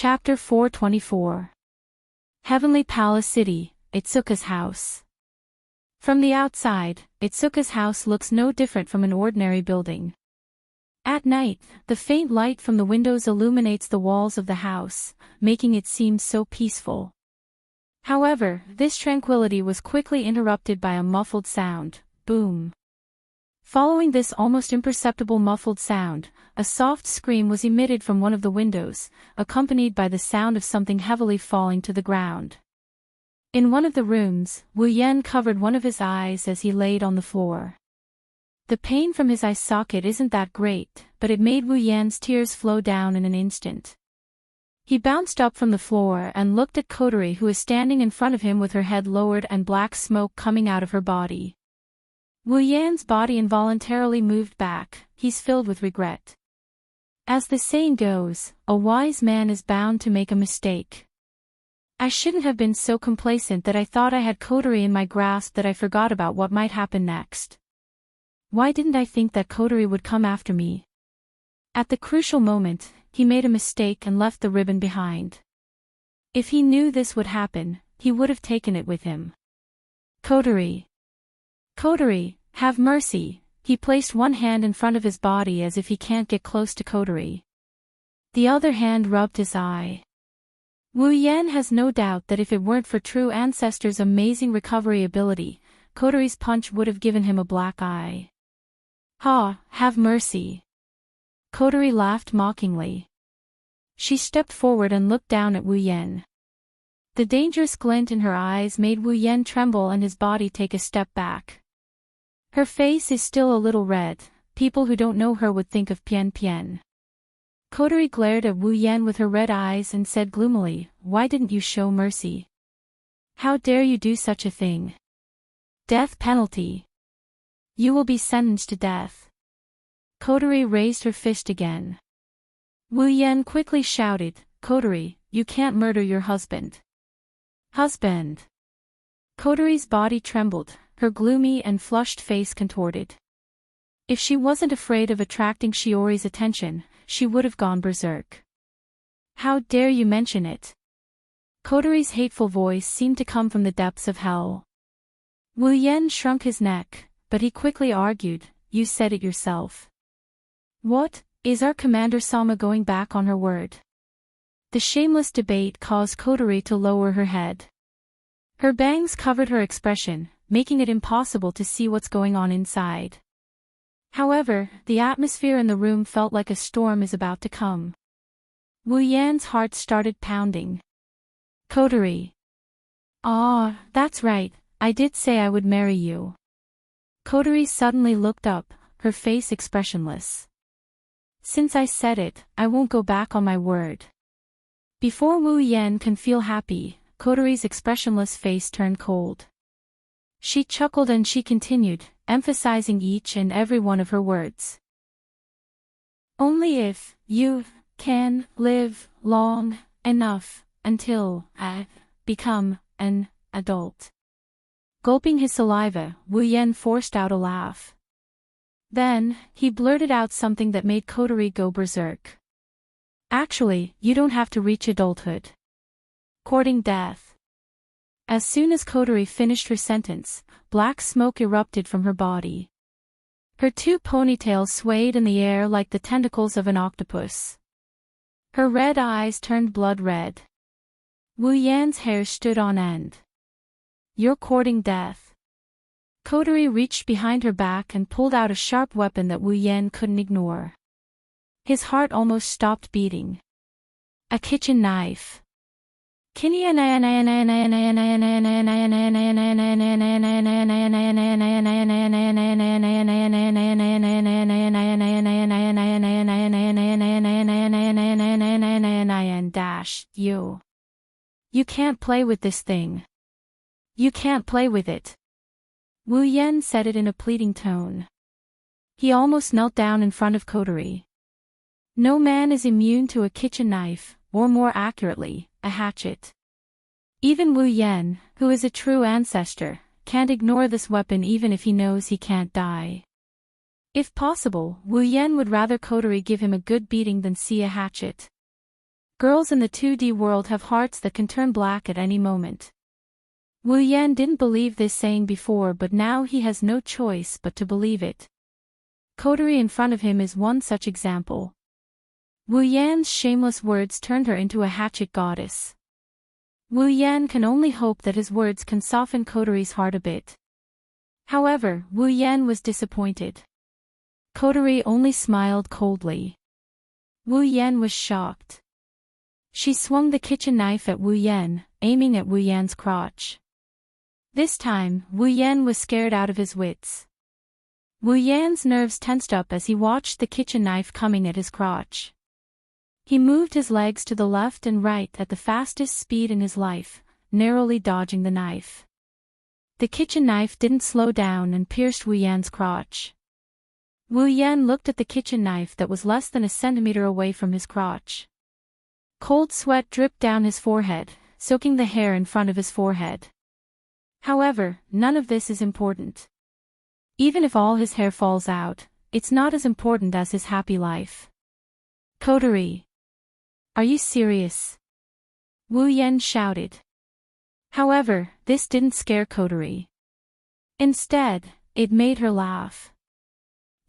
Chapter 424. Heavenly Palace City, Itsuka's house. From the outside, Itsuka's house looks no different from an ordinary building. At night, the faint light from the windows illuminates the walls of the house, making it seem so peaceful. However, this tranquility was quickly interrupted by a muffled sound, boom. Following this almost imperceptible muffled sound, a soft scream was emitted from one of the windows, accompanied by the sound of something heavily falling to the ground. In one of the rooms, Wu Yan covered one of his eyes as he laid on the floor. The pain from his eye socket isn't that great, but it made Wu Yan's tears flow down in an instant. He bounced up from the floor and looked at Kotori, who was standing in front of him with her head lowered and black smoke coming out of her body. Wu Yan's body involuntarily moved back, he's filled with regret. As the saying goes, a wise man is bound to make a mistake. I shouldn't have been so complacent that I thought I had Kotori in my grasp that I forgot about what might happen next. Why didn't I think that Kotori would come after me? At the crucial moment, he made a mistake and left the ribbon behind. If he knew this would happen, he would have taken it with him. Kotori. Kotori, have mercy. He placed one hand in front of his body as if he can't get close to Kotori. The other hand rubbed his eye. Wu Yan has no doubt that if it weren't for True Ancestor's amazing recovery ability, Kotori's punch would have given him a black eye. Ha, have mercy. Kotori laughed mockingly. She stepped forward and looked down at Wu Yan. The dangerous glint in her eyes made Wu Yan tremble and his body take a step back. Her face is still a little red, people who don't know her would think of Pian Pian. Kotori glared at Wu Yan with her red eyes and said gloomily, "Why didn't you show mercy? How dare you do such a thing? Death penalty. You will be sentenced to death." Kotori raised her fist again. Wu Yan quickly shouted, "Kotori, you can't murder your husband." Husband. Kotori's body trembled, her gloomy and flushed face contorted. If she wasn't afraid of attracting Shiori's attention, she would have gone berserk. How dare you mention it? Kotori's hateful voice seemed to come from the depths of hell. Wu Yan shrunk his neck, but he quickly argued, "You said it yourself." What, is our Commander Sama going back on her word? The shameless debate caused Kotori to lower her head. Her bangs covered her expression, making it impossible to see what's going on inside. However, the atmosphere in the room felt like a storm is about to come. Wu Yan's heart started pounding. Kotori. Ah, that's right, I did say I would marry you. Kotori suddenly looked up, her face expressionless. Since I said it, I won't go back on my word. Before Wu Yan can feel happy, Kotori's expressionless face turned cold. She chuckled and she continued, emphasizing each and every one of her words. Only if you can live long enough until I become an adult. Gulping his saliva, Wu Yan forced out a laugh. Then, he blurted out something that made Kotori go berserk. Actually, you don't have to reach adulthood. Courting death. As soon as Kotori finished her sentence, black smoke erupted from her body. Her two ponytails swayed in the air like the tentacles of an octopus. Her red eyes turned blood red. Wu Yan's hair stood on end. You're courting death. Kotori reached behind her back and pulled out a sharp weapon that Wu Yan couldn't ignore. His heart almost stopped beating. A kitchen knife. You can't play with this thing. You can't play with it. Wu Yan said it in a pleading tone. He almost knelt down in front of Kotori. No man is immune to a kitchen knife, or more accurately, a hatchet. Even Wu Yan, who is a true ancestor, can't ignore this weapon even if he knows he can't die. If possible, Wu Yan would rather Kotori give him a good beating than see a hatchet. Girls in the 2D world have hearts that can turn black at any moment. Wu Yan didn't believe this saying before, but now he has no choice but to believe it. Coterie in front of him is one such example. Wu Yan's shameless words turned her into a hatchet goddess. Wu Yan can only hope that his words can soften Coterie's heart a bit. However, Wu Yan was disappointed. Coterie only smiled coldly. Wu Yan was shocked. She swung the kitchen knife at Wu Yan, aiming at Wu Yan's crotch. This time, Wu Yan was scared out of his wits. Wu Yan's nerves tensed up as he watched the kitchen knife coming at his crotch. He moved his legs to the left and right at the fastest speed in his life, narrowly dodging the knife. The kitchen knife didn't slow down and pierced Wu Yan's crotch. Wu Yan looked at the kitchen knife that was less than a centimeter away from his crotch. Cold sweat dripped down his forehead, soaking the hair in front of his forehead. However, none of this is important. Even if all his hair falls out, it's not as important as his happy life. Coterie. Are you serious? Wu Yan shouted. However, this didn't scare Coterie. Instead, it made her laugh.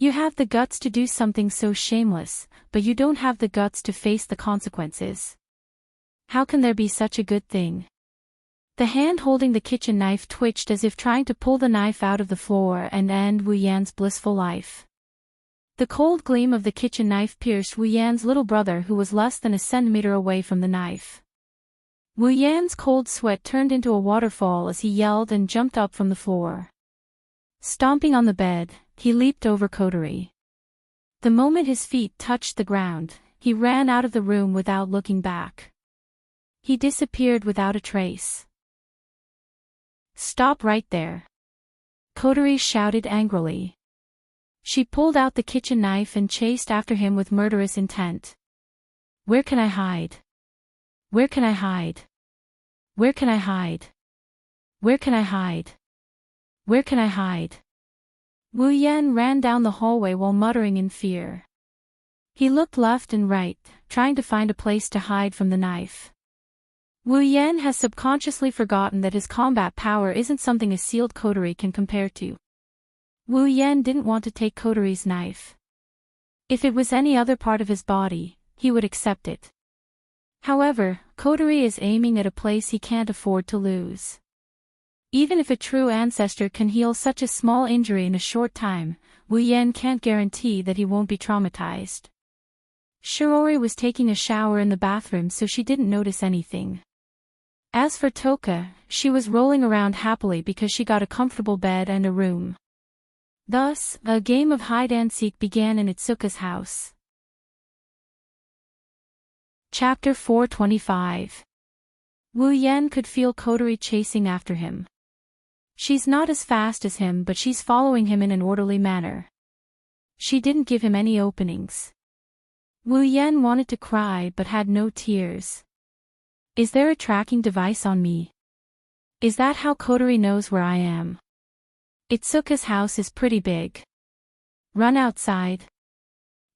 You have the guts to do something so shameless, but you don't have the guts to face the consequences. How can there be such a good thing? The hand holding the kitchen knife twitched as if trying to pull the knife out of the floor and end Wu Yan's blissful life. The cold gleam of the kitchen knife pierced Wu Yan's little brother, who was less than a centimeter away from the knife. Wu Yan's cold sweat turned into a waterfall as he yelled and jumped up from the floor. Stomping on the bed, he leaped over Coterie. The moment his feet touched the ground, he ran out of the room without looking back. He disappeared without a trace. Stop right there! Coterie shouted angrily. She pulled out the kitchen knife and chased after him with murderous intent. Where can I hide? Where can I hide? Where can I hide? Where can I hide? Where can I hide? Wu Yan ran down the hallway while muttering in fear. He looked left and right, trying to find a place to hide from the knife. Wu Yan has subconsciously forgotten that his combat power isn't something a sealed coterie can compare to. Wu Yan didn't want to take Coterie's knife. If it was any other part of his body, he would accept it. However, Coterie is aiming at a place he can't afford to lose. Even if a true ancestor can heal such a small injury in a short time, Wu Yan can't guarantee that he won't be traumatized. Shiori was taking a shower in the bathroom, so she didn't notice anything. As for Toka, she was rolling around happily because she got a comfortable bed and a room. Thus, a game of hide-and-seek began in Itsuka's house. Chapter 425. Wu Yan could feel Coterie chasing after him. She's not as fast as him, but she's following him in an orderly manner. She didn't give him any openings. Wu Yan wanted to cry but had no tears. Is there a tracking device on me? Is that how Coterie knows where I am? Itsuka's house is pretty big. Run outside?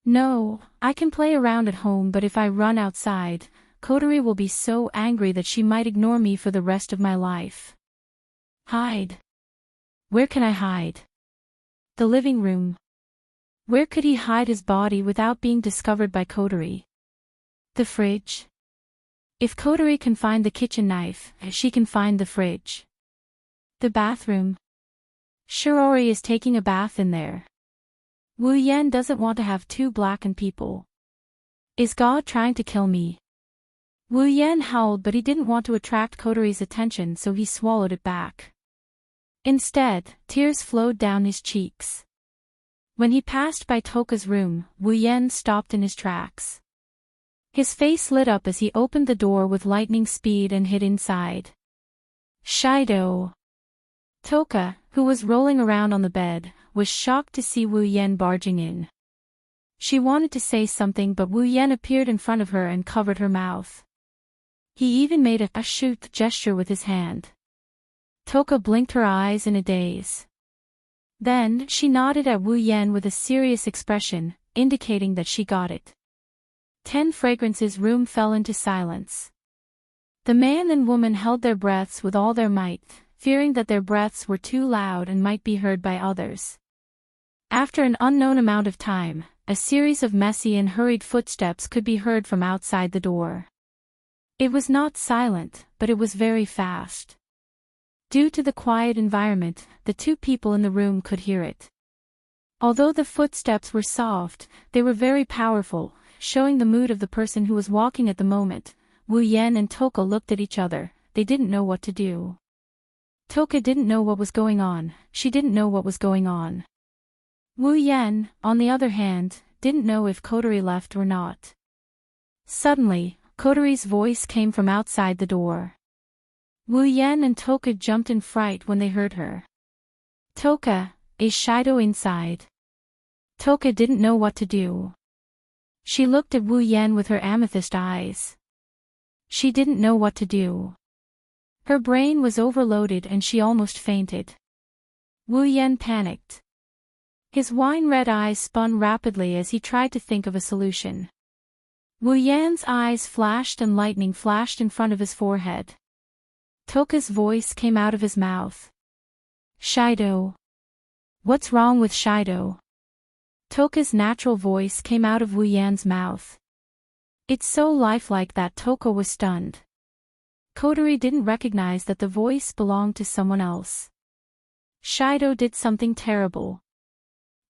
No, I can play around at home, but if I run outside, Coterie will be so angry that she might ignore me for the rest of my life. Hide. Where can I hide? The living room. Where could he hide his body without being discovered by Coterie? The fridge. If Coterie can find the kitchen knife, she can find the fridge. The bathroom. Shiori is taking a bath in there. Wu Yan doesn't want to have two blackened people. Is God trying to kill me? Wu Yan howled, but he didn't want to attract Coterie's attention, so he swallowed it back. Instead, tears flowed down his cheeks. When he passed by Toka's room, Wu Yan stopped in his tracks. His face lit up as he opened the door with lightning speed and hid inside. Shido. Toka, who was rolling around on the bed, was shocked to see Wu Yan barging in. She wanted to say something, but Wu Yan appeared in front of her and covered her mouth. He even made a shoot gesture with his hand. Toka blinked her eyes in a daze. Then, she nodded at Wu Yan with a serious expression, indicating that she got it. 10 fragrances room fell into silence. The man and woman held their breaths with all their might, fearing that their breaths were too loud and might be heard by others. After an unknown amount of time, a series of messy and hurried footsteps could be heard from outside the door. It was not silent, but it was very fast. Due to the quiet environment, the two people in the room could hear it. Although the footsteps were soft, they were very powerful, showing the mood of the person who was walking at the moment. Wu Yan and Toka looked at each other. They didn't know what to do. Toka didn't know what was going on. She didn't know what was going on. Wu Yan, on the other hand, didn't know if Kotori left or not. Suddenly, Kotori's voice came from outside the door. Wu Yan and Toka jumped in fright when they heard her. Toka, is Shido inside? Toka didn't know what to do. She looked at Wu Yan with her amethyst eyes. She didn't know what to do. Her brain was overloaded and she almost fainted. Wu Yan panicked. His wine-red eyes spun rapidly as he tried to think of a solution. Wu Yan's eyes flashed and lightning flashed in front of his forehead. Toka's voice came out of his mouth. Shido. What's wrong with Shido? Toka's natural voice came out of Wu Yan's mouth. It's so lifelike that Toka was stunned. Kotori didn't recognize that the voice belonged to someone else. Shido did something terrible.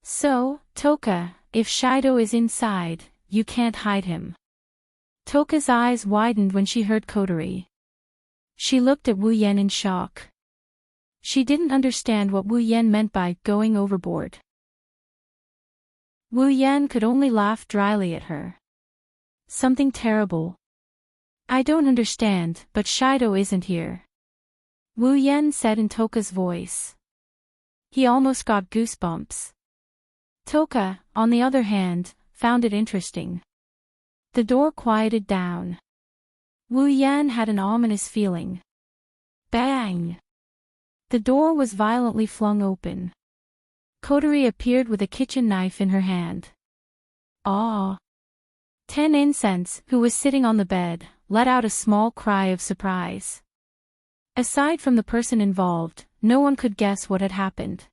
So, Toka, if Shido is inside, you can't hide him. Toka's eyes widened when she heard Kotori. She looked at Wu Yan in shock. She didn't understand what Wu Yan meant by going overboard. Wu Yan could only laugh dryly at her. Something terrible. I don't understand, but Shido isn't here. Wu Yan said in Toka's voice. He almost got goosebumps. Toka, on the other hand, found it interesting. The door quieted down. Wu Yan had an ominous feeling. Bang! The door was violently flung open. Kotori appeared with a kitchen knife in her hand. Ah! 10 Incense, who was sitting on the bed, let out a small cry of surprise. Aside from the person involved, no one could guess what had happened.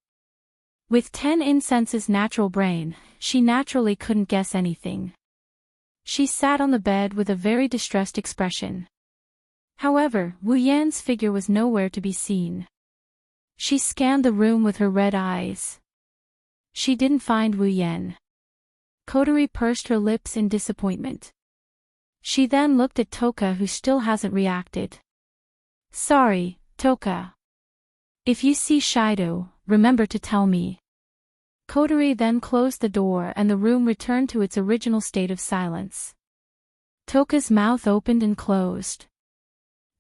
With 10 Incense's natural brain, she naturally couldn't guess anything. She sat on the bed with a very distressed expression. However, Wu Yan's figure was nowhere to be seen. She scanned the room with her red eyes. She didn't find Wu Yan. Kotori pursed her lips in disappointment. She then looked at Toka, who still hasn't reacted. Sorry, Toka. If you see Shido, remember to tell me. Kotori then closed the door and the room returned to its original state of silence. Toka's mouth opened and closed.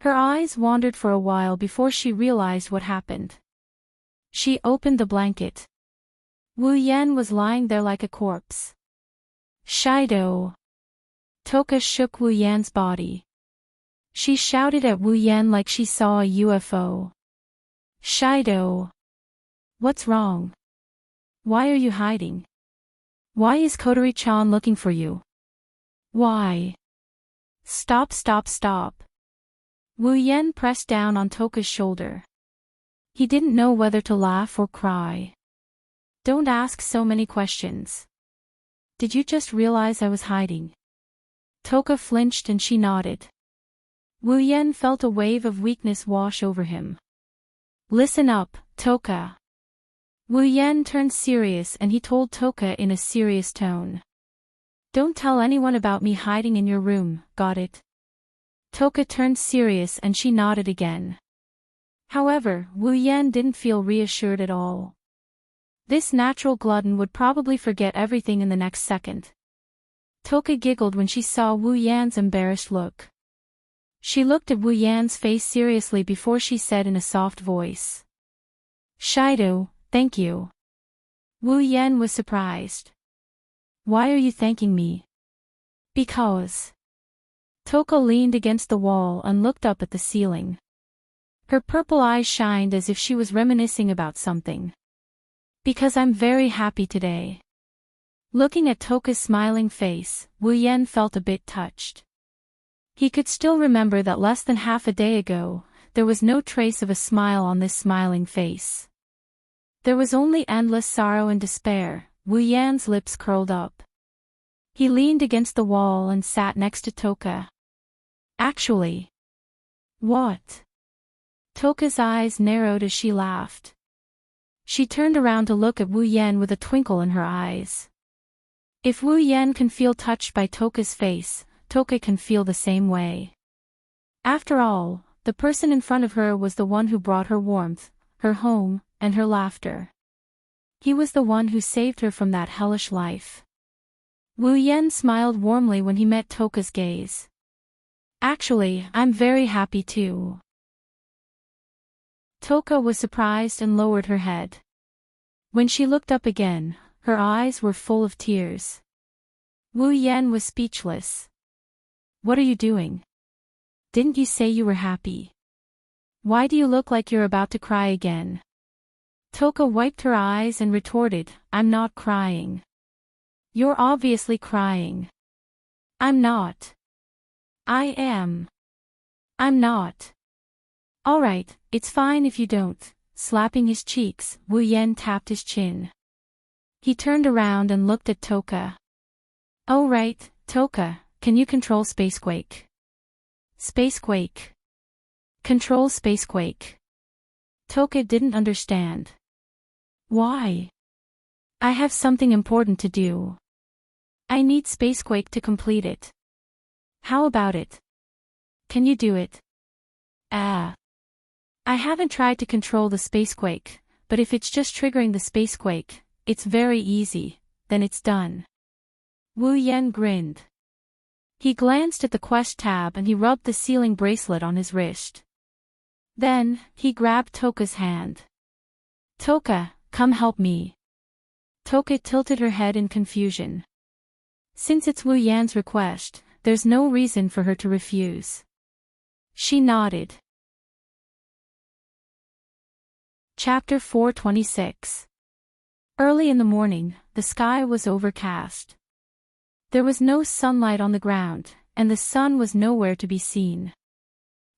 Her eyes wandered for a while before she realized what happened. She opened the blanket. Wu Yan was lying there like a corpse. Shido. Toka shook Wu Yan's body. She shouted at Wu Yan like she saw a UFO. Shido. What's wrong? Why are you hiding? Why is Kotori-chan looking for you? Why? Stop. Wu Yan pressed down on Toka's shoulder. He didn't know whether to laugh or cry. Don't ask so many questions. Did you just realize I was hiding? Toka flinched and she nodded. Wu Yan felt a wave of weakness wash over him. Listen up, Toka. Wu Yan turned serious and he told Toka in a serious tone. Don't tell anyone about me hiding in your room, got it? Toka turned serious and she nodded again. However, Wu Yan didn't feel reassured at all. This natural glutton would probably forget everything in the next second. Toka giggled when she saw Wu Yan's embarrassed look. She looked at Wu Yan's face seriously before she said in a soft voice. Shido, thank you. Wu Yan was surprised. Why are you thanking me? Because. Toka leaned against the wall and looked up at the ceiling. Her purple eyes shined as if she was reminiscing about something. Because I'm very happy today. Looking at Toka's smiling face, Wu Yan felt a bit touched. He could still remember that less than half a day ago, there was no trace of a smile on this smiling face. There was only endless sorrow and despair. Wu Yan's lips curled up. He leaned against the wall and sat next to Toka. Actually. What? Toka's eyes narrowed as she laughed. She turned around to look at Wu Yan with a twinkle in her eyes. If Wu Yan can feel touched by Toka's face, Toka can feel the same way. After all, the person in front of her was the one who brought her warmth, her home, and her laughter. He was the one who saved her from that hellish life. Wu Yan smiled warmly when he met Toka's gaze. Actually, I'm very happy too. Toka was surprised and lowered her head. When she looked up again, her eyes were full of tears. Wu Yan was speechless. What are you doing? Didn't you say you were happy? Why do you look like you're about to cry again? Toka wiped her eyes and retorted, I'm not crying. You're obviously crying. I'm not. I am. I'm not. Alright, it's fine if you don't. Slapping his cheeks, Wu Yan tapped his chin. He turned around and looked at Toka. Oh right, Toka, can you control Spacequake? Spacequake. Control Spacequake. Toka didn't understand. Why? I have something important to do. I need Spacequake to complete it. How about it? Can you do it? I haven't tried to control the Spacequake, but if it's just triggering the Spacequake, it's very easy, then it's done. Wu Yan grinned. He glanced at the Quest tab and he rubbed the sealing bracelet on his wrist. Then, he grabbed Toka's hand. Toka, come help me. Toka tilted her head in confusion. Since it's Wu Yan's request, there's no reason for her to refuse. She nodded. Chapter 426. Early in the morning, the sky was overcast. There was no sunlight on the ground, and the sun was nowhere to be seen.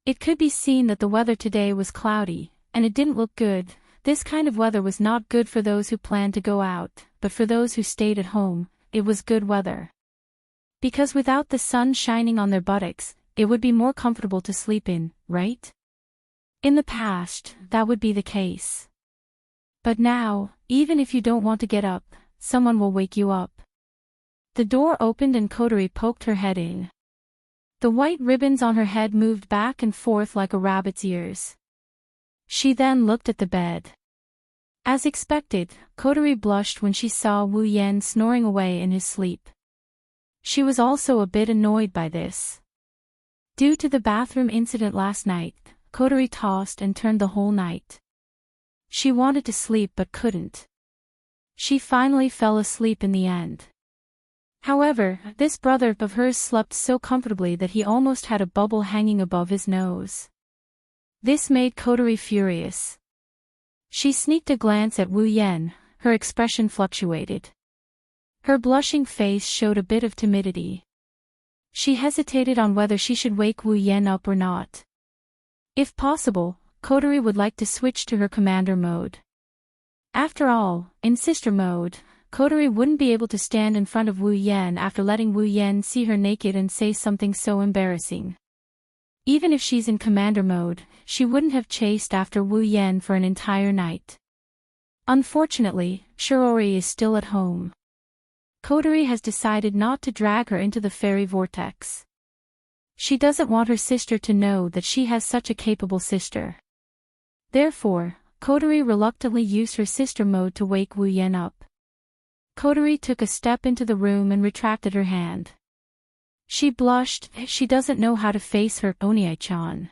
It could be seen that the weather today was cloudy, and it didn't look good. This kind of weather was not good for those who planned to go out, but for those who stayed at home, it was good weather. Because without the sun shining on their buttocks, it would be more comfortable to sleep in, right? In the past, that would be the case. But now, even if you don't want to get up, someone will wake you up. The door opened and Kotori poked her head in. The white ribbons on her head moved back and forth like a rabbit's ears. She then looked at the bed. As expected, Kotori blushed when she saw Wu Yan snoring away in his sleep. She was also a bit annoyed by this. Due to the bathroom incident last night, Kotori tossed and turned the whole night. She wanted to sleep but couldn't. She finally fell asleep in the end. However, this brother of hers slept so comfortably that he almost had a bubble hanging above his nose. This made Kotori furious. She sneaked a glance at Wu Yan, her expression fluctuated. Her blushing face showed a bit of timidity. She hesitated on whether she should wake Wu Yan up or not. If possible, Kotori would like to switch to her commander mode. After all, in sister mode, Kotori wouldn't be able to stand in front of Wu Yan after letting Wu Yan see her naked and say something so embarrassing. Even if she's in commander mode, she wouldn't have chased after Wu Yan for an entire night. Unfortunately, Shirori is still at home. Kotori has decided not to drag her into the fairy vortex. She doesn't want her sister to know that she has such a capable sister. Therefore, Kotori reluctantly used her sister mode to wake Wu Yan up. Kotori took a step into the room and retracted her hand. She blushed. She doesn't know how to face her Onie-chan.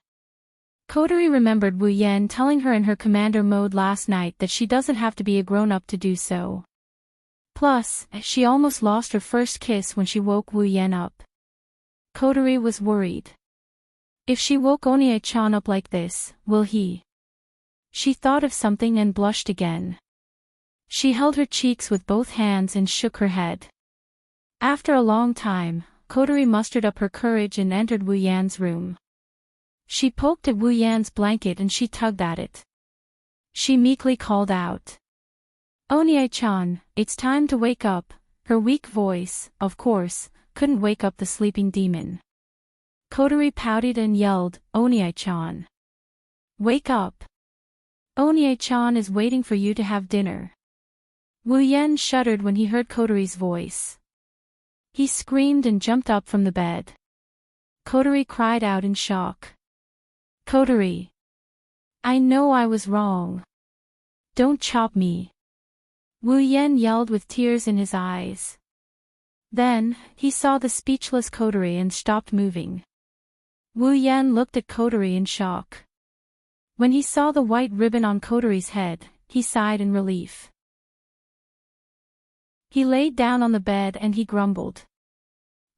Kotori remembered Wu Yan telling her in her commander mode last night that she doesn't have to be a grown-up to do so. Plus, she almost lost her first kiss when she woke Wu Yan up. Kotori was worried. If she woke Onie-chan up like this, will he? She thought of something and blushed again. She held her cheeks with both hands and shook her head. After a long time, Kotori mustered up her courage and entered Wu Yan's room. She poked at Wu Yan's blanket and she tugged at it. She meekly called out, "Onie-chan, it's time to wake up." Her weak voice, of course, couldn't wake up the sleeping demon. Kotori pouted and yelled, "Onie-chan. Wake up. Onie-chan is waiting for you to have dinner." Wu Yan shuddered when he heard Kotori's voice. He screamed and jumped up from the bed. Kotori cried out in shock. "Kotori! I know I was wrong. Don't chop me." Wu Yan yelled with tears in his eyes. Then, he saw the speechless Kotori and stopped moving. Wu Yan looked at Kotori in shock. When he saw the white ribbon on Kotori's head, he sighed in relief. He laid down on the bed and he grumbled.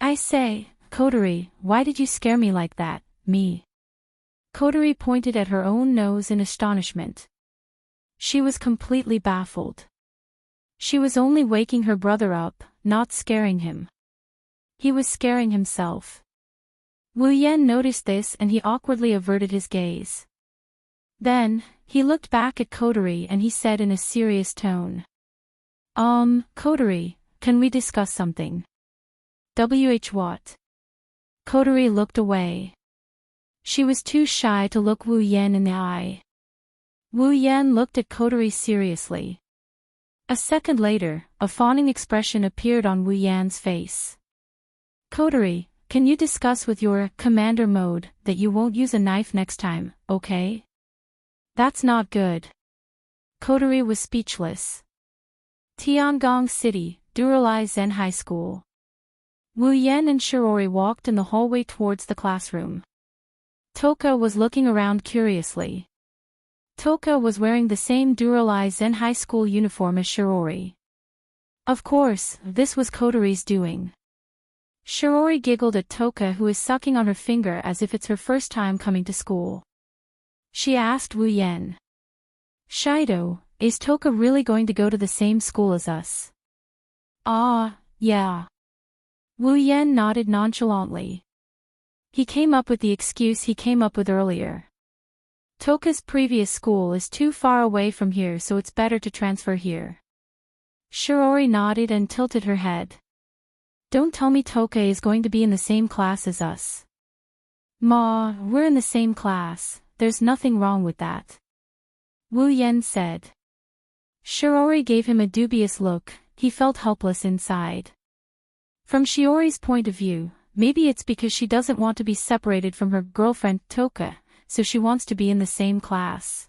"I say, Kotori, why did you scare me like that, me?" Kotori pointed at her own nose in astonishment. She was completely baffled. She was only waking her brother up, not scaring him. He was scaring himself. Wu Yan noticed this and he awkwardly averted his gaze. Then, he looked back at Kotori and he said in a serious tone. Kotori, can we discuss something?" What? Kotori looked away. She was too shy to look Wu Yan in the eye. Wu Yan looked at Kotori seriously. A second later, a fawning expression appeared on Wu Yan's face. "Kotori, can you discuss with your commander mode that you won't use a knife next time, okay?" "That's not good." Kotori was speechless. Tiangong City, Duralai Zen High School. Wu Yan and Shirori walked in the hallway towards the classroom. Toka was looking around curiously. Toka was wearing the same Duralai Zen High School uniform as Shirori. Of course, this was Kotori's doing. Shirori giggled at Toka, who is sucking on her finger as if it's her first time coming to school. She asked Wu Yan. "Shido, is Toka really going to go to the same school as us?" Yeah." Wu Yan nodded nonchalantly. He came up with the excuse he came up with earlier. Toka's previous school is too far away from here, so it's better to transfer here. Shirori nodded and tilted her head. "Don't tell me Toka is going to be in the same class as us." "Ma, we're in the same class, there's nothing wrong with that," Wu Yan said. Shirori gave him a dubious look, he felt helpless inside. From Shiori's point of view, maybe it's because she doesn't want to be separated from her girlfriend Toka, so she wants to be in the same class.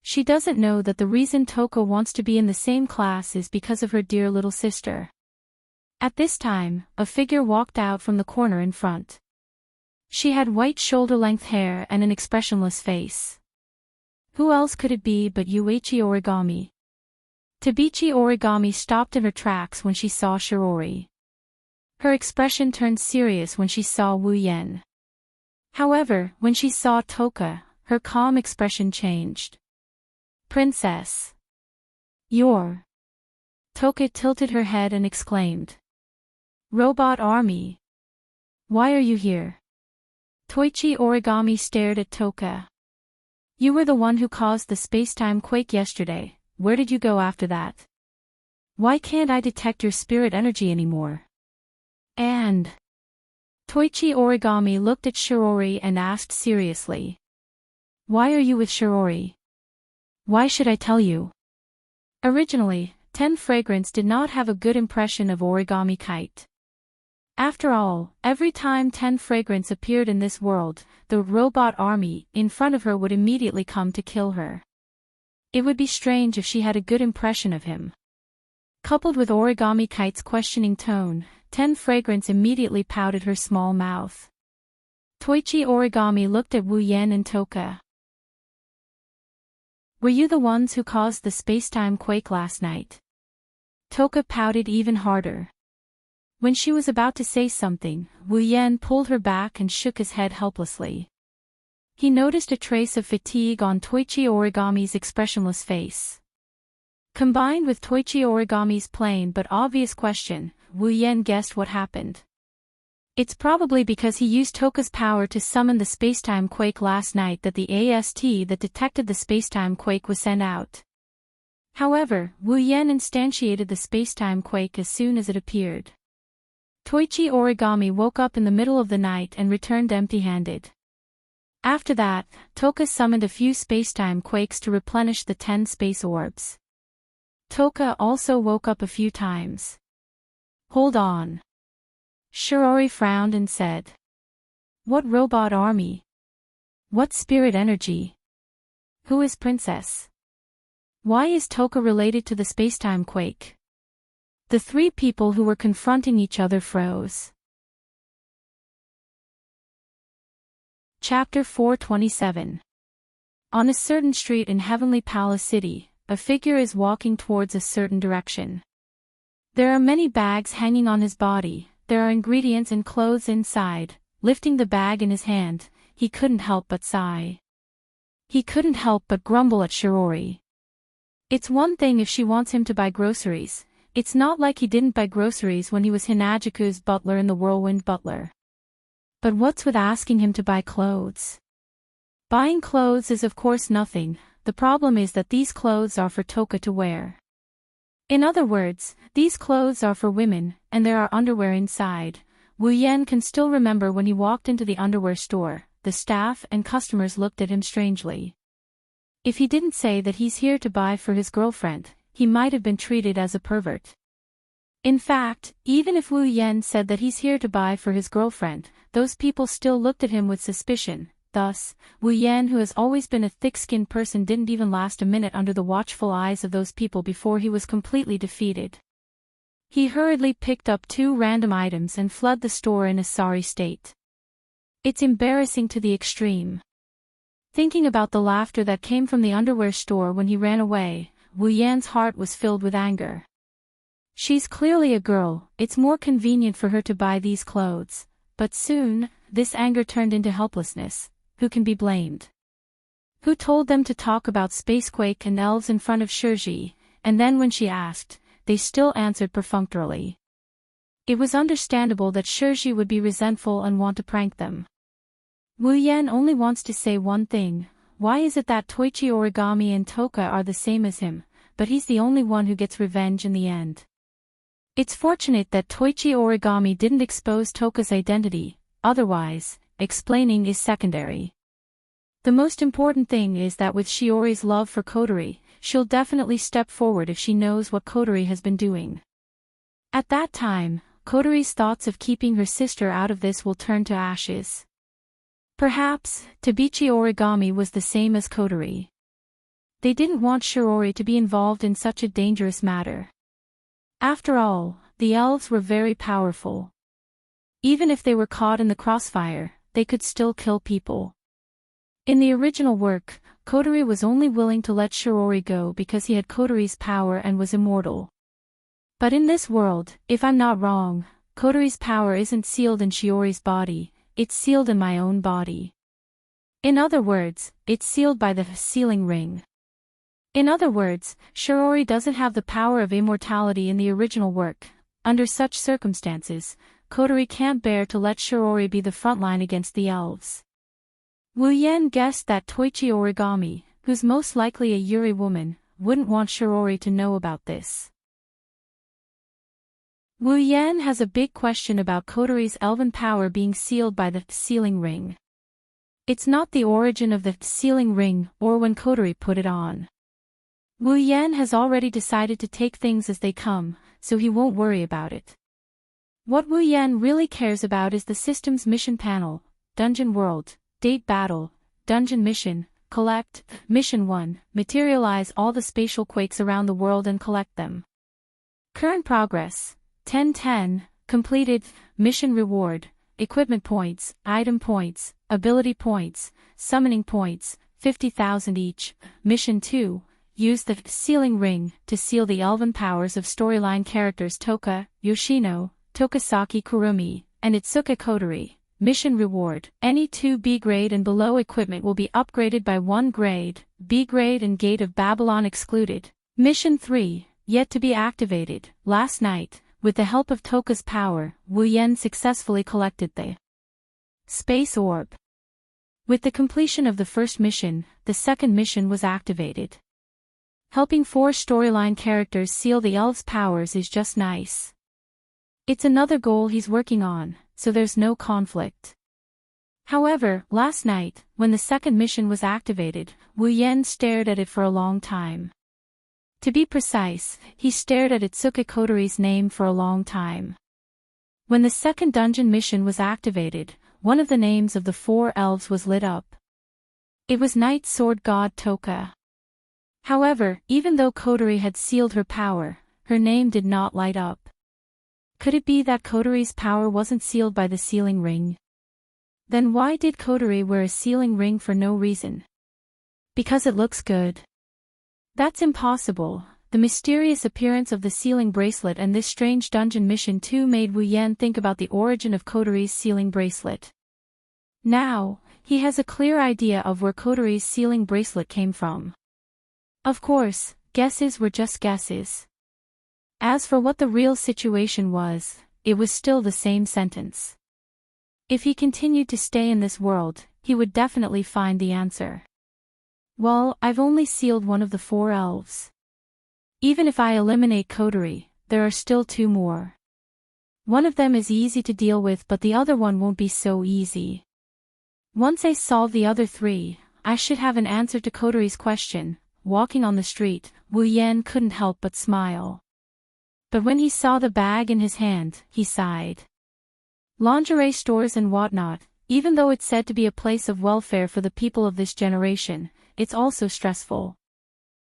She doesn't know that the reason Toka wants to be in the same class is because of her dear little sister. At this time, a figure walked out from the corner in front. She had white shoulder-length hair and an expressionless face. Who else could it be but Yuichi Origami? Tabichi Origami stopped in her tracks when she saw Shirori. Her expression turned serious when she saw Wu Yan. However, when she saw Toka, her calm expression changed. "Princess. You're..." Toka tilted her head and exclaimed. "Robot Army. Why are you here?" Toichi Origami stared at Toka. "You were the one who caused the space-time quake yesterday, where did you go after that? Why can't I detect your spirit energy anymore?" And Toichi Origami looked at Shirori and asked seriously. "Why are you with Shirori? Why should I tell you?" Originally, 10 Fragrance did not have a good impression of Origami Kite. After all, every time 10 Fragrance appeared in this world, the robot army in front of her would immediately come to kill her. It would be strange if she had a good impression of him. Coupled with Origami Kite's questioning tone, 10 Fragrance immediately pouted her small mouth. Toichi Origami looked at Wu Yan and Toka. "Were you the ones who caused the space-time quake last night?" Toka pouted even harder. When she was about to say something, Wu Yan pulled her back and shook his head helplessly. He noticed a trace of fatigue on Toichi Origami's expressionless face. Combined with Toichi Origami's plain but obvious question, Wu Yen guessed what happened. It's probably because he used Toka's power to summon the spacetime quake last night that the AST that detected the spacetime quake was sent out. However, Wu Yen instantiated the spacetime quake as soon as it appeared. Toichi Origami woke up in the middle of the night and returned empty-handed. After that, Toka summoned a few spacetime quakes to replenish the 10 space orbs. Toka also woke up a few times. Hold on. Shiori frowned and said. What robot army? What spirit energy? Who is Princess? Why is Toka related to the spacetime quake? The three people who were confronting each other froze. Chapter 427. On a certain street in Heavenly Palace City, a figure is walking towards a certain direction. There are many bags hanging on his body, there are ingredients and clothes inside. Lifting the bag in his hand, he couldn't help but sigh. He couldn't help but grumble at Shiori. It's one thing if she wants him to buy groceries, it's not like he didn't buy groceries when he was Hinajuku's butler in the Whirlwind Butler. But what's with asking him to buy clothes? Buying clothes is of course nothing, the problem is that these clothes are for Toka to wear. In other words, these clothes are for women, and there are underwear inside. Wu Yen can still remember when he walked into the underwear store, the staff and customers looked at him strangely. If he didn't say that he's here to buy for his girlfriend, he might have been treated as a pervert. In fact, even if Wu Yen said that he's here to buy for his girlfriend, those people still looked at him with suspicion. Thus, Wu Yen, who has always been a thick-skinned person, didn't even last a minute under the watchful eyes of those people before he was completely defeated. He hurriedly picked up 2 random items and fled the store in a sorry state. It's embarrassing to the extreme. Thinking about the laughter that came from the underwear store when he ran away, Wu Yan's heart was filled with anger. She's clearly a girl, it's more convenient for her to buy these clothes. But soon, this anger turned into helplessness. Who can be blamed? Who told them to talk about Spacequake and elves in front of Shirji, and then when she asked, they still answered perfunctorily. It was understandable that Shirji would be resentful and want to prank them. Wu Yen only wants to say one thing, why is it that Toichi Origami and Toka are the same as him, but he's the only one who gets revenge in the end? It's fortunate that Toichi Origami didn't expose Toka's identity, otherwise, explaining is secondary. The most important thing is that with Shiori's love for Kotori, she'll definitely step forward if she knows what Kotori has been doing. At that time, Kotori's thoughts of keeping her sister out of this will turn to ashes. Perhaps, Tabichi Origami was the same as Kotori. They didn't want Shiori to be involved in such a dangerous matter. After all, the elves were very powerful. Even if they were caught in the crossfire, they could still kill people. In the original work, Kotori was only willing to let Shiori go because he had Kotori's power and was immortal. But in this world, if I'm not wrong, Kotori's power isn't sealed in Shiori's body, it's sealed in my own body. In other words, it's sealed by the sealing ring. In other words, Shiori doesn't have the power of immortality in the original work. Under such circumstances, Kotori can't bear to let Shiori be the frontline against the elves. Wu Yen guessed that Toichi Origami, who's most likely a Yuri woman, wouldn't want Shiori to know about this. Wu Yen has a big question about Kotori's elven power being sealed by the sealing ring. It's not the origin of the sealing ring or when Kotori put it on. Wu Yen has already decided to take things as they come, so he won't worry about it. What Wu Yen really cares about is the system's mission panel, Dungeon World, Date Battle, Dungeon Mission, Collect, Mission 1, materialize all the spatial quakes around the world and collect them. Current progress, 1010, completed, mission reward, equipment points, item points, ability points, summoning points, 50,000 each, mission 2, use the sealing ring to seal the elven powers of storyline characters Toka, Yoshino, Tokasaki Kurumi, and Itsuka Kotori. Mission reward, any 2 B grade and below equipment will be upgraded by 1 grade, B grade and Gate of Babylon excluded. Mission 3, yet to be activated. Last night, with the help of Toka's power, Wu Yen successfully collected the space orb. With the completion of the first mission, the second mission was activated. Helping 4 storyline characters seal the elves' powers is just nice. It's another goal he's working on, so there's no conflict. However, last night, when the second mission was activated, Wu Yen stared at it for a long time. To be precise, he stared at Itsuka Kotori's name for a long time. When the second dungeon mission was activated, one of the names of the 4 elves was lit up. It was Night Sword God Toka. However, even though Kotori had sealed her power, her name did not light up. Could it be that Kotori's power wasn't sealed by the sealing ring? Then why did Kotori wear a sealing ring for no reason? Because it looks good. That's impossible. The mysterious appearance of the sealing bracelet and this strange dungeon mission too made Wu Yen think about the origin of Kotori's sealing bracelet. Now, he has a clear idea of where Kotori's sealing bracelet came from. Of course, guesses were just guesses. As for what the real situation was, it was still the same sentence. If he continued to stay in this world, he would definitely find the answer. Well, I've only sealed one of the 4 elves. Even if I eliminate Kotori, there are still 2 more. One of them is easy to deal with, but the other one won't be so easy. Once I solve the other 3, I should have an answer to Kotori's question. Walking on the street, Wu Yen couldn't help but smile. But when he saw the bag in his hand, he sighed. Lingerie stores and whatnot, even though it's said to be a place of welfare for the people of this generation, it's also stressful.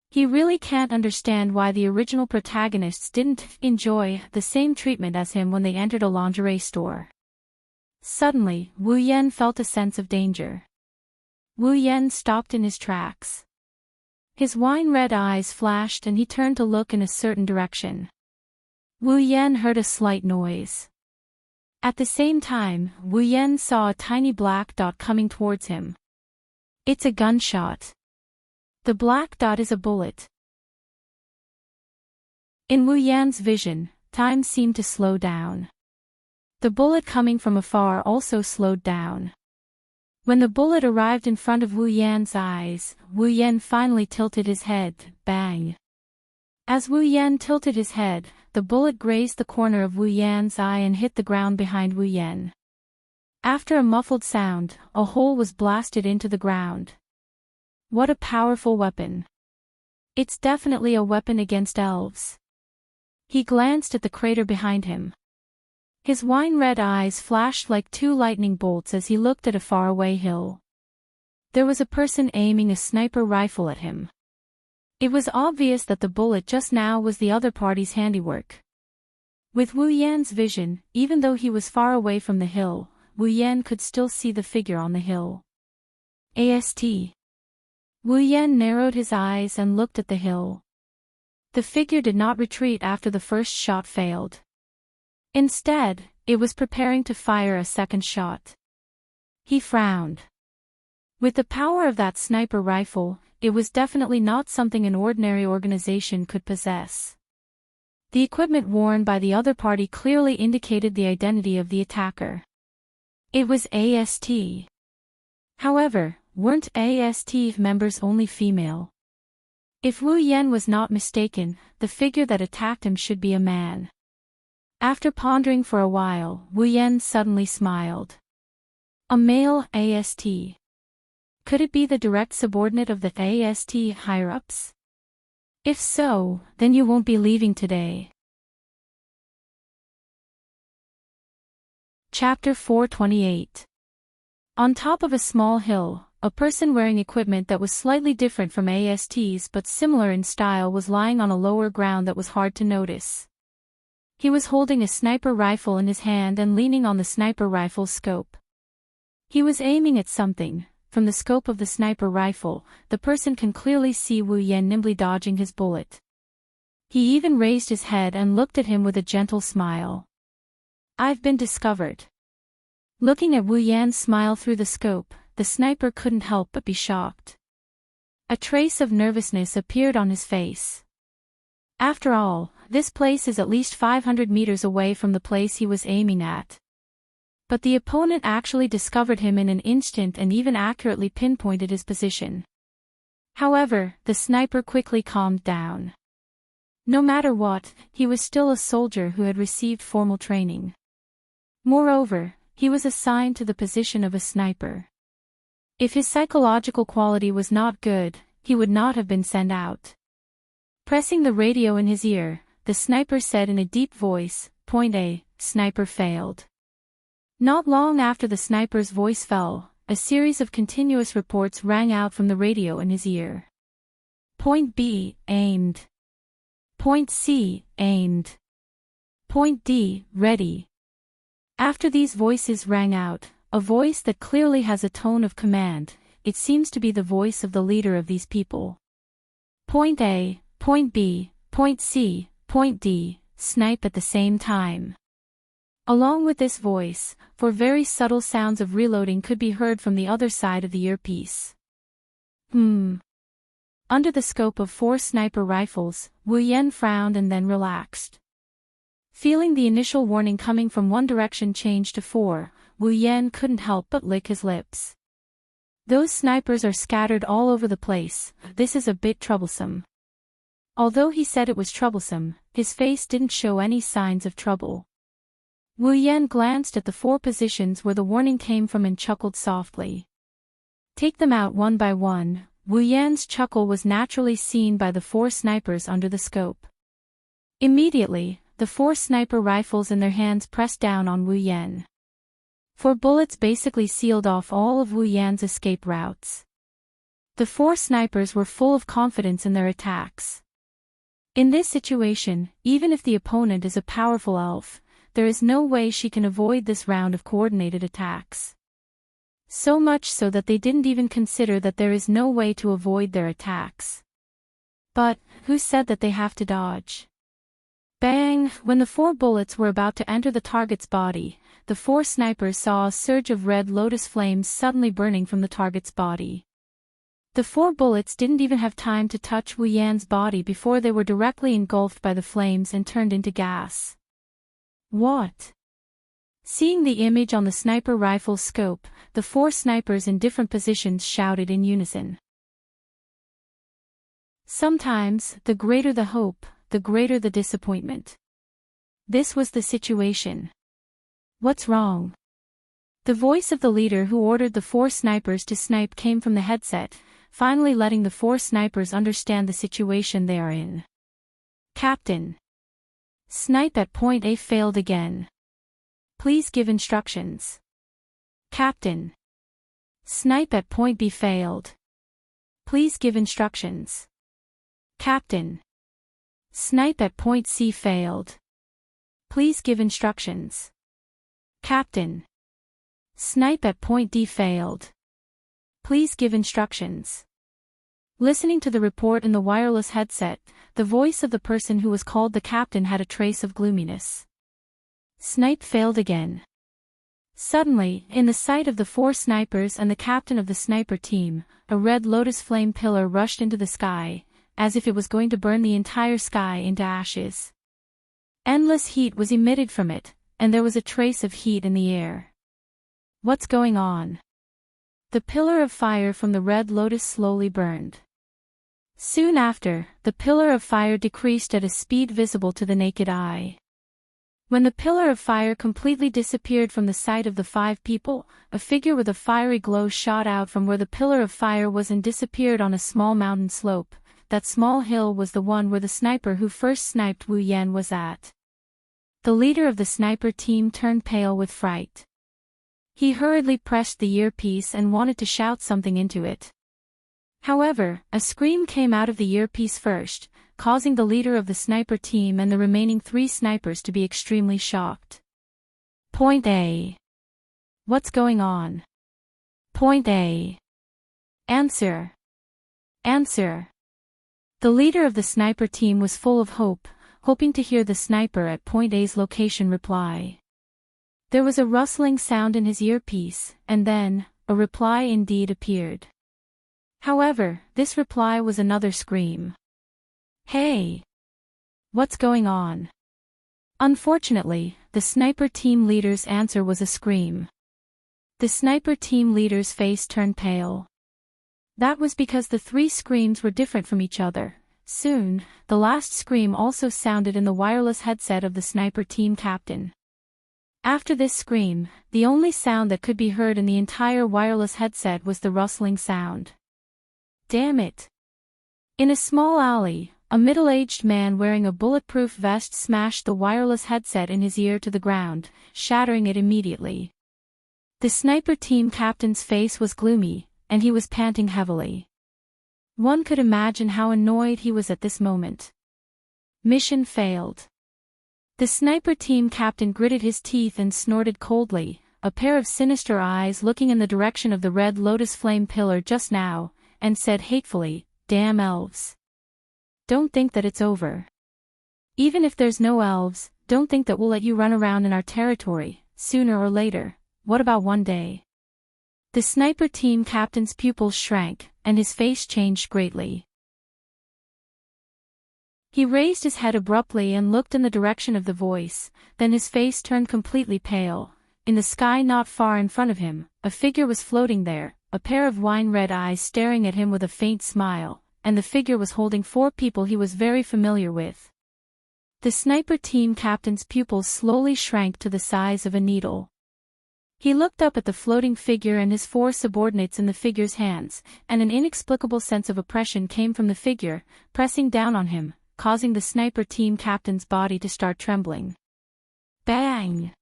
He really can't understand why the original protagonists didn't enjoy the same treatment as him when they entered a lingerie store. Suddenly, Wu Yen felt a sense of danger. Wu Yen stopped in his tracks. His wine-red eyes flashed and he turned to look in a certain direction. Wu Yen heard a slight noise. At the same time, Wu Yen saw a tiny black dot coming towards him. It's a gunshot. The black dot is a bullet. In Wu Yan's vision, time seemed to slow down. The bullet coming from afar also slowed down. When the bullet arrived in front of Wu Yan's eyes, Wu Yan finally tilted his head, bang. As Wu Yan tilted his head, the bullet grazed the corner of Wu Yan's eye and hit the ground behind Wu Yan. After a muffled sound, a hole was blasted into the ground. What a powerful weapon. It's definitely a weapon against elves. He glanced at the crater behind him. His wine-red eyes flashed like 2 lightning bolts as he looked at a faraway hill. There was a person aiming a sniper rifle at him. It was obvious that the bullet just now was the other party's handiwork. With Wu Yan's vision, even though he was far away from the hill, Wu Yan could still see the figure on the hill. AST. Wu Yan narrowed his eyes and looked at the hill. The figure did not retreat after the first shot failed. Instead, it was preparing to fire a second shot. He frowned. With the power of that sniper rifle, it was definitely not something an ordinary organization could possess. The equipment worn by the other party clearly indicated the identity of the attacker. It was AST. However, weren't AST members only female? If Wu Yan was not mistaken, the figure that attacked him should be a man. After pondering for a while, Wu Yan suddenly smiled. A male AST. Could it be the direct subordinate of the AST higher-ups? If so, then you won't be leaving today. Chapter 428. On top of a small hill, a person wearing equipment that was slightly different from AST's but similar in style was lying on a lower ground that was hard to notice. He was holding a sniper rifle in his hand and leaning on the sniper rifle's scope. He was aiming at something. From the scope of the sniper rifle, the person can clearly see Wu Yan nimbly dodging his bullet. He even raised his head and looked at him with a gentle smile. I've been discovered. Looking at Wu Yan's smile through the scope, the sniper couldn't help but be shocked. A trace of nervousness appeared on his face. After all, this place is at least 500 meters away from the place he was aiming at. But the opponent actually discovered him in an instant and even accurately pinpointed his position. However, the sniper quickly calmed down. No matter what, he was still a soldier who had received formal training. Moreover, he was assigned to the position of a sniper. If his psychological quality was not good, he would not have been sent out. Pressing the radio in his ear, the sniper said in a deep voice, "Point A, sniper failed." Not long after the sniper's voice fell, a series of continuous reports rang out from the radio in his ear. Point B, aimed. Point C, aimed. Point D, ready. After these voices rang out, a voice that clearly has a tone of command, it seems to be the voice of the leader of these people. Point A, Point B, Point C, Point D, snipe at the same time. Along with this voice, for very subtle sounds of reloading could be heard from the other side of the earpiece. Under the scope of 4 sniper rifles, Wu Yan frowned and then relaxed. Feeling the initial warning coming from one direction change to 4, Wu Yan couldn't help but lick his lips. Those snipers are scattered all over the place, this is a bit troublesome. Although he said it was troublesome, his face didn't show any signs of trouble. Wu Yan glanced at the 4 positions where the warning came from and chuckled softly. Take them out one by one. Wu Yan's chuckle was naturally seen by the 4 snipers under the scope. Immediately, the 4 sniper rifles in their hands pressed down on Wu Yan. 4 bullets basically sealed off all of Wu Yan's escape routes. The 4 snipers were full of confidence in their attacks. In this situation, even if the opponent is a powerful elf, there is no way she can avoid this round of coordinated attacks. So much so that they didn't even consider that there is no way to avoid their attacks. But, who said that they have to dodge? Bang! When the 4 bullets were about to enter the target's body, the 4 snipers saw a surge of red lotus flames suddenly burning from the target's body. The 4 bullets didn't even have time to touch Wu Yan's body before they were directly engulfed by the flames and turned into gas. What? Seeing the image on the sniper rifle's scope, the 4 snipers in different positions shouted in unison. Sometimes, the greater the hope, the greater the disappointment. This was the situation. What's wrong? The voice of the leader who ordered the 4 snipers to snipe came from the headset, finally letting the 4 snipers understand the situation they are in. Captain. Snipe at point A failed again. Please give instructions. Captain. Snipe at point B failed. Please give instructions. Captain. Snipe at point C failed. Please give instructions. Captain. Snipe at point D failed. Please give instructions. Listening to the report in the wireless headset, the voice of the person who was called the captain had a trace of gloominess. Snipe failed again. Suddenly, in the sight of the 4 snipers and the captain of the sniper team, a red lotus flame pillar rushed into the sky, as if it was going to burn the entire sky into ashes. Endless heat was emitted from it, and there was a trace of heat in the air. What's going on? The pillar of fire from the red lotus slowly burned. Soon after, the pillar of fire decreased at a speed visible to the naked eye. When the pillar of fire completely disappeared from the sight of the 5 people, a figure with a fiery glow shot out from where the pillar of fire was and disappeared on a small mountain slope. That small hill was the one where the sniper who first sniped Wu Yan was at. The leader of the sniper team turned pale with fright. He hurriedly pressed the earpiece and wanted to shout something into it. However, a scream came out of the earpiece first, causing the leader of the sniper team and the remaining 3 snipers to be extremely shocked. Point A. What's going on? Point A. Answer. Answer. The leader of the sniper team was full of hope, hoping to hear the sniper at Point A's location reply. There was a rustling sound in his earpiece, and then, a reply indeed appeared. However, this reply was another scream. Hey! What's going on? Unfortunately, the sniper team leader's answer was a scream. The sniper team leader's face turned pale. That was because the three screams were different from each other. Soon, the last scream also sounded in the wireless headset of the sniper team captain. After this scream, the only sound that could be heard in the entire wireless headset was the rustling sound. Damn it! In a small alley, a middle-aged man wearing a bulletproof vest smashed the wireless headset in his ear to the ground, shattering it immediately. The sniper team captain's face was gloomy, and he was panting heavily. One could imagine how annoyed he was at this moment. Mission failed. The sniper team captain gritted his teeth and snorted coldly, a pair of sinister eyes looking in the direction of the red lotus flame pillar just now, and said hatefully, "Damn elves. Don't think that it's over. Even if there's no elves, don't think that we'll let you run around in our territory, sooner or later. What about one day?" The sniper team captain's pupils shrank, and his face changed greatly. He raised his head abruptly and looked in the direction of the voice, then his face turned completely pale. In the sky not far in front of him, a figure was floating there, a pair of wine-red eyes staring at him with a faint smile, and the figure was holding 4 people he was very familiar with. The sniper team captain's pupils slowly shrank to the size of a needle. He looked up at the floating figure and his 4 subordinates in the figure's hands, and an inexplicable sense of oppression came from the figure, pressing down on him, causing the sniper team captain's body to start trembling. Bang!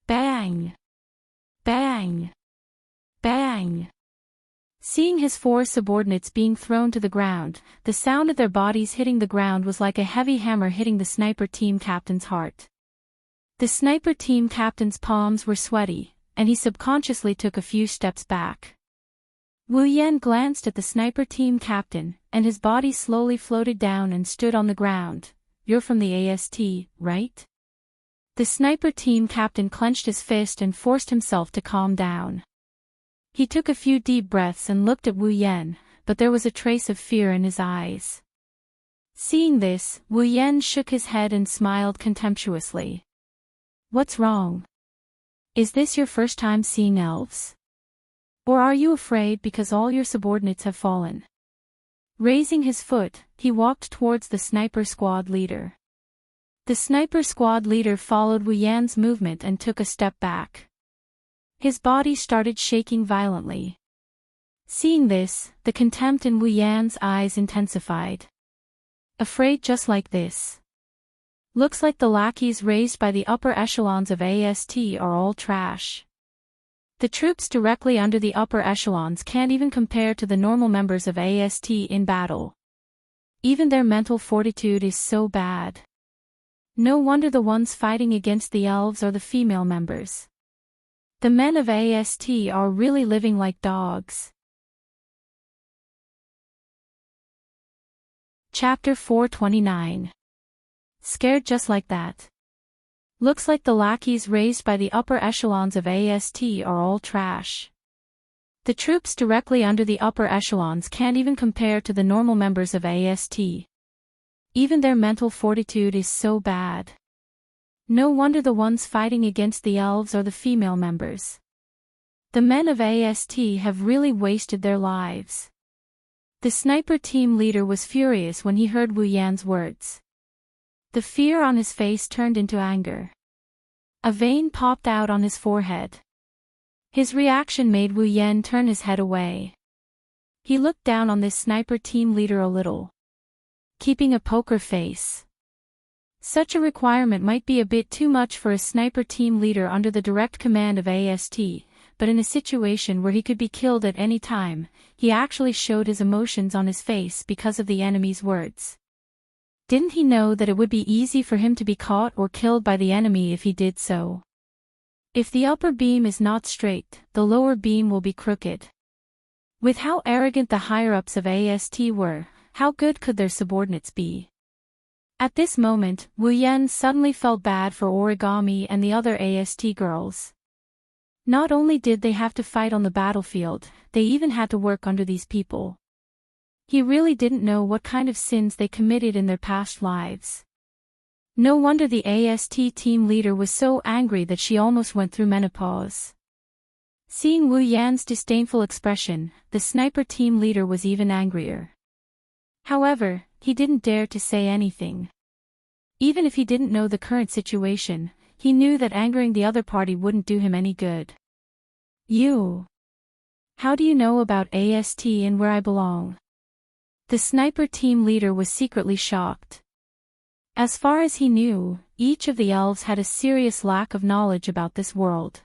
Bang! Bang! Bang! Seeing his 4 subordinates being thrown to the ground, the sound of their bodies hitting the ground was like a heavy hammer hitting the sniper team captain's heart. The sniper team captain's palms were sweaty, and he subconsciously took a few steps back. Wu Yan glanced at the sniper team captain, and his body slowly floated down and stood on the ground. "You're from the AST, right?" The sniper team captain clenched his fist and forced himself to calm down. He took a few deep breaths and looked at Wu Yan, but there was a trace of fear in his eyes. Seeing this, Wu Yan shook his head and smiled contemptuously. "What's wrong? Is this your first time seeing elves? Or are you afraid because all your subordinates have fallen?" Raising his foot, he walked towards the sniper squad leader. The sniper squad leader followed Wu Yan's movement and took a step back. His body started shaking violently. Seeing this, the contempt in Wu Yan's eyes intensified. "Afraid just like this? Looks like the lackeys raised by the upper echelons of AST are all trash. The troops directly under the upper echelons can't even compare to the normal members of AST in battle. Even their mental fortitude is so bad. No wonder the ones fighting against the elves are the female members. The men of AST are really living like dogs." Chapter 429. Scared just like that? Looks like the lackeys raised by the upper echelons of AST are all trash. The troops directly under the upper echelons can't even compare to the normal members of AST. Even their mental fortitude is so bad. No wonder the ones fighting against the elves are the female members. The men of AST have really wasted their lives. The sniper team leader was furious when he heard Wu Yan's words. The fear on his face turned into anger. A vein popped out on his forehead. His reaction made Wu Yan turn his head away. He looked down on this sniper team leader a little, keeping a poker face. Such a requirement might be a bit too much for a sniper team leader under the direct command of AST, but in a situation where he could be killed at any time, he actually showed his emotions on his face because of the enemy's words. Didn't he know that it would be easy for him to be caught or killed by the enemy if he did so? If the upper beam is not straight, the lower beam will be crooked. With how arrogant the higher-ups of AST were, how good could their subordinates be? At this moment, Wu Yan suddenly felt bad for Origami and the other AST girls. Not only did they have to fight on the battlefield, they even had to work under these people. He really didn't know what kind of sins they committed in their past lives. No wonder the AST team leader was so angry that she almost went through menopause. Seeing Wu Yan's disdainful expression, the sniper team leader was even angrier. However, he didn't dare to say anything. Even if he didn't know the current situation, he knew that angering the other party wouldn't do him any good. You. How do you know about AST and where I belong? The sniper team leader was secretly shocked. As far as he knew, each of the elves had a serious lack of knowledge about this world.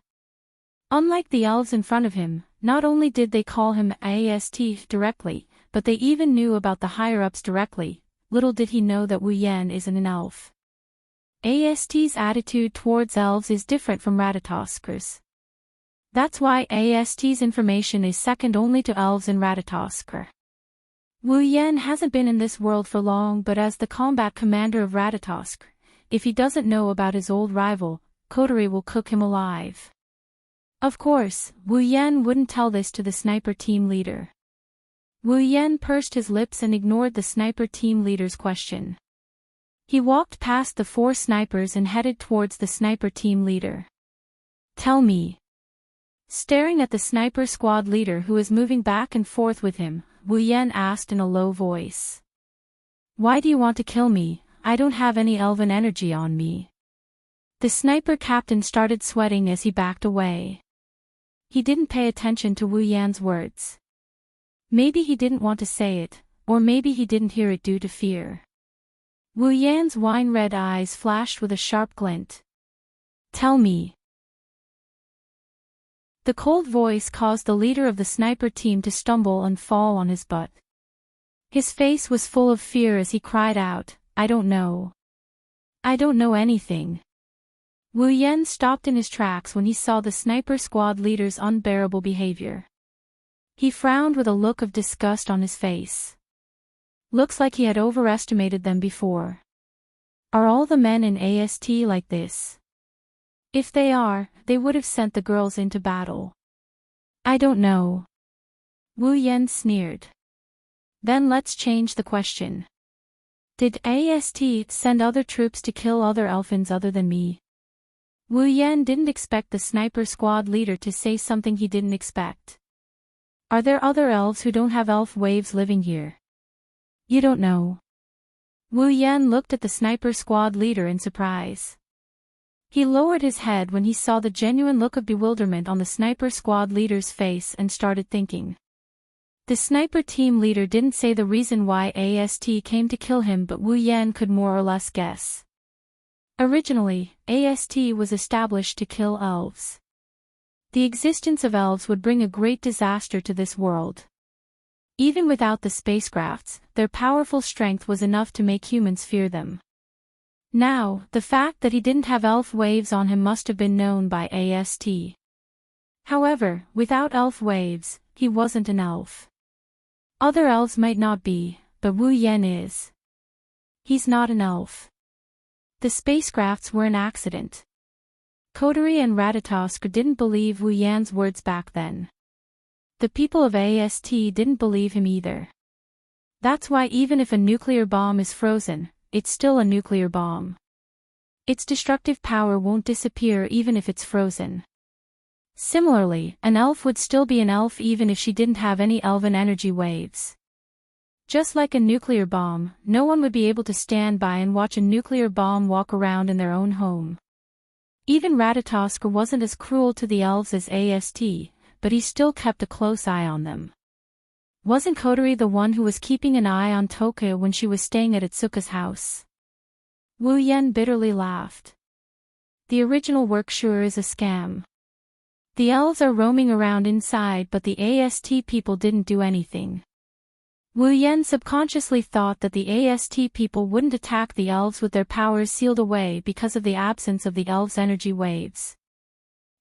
Unlike the elves in front of him, not only did they call him AST directly, but they even knew about the higher-ups directly. Little did he know that Wu Yan isn't an elf. AST's attitude towards elves is different from Ratatoskers. That's why AST's information is second only to elves in Ratatosker. Wu Yan hasn't been in this world for long, but as the combat commander of Ratatosk, if he doesn't know about his old rival, Kotori will cook him alive. Of course, Wu Yan wouldn't tell this to the sniper team leader. Wu Yan pursed his lips and ignored the sniper team leader's question. He walked past the 4 snipers and headed towards the sniper team leader. Tell me. Staring at the sniper squad leader who was moving back and forth with him, Wu Yan asked in a low voice. Why do you want to kill me? I don't have any elven energy on me. The sniper captain started sweating as he backed away. He didn't pay attention to Wu Yan's words. Maybe he didn't want to say it, or maybe he didn't hear it due to fear. Wu Yan's wine-red eyes flashed with a sharp glint. Tell me. The cold voice caused the leader of the sniper team to stumble and fall on his butt. His face was full of fear as he cried out, I don't know. I don't know anything. Wu Yan stopped in his tracks when he saw the sniper squad leader's unbearable behavior. He frowned with a look of disgust on his face. Looks like he had overestimated them before. Are all the men in AST like this? If they are, they would have sent the girls into battle. I don't know. Wu Yan sneered. Then let's change the question. Did AST send other troops to kill other elfins other than me? Wu Yan didn't expect the sniper squad leader to say something he didn't expect. Are there other elves who don't have elf waves living here? You don't know. Wu Yan looked at the sniper squad leader in surprise. He lowered his head when he saw the genuine look of bewilderment on the sniper squad leader's face and started thinking. The sniper team leader didn't say the reason why AST came to kill him, but Wu Yan could more or less guess. Originally, AST was established to kill elves. The existence of elves would bring a great disaster to this world. Even without the spacecrafts, their powerful strength was enough to make humans fear them. Now, the fact that he didn't have elf waves on him must have been known by AST. However, without elf waves, he wasn't an elf. Other elves might not be, but Wu Yan is. He's not an elf. The spacecrafts were an accident. Kotori and Ratatosk didn't believe Wu Yan's words back then. The people of AST didn't believe him either. That's why even if a nuclear bomb is frozen, it's still a nuclear bomb. Its destructive power won't disappear even if it's frozen. Similarly, an elf would still be an elf even if she didn't have any elven energy waves. Just like a nuclear bomb, no one would be able to stand by and watch a nuclear bomb walk around in their own home. Even Ratatosk wasn't as cruel to the elves as AST, but he still kept a close eye on them. Wasn't Kotori the one who was keeping an eye on Tokyo when she was staying at Itsuka's house? Wu Yan bitterly laughed. The original work sure is a scam. The elves are roaming around inside, but the AST people didn't do anything. Wu Yan subconsciously thought that the AST people wouldn't attack the elves with their powers sealed away because of the absence of the elves' energy waves.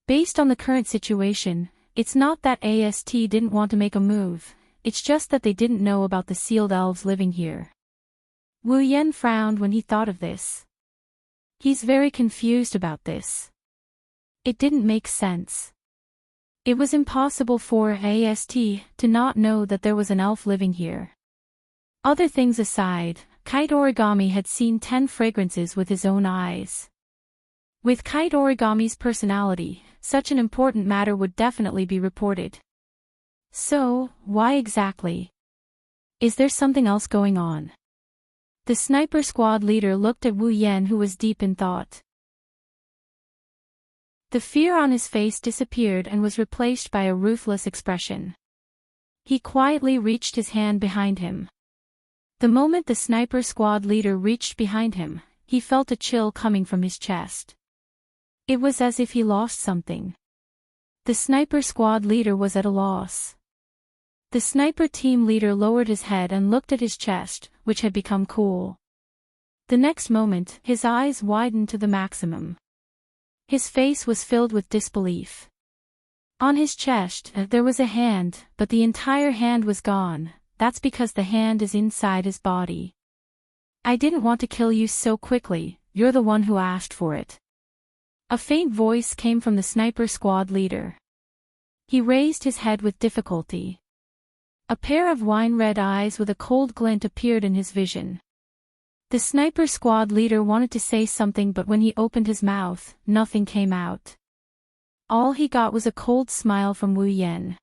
Based on the current situation, it's not that AST didn't want to make a move, it's just that they didn't know about the sealed elves living here. Wu Yan frowned when he thought of this. He's very confused about this. It didn't make sense. It was impossible for AST to not know that there was an elf living here. Other things aside, Kite Origami had seen 10 fragrances with his own eyes. With Kite Origami's personality, such an important matter would definitely be reported. So, why exactly? Is there something else going on? The sniper squad leader looked at Wu Yan, who was deep in thought. The fear on his face disappeared and was replaced by a ruthless expression. He quietly reached his hand behind him. The moment the sniper squad leader reached behind him, he felt a chill coming from his chest. It was as if he lost something. The sniper squad leader was at a loss. The sniper team leader lowered his head and looked at his chest, which had become cool. The next moment, his eyes widened to the maximum. His face was filled with disbelief. On his chest, there was a hand, but the entire hand was gone. That's because the hand is inside his body. I didn't want to kill you so quickly, you're the one who asked for it. A faint voice came from the sniper squad leader. He raised his head with difficulty. A pair of wine-red eyes with a cold glint appeared in his vision. The sniper squad leader wanted to say something, but when he opened his mouth, nothing came out. All he got was a cold smile from Wu Yan.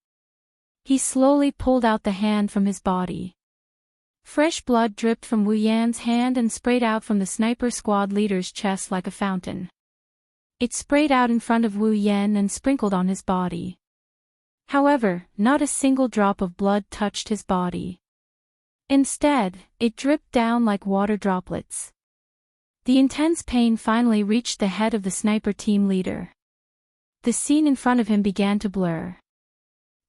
He slowly pulled out the hand from his body. Fresh blood dripped from Wu Yan's hand and sprayed out from the sniper squad leader's chest like a fountain. It sprayed out in front of Wu Yan and sprinkled on his body. However, not a single drop of blood touched his body. Instead, it dripped down like water droplets. The intense pain finally reached the head of the sniper team leader. The scene in front of him began to blur.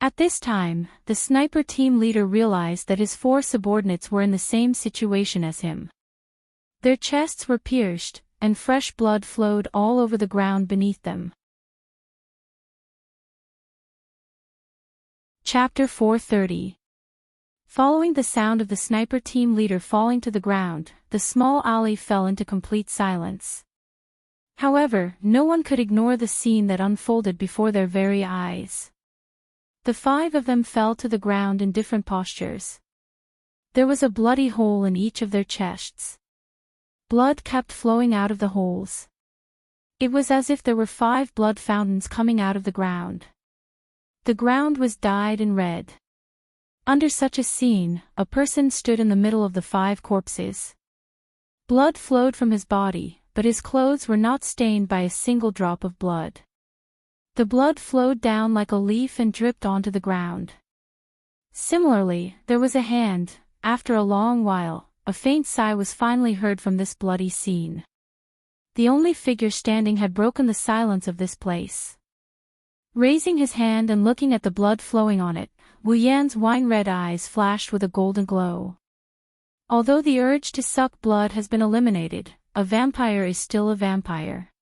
At this time, the sniper team leader realized that his 4 subordinates were in the same situation as him. Their chests were pierced, and fresh blood flowed all over the ground beneath them. Chapter 430. Following the sound of the sniper team leader falling to the ground, the small alley fell into complete silence. However, no one could ignore the scene that unfolded before their very eyes. The 5 of them fell to the ground in different postures. There was a bloody hole in each of their chests. Blood kept flowing out of the holes. It was as if there were 5 blood fountains coming out of the ground. The ground was dyed in red. Under such a scene, a person stood in the middle of the 5 corpses. Blood flowed from his body, but his clothes were not stained by a single drop of blood. The blood flowed down like a leaf and dripped onto the ground. Similarly, there was a hand. After a long while, a faint sigh was finally heard from this bloody scene. The only figure standing had broken the silence of this place. Raising his hand and looking at the blood flowing on it, Wu Yan's wine-red eyes flashed with a golden glow. Although the urge to suck blood has been eliminated, a vampire is still a vampire.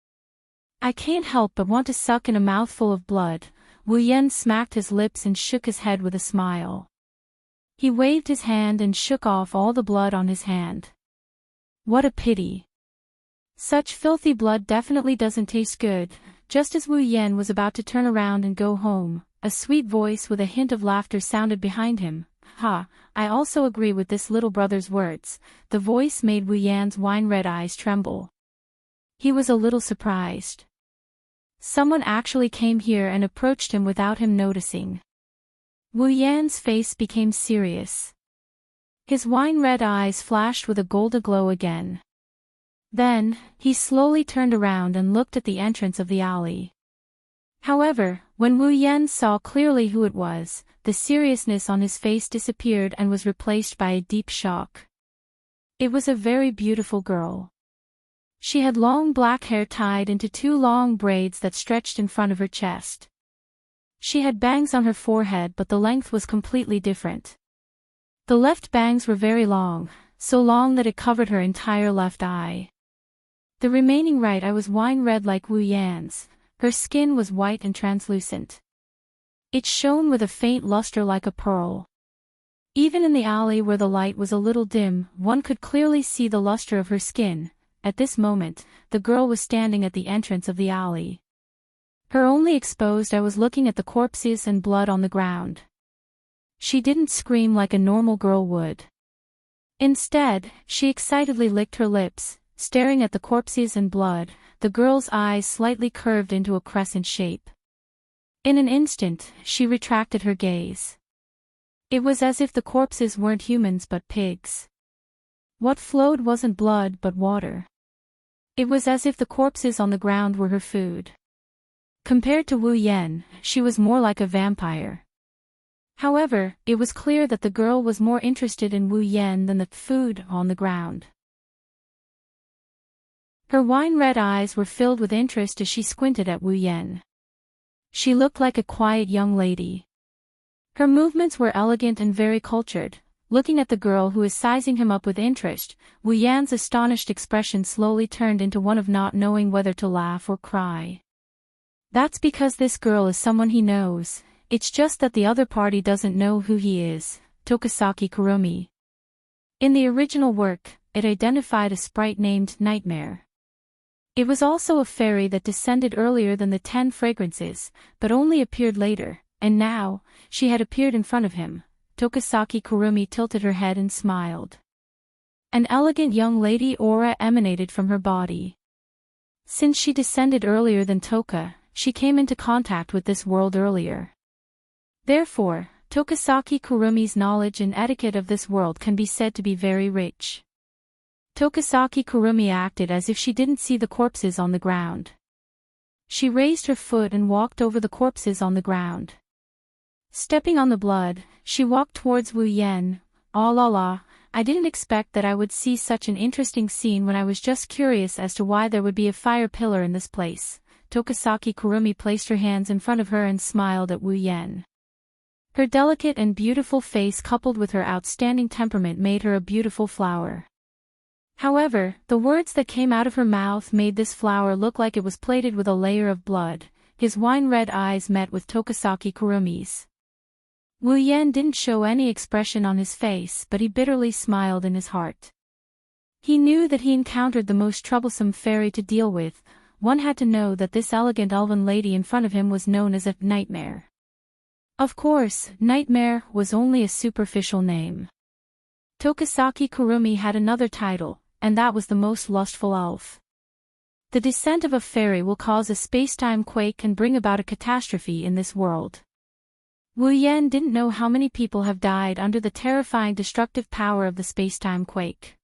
I can't help but want to suck in a mouthful of blood. Wu Yan smacked his lips and shook his head with a smile. He waved his hand and shook off all the blood on his hand. What a pity. Such filthy blood definitely doesn't taste good. Just as Wu Yan was about to turn around and go home, a sweet voice with a hint of laughter sounded behind him. Ha, I also agree with this little brother's words. The voice made Wu Yan's wine-red eyes tremble. He was a little surprised. Someone actually came here and approached him without him noticing. Wu Yan's face became serious. His wine-red eyes flashed with a golden glow again. Then, he slowly turned around and looked at the entrance of the alley. However, when Wu Yan saw clearly who it was, the seriousness on his face disappeared and was replaced by a deep shock. It was a very beautiful girl. She had long black hair tied into 2 long braids that stretched in front of her chest. She had bangs on her forehead, but the length was completely different. The left bangs were very long, so long that it covered her entire left eye. The remaining right eye was wine-red like Wu Yan's. Her skin was white and translucent. It shone with a faint luster like a pearl. Even in the alley where the light was a little dim, one could clearly see the luster of her skin. At this moment, the girl was standing at the entrance of the alley. Her only exposed eye was looking at the corpses and blood on the ground. She didn't scream like a normal girl would. Instead, she excitedly licked her lips, staring at the corpses and blood, the girl's eyes slightly curved into a crescent shape. In an instant, she retracted her gaze. It was as if the corpses weren't humans but pigs. What flowed wasn't blood but water. It was as if the corpses on the ground were her food. Compared to Wu Yan, she was more like a vampire. However, it was clear that the girl was more interested in Wu Yan than the food on the ground. Her wine-red eyes were filled with interest as she squinted at Wu Yan. She looked like a quiet young lady. Her movements were elegant and very cultured. Looking at the girl who is sizing him up with interest, Wu Yan's astonished expression slowly turned into one of not knowing whether to laugh or cry. That's because this girl is someone he knows, it's just that the other party doesn't know who he is, Tokasaki Kurumi. In the original work, it identified a sprite named Nightmare. It was also a fairy that descended earlier than the 10 fragrances, but only appeared later, and now, she had appeared in front of him. Tokasaki Kurumi tilted her head and smiled. An elegant young lady aura emanated from her body. Since she descended earlier than Toka, she came into contact with this world earlier. Therefore, Tokasaki Kurumi's knowledge and etiquette of this world can be said to be very rich. Tokasaki Kurumi acted as if she didn't see the corpses on the ground. She raised her foot and walked over the corpses on the ground. Stepping on the blood, she walked towards Wu Yan. "Ah la la, I didn't expect that I would see such an interesting scene when I was just curious as to why there would be a fire pillar in this place." Tokasaki Kurumi placed her hands in front of her and smiled at Wu Yan. Her delicate and beautiful face coupled with her outstanding temperament made her a beautiful flower. However, the words that came out of her mouth made this flower look like it was plated with a layer of blood. His wine-red eyes met with Tokasaki Kurumi's. Wu Yan didn't show any expression on his face, but he bitterly smiled in his heart. He knew that he encountered the most troublesome fairy to deal with. One had to know that this elegant elven lady in front of him was known as a Nightmare. Of course, Nightmare was only a superficial name. Tokasaki Kurumi had another title, and that was the most lustful elf. The descent of a fairy will cause a space-time quake and bring about a catastrophe in this world. Wu Yan didn't know how many people have died under the terrifying destructive power of the space-time quake.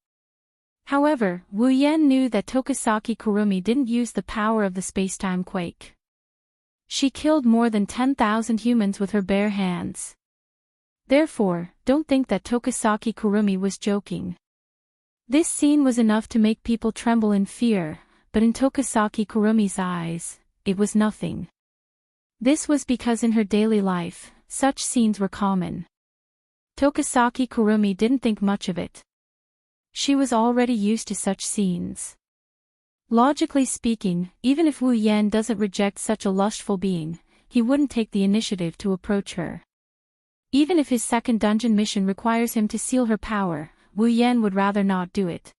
However, Wu Yan knew that Tokasaki Kurumi didn't use the power of the space-time quake. She killed more than 10,000 humans with her bare hands. Therefore, don't think that Tokasaki Kurumi was joking. This scene was enough to make people tremble in fear, but in Tokasaki Kurumi's eyes, it was nothing. This was because in her daily life, such scenes were common. Tokasaki Kurumi didn't think much of it. She was already used to such scenes. Logically speaking, even if Wu Yan doesn't reject such a lustful being, he wouldn't take the initiative to approach her. Even if his second dungeon mission requires him to seal her power, Wu Yan would rather not do it.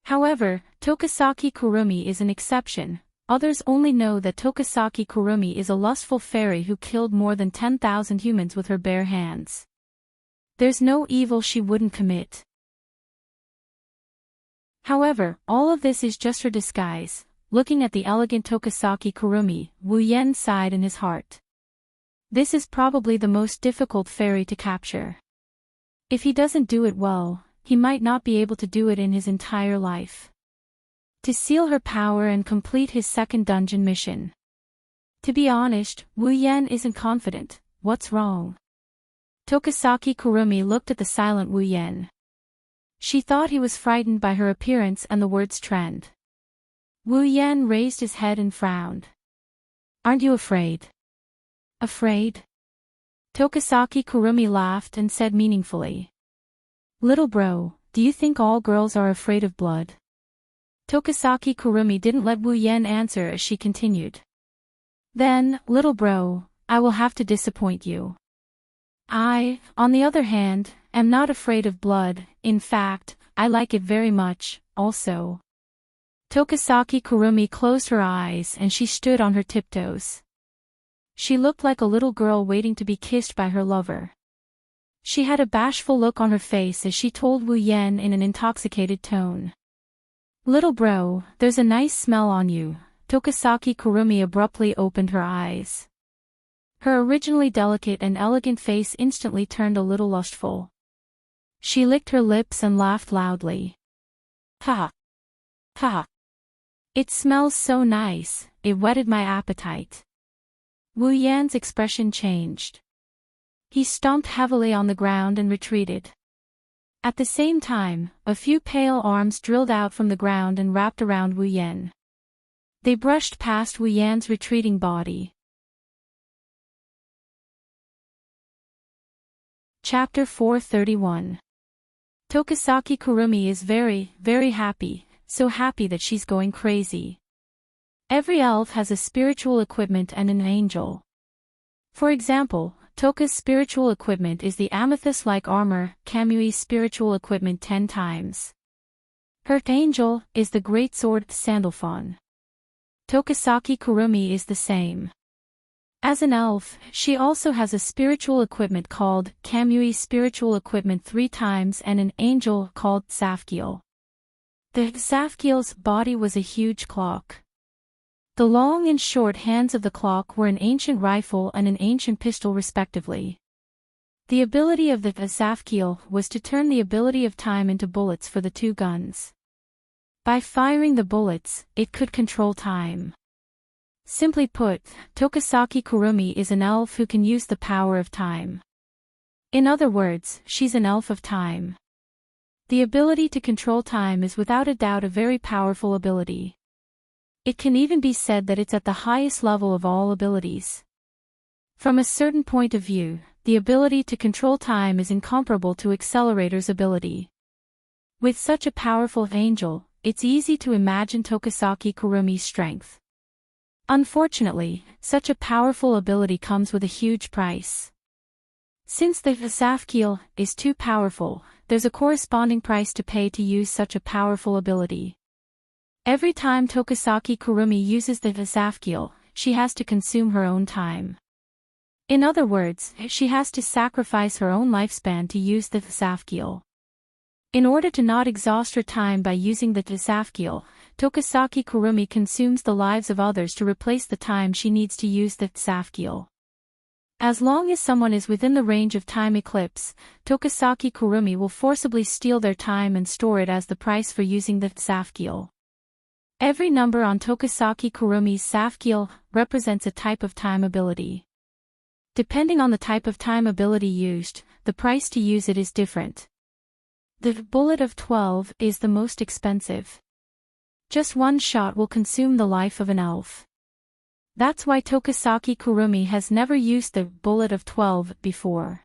However, Tokasaki Kurumi is an exception. Others only know that Tokasaki Kurumi is a lustful fairy who killed more than 10,000 humans with her bare hands. There's no evil she wouldn't commit. However, all of this is just her disguise. Looking at the elegant Tokasaki Kurumi, Wu Yan sighed in his heart. This is probably the most difficult fairy to capture. If he doesn't do it well, he might not be able to do it in his entire life. To seal her power and complete his second dungeon mission. To be honest, Wu Yan isn't confident. What's wrong? Tokasaki Kurumi looked at the silent Wu Yan. She thought he was frightened by her appearance and the word's trend. Wu Yan raised his head and frowned. "Aren't you afraid?" "Afraid?" Tokasaki Kurumi laughed and said meaningfully. "Little bro, do you think all girls are afraid of blood?" Tokasaki Kurumi didn't let Wu Yan answer as she continued. "Then, little bro, I will have to disappoint you. I, on the other hand, am not afraid of blood. In fact, I like it very much, also." Tokasaki Kurumi closed her eyes and she stood on her tiptoes. She looked like a little girl waiting to be kissed by her lover. She had a bashful look on her face as she told Wu Yan in an intoxicated tone. "Little bro, there's a nice smell on you." Tokasaki Kurumi abruptly opened her eyes. Her originally delicate and elegant face instantly turned a little lustful. She licked her lips and laughed loudly. "Ha! Ha! It smells so nice, it whetted my appetite." Wu Yan's expression changed. He stomped heavily on the ground and retreated. At the same time, a few pale arms drilled out from the ground and wrapped around Wu Yan. They brushed past Wu Yan's retreating body. Chapter 431. Tokasaki Kurumi is very, very happy, so happy that she's going crazy. Every elf has a spiritual equipment and an angel. For example, Toka's spiritual equipment is the amethyst-like armor, Kamui's spiritual equipment 10 times. Her angel is the great sword Sandalphon. Tokasaki Kurumi is the same. As an elf, she also has a spiritual equipment called Kamui's spiritual equipment 3 times and an angel called Safkiel. The Safkiel's body was a huge clock. The long and short hands of the clock were an ancient rifle and an ancient pistol respectively. The ability of the Safkiel was to turn the ability of time into bullets for the 2 guns. By firing the bullets, it could control time. Simply put, Tokasaki Kurumi is an elf who can use the power of time. In other words, she's an elf of time. The ability to control time is without a doubt a very powerful ability. It can even be said that it's at the highest level of all abilities. From a certain point of view, the ability to control time is incomparable to Accelerator's ability. With such a powerful angel, it's easy to imagine Tokasaki Kurumi's strength. Unfortunately, such a powerful ability comes with a huge price. Since the Safkiel is too powerful, there's a corresponding price to pay to use such a powerful ability. Every time Tokasaki Kurumi uses the Safkiel, she has to consume her own time. In other words, she has to sacrifice her own lifespan to use the Safkiel. In order to not exhaust her time by using the Safkiel, Tokasaki Kurumi consumes the lives of others to replace the time she needs to use the Safkiel. As long as someone is within the range of time eclipse, Tokasaki Kurumi will forcibly steal their time and store it as the price for using the Safkiel. Every number on Tokasaki Kurumi's Safkiel represents a type of time ability. Depending on the type of time ability used, the price to use it is different. The bullet of 12 is the most expensive. Just one shot will consume the life of an elf. That's why Tokasaki Kurumi has never used the bullet of 12 before.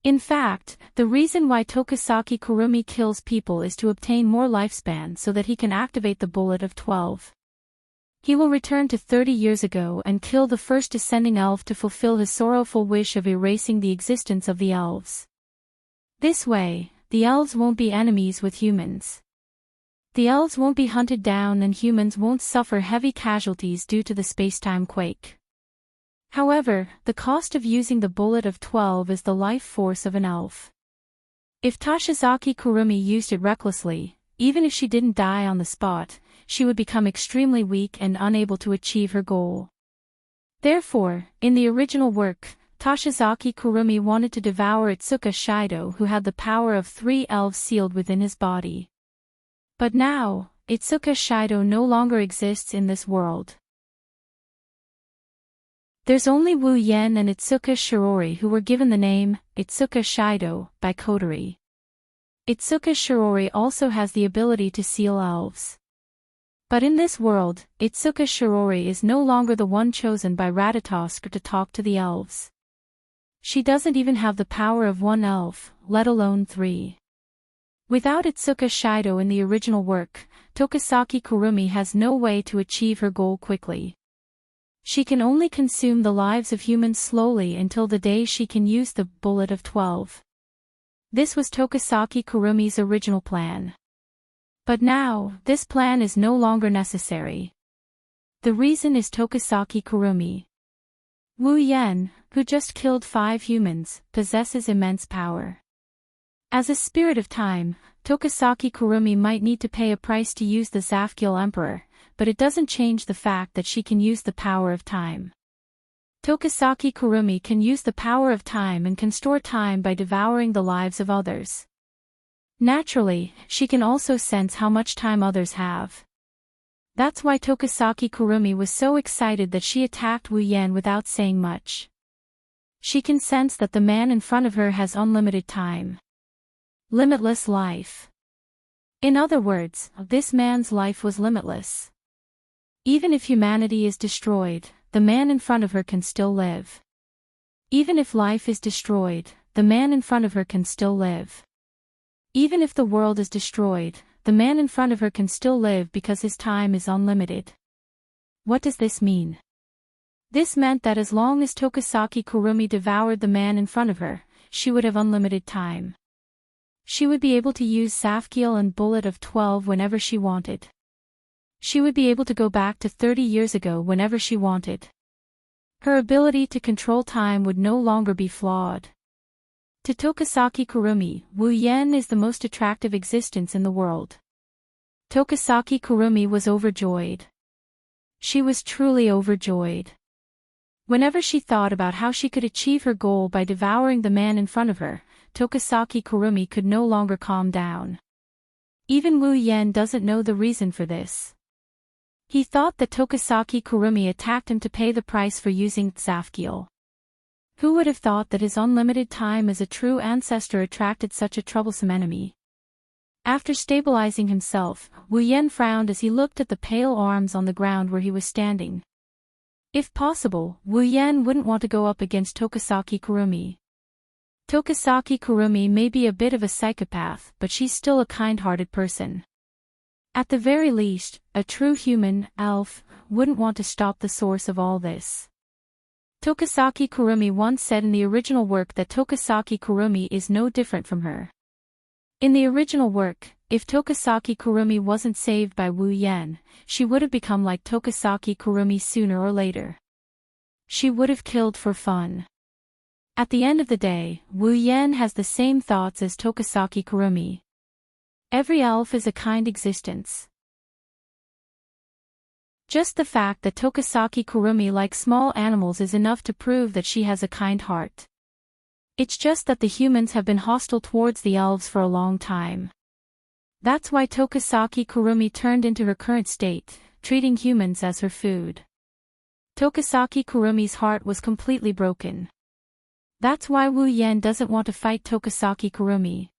In fact, the reason why Tokasaki Kurumi kills people is to obtain more lifespan so that he can activate the bullet of 12. He will return to 30 years ago and kill the first descending elf to fulfill his sorrowful wish of erasing the existence of the elves. This way, the elves won't be enemies with humans. The elves won't be hunted down and humans won't suffer heavy casualties due to the space-time quake. However, the cost of using the bullet of 12 is the life force of an elf. If Tashizaki Kurumi used it recklessly, even if she didn't die on the spot, she would become extremely weak and unable to achieve her goal. Therefore, in the original work, Tashizaki Kurumi wanted to devour Itsuka Shido, who had the power of 3 elves sealed within his body. But now, Itsuka Shido no longer exists in this world. There's only Wu Yan and Itsuka Shirori who were given the name Itsuka Shido by Kotori. Itsuka Shirori also has the ability to seal elves. But in this world, Itsuka Shirori is no longer the one chosen by Ratatosk to talk to the elves. She doesn't even have the power of 1 elf, let alone 3. Without Itsuka Shido in the original work, Tokasaki Kurumi has no way to achieve her goal quickly. She can only consume the lives of humans slowly until the day she can use the bullet of 12. This was Tokasaki Kurumi's original plan. But now, this plan is no longer necessary. The reason is Tokasaki Kurumi. Wu Yan, who just killed 5 humans, possesses immense power. As a spirit of time, Tokasaki Kurumi might need to pay a price to use the Zafgil Emperor, but it doesn't change the fact that she can use the power of time. Tokasaki Kurumi can use the power of time and can store time by devouring the lives of others. Naturally, she can also sense how much time others have. That's why Tokasaki Kurumi was so excited that she attacked Wu Yan without saying much. She can sense that the man in front of her has unlimited time. Limitless life. In other words, this man's life was limitless. Even if humanity is destroyed, the man in front of her can still live. Even if life is destroyed, the man in front of her can still live. Even if the world is destroyed, the man in front of her can still live because his time is unlimited. What does this mean? This meant that as long as Tokasaki Kurumi devoured the man in front of her, she would have unlimited time. She would be able to use Zafgil and Bullet of 12 whenever she wanted. She would be able to go back to 30 years ago whenever she wanted. Her ability to control time would no longer be flawed. To Tokasaki Kurumi, Wu Yan is the most attractive existence in the world. Tokasaki Kurumi was overjoyed. She was truly overjoyed. Whenever she thought about how she could achieve her goal by devouring the man in front of her, Tokasaki Kurumi could no longer calm down. Even Wu Yan doesn't know the reason for this. He thought that Tokasaki Kurumi attacked him to pay the price for using Zafgil. Who would have thought that his unlimited time as a true ancestor attracted such a troublesome enemy? After stabilizing himself, Wu Yan frowned as he looked at the pale arms on the ground where he was standing. If possible, Wu Yan wouldn't want to go up against Tokasaki Kurumi. Tokasaki Kurumi may be a bit of a psychopath, but she's still a kind-hearted person. At the very least, a true human, elf, wouldn't want to stop the source of all this. Tokasaki Kurumi once said in the original work that Tokasaki Kurumi is no different from her. In the original work, if Tokasaki Kurumi wasn't saved by Wu Yan, she would have become like Tokasaki Kurumi sooner or later. She would have killed for fun. At the end of the day, Wu Yan has the same thoughts as Tokasaki Kurumi. Every elf is a kind existence. Just the fact that Tokasaki Kurumi likes small animals is enough to prove that she has a kind heart. It's just that the humans have been hostile towards the elves for a long time. That's why Tokasaki Kurumi turned into her current state, treating humans as her food. Tokasaki Kurumi's heart was completely broken. That's why Wu Yan doesn't want to fight Tokasaki Kurumi.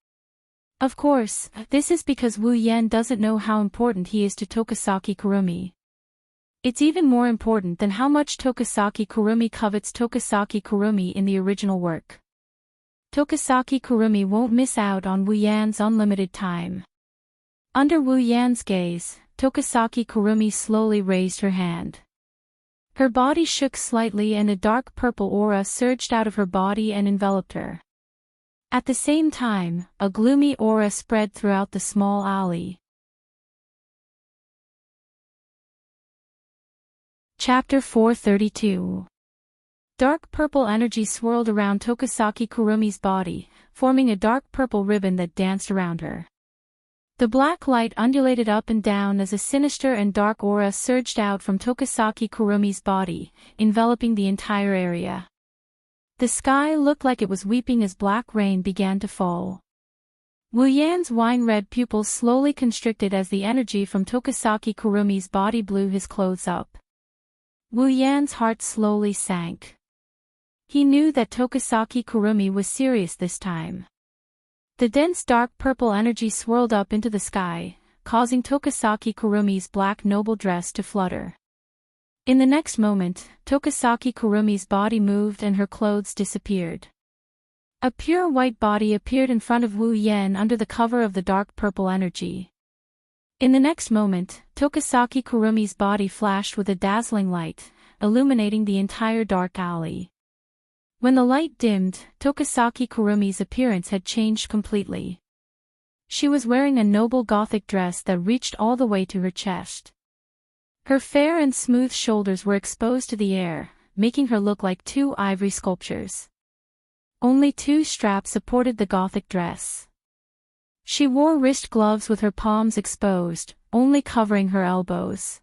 Of course, this is because Wu Yan doesn't know how important he is to Tokasaki Kurumi. It's even more important than how much Tokasaki Kurumi covets Tokasaki Kurumi in the original work. Tokasaki Kurumi won't miss out on Wu Yan's unlimited time. Under Wu Yan's gaze, Tokasaki Kurumi slowly raised her hand. Her body shook slightly and a dark purple aura surged out of her body and enveloped her. At the same time, a gloomy aura spread throughout the small alley. Chapter 432. Dark purple energy swirled around Tokasaki Kurumi's body, forming a dark purple ribbon that danced around her. The black light undulated up and down as a sinister and dark aura surged out from Tokasaki Kurumi's body, enveloping the entire area. The sky looked like it was weeping as black rain began to fall. Wu Yan's wine-red pupils slowly constricted as the energy from Tokasaki Kurumi's body blew his clothes up. Wu Yan's heart slowly sank. He knew that Tokasaki Kurumi was serious this time. The dense dark purple energy swirled up into the sky, causing Tokasaki Kurumi's black noble dress to flutter. In the next moment, Tokasaki Kurumi's body moved and her clothes disappeared. A pure white body appeared in front of Wu Yan under the cover of the dark purple energy. In the next moment, Tokasaki Kurumi's body flashed with a dazzling light, illuminating the entire dark alley. When the light dimmed, Tokasaki Kurumi's appearance had changed completely. She was wearing a noble gothic dress that reached all the way to her chest. Her fair and smooth shoulders were exposed to the air, making her look like two ivory sculptures. Only two straps supported the Gothic dress. She wore wrist gloves with her palms exposed, only covering her elbows.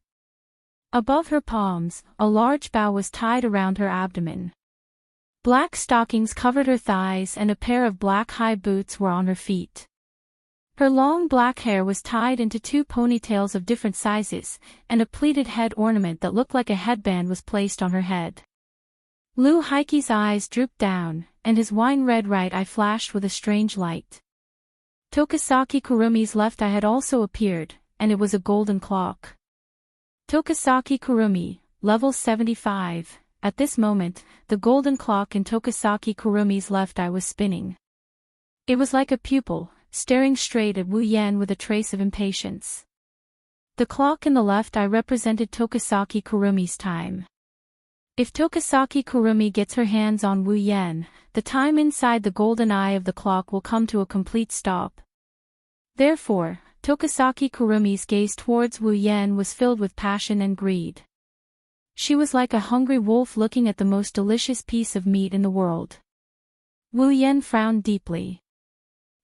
Above her palms, a large bow was tied around her abdomen. Black stockings covered her thighs and a pair of black high boots were on her feet. Her long black hair was tied into two ponytails of different sizes, and a pleated head ornament that looked like a headband was placed on her head. Lou Heike's eyes drooped down, and his wine-red right eye flashed with a strange light. Tokasaki Kurumi's left eye had also appeared, and it was a golden clock. Tokasaki Kurumi, level 75. At this moment, the golden clock in Tokasaki Kurumi's left eye was spinning. It was like a pupil, staring straight at Wu Yan with a trace of impatience. The clock in the left eye represented Tokasaki Kurumi's time. If Tokasaki Kurumi gets her hands on Wu Yan, the time inside the golden eye of the clock will come to a complete stop. Therefore, Tokasaki Kurumi's gaze towards Wu Yan was filled with passion and greed. She was like a hungry wolf looking at the most delicious piece of meat in the world. Wu Yan frowned deeply.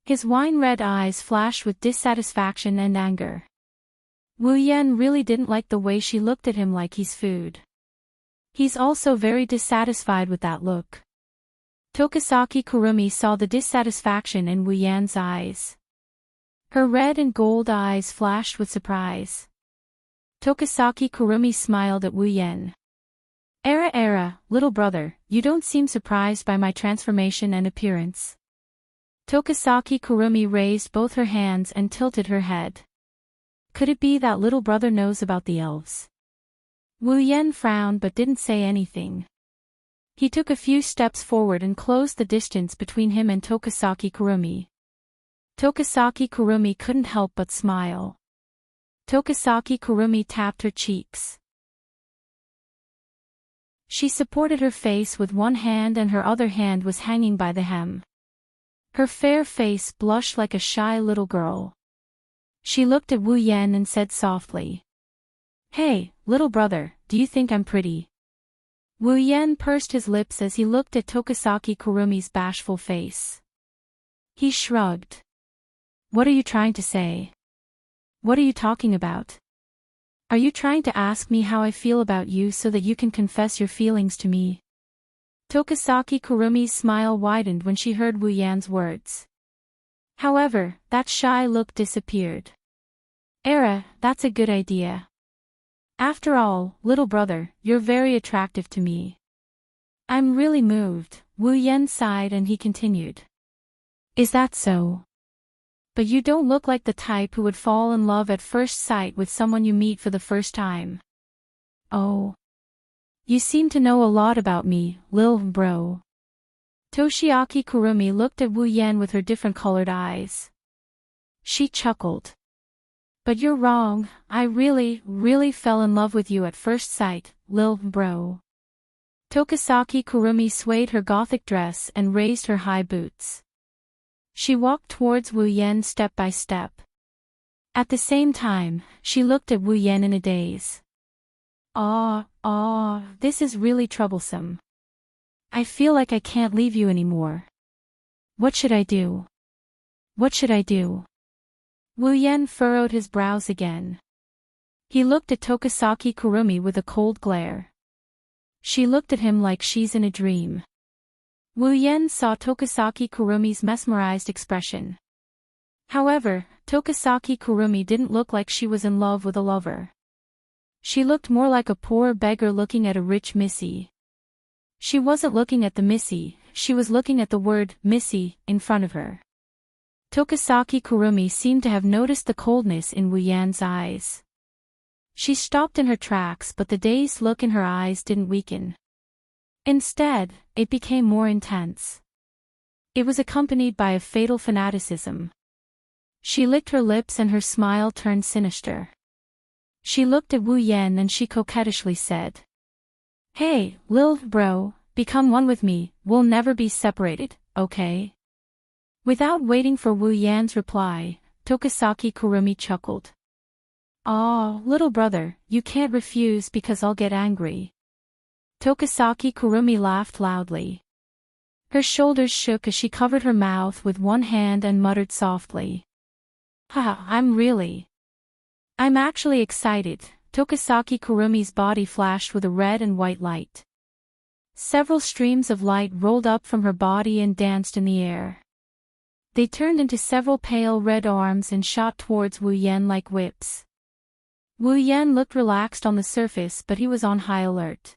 His wine-red eyes flashed with dissatisfaction and anger. Wu Yan really didn't like the way she looked at him like he's food. He's also very dissatisfied with that look. Tokasaki Kurumi saw the dissatisfaction in Wu Yan's eyes. Her red and gold eyes flashed with surprise. Tokasaki Kurumi smiled at Wu Yan. Era, little brother, you don't seem surprised by my transformation and appearance. Tokasaki Kurumi raised both her hands and tilted her head. Could it be that little brother knows about the elves? Wu Yan frowned but didn't say anything. He took a few steps forward and closed the distance between him and Tokasaki Kurumi. Tokasaki Kurumi couldn't help but smile. Tokasaki Kurumi tapped her cheeks. She supported her face with one hand and her other hand was hanging by the hem. Her fair face blushed like a shy little girl. She looked at Wu Yan and said softly, "Hey, little brother, do you think I'm pretty?" Wu Yan pursed his lips as he looked at Tokasaki Kurumi's bashful face. He shrugged. "What are you trying to say? What are you talking about? Are you trying to ask me how I feel about you so that you can confess your feelings to me?" Tokasaki Kurumi's smile widened when she heard Wu Yan's words. However, that shy look disappeared. That's a good idea. After all, little brother, you're very attractive to me. I'm really moved, Wu Yan sighed and he continued. Is that so? But you don't look like the type who would fall in love at first sight with someone you meet for the first time. Oh. You seem to know a lot about me, lil bro. Toshiaki Kurumi looked at Wu Yan with her different colored eyes. She chuckled. But you're wrong, I really fell in love with you at first sight, lil bro. Tokasaki Kurumi swayed her gothic dress and raised her high boots. She walked towards Wu Yan step by step. At the same time, she looked at Wu Yan in a daze. This is really troublesome. I feel like I can't leave you anymore. What should I do? What should I do? Wu Yan furrowed his brows again. He looked at Tokasaki Kurumi with a cold glare. She looked at him like she's in a dream. Wu Yan saw Tokasaki Kurumi's mesmerized expression. However, Tokasaki Kurumi didn't look like she was in love with a lover. She looked more like a poor beggar looking at a rich missy. She wasn't looking at the missy, she was looking at the word missy in front of her. Tokasaki Kurumi seemed to have noticed the coldness in Wu Yan's eyes. She stopped in her tracks but the dazed look in her eyes didn't weaken. Instead, it became more intense. It was accompanied by a fatal fanaticism. She licked her lips and her smile turned sinister. She looked at Wu Yan and she coquettishly said, "Hey, lil bro, become one with me, we'll never be separated, okay?" Without waiting for Wu Yan's reply, Tokasaki Kurumi chuckled. "Aw, little brother, you can't refuse because I'll get angry." Tokisaki Kurumi laughed loudly. Her shoulders shook as she covered her mouth with one hand and muttered softly. Haha, I'm actually excited. Tokisaki Kurumi's body flashed with a red and white light. Several streams of light rolled up from her body and danced in the air. They turned into several pale red arms and shot towards Wu Yan like whips. Wu Yan looked relaxed on the surface, but he was on high alert.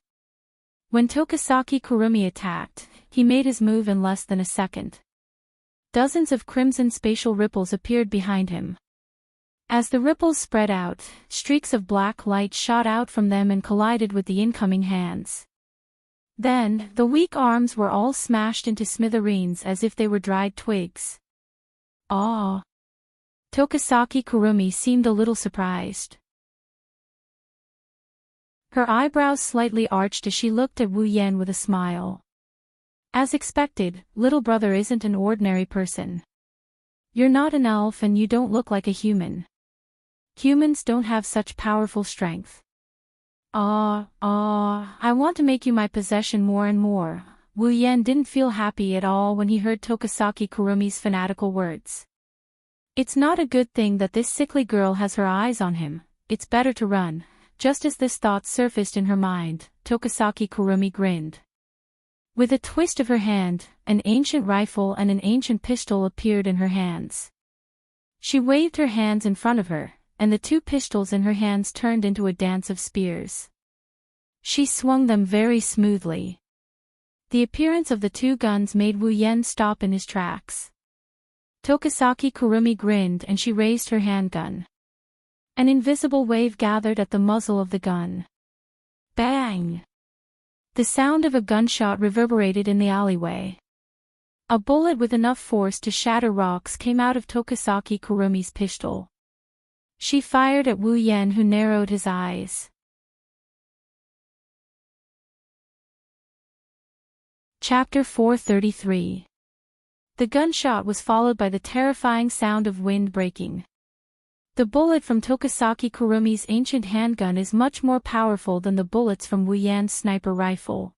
When Tokisaki Kurumi attacked, he made his move in less than a second. Dozens of crimson spatial ripples appeared behind him. As the ripples spread out, streaks of black light shot out from them and collided with the incoming hands. Then, the weak arms were all smashed into smithereens as if they were dried twigs. Ah! Tokisaki Kurumi seemed a little surprised. Her eyebrows slightly arched as she looked at Wu Yan with a smile. As expected, little brother isn't an ordinary person. You're not an elf and you don't look like a human. Humans don't have such powerful strength. I want to make you my possession more and more. Wu Yan didn't feel happy at all when he heard Tokisaki Kurumi's fanatical words. It's not a good thing that this sickly girl has her eyes on him, it's better to run. Just as this thought surfaced in her mind, Tokisaki Kurumi grinned. With a twist of her hand, an ancient rifle and an ancient pistol appeared in her hands. She waved her hands in front of her, and the two pistols in her hands turned into a dance of spears. She swung them very smoothly. The appearance of the two guns made Wu Yan stop in his tracks. Tokisaki Kurumi grinned and she raised her handgun. An invisible wave gathered at the muzzle of the gun. Bang! The sound of a gunshot reverberated in the alleyway. A bullet with enough force to shatter rocks came out of Tokisaki Kurumi's pistol. She fired at Wu Yan, who narrowed his eyes. Chapter 433. The gunshot was followed by the terrifying sound of wind breaking. The bullet from Tokisaki Kurumi's ancient handgun is much more powerful than the bullets from Wu Yan's sniper rifle.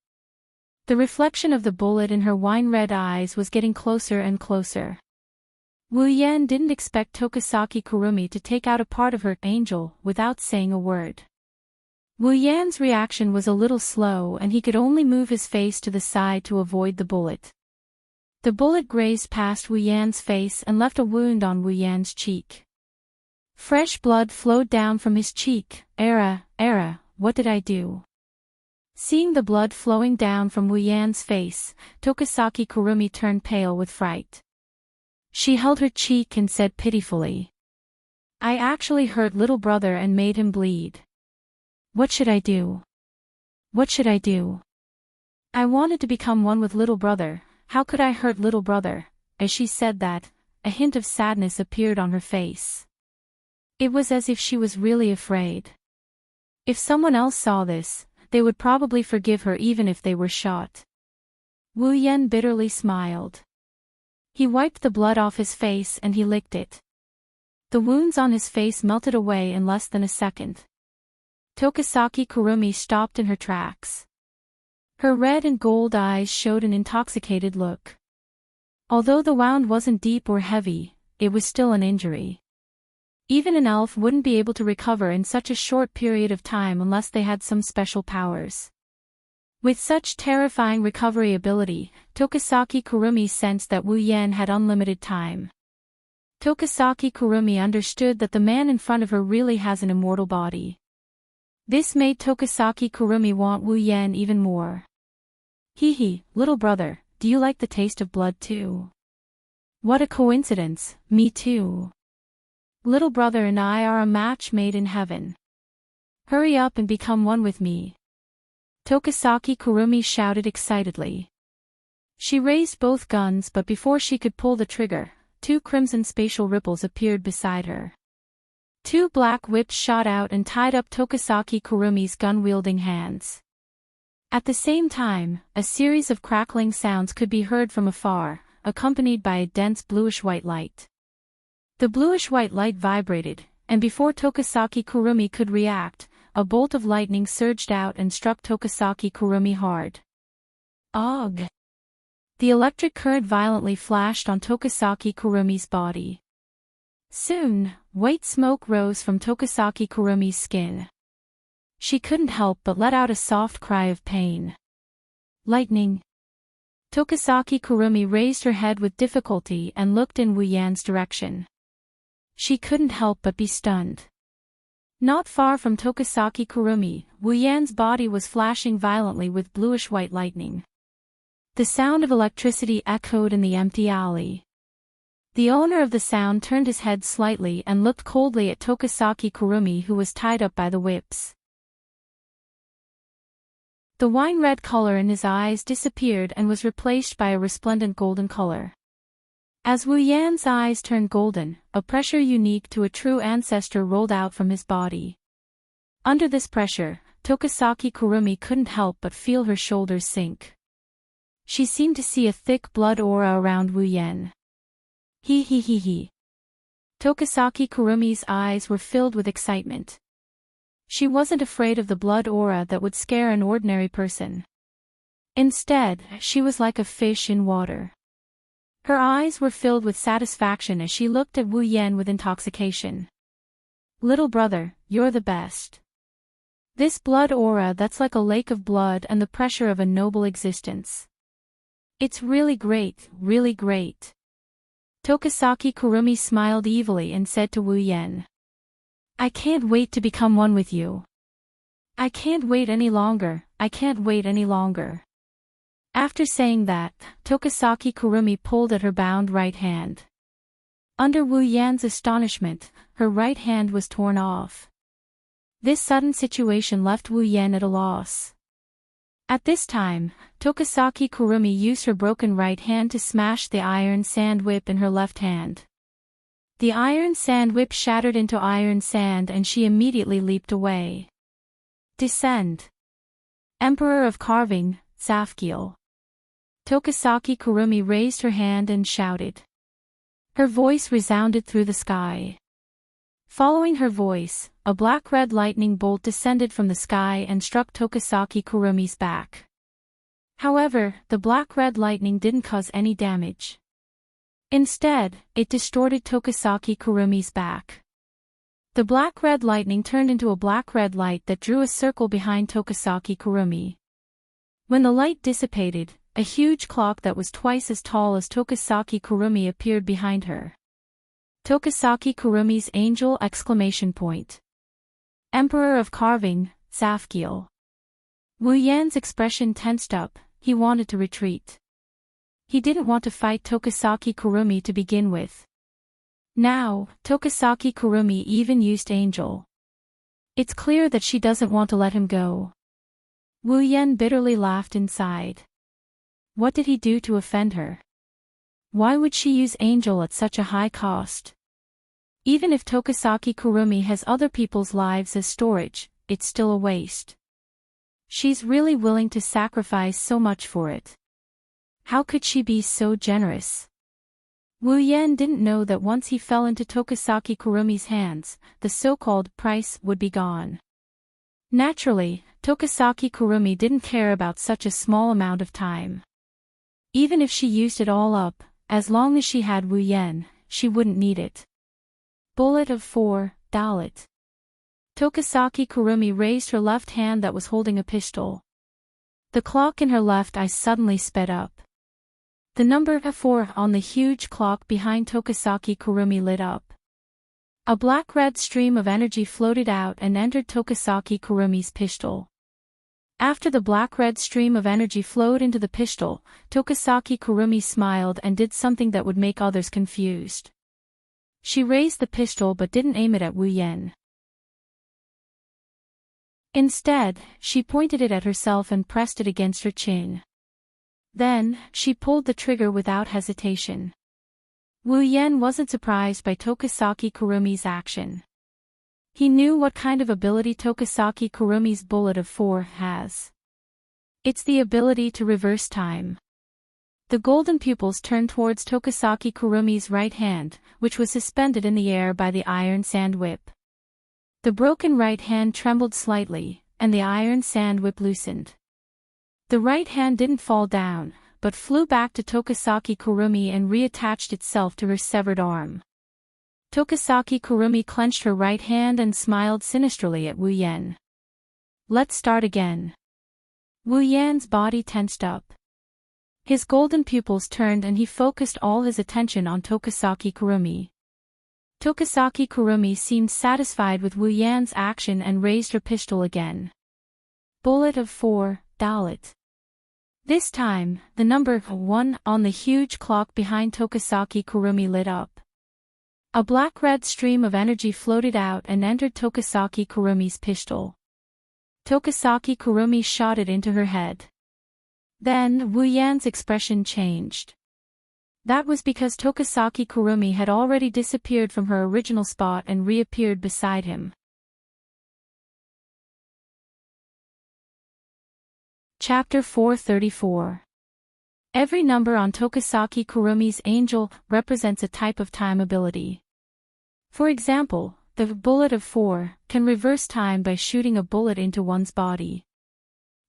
The reflection of the bullet in her wine-red eyes was getting closer and closer. Wu Yan didn't expect Tokisaki Kurumi to take out a part of her angel without saying a word. Wu Yan's reaction was a little slow and he could only move his face to the side to avoid the bullet. The bullet grazed past Wu Yan's face and left a wound on Wu Yan's cheek. Fresh blood flowed down from his cheek. What did I do? Seeing the blood flowing down from Wu Yan's face, Tokisaki Kurumi turned pale with fright. She held her cheek and said pitifully, I actually hurt little brother and made him bleed. What should I do? What should I do? I wanted to become one with little brother. How could I hurt little brother? As she said that, a hint of sadness appeared on her face. It was as if she was really afraid. If someone else saw this, they would probably forgive her even if they were shot. Wu Yan bitterly smiled. He wiped the blood off his face and he licked it. The wounds on his face melted away in less than a second. Tokisaki Kurumi stopped in her tracks. Her red and gold eyes showed an intoxicated look. Although the wound wasn't deep or heavy, it was still an injury. Even an elf wouldn't be able to recover in such a short period of time unless they had some special powers. With such terrifying recovery ability, Tokisaki Kurumi sensed that Wu Yan had unlimited time. Tokisaki Kurumi understood that the man in front of her really has an immortal body. This made Tokisaki Kurumi want Wu Yan even more. Hee, little brother, do you like the taste of blood too? What a coincidence, me too. Little brother and I are a match made in heaven. Hurry up and become one with me. Tokisaki Kurumi shouted excitedly. She raised both guns, but before she could pull the trigger, two crimson spatial ripples appeared beside her. Two black whips shot out and tied up Tokisaki Kurumi's gun-wielding hands. At the same time, a series of crackling sounds could be heard from afar, accompanied by a dense bluish-white light. The bluish-white light vibrated, and before Tokisaki Kurumi could react, a bolt of lightning surged out and struck Tokasaki Kurumi hard. Ugh! The electric current violently flashed on Tokasaki Kurumi's body. Soon, white smoke rose from Tokasaki Kurumi's skin. She couldn't help but let out a soft cry of pain. Lightning! Tokasaki Kurumi raised her head with difficulty and looked in Wu Yan's direction. She couldn't help but be stunned. Not far from Tokasaki Kurumi, Wu Yan's body was flashing violently with bluish-white lightning. The sound of electricity echoed in the empty alley. The owner of the sound turned his head slightly and looked coldly at Tokasaki Kurumi, who was tied up by the whips. The wine-red color in his eyes disappeared and was replaced by a resplendent golden color. As Wu Yan's eyes turned golden, a pressure unique to a true ancestor rolled out from his body. Under this pressure, Tokasaki Kurumi couldn't help but feel her shoulders sink. She seemed to see a thick blood aura around Wu Yan. He. Tokasaki Kurumi's eyes were filled with excitement. She wasn't afraid of the blood aura that would scare an ordinary person. Instead, she was like a fish in water. Her eyes were filled with satisfaction as she looked at Wu Yan with intoxication. Little brother, you're the best. This blood aura that's like a lake of blood and the pressure of a noble existence. It's really great, really great. Tokasaki Kurumi smiled evilly and said to Wu Yan. I can't wait to become one with you. I can't wait any longer, I can't wait any longer. After saying that, Tokasaki Kurumi pulled at her bound right hand. Under Wu Yan's astonishment, her right hand was torn off. This sudden situation left Wu Yan at a loss. At this time, Tokasaki Kurumi used her broken right hand to smash the iron sand whip in her left hand. The iron sand whip shattered into iron sand and she immediately leaped away. Descend! Emperor of Carving, Safkiel. Tokasaki Kurumi raised her hand and shouted. Her voice resounded through the sky. Following her voice, a black-red lightning bolt descended from the sky and struck Tokasaki Kurumi's back. However, the black-red lightning didn't cause any damage. Instead, it distorted Tokasaki Kurumi's back. The black-red lightning turned into a black-red light that drew a circle behind Tokasaki Kurumi. When the light dissipated, a huge clock that was twice as tall as Tokasaki Kurumi appeared behind her. Tokasaki Kurumi's angel! Emperor of Carving, Safkiel. Wu Yan's expression tensed up, he wanted to retreat. He didn't want to fight Tokasaki Kurumi to begin with. Now, Tokasaki Kurumi even used angel. It's clear that she doesn't want to let him go. Wu Yan bitterly laughed inside. What did he do to offend her? Why would she use angel at such a high cost? Even if Tokasaki Kurumi has other people's lives as storage, it's still a waste. She's really willing to sacrifice so much for it. How could she be so generous? Wu Yan didn't know that once he fell into Tokasaki Kurumi's hands, the so-called price would be gone. Naturally, Tokasaki Kurumi didn't care about such a small amount of time. Even if she used it all up, as long as she had Wu Yan, she wouldn't need it. Bullet of 4, Dalit. Tokasaki Kurumi raised her left hand that was holding a pistol. The clock in her left eye suddenly sped up. The number 4 on the huge clock behind Tokasaki Kurumi lit up. A black-red stream of energy floated out and entered Tokasaki Kurumi's pistol. After the black-red stream of energy flowed into the pistol, Tokasaki Kurumi smiled and did something that would make others confused. She raised the pistol but didn't aim it at Wu Yan. Instead, she pointed it at herself and pressed it against her chin. Then, she pulled the trigger without hesitation. Wu Yan wasn't surprised by Tokasaki Kurumi's action. He knew what kind of ability Tokasaki Kurumi's bullet of 4 has. It's the ability to reverse time. The golden pupils turned towards Tokasaki Kurumi's right hand, which was suspended in the air by the iron sand whip. The broken right hand trembled slightly, and the iron sand whip loosened. The right hand didn't fall down, but flew back to Tokasaki Kurumi and reattached itself to her severed arm. Tokasaki Kurumi clenched her right hand and smiled sinisterly at Wu Yan. "Let's start again." Wu Yan's body tensed up. His golden pupils turned and he focused all his attention on Tokasaki Kurumi. Tokasaki Kurumi seemed satisfied with Wu Yan's action and raised her pistol again. Bullet of 4, Dalit. This time, the number 1 on the huge clock behind Tokasaki Kurumi lit up. A black-red stream of energy floated out and entered Tokasaki Kurumi's pistol. Tokasaki Kurumi shot it into her head. Then, Wu Yan's expression changed. That was because Tokasaki Kurumi had already disappeared from her original spot and reappeared beside him. Chapter 434. Every number on Tokasaki Kurumi's angel represents a type of time ability. For example, the bullet of 4 can reverse time by shooting a bullet into one's body.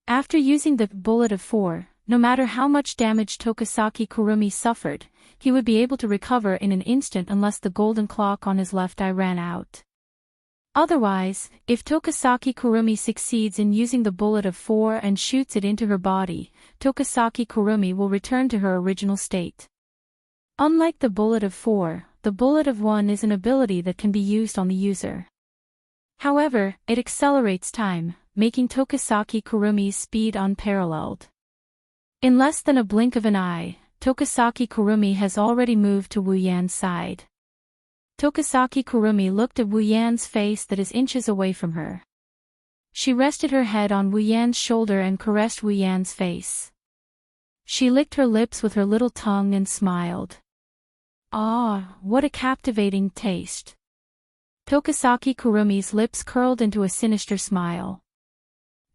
After using the bullet of 4, no matter how much damage Tokasaki Kurumi suffered, he would be able to recover in an instant unless the golden clock on his left eye ran out. Otherwise, if Tokasaki Kurumi succeeds in using the bullet of 4 and shoots it into her body, Tokasaki Kurumi will return to her original state. Unlike the bullet of 4, the bullet of 1 is an ability that can be used on the user. However, it accelerates time, making Tokasaki Kurumi's speed unparalleled. In less than a blink of an eye, Tokasaki Kurumi has already moved to Wu Yan's side. Tokasaki Kurumi looked at Wu Yan's face that is inches away from her. She rested her head on Wu Yan's shoulder and caressed Wu Yan's face. She licked her lips with her little tongue and smiled. Ah, what a captivating taste. Tokasaki Kurumi's lips curled into a sinister smile.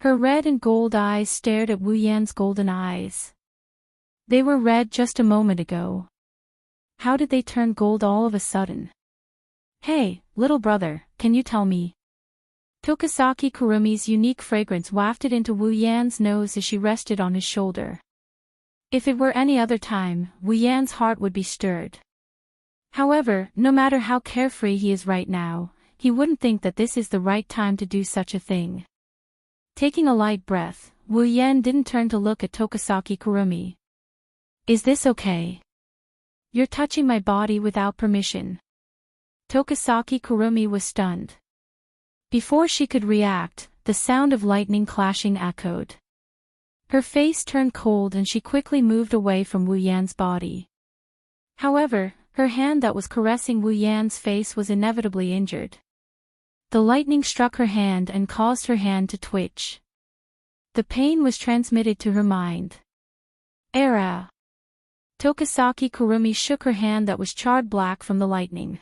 Her red and gold eyes stared at Wu Yan's golden eyes. They were red just a moment ago. How did they turn gold all of a sudden? "Hey, little brother, can you tell me?" Tokasaki Kurumi's unique fragrance wafted into Wu Yan's nose as she rested on his shoulder. If it were any other time, Wu Yan's heart would be stirred. However, no matter how carefree he is right now, he wouldn't think that this is the right time to do such a thing. Taking a light breath, Wu Yan didn't turn to look at Tokasaki Kurumi. "Is this okay? You're touching my body without permission." Tokasaki Kurumi was stunned. Before she could react, the sound of lightning clashing echoed. Her face turned cold and she quickly moved away from Wu Yan's body. However, her hand that was caressing Wu Yan's face was inevitably injured. The lightning struck her hand and caused her hand to twitch. The pain was transmitted to her mind. "Era!" Tokasaki Kurumi shook her hand that was charred black from the lightning.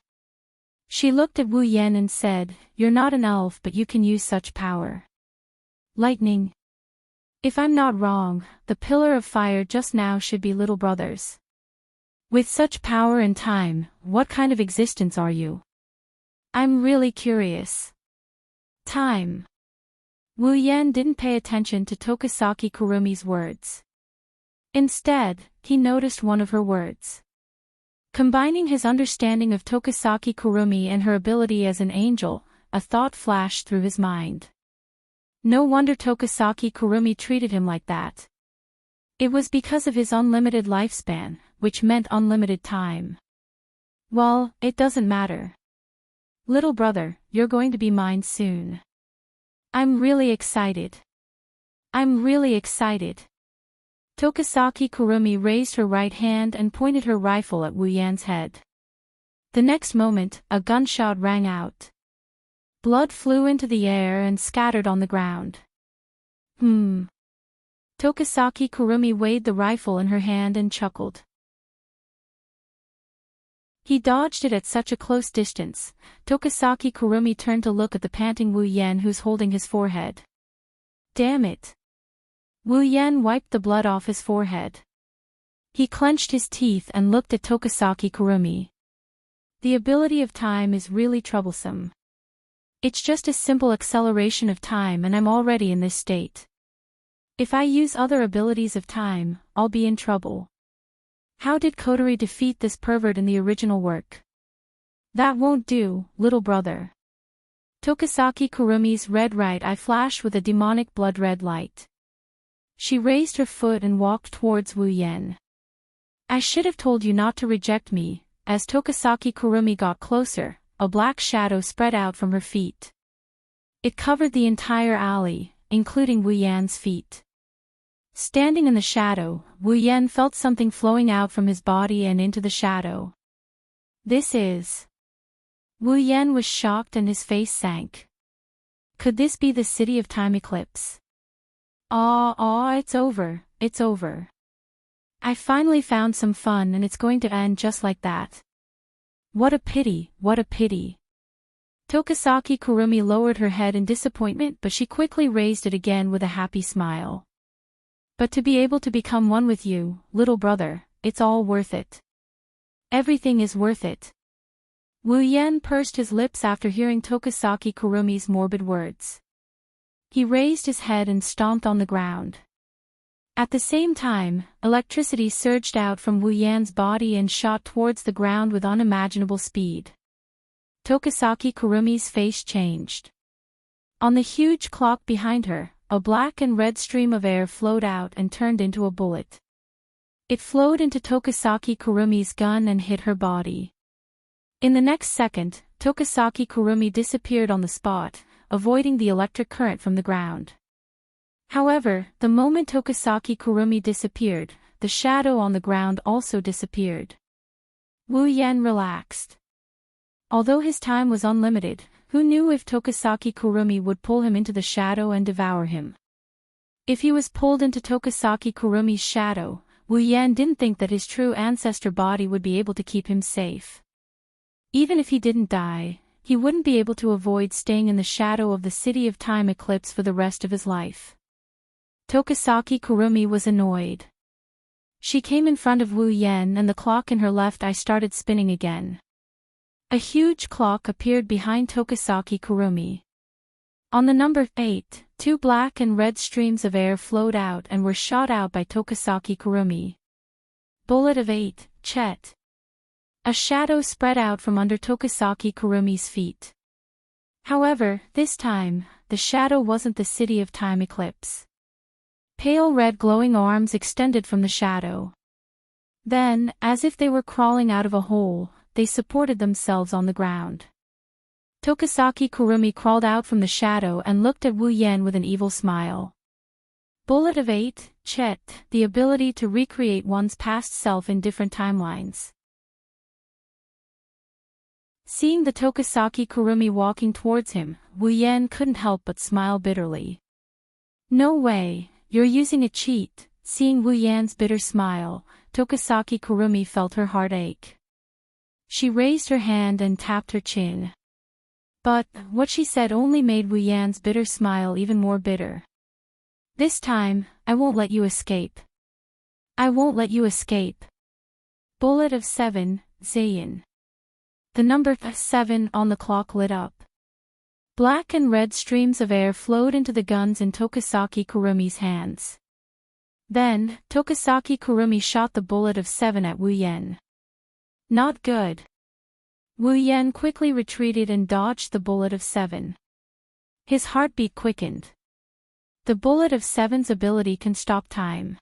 She looked at Wu Yan and said, "You're not an elf but you can use such power." "Lightning? If I'm not wrong, the pillar of fire just now should be little brothers. With such power and time, what kind of existence are you? I'm really curious." Time. Wu Yan didn't pay attention to Tokasaki Kurumi's words. Instead, he noticed one of her words. Combining his understanding of Tokasaki Kurumi and her ability as an angel, a thought flashed through his mind. No wonder Tokasaki Kurumi treated him like that. It was because of his unlimited lifespan, which meant unlimited time. Well, it doesn't matter. Little brother, you're going to be mine soon. I'm really excited. I'm really excited. Tokasaki Kurumi raised her right hand and pointed her rifle at Wu Yan's head. The next moment, a gunshot rang out. Blood flew into the air and scattered on the ground. Tokasaki Kurumi weighed the rifle in her hand and chuckled. He dodged it at such a close distance. Tokasaki Kurumi turned to look at the panting Wu Yan who's holding his forehead. Damn it. Wu Yan wiped the blood off his forehead. He clenched his teeth and looked at Tokasaki Kurumi. The ability of time is really troublesome. It's just a simple acceleration of time and I'm already in this state. If I use other abilities of time, I'll be in trouble. How did Kotori defeat this pervert in the original work? That won't do, little brother. Tokasaki Kurumi's red right eye flashed with a demonic blood-red light. She raised her foot and walked towards Wu Yen. I should have told you not to reject me. As Tokasaki Kurumi got closer, a black shadow spread out from her feet. It covered the entire alley, including Wu Yan's feet. Standing in the shadow, Wu Yen felt something flowing out from his body and into the shadow. This is... Wu Yen was shocked and his face sank. Could this be the City of Time eclipse? It's over, it's over. I finally found some fun and it's going to end just like that. What a pity, what a pity. Tokasaki Kurumi lowered her head in disappointment but she quickly raised it again with a happy smile. But to be able to become one with you, little brother, it's all worth it. Everything is worth it. Wu Yen pursed his lips after hearing Tokasaki Kurumi's morbid words. He raised his head and stomped on the ground. At the same time, electricity surged out from Wu Yan's body and shot towards the ground with unimaginable speed. Tokasaki Kurumi's face changed. On the huge clock behind her, a black and red stream of air flowed out and turned into a bullet. It flowed into Tokasaki Kurumi's gun and hit her body. In the next second, Tokasaki Kurumi disappeared on the spot, avoiding the electric current from the ground. However, the moment Tokasaki Kurumi disappeared, the shadow on the ground also disappeared. Wu Yen relaxed. Although his time was unlimited, who knew if Tokasaki Kurumi would pull him into the shadow and devour him? If he was pulled into Tokasaki Kurumi's shadow, Wu Yen didn't think that his true ancestor body would be able to keep him safe. Even if he didn't die, he wouldn't be able to avoid staying in the shadow of the City of Time eclipse for the rest of his life. Tokasaki Kurumi was annoyed. She came in front of Wu Yen and the clock in her left eye started spinning again. A huge clock appeared behind Tokasaki Kurumi. On the number 8, 2 black and red streams of air flowed out and were shot out by Tokasaki Kurumi. Bullet of 8, Chet. A shadow spread out from under Tokasaki Kurumi's feet. However, this time, the shadow wasn't the City of Time eclipse. Pale red glowing arms extended from the shadow. Then, as if they were crawling out of a hole, they supported themselves on the ground. Tokasaki Kurumi crawled out from the shadow and looked at Wu Yen with an evil smile. Bullet of 8, Chet, the ability to recreate one's past self in different timelines. Seeing the Tokasaki Kurumi walking towards him, Wu Yen couldn't help but smile bitterly. No way, you're using a cheat. Seeing Wu Yan's bitter smile, Tokasaki Kurumi felt her heart ache. She raised her hand and tapped her chin. But, what she said only made Wu Yan's bitter smile even more bitter. This time, I won't let you escape. I won't let you escape. Bullet of 7, Zayin. The number 7 on the clock lit up. Black and red streams of air flowed into the guns in Tokasaki Kurumi's hands. Then, Tokasaki Kurumi shot the bullet of 7 at Wu Yen. Not good. Wu Yen quickly retreated and dodged the bullet of 7. His heartbeat quickened. The bullet of 7's ability can stop time.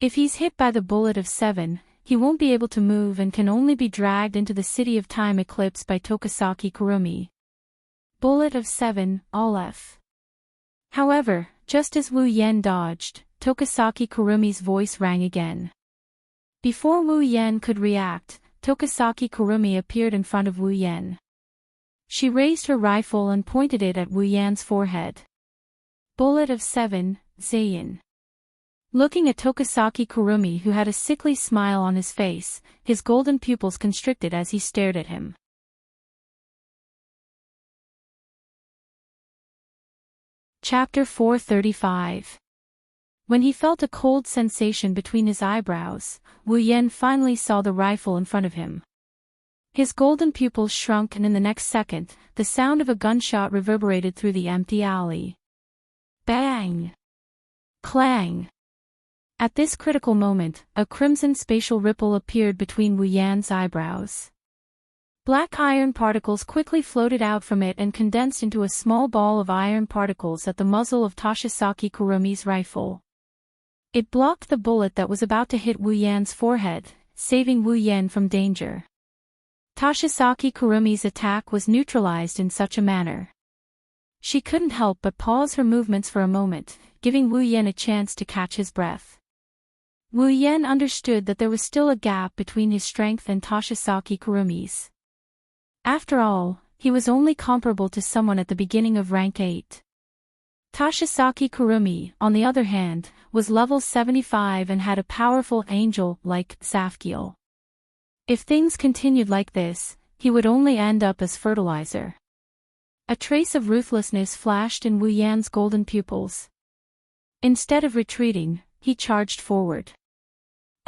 If he's hit by the bullet of 7, he won't be able to move and can only be dragged into the City of Time eclipse by Tokasaki Kurumi. Bullet of 7, all F. However, just as Wu Yen dodged, Tokasaki Kurumi's voice rang again. Before Wu Yen could react, Tokasaki Kurumi appeared in front of Wu Yen. She raised her rifle and pointed it at Wu Yan's forehead. Bullet of 7, Zayin. Looking at Tokasaki Kurumi, who had a sickly smile on his face, his golden pupils constricted as he stared at him. Chapter 435. When he felt a cold sensation between his eyebrows, Wu Yen finally saw the rifle in front of him. His golden pupils shrunk, and in the next second, the sound of a gunshot reverberated through the empty alley. Bang! Clang! At this critical moment, a crimson spatial ripple appeared between Wu Yan's eyebrows. Black iron particles quickly floated out from it and condensed into a small ball of iron particles at the muzzle of Toshisaki Kurumi's rifle. It blocked the bullet that was about to hit Wu Yan's forehead, saving Wu Yan from danger. Toshisaki Kurumi's attack was neutralized in such a manner. She couldn't help but pause her movements for a moment, giving Wu Yan a chance to catch his breath. Wu Yan understood that there was still a gap between his strength and Toshisaki Kurumi's. After all, he was only comparable to someone at the beginning of rank 8. Toshisaki Kurumi, on the other hand, was level 75 and had a powerful angel-like Safkiel. If things continued like this, he would only end up as fertilizer. A trace of ruthlessness flashed in Wu Yan's golden pupils. Instead of retreating, he charged forward.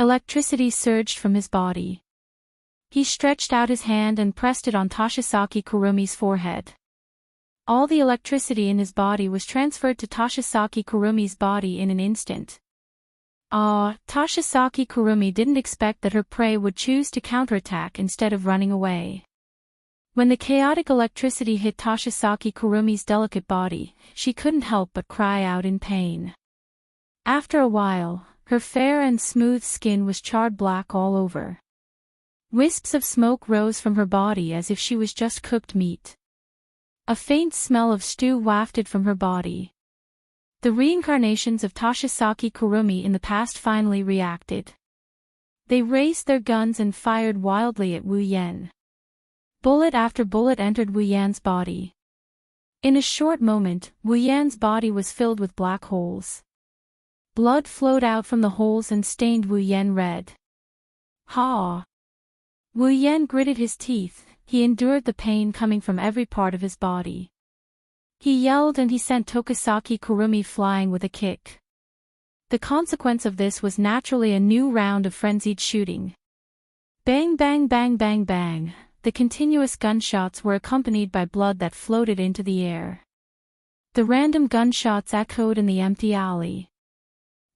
Electricity surged from his body. He stretched out his hand and pressed it on Toshisaki Kurumi's forehead. All the electricity in his body was transferred to Toshisaki Kurumi's body in an instant. Toshisaki Kurumi didn't expect that her prey would choose to counterattack instead of running away. When the chaotic electricity hit Toshisaki Kurumi's delicate body, she couldn't help but cry out in pain. After a while, her fair and smooth skin was charred black all over. Wisps of smoke rose from her body as if she was just cooked meat. A faint smell of stew wafted from her body. The reincarnations of Toshisaki Kurumi in the past finally reacted. They raised their guns and fired wildly at Wu Yan. Bullet after bullet entered Wu Yan's body. In a short moment, Wu Yan's body was filled with black holes. Blood flowed out from the holes and stained Wu Yan red. Ha! Wu Yan gritted his teeth. He endured the pain coming from every part of his body. He yelled and he sent Toshisaki Kurumi flying with a kick. The consequence of this was naturally a new round of frenzied shooting. Bang bang bang bang bang, the continuous gunshots were accompanied by blood that floated into the air. The random gunshots echoed in the empty alley.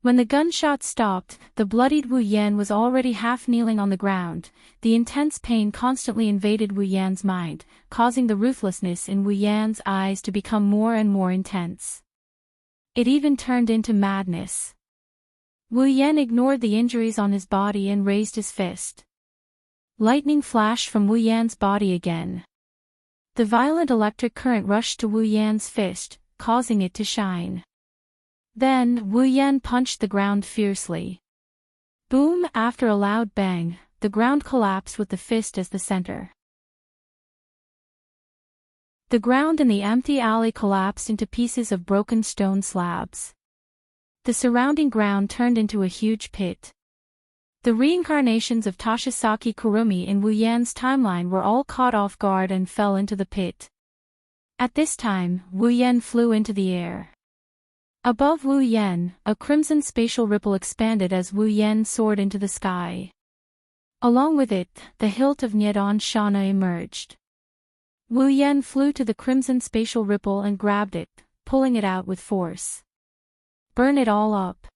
When the gunshot stopped, the bloodied Wu Yan was already half kneeling on the ground. The intense pain constantly invaded Wu Yan's mind, causing the ruthlessness in Wu Yan's eyes to become more and more intense. It even turned into madness. Wu Yan ignored the injuries on his body and raised his fist. Lightning flashed from Wu Yan's body again. The violent electric current rushed to Wu Yan's fist, causing it to shine. Then, Wu Yan punched the ground fiercely. Boom! After a loud bang, the ground collapsed with the fist as the center. The ground in the empty alley collapsed into pieces of broken stone slabs. The surrounding ground turned into a huge pit. The reincarnations of Toshisaki Kurumi in Wu Yan's timeline were all caught off guard and fell into the pit. At this time, Wu Yan flew into the air. Above Wu Yan, a crimson spatial ripple expanded as Wu Yan soared into the sky. Along with it, the hilt of Nyedan Shana emerged. Wu Yan flew to the crimson spatial ripple and grabbed it, pulling it out with force. Burn it all up.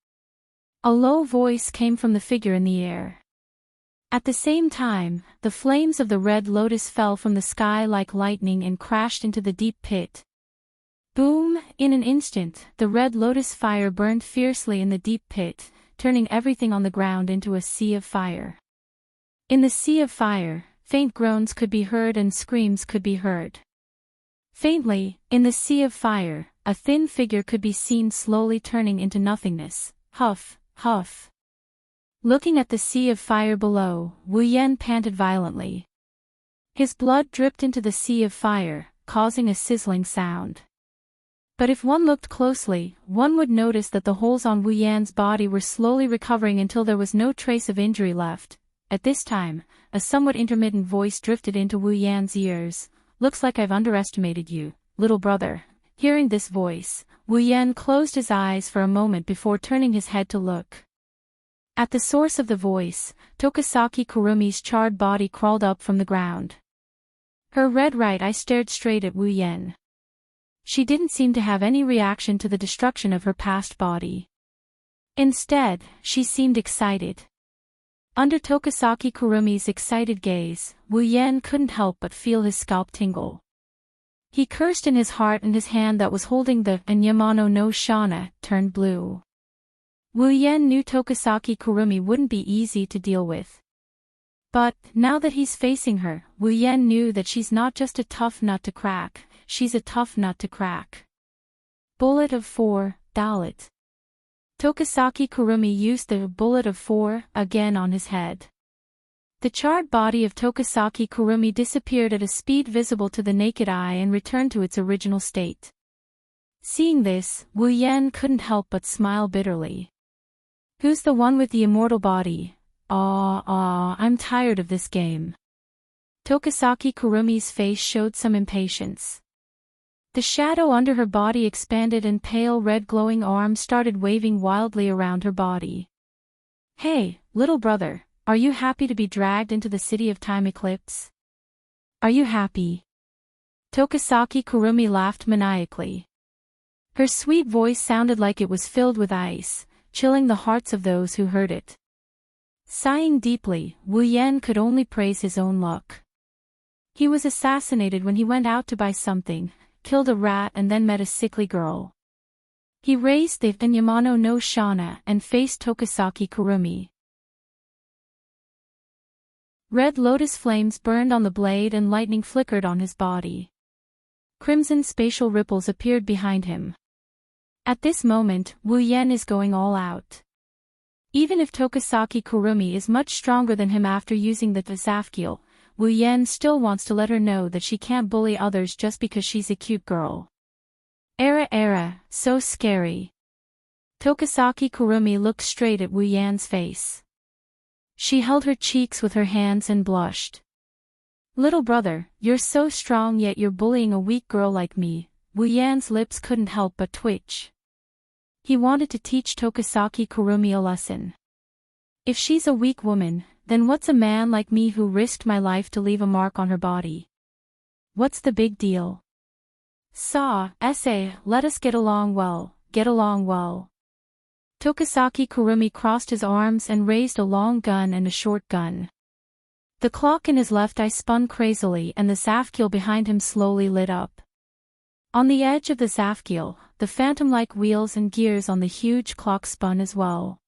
A low voice came from the figure in the air. At the same time, the flames of the red lotus fell from the sky like lightning and crashed into the deep pit. Boom! In an instant, the red lotus fire burned fiercely in the deep pit, turning everything on the ground into a sea of fire. In the sea of fire, faint groans could be heard and screams could be heard. Faintly, in the sea of fire, a thin figure could be seen slowly turning into nothingness. Huff, huff. Looking at the sea of fire below, Wu Yan panted violently. His blood dripped into the sea of fire, causing a sizzling sound. But if one looked closely, one would notice that the holes on Wu Yan's body were slowly recovering until there was no trace of injury left. At this time, a somewhat intermittent voice drifted into Wu Yan's ears. Looks like I've underestimated you, little brother. Hearing this voice, Wu Yan closed his eyes for a moment before turning his head to look. At the source of the voice, Tokasaki Kurumi's charred body crawled up from the ground. Her red right eye stared straight at Wu Yen. She didn't seem to have any reaction to the destruction of her past body. Instead, she seemed excited. Under Tokasaki Kurumi's excited gaze, Wu Yen couldn't help but feel his scalp tingle. He cursed in his heart, and his hand that was holding the Enyamano no Shana turned blue. Wu Yen knew Tokasaki Kurumi wouldn't be easy to deal with. But, now that he's facing her, Wu Yen knew that she's not just a tough nut to crack, she's a tough nut to crack. Bullet of 4, Dalit. Tokasaki Kurumi used the bullet of 4 again on his head. The charred body of Tokasaki Kurumi disappeared at a speed visible to the naked eye and returned to its original state. Seeing this, Wu Yen couldn't help but smile bitterly. Who's the one with the immortal body? I'm tired of this game. Tokasaki Kurumi's face showed some impatience. The shadow under her body expanded and pale red glowing arms started waving wildly around her body. Hey, little brother, are you happy to be dragged into the city of time eclipse? Are you happy? Tokasaki Kurumi laughed maniacally. Her sweet voice sounded like it was filled with ice, chilling the hearts of those who heard it. Sighing deeply, Wu Yen could only praise his own luck. He was assassinated when he went out to buy something, killed a rat and then met a sickly girl. He raised the Enyamano no Shana and faced Tokasaki Kurumi. Red lotus flames burned on the blade and lightning flickered on his body. Crimson spatial ripples appeared behind him. At this moment, Wu Yen is going all out. Even if Tokasaki Kurumi is much stronger than him after using the Zafkiel, Wu Yen still wants to let her know that she can't bully others just because she's a cute girl. Era, so scary. Tokasaki Kurumi looked straight at Wu Yan's face. She held her cheeks with her hands and blushed. Little brother, you're so strong yet you're bullying a weak girl like me. Wu Yan's lips couldn't help but twitch. He wanted to teach Tokasaki Kurumi a lesson. If she's a weak woman, then what's a man like me who risked my life to leave a mark on her body? What's the big deal? Let us get along well. Tokasaki Kurumi crossed his arms and raised a long gun and a short gun. The clock in his left eye spun crazily and the Zafkiel behind him slowly lit up. On the edge of the Zafkiel, the phantom-like wheels and gears on the huge clock spun as well.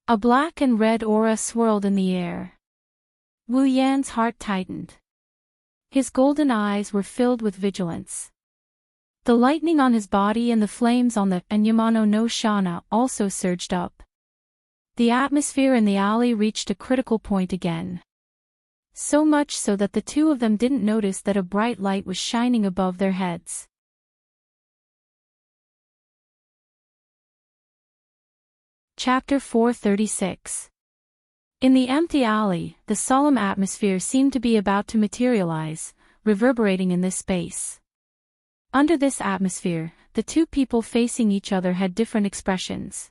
A black and red aura swirled in the air. Wu Yan's heart tightened. His golden eyes were filled with vigilance. The lightning on his body and the flames on the Enyamano no Shana also surged up. The atmosphere in the alley reached a critical point again. So much so that the two of them didn't notice that a bright light was shining above their heads. Chapter 436. In the empty alley, the solemn atmosphere seemed to be about to materialize, reverberating in this space. Under this atmosphere, the two people facing each other had different expressions.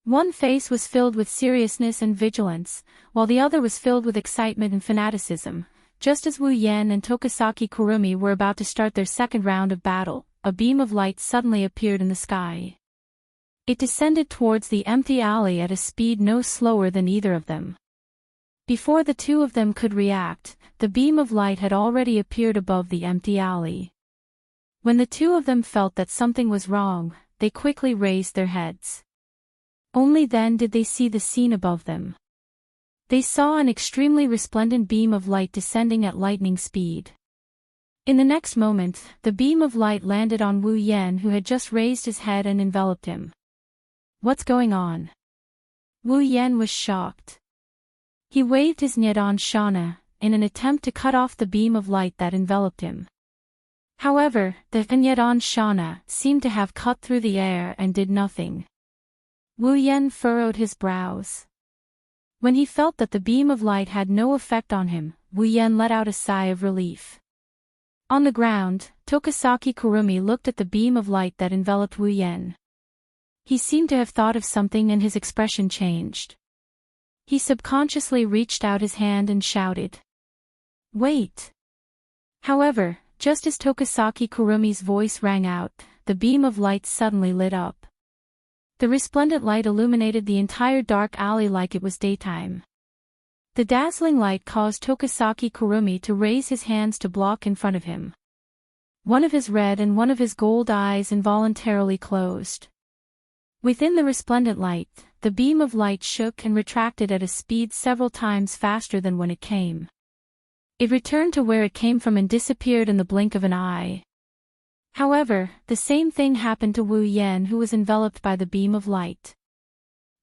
One face was filled with seriousness and vigilance, while the other was filled with excitement and fanaticism. Just as Wu Yen and Tokasaki Kurumi were about to start their second round of battle, a beam of light suddenly appeared in the sky. It descended towards the empty alley at a speed no slower than either of them. Before the two of them could react, the beam of light had already appeared above the empty alley. When the two of them felt that something was wrong, they quickly raised their heads. Only then did they see the scene above them. They saw an extremely resplendent beam of light descending at lightning speed. In the next moment, the beam of light landed on Wu Yen, who had just raised his head and enveloped him. What's going on? Wu Yen was shocked. He waved his Nyedan Shana, in an attempt to cut off the beam of light that enveloped him. However, the Nyedan Shana seemed to have cut through the air and did nothing. Wu Yen furrowed his brows. When he felt that the beam of light had no effect on him, Wu Yen let out a sigh of relief. On the ground, Tokasaki Kurumi looked at the beam of light that enveloped Wu Yen. He seemed to have thought of something and his expression changed. He subconsciously reached out his hand and shouted, "Wait!" However, just as Tokasaki Kurumi's voice rang out, the beam of light suddenly lit up. The resplendent light illuminated the entire dark alley like it was daytime. The dazzling light caused Tokasaki Kurumi to raise his hands to block in front of him. One of his red and one of his gold eyes involuntarily closed. Within the resplendent light, the beam of light shook and retracted at a speed several times faster than when it came. It returned to where it came from and disappeared in the blink of an eye. However, the same thing happened to Wu Yen, who was enveloped by the beam of light.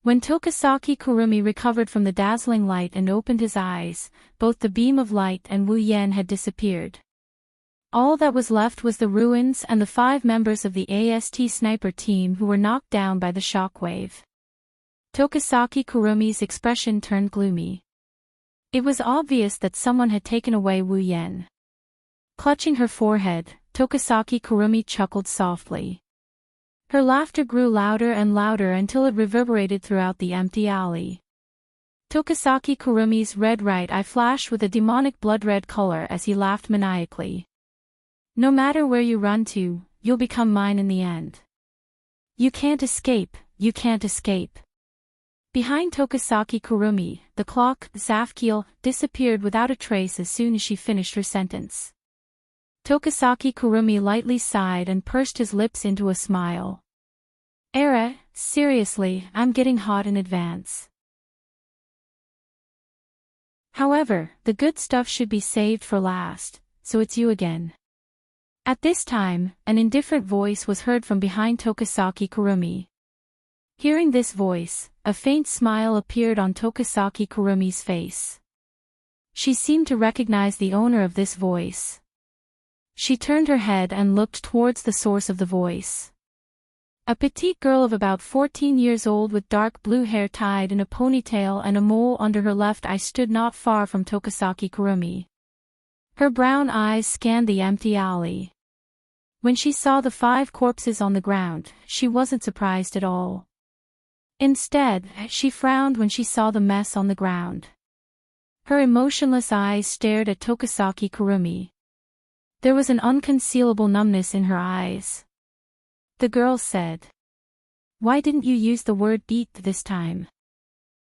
When Tokasaki Kurumi recovered from the dazzling light and opened his eyes, both the beam of light and Wu Yen had disappeared. All that was left was the ruins and the 5 members of the AST sniper team who were knocked down by the shockwave. Tokasaki Kurumi's expression turned gloomy. It was obvious that someone had taken away Wu Yen. Clutching her forehead, Tokasaki Kurumi chuckled softly. Her laughter grew louder and louder until it reverberated throughout the empty alley. Tokasaki Kurumi's red right eye flashed with a demonic blood-red color as he laughed maniacally. "No matter where you run to, you'll become mine in the end. You can't escape, you can't escape." Behind Tokasaki Kurumi, the clock, Zafkiel, disappeared without a trace as soon as she finished her sentence. Tokasaki Kurumi lightly sighed and pursed his lips into a smile. "Era, seriously, I'm getting hot in advance." However, the good stuff should be saved for last, so it's you again. At this time, an indifferent voice was heard from behind Tokasaki Kurumi. Hearing this voice, a faint smile appeared on Tokasaki Kurumi's face. She seemed to recognize the owner of this voice. She turned her head and looked towards the source of the voice. A petite girl of about 14 years old with dark blue hair tied in a ponytail and a mole under her left eye stood not far from Tokasaki Kurumi. Her brown eyes scanned the empty alley. When she saw the 5 corpses on the ground, she wasn't surprised at all. Instead, she frowned when she saw the mess on the ground. Her emotionless eyes stared at Tokasaki Kurumi. There was an unconcealable numbness in her eyes. The girl said, "Why didn't you use the word beat this time?"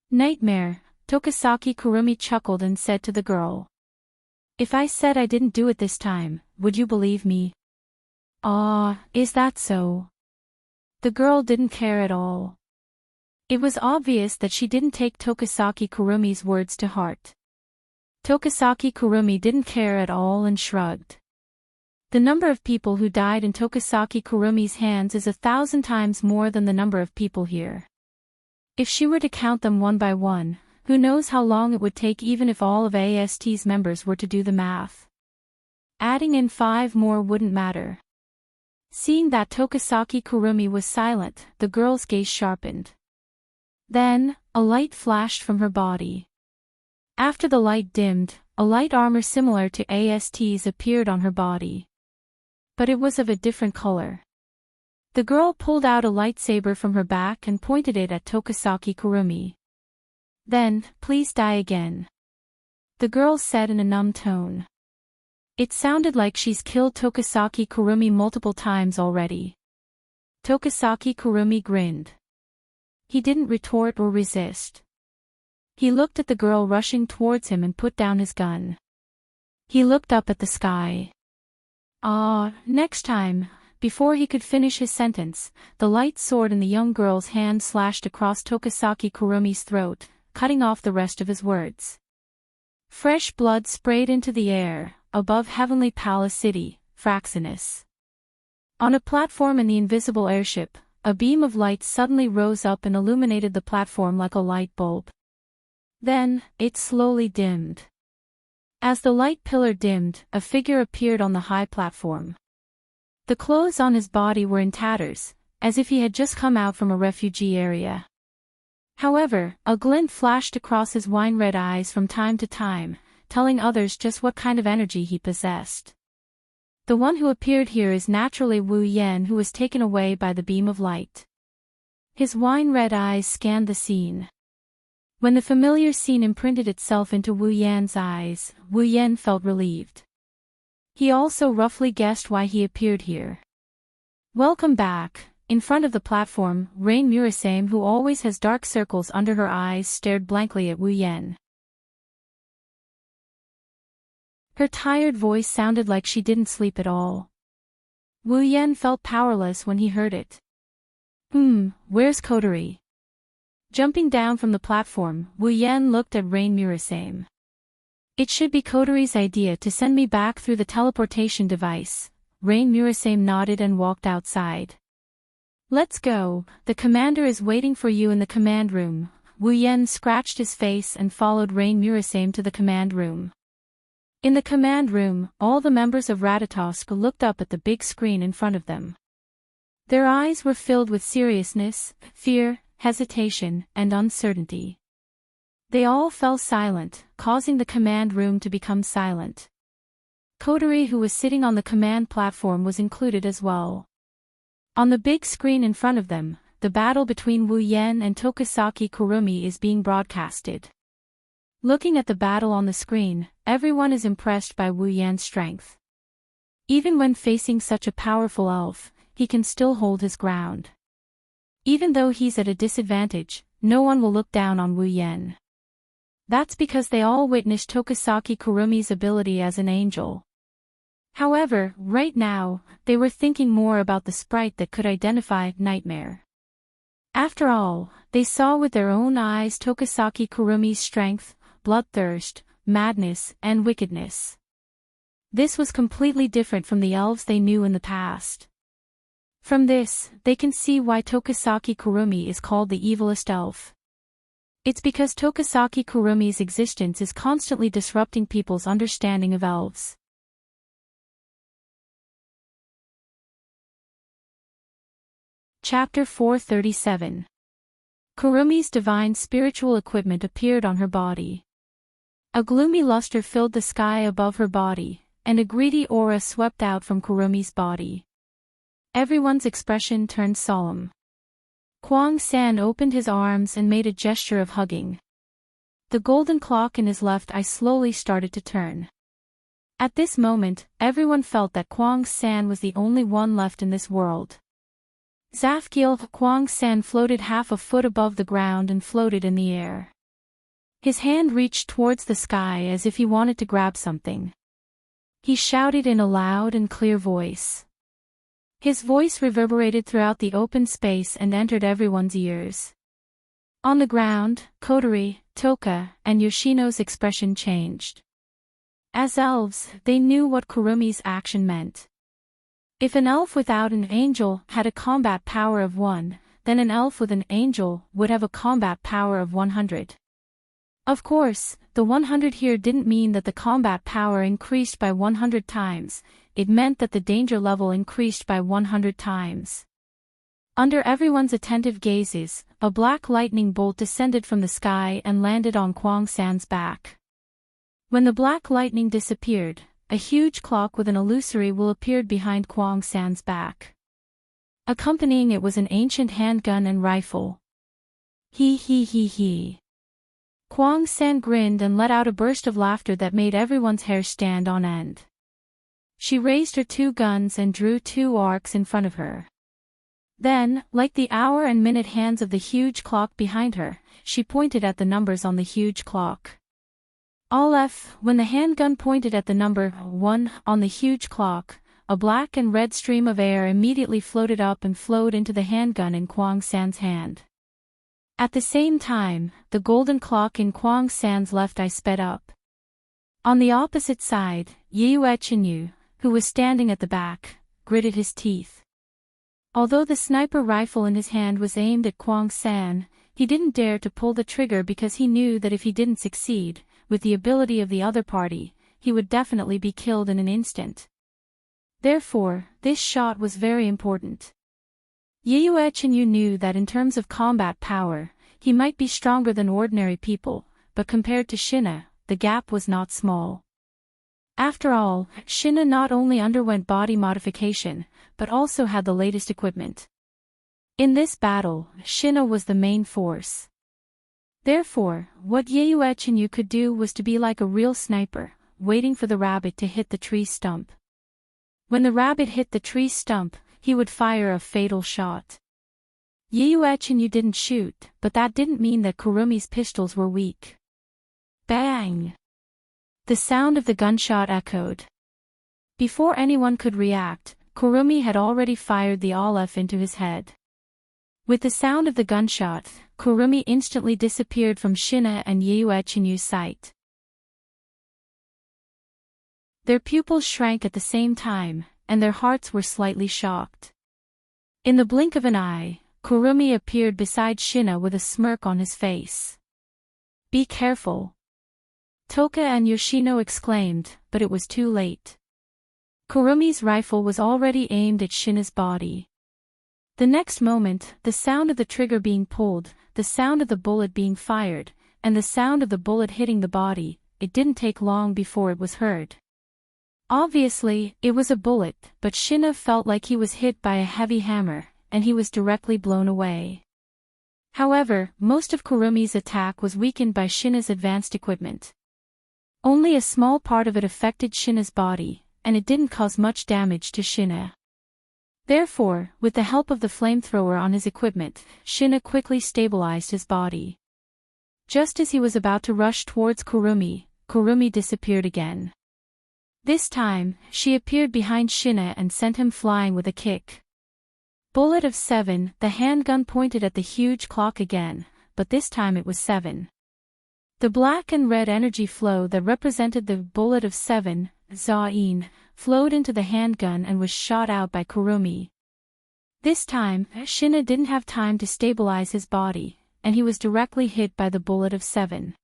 "Nightmare," Tokasaki Kurumi chuckled and said to the girl. "If I said I didn't do it this time, would you believe me?" "Ah, is that so?" The girl didn't care at all. It was obvious that she didn't take Tokasaki Kurumi's words to heart. Tokasaki Kurumi didn't care at all and shrugged. The number of people who died in Tokasaki Kurumi's hands is 1,000 times more than the number of people here. If she were to count them one by one, who knows how long it would take even if all of AST's members were to do the math. Adding in 5 more wouldn't matter. Seeing that Tokasaki Kurumi was silent, the girl's gaze sharpened. Then, a light flashed from her body. After the light dimmed, a light armor similar to AST's appeared on her body. But it was of a different color. The girl pulled out a lightsaber from her back and pointed it at Tokasaki Kurumi. "Then, please die again," the girl said in a numb tone. It sounded like she's killed Tokasaki Kurumi multiple times already. Tokasaki Kurumi grinned. He didn't retort or resist. He looked at the girl rushing towards him and put down his gun. He looked up at the sky. Next time. Before he could finish his sentence, the light sword in the young girl's hand slashed across Tokasaki Kurumi's throat, cutting off the rest of his words. Fresh blood sprayed into the air, above Heavenly Palace City, Fraxinus. On a platform in the invisible airship, a beam of light suddenly rose up and illuminated the platform like a light bulb. Then, it slowly dimmed. As the light pillar dimmed, a figure appeared on the high platform. The clothes on his body were in tatters, as if he had just come out from a refugee area. However, a glint flashed across his wine-red eyes from time to time, telling others just what kind of energy he possessed. The one who appeared here is naturally Wu Yen, who was taken away by the beam of light. His wine-red eyes scanned the scene. When the familiar scene imprinted itself into Wu Yan's eyes, Wu Yan felt relieved. He also roughly guessed why he appeared here. Welcome back. In front of the platform, Rain Murasame, who always has dark circles under her eyes, stared blankly at Wu Yan. Her tired voice sounded like she didn't sleep at all. Wu Yan felt powerless when he heard it. Where's Kotori? Jumping down from the platform, Wu Yan looked at Rain Murasame. It should be Kotori's idea to send me back through the teleportation device. Rain Murasame nodded and walked outside. Let's go, the commander is waiting for you in the command room. Wu Yan scratched his face and followed Rain Murasame to the command room. In the command room, all the members of Ratatosk looked up at the big screen in front of them. Their eyes were filled with seriousness, fear, hesitation, and uncertainty. They all fell silent, causing the command room to become silent. Kotori, who was sitting on the command platform, was included as well. On the big screen in front of them, the battle between Wu Yan and Tokisaki Kurumi is being broadcasted. Looking at the battle on the screen, everyone is impressed by Wu Yan's strength. Even when facing such a powerful elf, he can still hold his ground. Even though he's at a disadvantage, no one will look down on Wu Yan. That's because they all witnessed Tokisaki Kurumi's ability as an angel. However, right now, they were thinking more about the sprite that could identify Nightmare. After all, they saw with their own eyes Tokisaki Kurumi's strength, bloodthirst, madness, and wickedness. This was completely different from the elves they knew in the past. From this, they can see why Tokisaki Kurumi is called the evilest elf. It's because Tokisaki Kurumi's existence is constantly disrupting people's understanding of elves. Chapter 437. Kurumi's divine spiritual equipment appeared on her body. A gloomy luster filled the sky above her body, and a greedy aura swept out from Kurumi's body. Everyone's expression turned solemn. Kwang San opened his arms and made a gesture of hugging. The golden clock in his left eye slowly started to turn. At this moment, everyone felt that Kwang San was the only one left in this world. Zafkiel Kwang San floated half a foot above the ground and floated in the air. His hand reached towards the sky as if he wanted to grab something. He shouted in a loud and clear voice. His voice reverberated throughout the open space and entered everyone's ears. On the ground, Kotori, Toka, and Yoshino's expression changed. As elves, they knew what Kurumi's action meant. If an elf without an angel had a combat power of 1, then an elf with an angel would have a combat power of 100. Of course, the 100 here didn't mean that the combat power increased by 100 times, it meant that the danger level increased by 100 times. Under everyone's attentive gazes, a black lightning bolt descended from the sky and landed on Kwang San's back. When the black lightning disappeared, a huge clock with an illusory will appeared behind Kwang San's back. Accompanying it was an ancient handgun and rifle. He. Kwang San grinned and let out a burst of laughter that made everyone's hair stand on end. She raised her 2 guns and drew 2 arcs in front of her. Then, like the hour and minute hands of the huge clock behind her, she pointed at the numbers on the huge clock. Aleph, when the handgun pointed at the number 1 on the huge clock, a black and red stream of air immediately floated up and flowed into the handgun in Kwang San's hand. At the same time, the golden clock in Kwang San's left eye sped up. On the opposite side, Yue Chinyu, who was standing at the back, gritted his teeth. Although the sniper rifle in his hand was aimed at Kwang San, he didn't dare to pull the trigger because he knew that if he didn't succeed, with the ability of the other party, he would definitely be killed in an instant. Therefore, this shot was very important. Yue Chinyu knew that in terms of combat power, he might be stronger than ordinary people, but compared to Shina, the gap was not small. After all, Shina not only underwent body modification, but also had the latest equipment. In this battle, Shina was the main force. Therefore, what Yeyuechinyu could do was to be like a real sniper, waiting for the rabbit to hit the tree stump. When the rabbit hit the tree stump, he would fire a fatal shot. Yeyuechinyu didn't shoot, but that didn't mean that Kurumi's pistols were weak. Bang! The sound of the gunshot echoed. Before anyone could react, Kurumi had already fired the Aleph into his head. With the sound of the gunshot, Kurumi instantly disappeared from Shina and Yeyuechinyu's sight. Their pupils shrank at the same time, and their hearts were slightly shocked. In the blink of an eye, Kurumi appeared beside Shina with a smirk on his face. "Be careful!" Toka and Yoshino exclaimed, but it was too late. Kurumi's rifle was already aimed at Shina's body. The next moment, the sound of the trigger being pulled, the sound of the bullet being fired, and the sound of the bullet hitting the body, it didn't take long before it was heard. Obviously, it was a bullet, but Shina felt like he was hit by a heavy hammer, and he was directly blown away. However, most of Kurumi's attack was weakened by Shina's advanced equipment. Only a small part of it affected Shina's body, and it didn't cause much damage to Shina. Therefore, with the help of the flamethrower on his equipment, Shina quickly stabilized his body. Just as he was about to rush towards Kurumi, Kurumi disappeared again. This time, she appeared behind Shina and sent him flying with a kick. Bullet of 7, the handgun pointed at the huge clock again, but this time it was 7. The black and red energy flow that represented the bullet of 7, Zain, flowed into the handgun and was shot out by Kurumi. This time, Shina didn't have time to stabilize his body, and he was directly hit by the bullet of 7.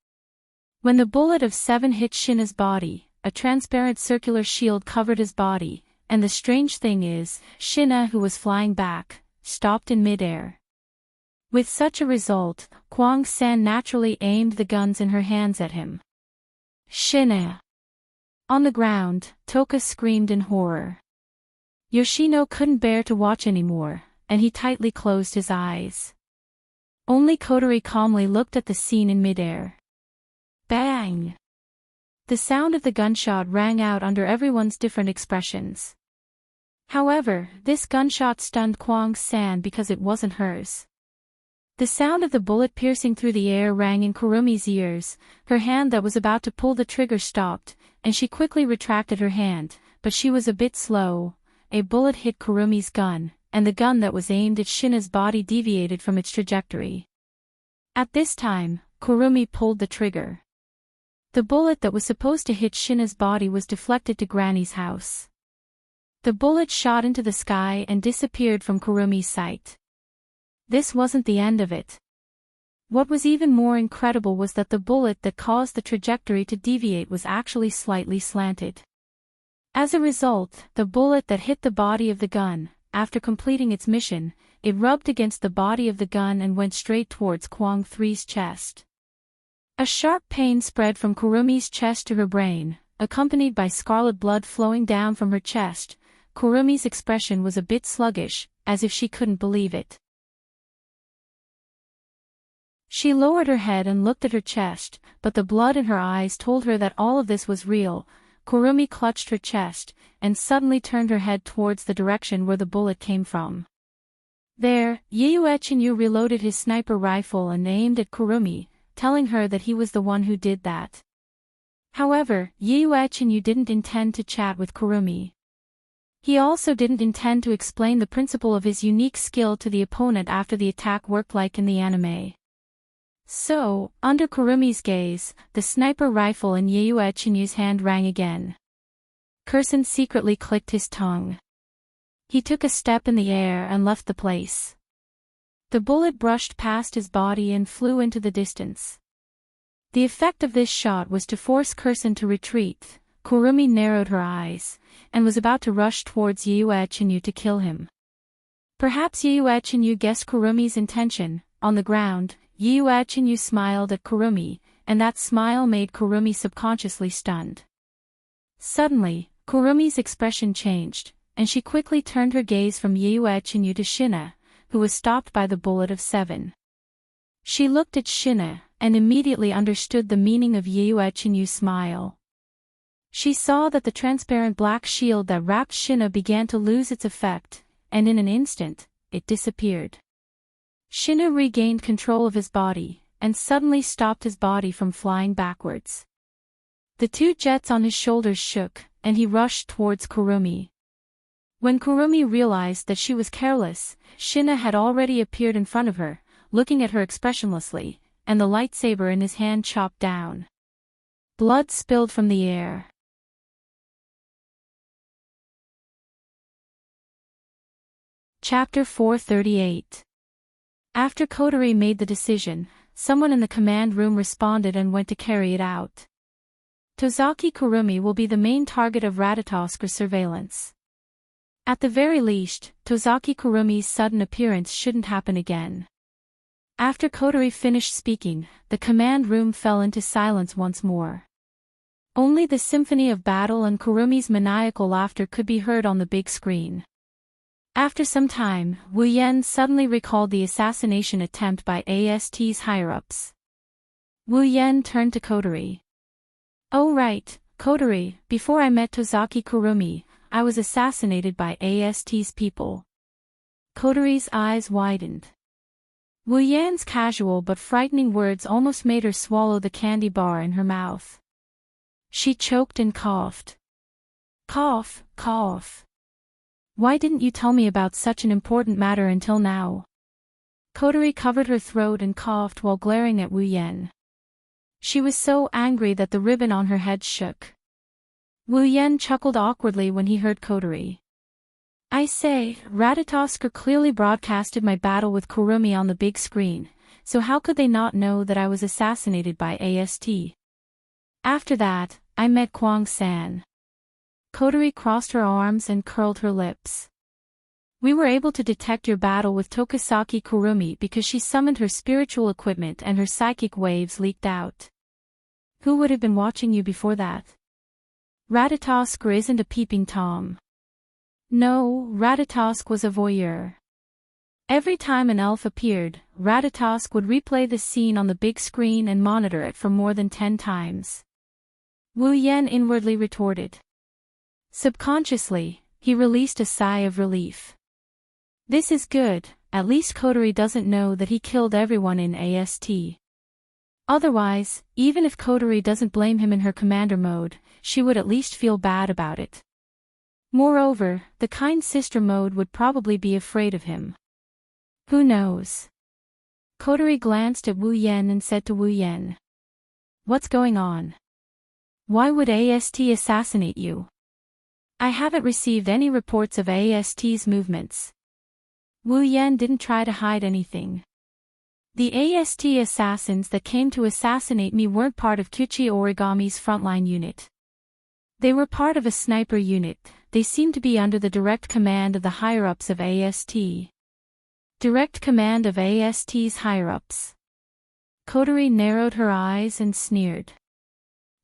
When the bullet of 7 hit Shina's body, a transparent circular shield covered his body, and the strange thing is, Shina, who was flying back, stopped in midair. With such a result, Kwang-san naturally aimed the guns in her hands at him. Shina! On the ground, Toka screamed in horror. Yoshino couldn't bear to watch anymore, and he tightly closed his eyes. Only Kotori calmly looked at the scene in midair. Bang! The sound of the gunshot rang out under everyone's different expressions. However, this gunshot stunned Kwang-san because it wasn't hers. The sound of the bullet piercing through the air rang in Kurumi's ears, her hand that was about to pull the trigger stopped, and she quickly retracted her hand, but she was a bit slow. A bullet hit Kurumi's gun, and the gun that was aimed at Shina's body deviated from its trajectory. At this time, Kurumi pulled the trigger. The bullet that was supposed to hit Shina's body was deflected to Granny's house. The bullet shot into the sky and disappeared from Kurumi's sight. This wasn't the end of it. What was even more incredible was that the bullet that caused the trajectory to deviate was actually slightly slanted. As a result, the bullet that hit the body of the gun, after completing its mission, it rubbed against the body of the gun and went straight towards Kwang 3's chest. A sharp pain spread from Kurumi's chest to her brain, accompanied by scarlet blood flowing down from her chest. Kurumi's expression was a bit sluggish, as if she couldn't believe it. She lowered her head and looked at her chest, but the blood in her eyes told her that all of this was real. Kurumi clutched her chest, and suddenly turned her head towards the direction where the bullet came from. There, Yeyuechinyu reloaded his sniper rifle and aimed at Kurumi, telling her that he was the one who did that. However, Yeyuechinyu didn't intend to chat with Kurumi. He also didn't intend to explain the principle of his unique skill to the opponent after the attack worked like in the anime. So, under Kurumi's gaze, the sniper rifle in Yeyuechinyu's hand rang again. Kursen secretly clicked his tongue. He took a step in the air and left the place. The bullet brushed past his body and flew into the distance. The effect of this shot was to force Kursen to retreat. Kurumi narrowed her eyes, and was about to rush towards Yeyuechinyu to kill him. Perhaps Yeyuechinyu guessed Kurumi's intention. On the ground, Yeyuechinyu smiled at Kurumi, and that smile made Kurumi subconsciously stunned. Suddenly, Kurumi's expression changed, and she quickly turned her gaze from Yeyuechinyu to Shina, who was stopped by the bullet of 7. She looked at Shina, and immediately understood the meaning of Yuechinyu's smile. She saw that the transparent black shield that wrapped Shinna began to lose its effect, and in an instant, it disappeared. Shinna regained control of his body, and suddenly stopped his body from flying backwards. The two jets on his shoulders shook, and he rushed towards Kurumi. When Kurumi realized that she was careless, Shinna had already appeared in front of her, looking at her expressionlessly, and the lightsaber in his hand chopped down. Blood spilled from the air. Chapter 438. After Kotori made the decision, someone in the command room responded and went to carry it out. Tozaki Kurumi will be the main target of Ratatosk's surveillance. At the very least, Tozaki Kurumi's sudden appearance shouldn't happen again. After Kotori finished speaking, the command room fell into silence once more. Only the symphony of battle and Kurumi's maniacal laughter could be heard on the big screen. After some time, Wu Yen suddenly recalled the assassination attempt by AST's higher-ups. Wu Yen turned to Kotori. "Oh right, Kotori, before I met Tozaki Kurumi, I was assassinated by AST's people." Kotori's eyes widened. Wu Yan's casual but frightening words almost made her swallow the candy bar in her mouth. She choked and coughed. Cough, cough. Why didn't you tell me about such an important matter until now? Kotori covered her throat and coughed while glaring at Wu Yen. She was so angry that the ribbon on her head shook. Wu Yen chuckled awkwardly when he heard Kotori. "I say, Ratatosk clearly broadcasted my battle with Kurumi on the big screen, so how could they not know that I was assassinated by AST? After that, I met Kwang-san." Kotori crossed her arms and curled her lips. "We were able to detect your battle with Tokisaki Kurumi because she summoned her spiritual equipment and her psychic waves leaked out. Who would have been watching you before that? Ratatosk isn't a peeping Tom." No, Ratatosk was a voyeur. Every time an elf appeared, Ratatosk would replay the scene on the big screen and monitor it for more than 10 times. Wu Yen inwardly retorted. Subconsciously, he released a sigh of relief. This is good, at least Kotori doesn't know that he killed everyone in AST. Otherwise, even if Kotori doesn't blame him in her commander mode, she would at least feel bad about it. Moreover, the kind sister mode would probably be afraid of him. Who knows? Kotori glanced at Wu Yen and said to Wu Yen. "What's going on? Why would AST assassinate you?" "I haven't received any reports of AST's movements." Wu Yen didn't try to hide anything. "The AST assassins that came to assassinate me weren't part of Kyuchi Origami's frontline unit. They were part of a sniper unit. They seem to be under the direct command of the higher-ups of AST." Direct command of AST's higher-ups. Kotori narrowed her eyes and sneered.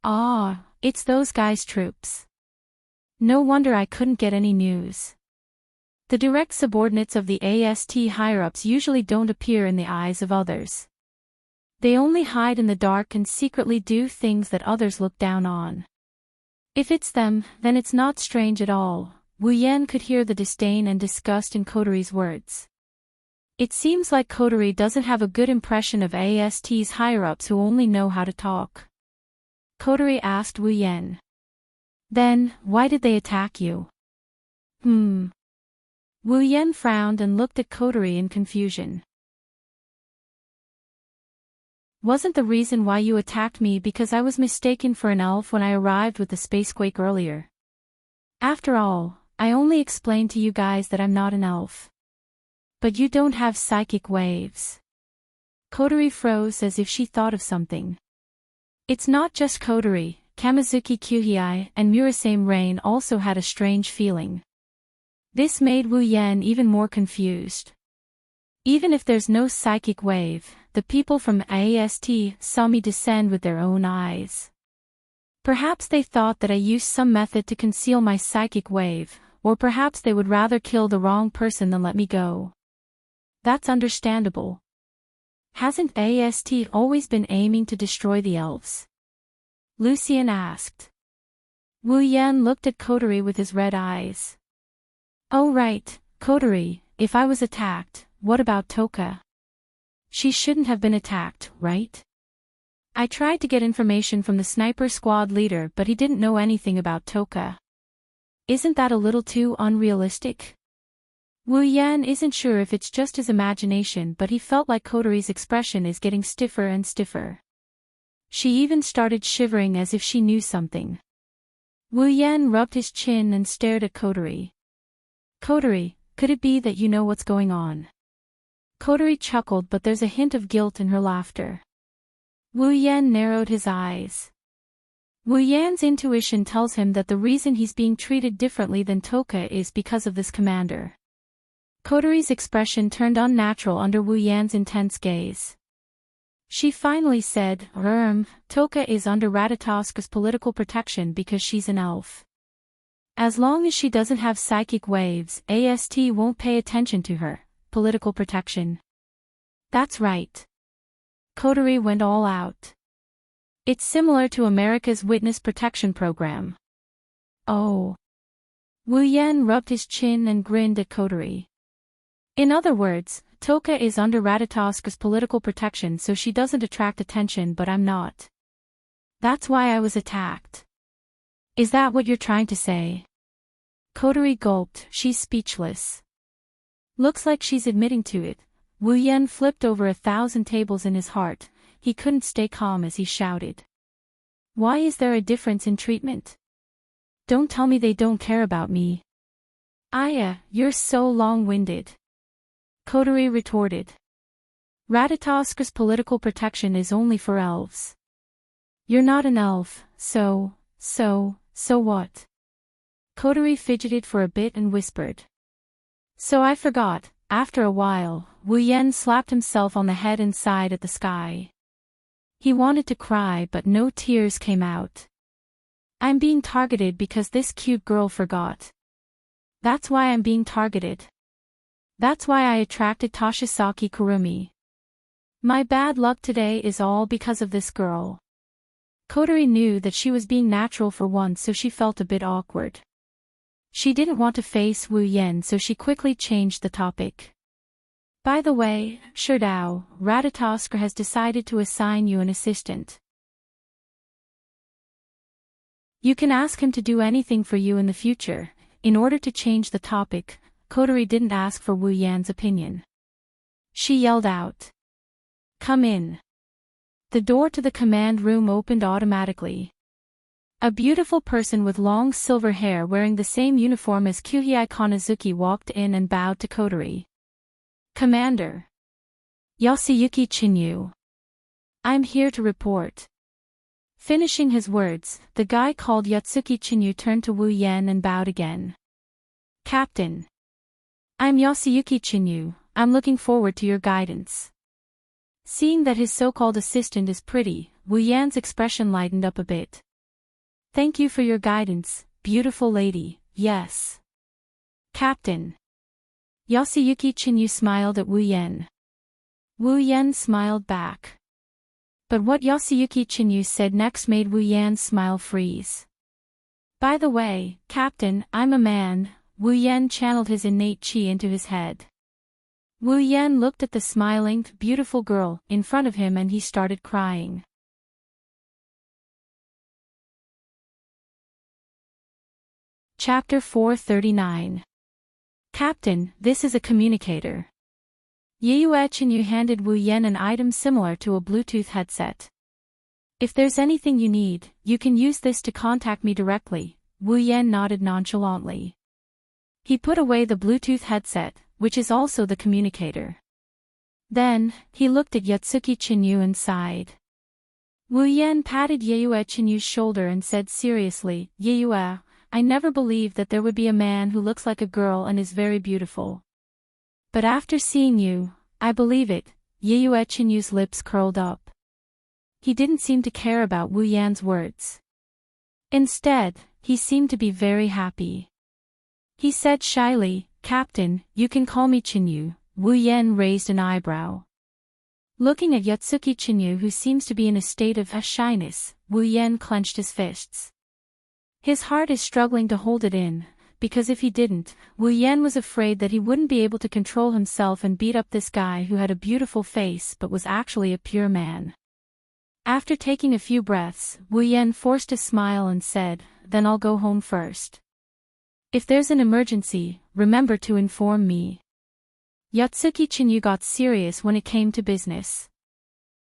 "Ah, it's those guys' troops. No wonder I couldn't get any news. The direct subordinates of the AST higher-ups usually don't appear in the eyes of others. They only hide in the dark and secretly do things that others look down on. If it's them, then it's not strange at all." Wu Yen could hear the disdain and disgust in Kotori's words. It seems like Kotori doesn't have a good impression of AST's higher-ups who only know how to talk. Kotori asked Wu Yen. "Then, why did they attack you?" Wu Yen frowned and looked at Kotori in confusion. "Wasn't the reason why you attacked me because I was mistaken for an elf when I arrived with the spacequake earlier? After all, I only explained to you guys that I'm not an elf. But you don't have psychic waves." Kotori froze as if she thought of something. It's not just Kotori, Kamizuki Kyuhei and Murasame Rain also had a strange feeling. This made Wu Yen even more confused. Even if there's no psychic wave, the people from AST saw me descend with their own eyes. Perhaps they thought that I used some method to conceal my psychic wave, or perhaps they would rather kill the wrong person than let me go. That's understandable. Hasn't AST always been aiming to destroy the elves? Lucian asked. Wu Yan looked at Kotori with his red eyes. Oh right, Kotori, if I was attacked, what about Toka? She shouldn't have been attacked, right? I tried to get information from the sniper squad leader but he didn't know anything about Toka. Isn't that a little too unrealistic? Wu Yan isn't sure if it's just his imagination but he felt like Kotori's expression is getting stiffer and stiffer. She even started shivering as if she knew something. Wu Yan rubbed his chin and stared at Kotori. Kotori, could it be that you know what's going on? Kotori chuckled but there's a hint of guilt in her laughter. Wu Yan narrowed his eyes. Wu Yan's intuition tells him that the reason he's being treated differently than Toka is because of this commander. Kotori's expression turned unnatural under Wu Yan's intense gaze. She finally said, Toka is under Ratatosk's political protection because she's an elf. As long as she doesn't have psychic waves, AST won't pay attention to her. Political protection. That's right. Kotori went all out. It's similar to America's Witness Protection Program. Oh. Wu Yan rubbed his chin and grinned at Kotori. In other words, Toka is under Ratatosk's political protection so she doesn't attract attention but I'm not. That's why I was attacked. Is that what you're trying to say? Kotori gulped, she's speechless. Looks like she's admitting to it. Wu Yan flipped over 1,000 tables in his heart. He couldn't stay calm as he shouted. Why is there a difference in treatment? Don't tell me they don't care about me. Aya, you're so long-winded. Kotori retorted. Ratatosk's political protection is only for elves. You're not an elf, so what? Kotori fidgeted for a bit and whispered. So I forgot. After a while, Wu Yan slapped himself on the head and sighed at the sky. He wanted to cry but no tears came out. I'm being targeted because this cute girl forgot. That's why I'm being targeted. That's why I attracted Toshisaki Kurumi. My bad luck today is all because of this girl. Kotori knew that she was being natural for once so she felt a bit awkward. She didn't want to face Wu Yan so she quickly changed the topic. By the way, Sherdao, Ratatosk has decided to assign you an assistant. You can ask him to do anything for you in the future. In order to change the topic, Kotori didn't ask for Wu Yan's opinion. She yelled out. Come in. The door to the command room opened automatically. A beautiful person with long silver hair wearing the same uniform as Kyuhei Konazuki walked in and bowed to Kotori. Commander. Yasuyuki Chinyu. I'm here to report. Finishing his words, the guy called Yatsuki Chinyu turned to Wu Yan and bowed again. Captain. I'm Yasuyuki Chinyu, I'm looking forward to your guidance. Seeing that his so-called assistant is pretty, Wu Yan's expression lightened up a bit. Thank you for your guidance, beautiful lady, yes. Captain. Yasuyuki Chinyu smiled at Wu Yan. Wu Yan smiled back. But what Yasuyuki Chinyu said next made Wu Yan's smile freeze. By the way, Captain, I'm a man. Wu Yan channeled his innate chi into his head. Wu Yan looked at the smiling, beautiful girl in front of him and he started crying. Chapter 439. Captain, this is a communicator. Yeyue Chinyu handed Wu Yan an item similar to a Bluetooth headset. If there's anything you need, you can use this to contact me directly. Wu Yan nodded nonchalantly. He put away the Bluetooth headset, which is also the communicator. Then, he looked at Yatsuki Chinyu and sighed. Wu Yan patted Yeyue Chinyu's shoulder and said seriously, Yeyue, I never believed that there would be a man who looks like a girl and is very beautiful. But after seeing you, I believe it. Yeyue Chinyu's lips curled up. He didn't seem to care about Wu Yan's words. Instead, he seemed to be very happy. He said shyly, Captain, you can call me Chinyu. Wu Yan raised an eyebrow. Looking at Yotsuki Chinyu, who seems to be in a state of shyness, Wu Yan clenched his fists. His heart is struggling to hold it in, because if he didn't, Wu Yan was afraid that he wouldn't be able to control himself and beat up this guy who had a beautiful face but was actually a pure man. After taking a few breaths, Wu Yan forced a smile and said, "Then I'll go home first. If there's an emergency, remember to inform me." Yotsuki Chinyu got serious when it came to business.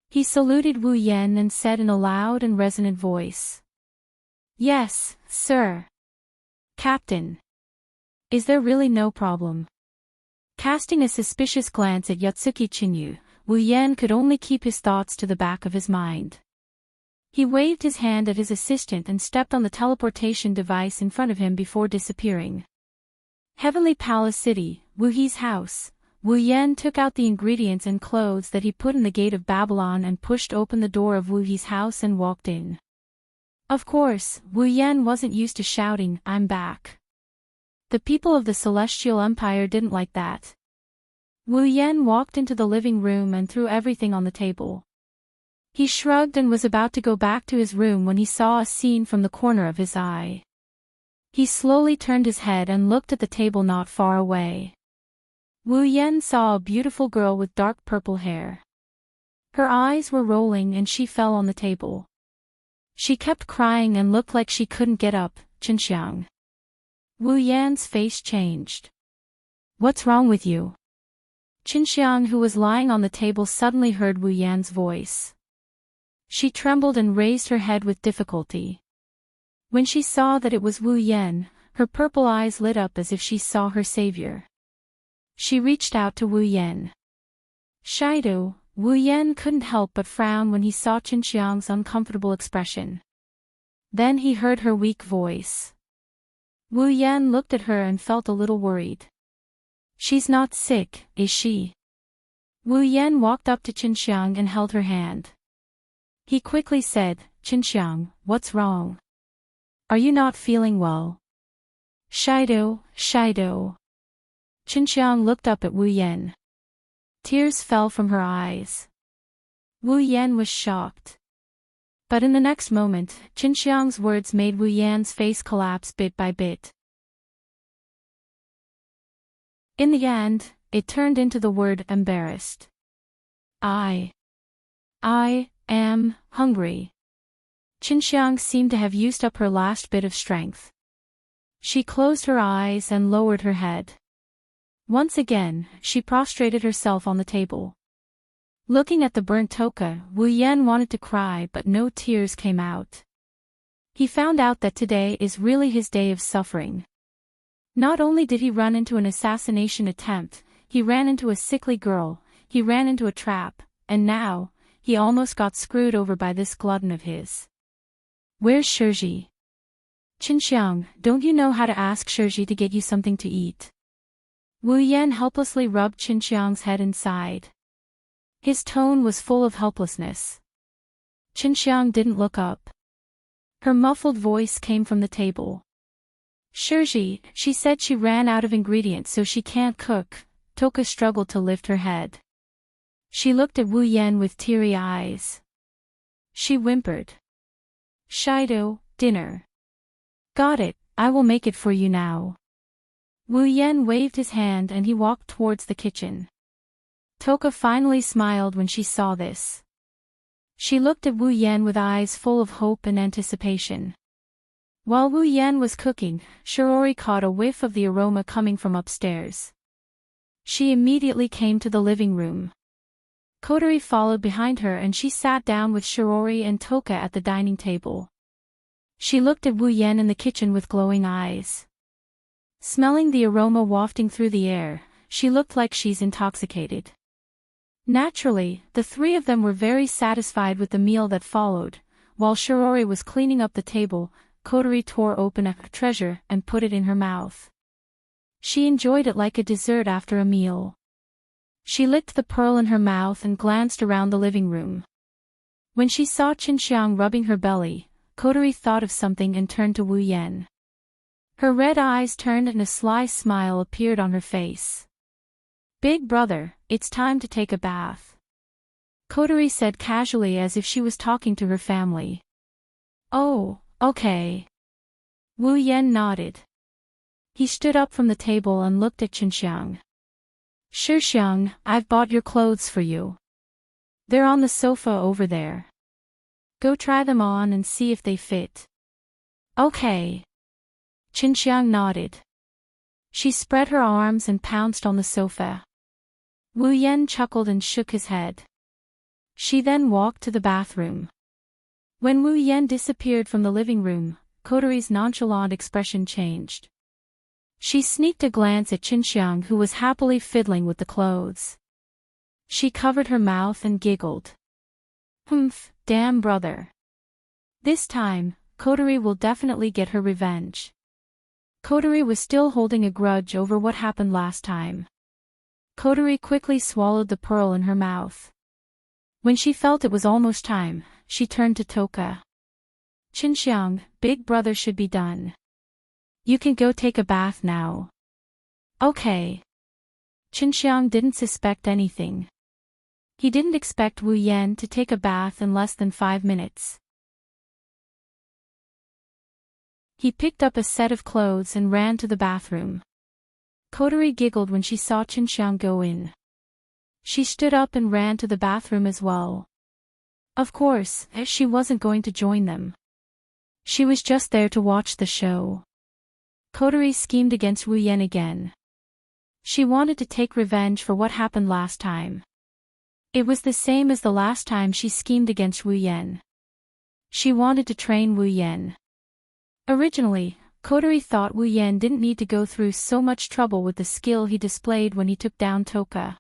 He saluted Wu Yan and said in a loud and resonant voice, "Yes, sir. Captain. Is there really no problem?" Casting a suspicious glance at Yotsuki Chinyu, Wu Yan could only keep his thoughts to the back of his mind. He waved his hand at his assistant and stepped on the teleportation device in front of him before disappearing. Heavenly Palace City, Wu He's house. Wu Yan took out the ingredients and clothes that he put in the gate of Babylon and pushed open the door of Wu He's house and walked in. Of course, Wu Yan wasn't used to shouting, "I'm back." The people of the Celestial Empire didn't like that. Wu Yan walked into the living room and threw everything on the table. He shrugged and was about to go back to his room when he saw a scene from the corner of his eye. He slowly turned his head and looked at the table not far away. Wu Yan saw a beautiful girl with dark purple hair. Her eyes were rolling and she fell on the table. She kept crying and looked like she couldn't get up. "Qinxiang." Wu Yan's face changed. "What's wrong with you?" Qinxiang, who was lying on the table, suddenly heard Wu Yan's voice. She trembled and raised her head with difficulty. When she saw that it was Wu Yan, her purple eyes lit up as if she saw her savior. She reached out to Wu Yan. "Shido." Wu Yan couldn't help but frown when he saw Qinxiang's uncomfortable expression. Then he heard her weak voice. Wu Yan looked at her and felt a little worried. "She's not sick, is she?" Wu Yan walked up to Qinxiang and held her hand. He quickly said, "Qinxiang, what's wrong? Are you not feeling well?" "Shido, Shido." Qinxiang looked up at Wu Yan. Tears fell from her eyes. Wu Yan was shocked. But in the next moment, Qinxiang's words made Wu Yan's face collapse bit by bit. In the end, it turned into the word embarrassed. I am hungry." Qinxiang seemed to have used up her last bit of strength. She closed her eyes and lowered her head. Once again, she prostrated herself on the table. Looking at the burnt toka, Wu Yan wanted to cry but no tears came out. He found out that today is really his day of suffering. Not only did he run into an assassination attempt, he ran into a sickly girl, he ran into a trap, and now, he almost got screwed over by this glutton of his. "Where's Shirji?" "Qinxiang, don't you know how to ask Shirji to get you something to eat?" Wu Yan helplessly rubbed Qinxiang's head and sighed. His tone was full of helplessness. Qinxiang didn't look up. Her muffled voice came from the table. "Shirji," she said, "she ran out of ingredients so she can't cook." Toka struggled to lift her head. She looked at Wu Yan with teary eyes. She whimpered. "Shido, dinner." "Got it, I will make it for you now." Wu Yan waved his hand and he walked towards the kitchen. Toka finally smiled when she saw this. She looked at Wu Yan with eyes full of hope and anticipation. While Wu Yan was cooking, Shirori caught a whiff of the aroma coming from upstairs. She immediately came to the living room. Kotori followed behind her and she sat down with Shirori and Toka at the dining table. She looked at Wu Yan in the kitchen with glowing eyes. Smelling the aroma wafting through the air, she looked like she's intoxicated. Naturally, the three of them were very satisfied with the meal that followed. While Shirori was cleaning up the table, Kotori tore open a treasure and put it in her mouth. She enjoyed it like a dessert after a meal. She licked the pearl in her mouth and glanced around the living room. When she saw Qinxiang rubbing her belly, Kotori thought of something and turned to Wu Yan. Her red eyes turned and a sly smile appeared on her face. "Big brother, it's time to take a bath." Kotori said casually as if she was talking to her family. Oh, okay. Wu Yan nodded. He stood up from the table and looked at Qinxiang. Shixiang, I've bought your clothes for you. They're on the sofa over there. Go try them on and see if they fit. Okay. Qinxiang nodded. She spread her arms and pounced on the sofa. Wu Yan chuckled and shook his head. She then walked to the bathroom. When Wu Yan disappeared from the living room, Kotori's nonchalant expression changed. She sneaked a glance at Qinxiang, who was happily fiddling with the clothes. She covered her mouth and giggled. Humph, damn brother. This time, Kotori will definitely get her revenge. Kotori was still holding a grudge over what happened last time. Kotori quickly swallowed the pearl in her mouth. When she felt it was almost time, she turned to Toka. Qinxiang, big brother should be done. You can go take a bath now. Okay. Qinxiang didn't suspect anything. He didn't expect Wu Yan to take a bath in less than 5 minutes. He picked up a set of clothes and ran to the bathroom. Kotori giggled when she saw Qinxiang go in. She stood up and ran to the bathroom as well. Of course, she wasn't going to join them. She was just there to watch the show. Kotori schemed against Wu Yan again. She wanted to take revenge for what happened last time. It was the same as the last time she schemed against Wu Yan. She wanted to train Wu Yan. Originally, Kotori thought Wu Yan didn't need to go through so much trouble with the skill he displayed when he took down Toka.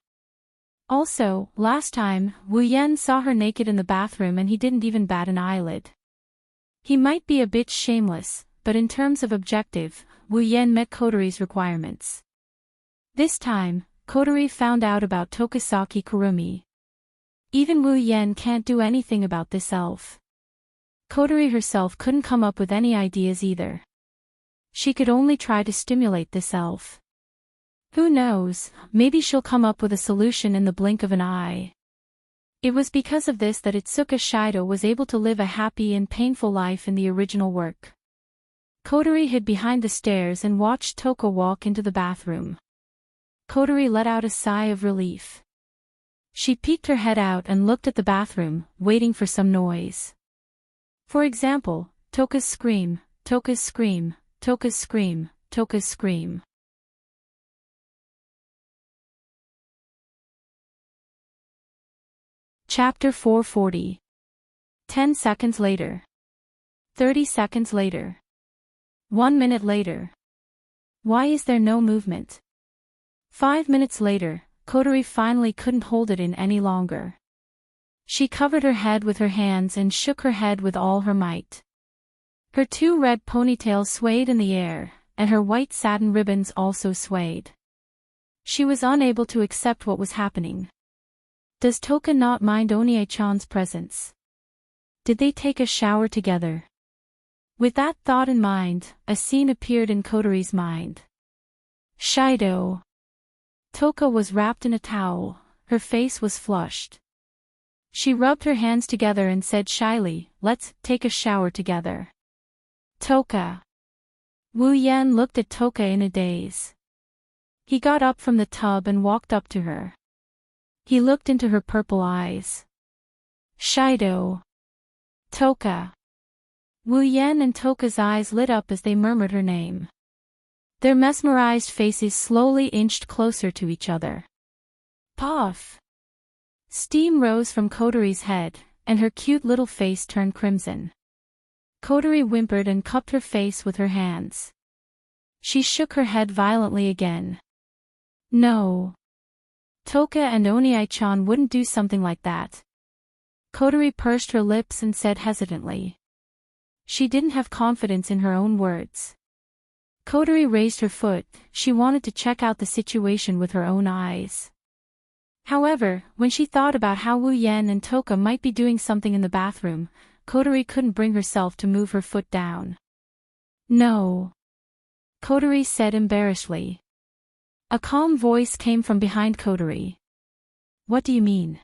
Also, last time, Wu Yan saw her naked in the bathroom and he didn't even bat an eyelid. He might be a bit shameless, but in terms of objective, Wu Yan met Kotori's requirements. This time, Kotori found out about Tokasaki Kurumi. Even Wu Yan can't do anything about this elf. Kotori herself couldn't come up with any ideas either. She could only try to stimulate this elf. Who knows, maybe she'll come up with a solution in the blink of an eye. It was because of this that Itsuka Shido was able to live a happy and painful life in the original work. Kotori hid behind the stairs and watched Toka walk into the bathroom. Kotori let out a sigh of relief. She peeked her head out and looked at the bathroom, waiting for some noise. For example, Toka's scream, Toka's scream, Toka's scream, Toka's scream. Chapter 440. 10 seconds later. 30 seconds later. 1 minute later. Why is there no movement? 5 minutes later, Kotori finally couldn't hold it in any longer. She covered her head with her hands and shook her head with all her might. Her 2 red ponytails swayed in the air, and her white satin ribbons also swayed. She was unable to accept what was happening. Does Toka not mind Onie-chan's presence? Did they take a shower together? With that thought in mind, a scene appeared in Kotori's mind. Shido. Toka was wrapped in a towel, her face was flushed. She rubbed her hands together and said shyly, "Let's take a shower together." Toka. Wu Yan looked at Toka in a daze. He got up from the tub and walked up to her. He looked into her purple eyes. Shido. Toka. Wu Yan and Toka's eyes lit up as they murmured her name. Their mesmerized faces slowly inched closer to each other. Puff! Steam rose from Kotori's head, and her cute little face turned crimson. Kotori whimpered and cupped her face with her hands. She shook her head violently again. No. Toka and Onie-chan wouldn't do something like that. Kotori pursed her lips and said hesitantly. She didn't have confidence in her own words. Kotori raised her foot, she wanted to check out the situation with her own eyes. However, when she thought about how Wu Yan and Toka might be doing something in the bathroom, Kotori couldn't bring herself to move her foot down. No. Kotori said embarrassedly. A calm voice came from behind Kotori. What do you mean?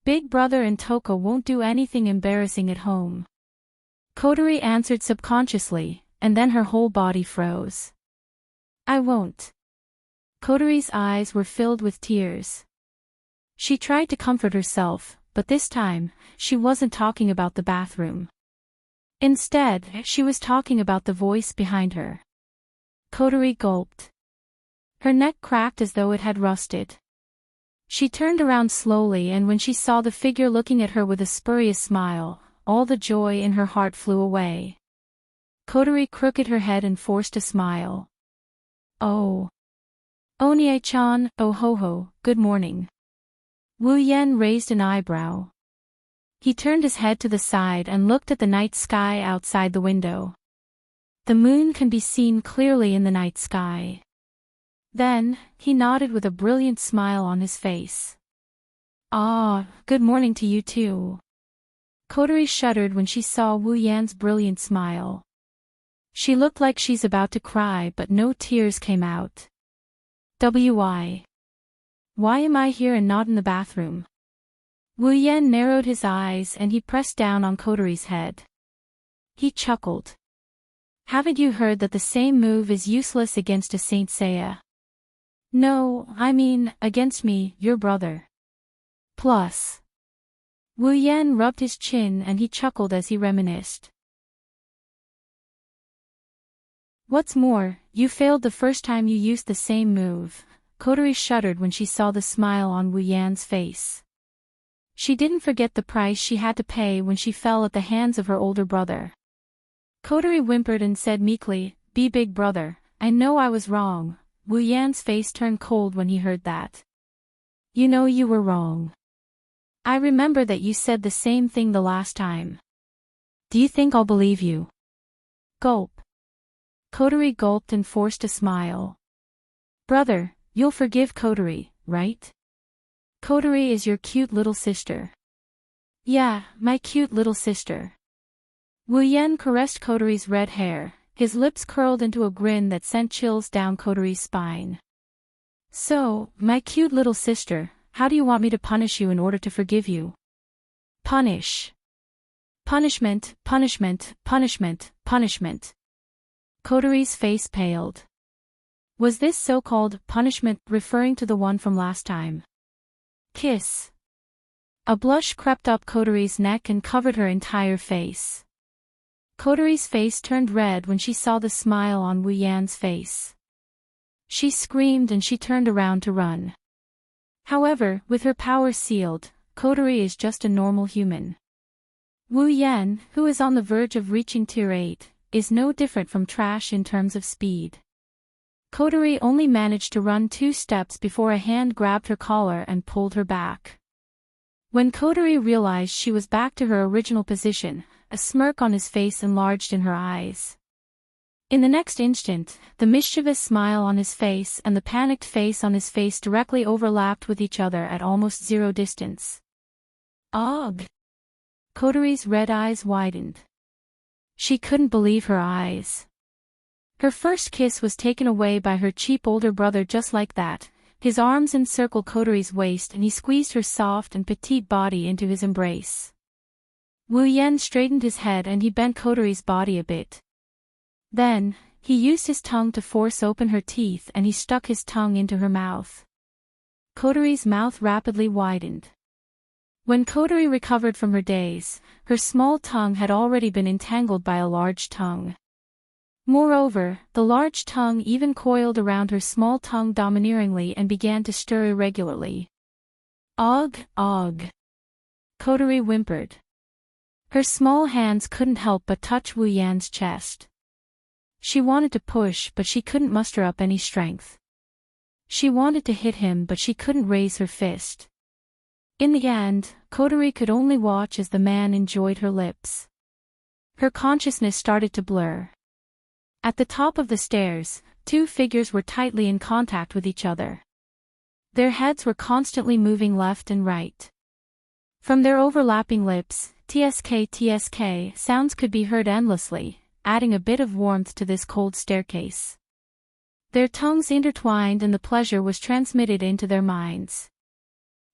Big brother and Toko won't do anything embarrassing at home. Kotori answered subconsciously, and then her whole body froze. I won't. Kotori's eyes were filled with tears. She tried to comfort herself, but this time, she wasn't talking about the bathroom. Instead, she was talking about the voice behind her. Kotori gulped. Her neck cracked as though it had rusted. She turned around slowly, and when she saw the figure looking at her with a spurious smile, all the joy in her heart flew away. Kotori crooked her head and forced a smile. Oh. Onie-chan, oh ho ho, good morning. Wu Yen raised an eyebrow. He turned his head to the side and looked at the night sky outside the window. The moon can be seen clearly in the night sky. Then, he nodded with a brilliant smile on his face. Ah, good morning to you too. Kotori shuddered when she saw Wu Yan's brilliant smile. She looked like she's about to cry, but no tears came out. Why? Why am I here and not in the bathroom? Wu Yan narrowed his eyes and he pressed down on Kotori's head. He chuckled. Haven't you heard that the same move is useless against a Saint Seiya? No, I mean, against me, your brother. Plus. Wu Yan rubbed his chin and he chuckled as he reminisced. What's more, you failed the first time you used the same move. Kotori shuddered when she saw the smile on Wu Yan's face. She didn't forget the price she had to pay when she fell at the hands of her older brother. Kotori whimpered and said meekly, "Be big brother, I know I was wrong." Wu Yan's face turned cold when he heard that. You know you were wrong. I remember that you said the same thing the last time. Do you think I'll believe you? Gulp. Kotori gulped and forced a smile. Brother, you'll forgive Kotori, right? Kotori is your cute little sister. Yeah, my cute little sister. Wu Yan caressed Kotori's red hair, his lips curled into a grin that sent chills down Kotori's spine. So, my cute little sister, how do you want me to punish you in order to forgive you? Punish. Punishment, punishment, punishment, punishment. Kotori's face paled. Was this so-called punishment referring to the one from last time? Kiss. A blush crept up Kotori's neck and covered her entire face. Kotori's face turned red when she saw the smile on Wu Yan's face. She screamed and she turned around to run. However, with her power sealed, Kotori is just a normal human. Wu Yan, who is on the verge of reaching Tier 8, is no different from trash in terms of speed. Kotori only managed to run 2 steps before a hand grabbed her collar and pulled her back. When Kotori realized she was back to her original position, a smirk on his face enlarged in her eyes. In the next instant, the mischievous smile on his face and the panicked face on his face directly overlapped with each other at almost 0 distance. Ugh! Kotori's red eyes widened. She couldn't believe her eyes. Her first kiss was taken away by her cheap older brother just like that. His arms encircled Kotori's waist and he squeezed her soft and petite body into his embrace. Wu Yan straightened his head and he bent Kotori's body a bit. Then, he used his tongue to force open her teeth and he stuck his tongue into her mouth. Kotori's mouth rapidly widened. When Kotori recovered from her daze, her small tongue had already been entangled by a large tongue. Moreover, the large tongue even coiled around her small tongue domineeringly and began to stir irregularly. Ugh, ugh. Kotori whimpered. Her small hands couldn't help but touch Wu Yan's chest. She wanted to push but she couldn't muster up any strength. She wanted to hit him but she couldn't raise her fist. In the end, Kotori could only watch as the man enjoyed her lips. Her consciousness started to blur. At the top of the stairs, 2 figures were tightly in contact with each other. Their heads were constantly moving left and right. From their overlapping lips, tsk tsk sounds could be heard endlessly, adding a bit of warmth to this cold staircase. Their tongues intertwined and the pleasure was transmitted into their minds.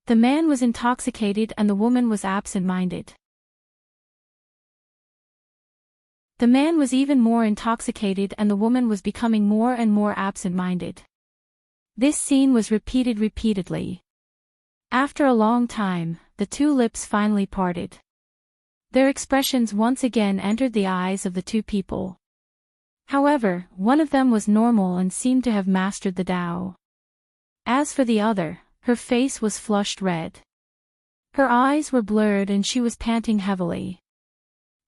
The man was intoxicated and the woman was absent-minded. The man was even more intoxicated and the woman was becoming more and more absent-minded. This scene was repeated repeatedly. After a long time, the two lips finally parted. Their expressions once again entered the eyes of the two people. However, one of them was normal and seemed to have mastered the Tao. As for the other, her face was flushed red. Her eyes were blurred and she was panting heavily.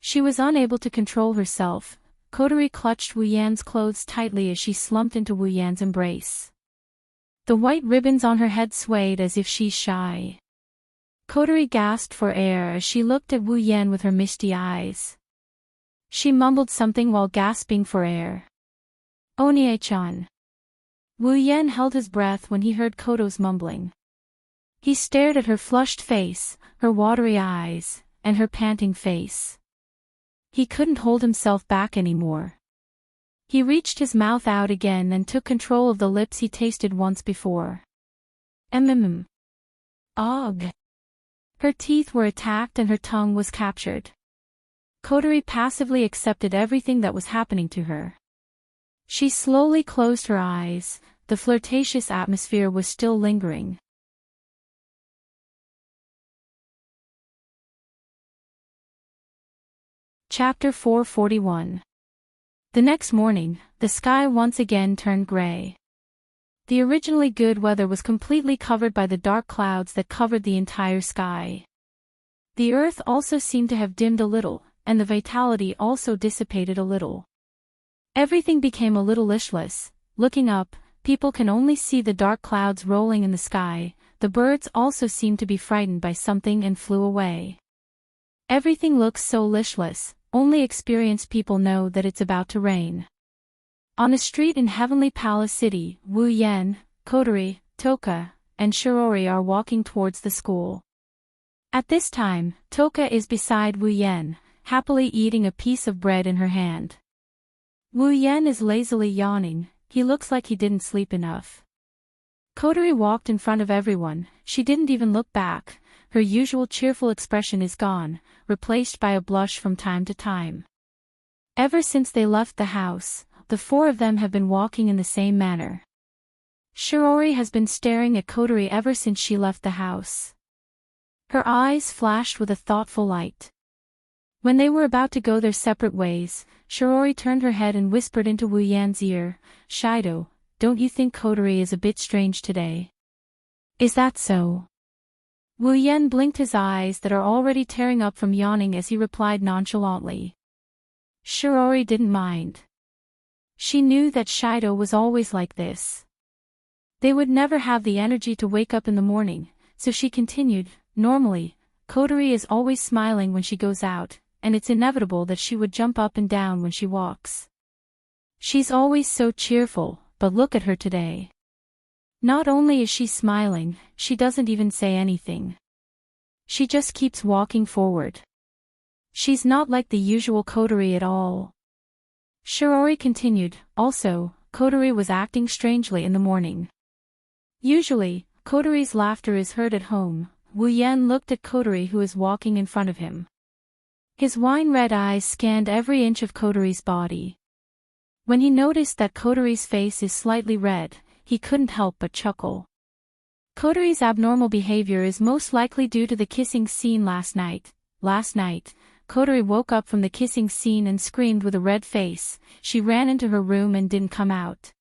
She was unable to control herself. Kotori clutched Wu Yan's clothes tightly as she slumped into Wu Yan's embrace. The white ribbons on her head swayed as if she's shy. Kotori gasped for air as she looked at Wu Yan with her misty eyes. She mumbled something while gasping for air. Onie-chan. Wu Yan held his breath when he heard Koto's mumbling. He stared at her flushed face, her watery eyes, and her panting face. He couldn't hold himself back anymore. He reached his mouth out again and took control of the lips he tasted once before. Ugh. Her teeth were attacked and her tongue was captured. Kotori passively accepted everything that was happening to her. She slowly closed her eyes. The flirtatious atmosphere was still lingering. Chapter 441. The next morning, the sky once again turned gray. The originally good weather was completely covered by the dark clouds that covered the entire sky. The earth also seemed to have dimmed a little, and the vitality also dissipated a little. Everything became a little listless. Looking up, people can only see the dark clouds rolling in the sky. The birds also seemed to be frightened by something and flew away. Everything looks so listless. Only experienced people know that it's about to rain. On a street in Heavenly Palace City, Wu Yan, Kotori, Toka, and Shirori are walking towards the school. At this time, Toka is beside Wu Yan, happily eating a piece of bread in her hand. Wu Yan is lazily yawning. He looks like he didn't sleep enough. Kotori walked in front of everyone. She didn't even look back. Her usual cheerful expression is gone, replaced by a blush from time to time. Ever since they left the house, the four of them have been walking in the same manner. Shirori has been staring at Kotori ever since she left the house. Her eyes flashed with a thoughtful light. When they were about to go their separate ways, Shirori turned her head and whispered into Wu Yan's ear, "Shido, don't you think Kotori is a bit strange today?" "Is that so?" Wu Yan blinked his eyes that are already tearing up from yawning as he replied nonchalantly. Shirori didn't mind. She knew that Shido was always like this. They would never have the energy to wake up in the morning, so she continued, "Normally, Kotori is always smiling when she goes out, and it's inevitable that she would jump up and down when she walks. She's always so cheerful, but look at her today. Not only is she smiling, she doesn't even say anything. She just keeps walking forward. She's not like the usual Kotori at all." Shirori continued, "Also, Kotori was acting strangely in the morning. Usually, Kotori's laughter is heard at home." Wu Yan looked at Kotori who is walking in front of him. His wine-red eyes scanned every inch of Kotori's body. When he noticed that Kotori's face is slightly red, he couldn't help but chuckle. Kotori's abnormal behavior is most likely due to the kissing scene last night. Last night, Kotori woke up from the kissing scene and screamed with a red face. She ran into her room and didn't come out.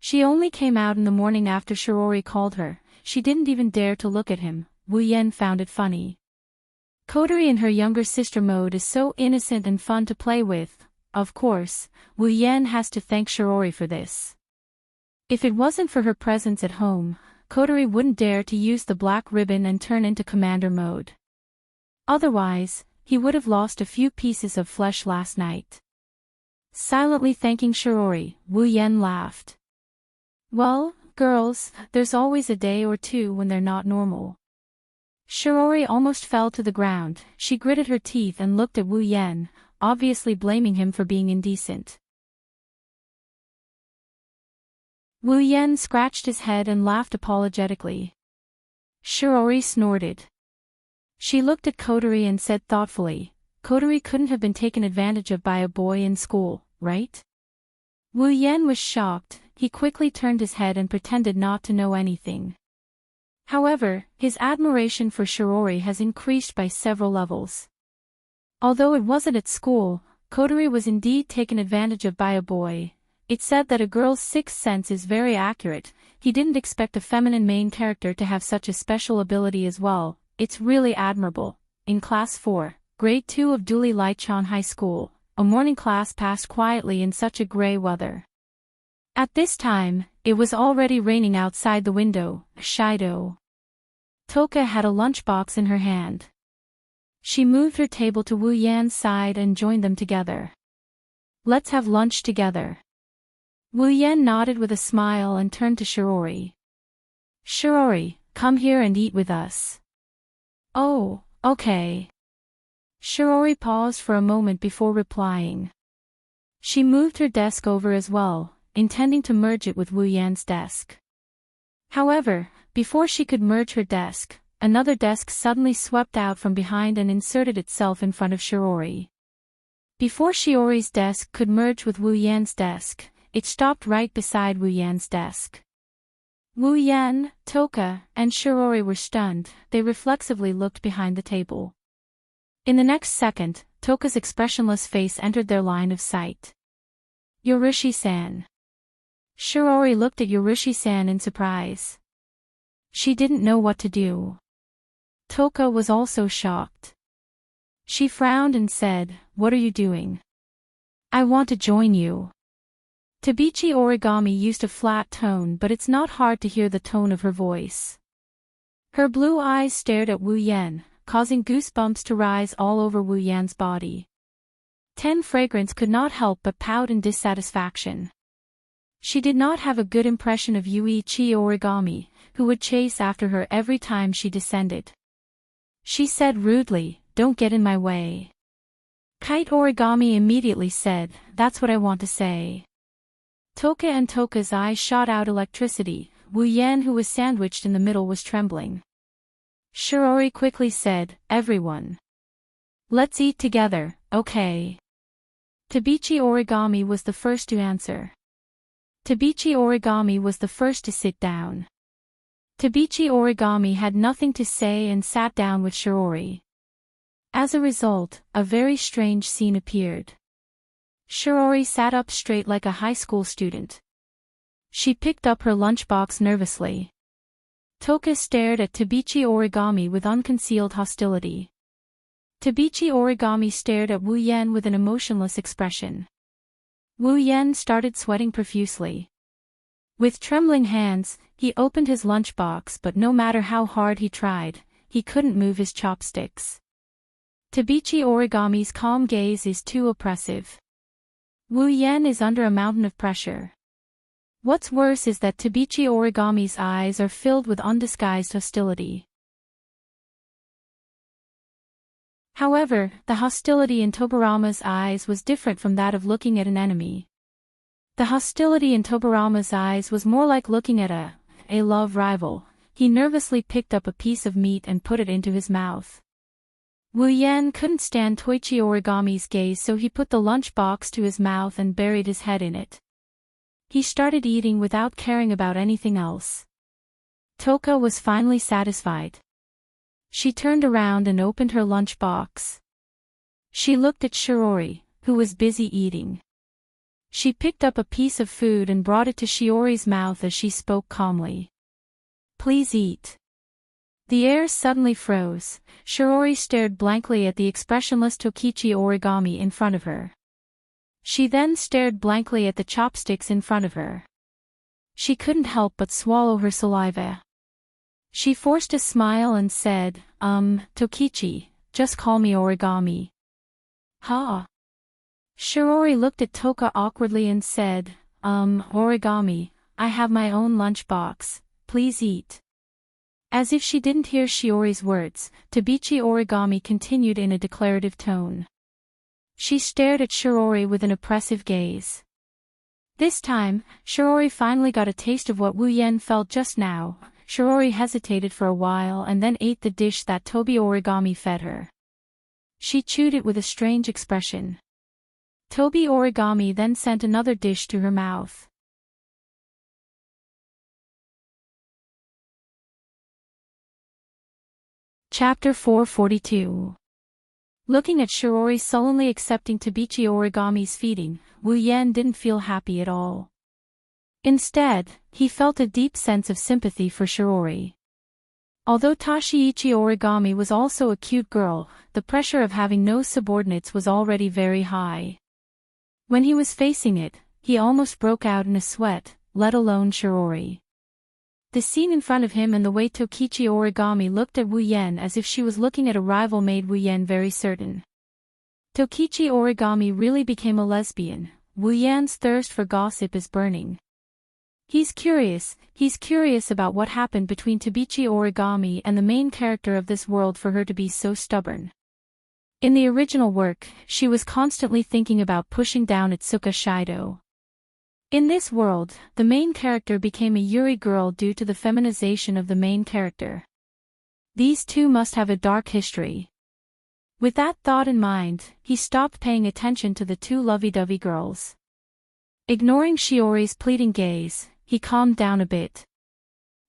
She only came out in the morning after Shirori called her. She didn't even dare to look at him. Wu Yan found it funny. Kotori in her younger sister mode is so innocent and fun to play with. Of course, Wu Yan has to thank Shirori for this. If it wasn't for her presence at home, Kotori wouldn't dare to use the black ribbon and turn into commander mode. Otherwise, he would have lost a few pieces of flesh last night. Silently thanking Shirori, Wu Yan laughed. "Well, girls, there's always a day or two when they're not normal." Shirori almost fell to the ground. She gritted her teeth and looked at Wu Yan, obviously blaming him for being indecent. Wu Yan scratched his head and laughed apologetically. Shiori snorted. She looked at Kotori and said thoughtfully, Kotori couldn't have been taken advantage of by a boy in school, right? Wu Yan was shocked. He quickly turned his head and pretended not to know anything. However, his admiration for Shiori has increased by several levels. Although it wasn't at school, Kotori was indeed taken advantage of by a boy. It said that a girl's sixth sense is very accurate. He didn't expect a feminine main character to have such a special ability as well. It's really admirable. In Class 4, Grade 2 of Duli Lichon High School, a morning class passed quietly in such a gray weather. At this time, it was already raining outside the window. Shido. Toka had a lunchbox in her hand. She moved her table to Wu Yan's side and joined them together. Let's have lunch together. Wu Yan nodded with a smile and turned to Shiori. Shiori, come here and eat with us. Oh, okay. Shiori paused for a moment before replying. She moved her desk over as well, intending to merge it with Wu Yan's desk. However, before she could merge her desk, another desk suddenly swept out from behind and inserted itself in front of Shiori. Before Shiori's desk could merge with Wu Yan's desk, it stopped right beside Wu Yan's desk. Wu Yan, Toka, and Shiori were stunned. They reflexively looked behind the table. In the next second, Toka's expressionless face entered their line of sight. Yorushi-san. Shiori looked at Yorushi-san in surprise. She didn't know what to do. Toka was also shocked. She frowned and said, "What are you doing?" "I want to join you." Tabichi Origami used a flat tone, but it's not hard to hear the tone of her voice. Her blue eyes stared at Wu Yan, causing goosebumps to rise all over Wu Yan's body. Fragrance could not help but pout in dissatisfaction. She did not have a good impression of Yuichi Origami, who would chase after her every time she descended. She said rudely, "Don't get in my way." Kite Origami immediately said, "That's what I want to say." Toka and Toka's eyes shot out electricity. Wu Yan, who was sandwiched in the middle, was trembling. Shiori quickly said, "Everyone. Let's eat together, okay?" Tabichi Origami was the first to answer. Tabichi Origami was the first to sit down. Tabichi Origami had nothing to say and sat down with Shiori. As a result, a very strange scene appeared. Shiori sat up straight like a high school student. She picked up her lunchbox nervously. Toka stared at Tabichi Origami with unconcealed hostility. Tabichi Origami stared at Wu Yan with an emotionless expression. Wu Yan started sweating profusely. With trembling hands, he opened his lunchbox, but no matter how hard he tried, he couldn't move his chopsticks. Tabichi Origami's calm gaze is too oppressive. Wu Yan is under a mountain of pressure. What's worse is that Tabichi Origami's eyes are filled with undisguised hostility. However, the hostility in Tobarama's eyes was different from that of looking at an enemy. The hostility in Tobarama's eyes was more like looking at a love rival. He nervously picked up a piece of meat and put it into his mouth. Wu Yan couldn't stand Toichi Origami's gaze, so he put the lunchbox to his mouth and buried his head in it. He started eating without caring about anything else. Toka was finally satisfied. She turned around and opened her lunchbox. She looked at Shiori, who was busy eating. She picked up a piece of food and brought it to Shiori's mouth as she spoke calmly. "Please eat." The air suddenly froze. Shiori stared blankly at the expressionless Tokichi Origami in front of her. She then stared blankly at the chopsticks in front of her. She couldn't help but swallow her saliva. She forced a smile and said, Tokichi, just call me Origami." "Huh?" Shiori looked at Toka awkwardly and said, Origami, I have my own lunchbox, please eat." As if she didn't hear Shiori's words, Tabichi Origami continued in a declarative tone. She stared at Shiori with an oppressive gaze. This time, Shiori finally got a taste of what Wu Yan felt just now. Shirori hesitated for a while and then ate the dish that Tobi Origami fed her. She chewed it with a strange expression. Tobi Origami then sent another dish to her mouth. Chapter 442. Looking at Shirori sullenly accepting Tabichi Origami's feeding, Wu Yan didn't feel happy at all. Instead, he felt a deep sense of sympathy for Shirori. Although Tashiichi Origami was also a cute girl, the pressure of having no subordinates was already very high. When he was facing it, he almost broke out in a sweat, let alone Shirori. The scene in front of him and the way Tokichi Origami looked at Wu Yan as if she was looking at a rival made Wu Yan very certain. Tokichi Origami really became a lesbian. Wu Yan's thirst for gossip is burning. He's curious about what happened between Tabichi Origami and the main character of this world for her to be so stubborn. In the original work, she was constantly thinking about pushing down Itsuka Shido. In this world, the main character became a Yuri girl due to the feminization of the main character. These two must have a dark history. With that thought in mind, he stopped paying attention to the two lovey-dovey girls. Ignoring Shiori's pleading gaze, he calmed down a bit.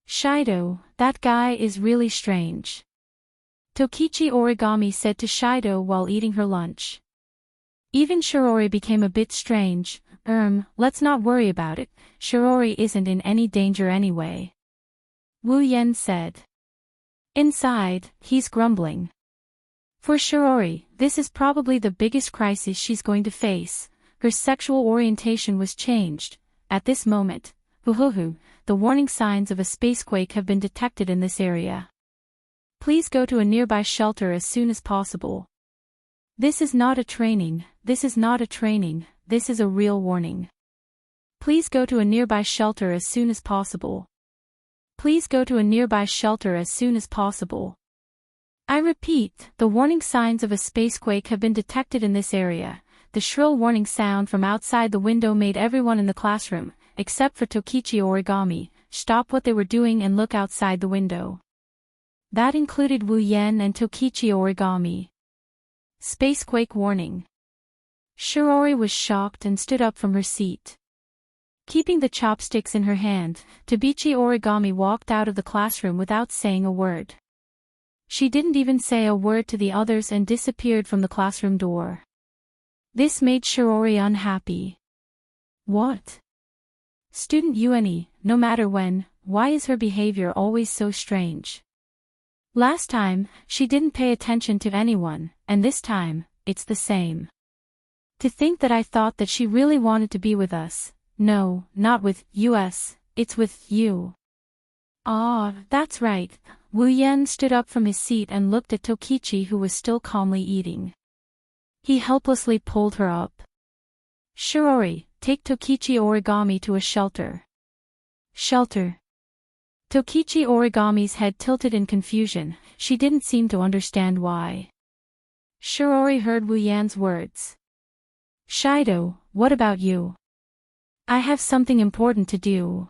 Shido, that guy is really strange. Tokichi Origami said to Shido while eating her lunch. Even Shirori became a bit strange. Let's not worry about it, Shirori isn't in any danger anyway. Wu Yan said. Inside, he's grumbling. For Shirori, this is probably the biggest crisis she's going to face. Her sexual orientation was changed. At this moment, the warning signs of a spacequake have been detected in this area. Please go to a nearby shelter as soon as possible. This is not a training, this is a real warning. Please go to a nearby shelter as soon as possible. Please go to a nearby shelter as soon as possible. I repeat, the warning signs of a spacequake have been detected in this area. The shrill warning sound from outside the window made everyone in the classroom, except for Tokichi Origami, stop what they were doing and look outside the window. That included Wu Yan and Tokichi Origami. Spacequake warning. Shirori was shocked and stood up from her seat. Keeping the chopsticks in her hand, Tabichi Origami walked out of the classroom without saying a word. She didn't even say a word to the others and disappeared from the classroom door. This made Shirori unhappy. What? Student Yueni, no matter when, why is her behavior always so strange? Last time, she didn't pay attention to anyone, and this time, it's the same. To think that I thought that she really wanted to be with us. No, not with us, it's with you. Ah, that's right. Wu Yan stood up from his seat and looked at Tokichi, who was still calmly eating. He helplessly pulled her up. Shirori, take Tokichi Origami to a shelter. Shelter. Tokichi Origami's head tilted in confusion, she didn't seem to understand why. Shirori heard Wu Yan's words. Shido, what about you? I have something important to do.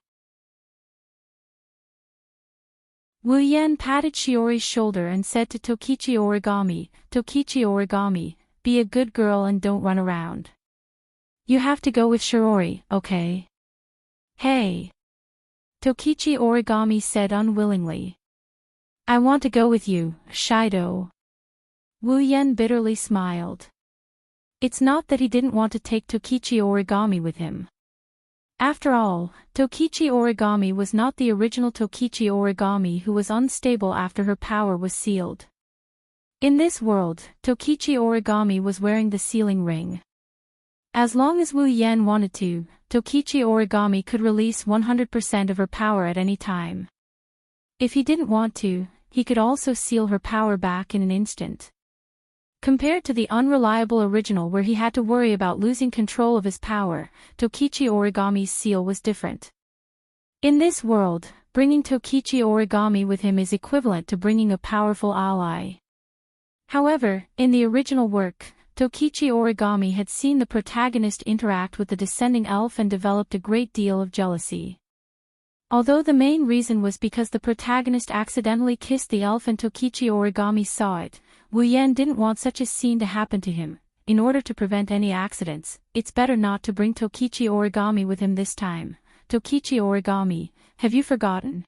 Wu Yan patted Shiori's shoulder and said to Tokichi Origami, be a good girl and don't run around. You have to go with Shirori, okay? Hey. Tokichi Origami said unwillingly. I want to go with you, Shido. Wu Yan bitterly smiled. It's not that he didn't want to take Tokichi Origami with him. After all, Tokichi Origami was not the original Tokichi Origami who was unstable after her power was sealed. In this world, Tokichi Origami was wearing the sealing ring. As long as Wu Yan wanted to, Tokichi Origami could release 100% of her power at any time. If he didn't want to, he could also seal her power back in an instant. Compared to the unreliable original where he had to worry about losing control of his power, Tokichi Origami's seal was different. In this world, bringing Tokichi Origami with him is equivalent to bringing a powerful ally. However, in the original work, Tokichi Origami had seen the protagonist interact with the descending elf and developed a great deal of jealousy. Although the main reason was because the protagonist accidentally kissed the elf and Tokichi Origami saw it, Wu Yan didn't want such a scene to happen to him. In order to prevent any accidents, it's better not to bring Tokichi Origami with him this time. Tokichi Origami, have you forgotten?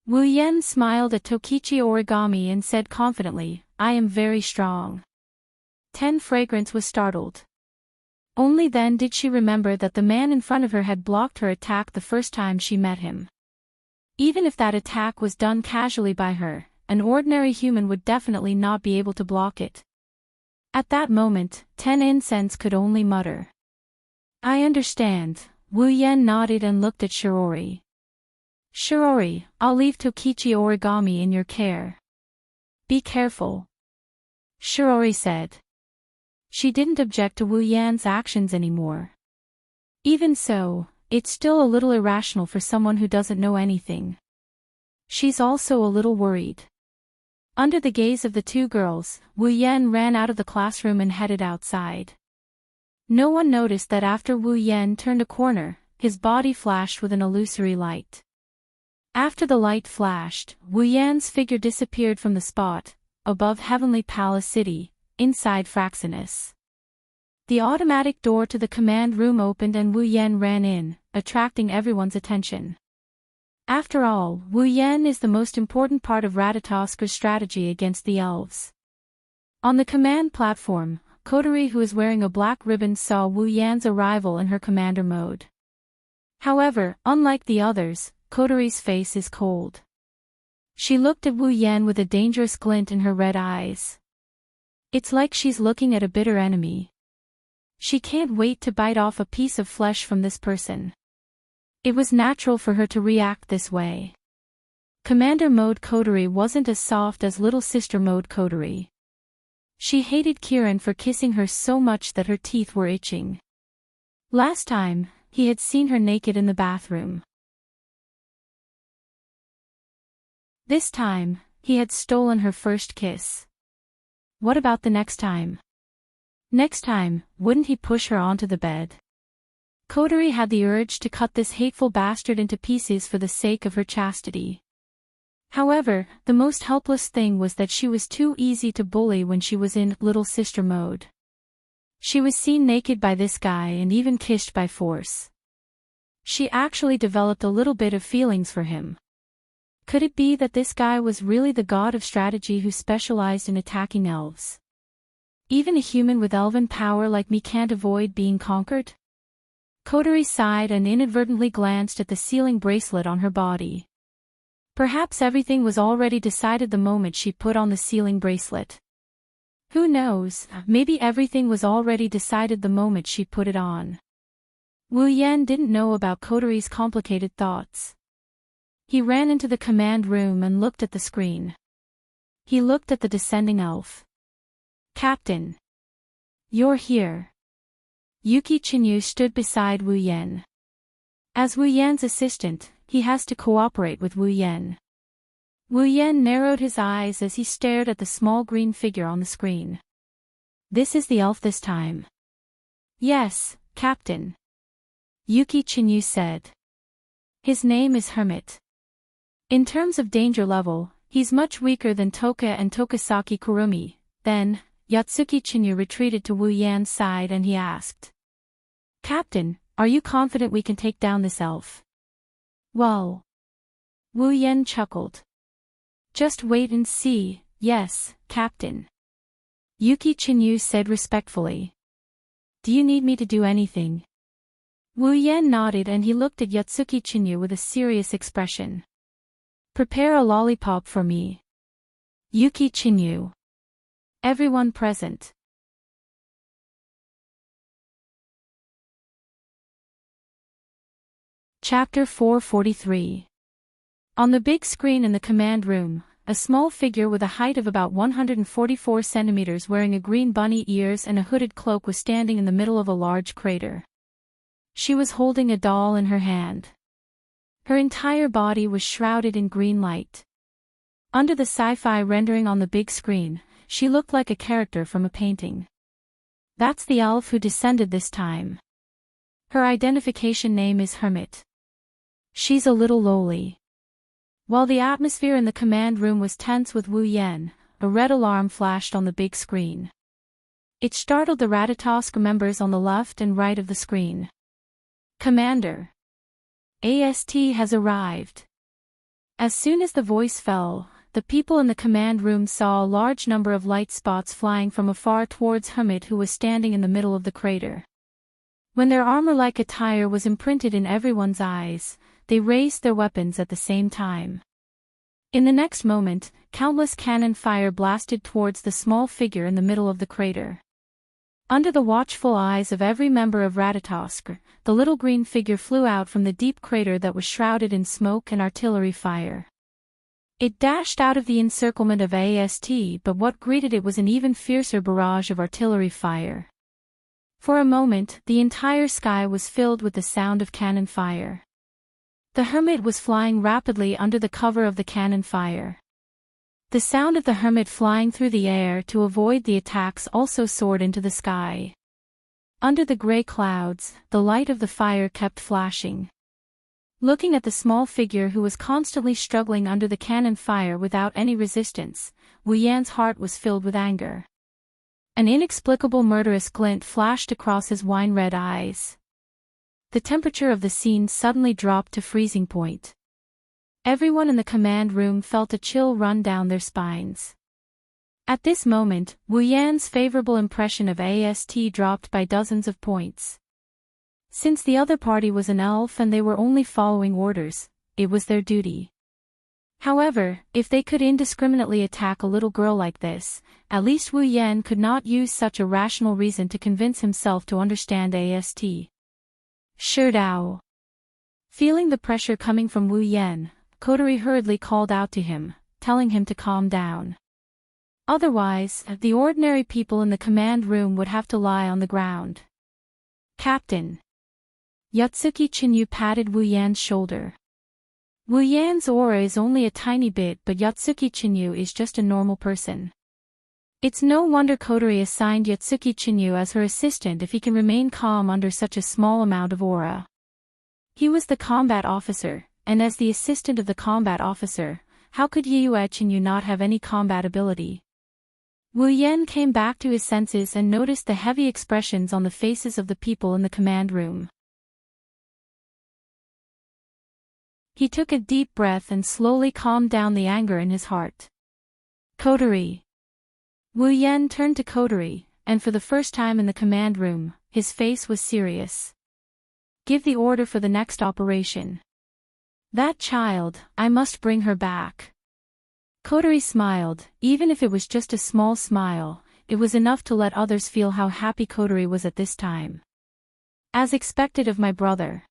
Wu Yan smiled at Tokichi Origami and said confidently, I am very strong. Fragrance was startled. Only then did she remember that the man in front of her had blocked her attack the first time she met him. Even if that attack was done casually by her, an ordinary human would definitely not be able to block it. At that moment, Incense could only mutter. I understand. Wu Yan nodded and looked at Shirori. Shirori, I'll leave Tokichi Origami in your care. Be careful. Shirori said. She didn't object to Wu Yan's actions anymore. Even so, it's still a little irrational for someone who doesn't know anything. She's also a little worried. Under the gaze of the two girls, Wu Yan ran out of the classroom and headed outside. No one noticed that after Wu Yan turned a corner, his body flashed with an illusory light. After the light flashed, Wu Yan's figure disappeared from the spot, above Heavenly Palace City, inside Fraxinus. The automatic door to the command room opened and Wu Yan ran in, attracting everyone's attention. After all, Wu Yan is the most important part of Ratatosker's strategy against the elves. On the command platform, Kotori, who is wearing a black ribbon, saw Wu Yan's arrival in her commander mode. However, unlike the others, Kotori's face is cold. She looked at Wu Yan with a dangerous glint in her red eyes. It's like she's looking at a bitter enemy. She can't wait to bite off a piece of flesh from this person. It was natural for her to react this way. Commander Mode Kotori wasn't as soft as Little Sister Mode Kotori. She hated Kirin for kissing her so much that her teeth were itching. Last time, he had seen her naked in the bathroom. This time, he had stolen her first kiss. What about the next time? Next time, wouldn't he push her onto the bed? Kotori had the urge to cut this hateful bastard into pieces for the sake of her chastity. However, the most helpless thing was that she was too easy to bully when she was in Little Sister mode. She was seen naked by this guy and even kissed by force. She actually developed a little bit of feelings for him. Could it be that this guy was really the god of strategy who specialized in attacking elves? Even a human with elven power like me can't avoid being conquered? Kotori sighed and inadvertently glanced at the sealing bracelet on her body. Perhaps everything was already decided the moment she put on the sealing bracelet. Who knows, maybe everything was already decided the moment she put it on. Wu Yan didn't know about Kotori's complicated thoughts. He ran into the command room and looked at the screen. He looked at the descending elf. Captain. You're here. Yuki Chinyu stood beside Wu Yan. As Wu Yan's assistant, he has to cooperate with Wu Yan. Wu Yan narrowed his eyes as he stared at the small green figure on the screen. This is the elf this time. Yes, Captain. Yuki Chinyu said. His name is Hermit. In terms of danger level, he's much weaker than Toka and Tokasaki Kurumi. Then, Yatsuki Chinyu retreated to Wu Yan's side and he asked. Captain, are you confident we can take down this elf? Well. Wu Yan chuckled. Just wait and see, yes, Captain. Yuki Chinyu said respectfully. Do you need me to do anything? Wu Yan nodded and he looked at Yatsuki Chinyu with a serious expression. Prepare a lollipop for me. Yuki Chinyu. Everyone present. Chapter 443. On the big screen in the command room, a small figure with a height of about 144 centimeters wearing a green bunny ears and a hooded cloak was standing in the middle of a large crater. She was holding a doll in her hand. Her entire body was shrouded in green light. Under the sci-fi rendering on the big screen, she looked like a character from a painting. That's the elf who descended this time. Her identification name is Hermit. She's a little lowly. While the atmosphere in the command room was tense with Wu Yan, a red alarm flashed on the big screen. It startled the Ratatosk members on the left and right of the screen. Commander. AST has arrived. As soon as the voice fell, the people in the command room saw a large number of light spots flying from afar towards Hermit, who was standing in the middle of the crater. When their armor-like attire was imprinted in everyone's eyes, they raised their weapons at the same time. In the next moment, countless cannon fire blasted towards the small figure in the middle of the crater. Under the watchful eyes of every member of Ratatosk, the little green figure flew out from the deep crater that was shrouded in smoke and artillery fire. It dashed out of the encirclement of AST, but what greeted it was an even fiercer barrage of artillery fire. For a moment, the entire sky was filled with the sound of cannon fire. The Hermit was flying rapidly under the cover of the cannon fire. The sound of the Hermit flying through the air to avoid the attacks also soared into the sky. Under the gray clouds, the light of the fire kept flashing. Looking at the small figure who was constantly struggling under the cannon fire without any resistance, Wu Yan's heart was filled with anger. An inexplicable murderous glint flashed across his wine-red eyes. The temperature of the scene suddenly dropped to freezing point. Everyone in the command room felt a chill run down their spines. At this moment, Wu Yan's favorable impression of AST dropped by dozens of points. Since the other party was an elf and they were only following orders, it was their duty. However, if they could indiscriminately attack a little girl like this, at least Wu Yan could not use such a rational reason to convince himself to understand AST. Sherdao. Feeling the pressure coming from Wu Yan, Kotori hurriedly called out to him, telling him to calm down. Otherwise, the ordinary people in the command room would have to lie on the ground. Captain. Yatsuki Chinyu patted Wu Yan's shoulder. Wu Yan's aura is only a tiny bit, but Yatsuki Chinyu is just a normal person. It's no wonder Kotori assigned Yatsuki Chinyu as her assistant if he can remain calm under such a small amount of aura. He was the combat officer, and as the assistant of the combat officer, how could Yue Chinyu not have any combat ability? Wu Yan came back to his senses and noticed the heavy expressions on the faces of the people in the command room. He took a deep breath and slowly calmed down the anger in his heart. Kotori. Wu Yan turned to Kotori, and for the first time in the command room, his face was serious. Give the order for the next operation. That child, I must bring her back. Kotori smiled. Even if it was just a small smile, it was enough to let others feel how happy Kotori was at this time. As expected of my brother.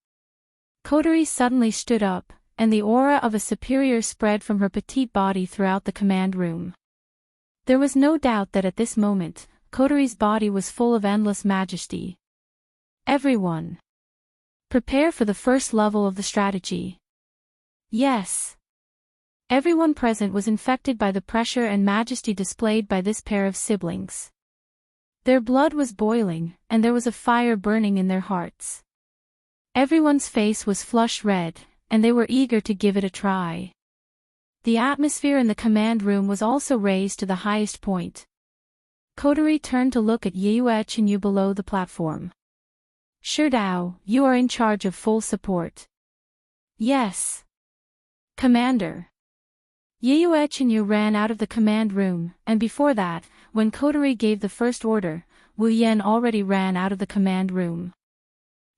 Kotori suddenly stood up, and the aura of a superior spread from her petite body throughout the command room. There was no doubt that at this moment, Kotori's body was full of endless majesty. Everyone. Prepare for the first level of the strategy. Yes. Everyone present was infected by the pressure and majesty displayed by this pair of siblings. Their blood was boiling, and there was a fire burning in their hearts. Everyone's face was flush red, and they were eager to give it a try. The atmosphere in the command room was also raised to the highest point. Kotori turned to look at Yue Chinyu below the platform. Sherdao, you are in charge of full support. Yes. Commander. Yue Chinyu ran out of the command room, and before that, when Kotori gave the first order, Wu Yan already ran out of the command room.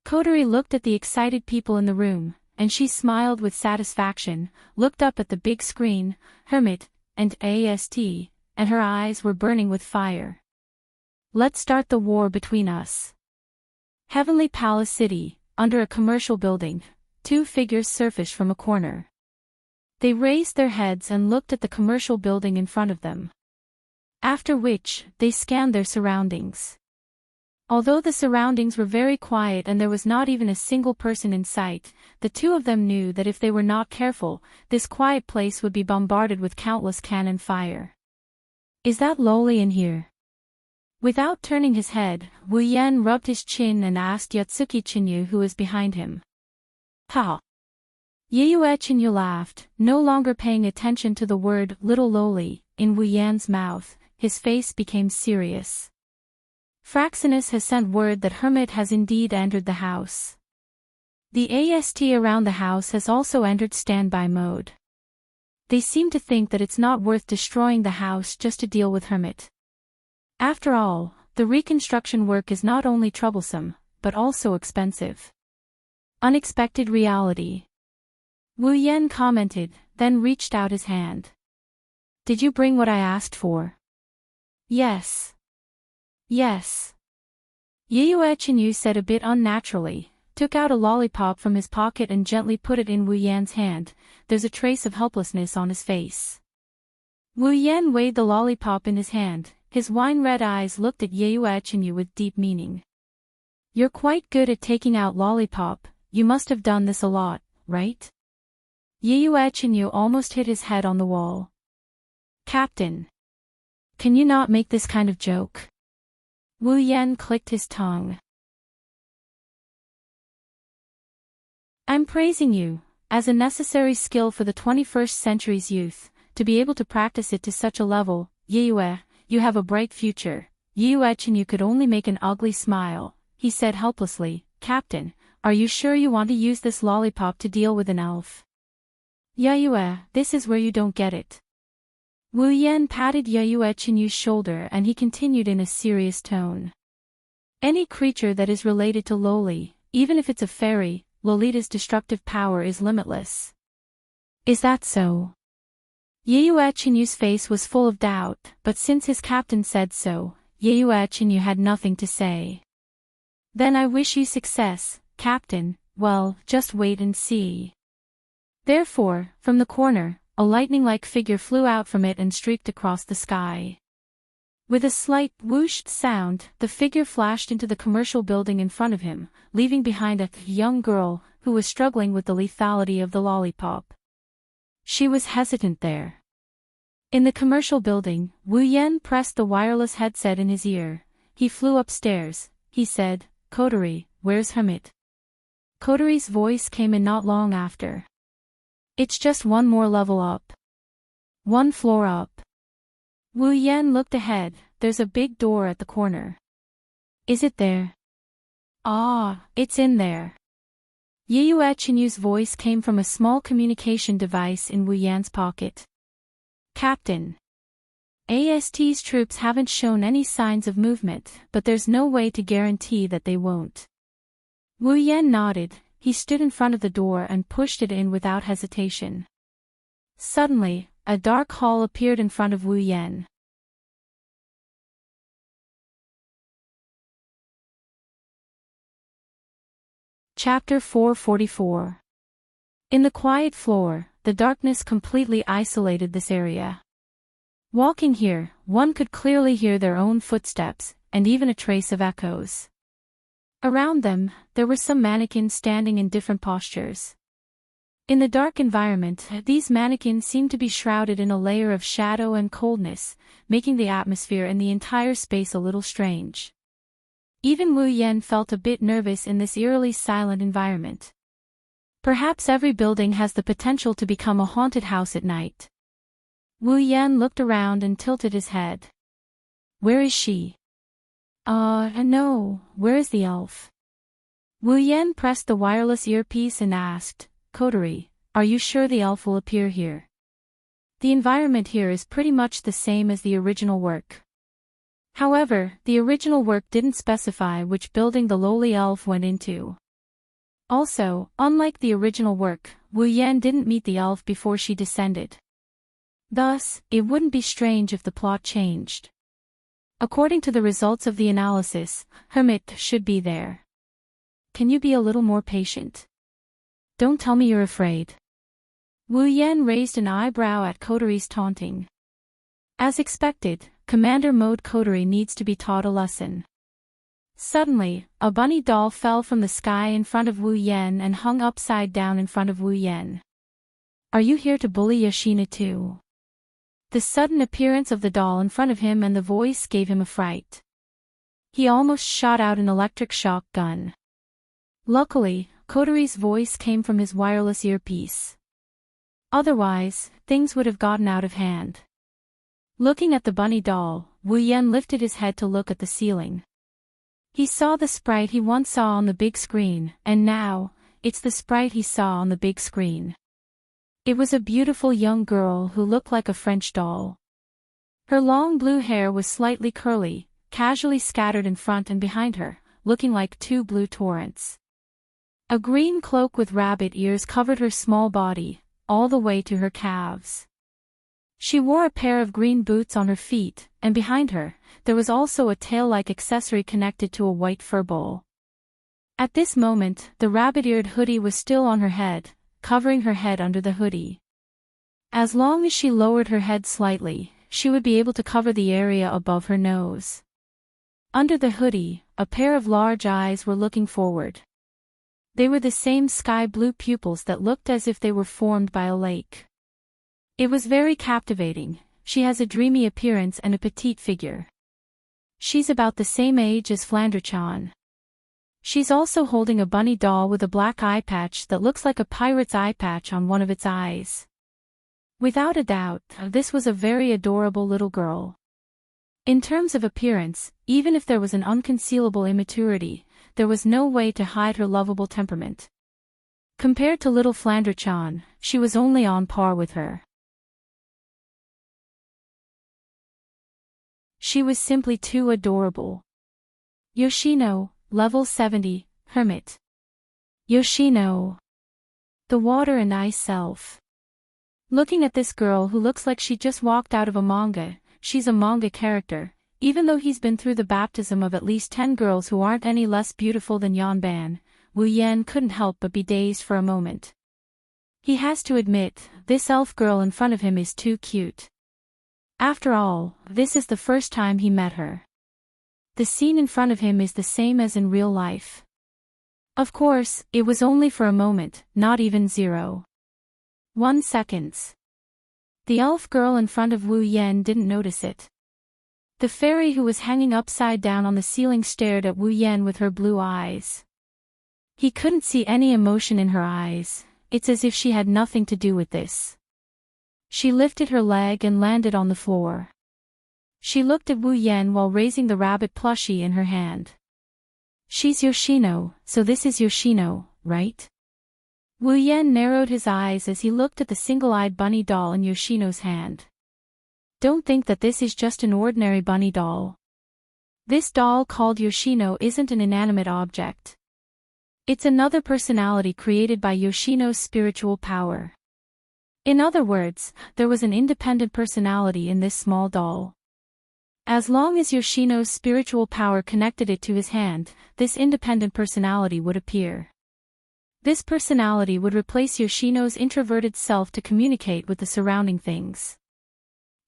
Kotori looked at the excited people in the room, and she smiled with satisfaction, looked up at the big screen, Hermit, and AST, and her eyes were burning with fire. Let's start the war between us. Heavenly Palace City, under a commercial building, two figures surfaced from a corner. They raised their heads and looked at the commercial building in front of them. After which, they scanned their surroundings. Although the surroundings were very quiet and there was not even a single person in sight, the two of them knew that if they were not careful, this quiet place would be bombarded with countless cannon fire. Is that Loli in here? Without turning his head, Wu Yan rubbed his chin and asked Yatsuki Chinyu who was behind him. Ha! Yeyue Chenyu laughed, no longer paying attention to the word little lowly in Wu Yan's mouth. His face became serious. Fraxinus has sent word that Hermit has indeed entered the house. The AST around the house has also entered standby mode. They seem to think that it's not worth destroying the house just to deal with Hermit. After all, the reconstruction work is not only troublesome, but also expensive. Unexpected reality. Wu Yan commented, then reached out his hand. Did you bring what I asked for? Yes. Yes. Yeyue Chenyu said a bit unnaturally, took out a lollipop from his pocket and gently put it in Wu Yan's hand. There's a trace of helplessness on his face. Wu Yan weighed the lollipop in his hand, his wine-red eyes looked at Yeyue Chenyu with deep meaning. You're quite good at taking out lollipop, you must have done this a lot, right? Yeyue Chenyu almost hit his head on the wall. Captain. Can you not make this kind of joke? Wu Yan clicked his tongue. I'm praising you, as a necessary skill for the 21st century's youth, to be able to practice it to such a level. Yeyue, you have a bright future. Yeyue Chenyu could only make an ugly smile. He said helplessly, Captain, are you sure you want to use this lollipop to deal with an elf? Yeyue, this is where you don't get it. Wu Yan patted Yeyue Chenyu's shoulder and he continued in a serious tone. Any creature that is related to Loli, even if it's a fairy, Lolita's destructive power is limitless. Is that so? Yeyue Chenyu's face was full of doubt, but since his captain said so, Yeyue Chenyu had nothing to say. Then I wish you success, Captain. Well, just wait and see. Therefore, from the corner, a lightning-like figure flew out from it and streaked across the sky. With a slight whooshed sound, the figure flashed into the commercial building in front of him, leaving behind a young girl who was struggling with the lethality of the lollipop. She was hesitant there. In the commercial building, Wu Yan pressed the wireless headset in his ear. He flew upstairs. He said, Coterie, where's Hermit? Coterie's voice came in not long after. It's just one more level up. One floor up. Wu Yan looked ahead. There's a big door at the corner. Is it there? Ah, it's in there. Yeyue Chenyu's voice came from a small communication device in Wu Yan's pocket. Captain. AST's troops haven't shown any signs of movement, but there's no way to guarantee that they won't. Wu Yan nodded. He stood in front of the door and pushed it in without hesitation. Suddenly, a dark hall appeared in front of Wu Yan. Chapter 444. In the quiet floor, the darkness completely isolated this area. Walking here, one could clearly hear their own footsteps, and even a trace of echoes. Around them, there were some mannequins standing in different postures. In the dark environment, these mannequins seemed to be shrouded in a layer of shadow and coldness, making the atmosphere and the entire space a little strange. Even Wu Yan felt a bit nervous in this eerily silent environment. Perhaps every building has the potential to become a haunted house at night. Wu Yan looked around and tilted his head. Where is she? No, where is the elf? Wu Yan pressed the wireless earpiece and asked, Coterie, are you sure the elf will appear here? The environment here is pretty much the same as the original work. However, the original work didn't specify which building the lowly elf went into. Also, unlike the original work, Wu Yan didn't meet the elf before she descended. Thus, it wouldn't be strange if the plot changed. According to the results of the analysis, Hermit should be there. Can you be a little more patient? Don't tell me you're afraid. Wu Yan raised an eyebrow at Coterie's taunting. As expected, Commander Mode Coterie needs to be taught a lesson. Suddenly, a bunny doll fell from the sky in front of Wu Yan and hung upside down in front of Wu Yan. Are you here to bully Yoshina too? The sudden appearance of the doll in front of him and the voice gave him a fright. He almost shot out an electric shock gun. Luckily, Coteries' voice came from his wireless earpiece. Otherwise, things would have gotten out of hand. Looking at the bunny doll, Wu Yan lifted his head to look at the ceiling. He saw the sprite he once saw on the big screen, and now, it's the sprite he saw on the big screen. It was a beautiful young girl who looked like a French doll. Her long blue hair was slightly curly, casually scattered in front and behind her, looking like two blue torrents. A green cloak with rabbit ears covered her small body, all the way to her calves. She wore a pair of green boots on her feet, and behind her, there was also a tail-like accessory connected to a white fur bowl. At this moment, the rabbit-eared hoodie was still on her head, covering her head under the hoodie. As long as she lowered her head slightly, she would be able to cover the area above her nose. Under the hoodie, a pair of large eyes were looking forward. They were the same sky blue pupils that looked as if they were formed by a lake. It was very captivating. She has a dreamy appearance and a petite figure. She's about the same age as Flanderchan. She's also holding a bunny doll with a black eye patch that looks like a pirate's eye patch on one of its eyes. Without a doubt, this was a very adorable little girl. In terms of appearance, even if there was an unconcealable immaturity, there was no way to hide her lovable temperament. Compared to little Flanderchan, she was only on par with her. She was simply too adorable. Yoshino, level 70, Hermit. Yoshino. The water and ice self. Looking at this girl who looks like she just walked out of a manga, she's a manga character, even though he's been through the baptism of at least 10 girls who aren't any less beautiful than Yanban, Wu Yan couldn't help but be dazed for a moment. He has to admit, this elf girl in front of him is too cute. After all, this is the first time he met her. The scene in front of him is the same as in real life. Of course, it was only for a moment, not even 0.1 seconds. The elf girl in front of Wu Yan didn't notice it. The fairy who was hanging upside down on the ceiling stared at Wu Yan with her blue eyes. He couldn't see any emotion in her eyes. It's as if she had nothing to do with this. She lifted her leg and landed on the floor. She looked at Wu Yan while raising the rabbit plushie in her hand. She's Yoshino, so this is Yoshino, right? Wu Yan narrowed his eyes as he looked at the single-eyed bunny doll in Yoshino's hand. Don't think that this is just an ordinary bunny doll. This doll called Yoshino isn't an inanimate object. It's another personality created by Yoshino's spiritual power. In other words, there was an independent personality in this small doll. As long as Yoshino's spiritual power connected it to his hand, this independent personality would appear. This personality would replace Yoshino's introverted self to communicate with the surrounding things.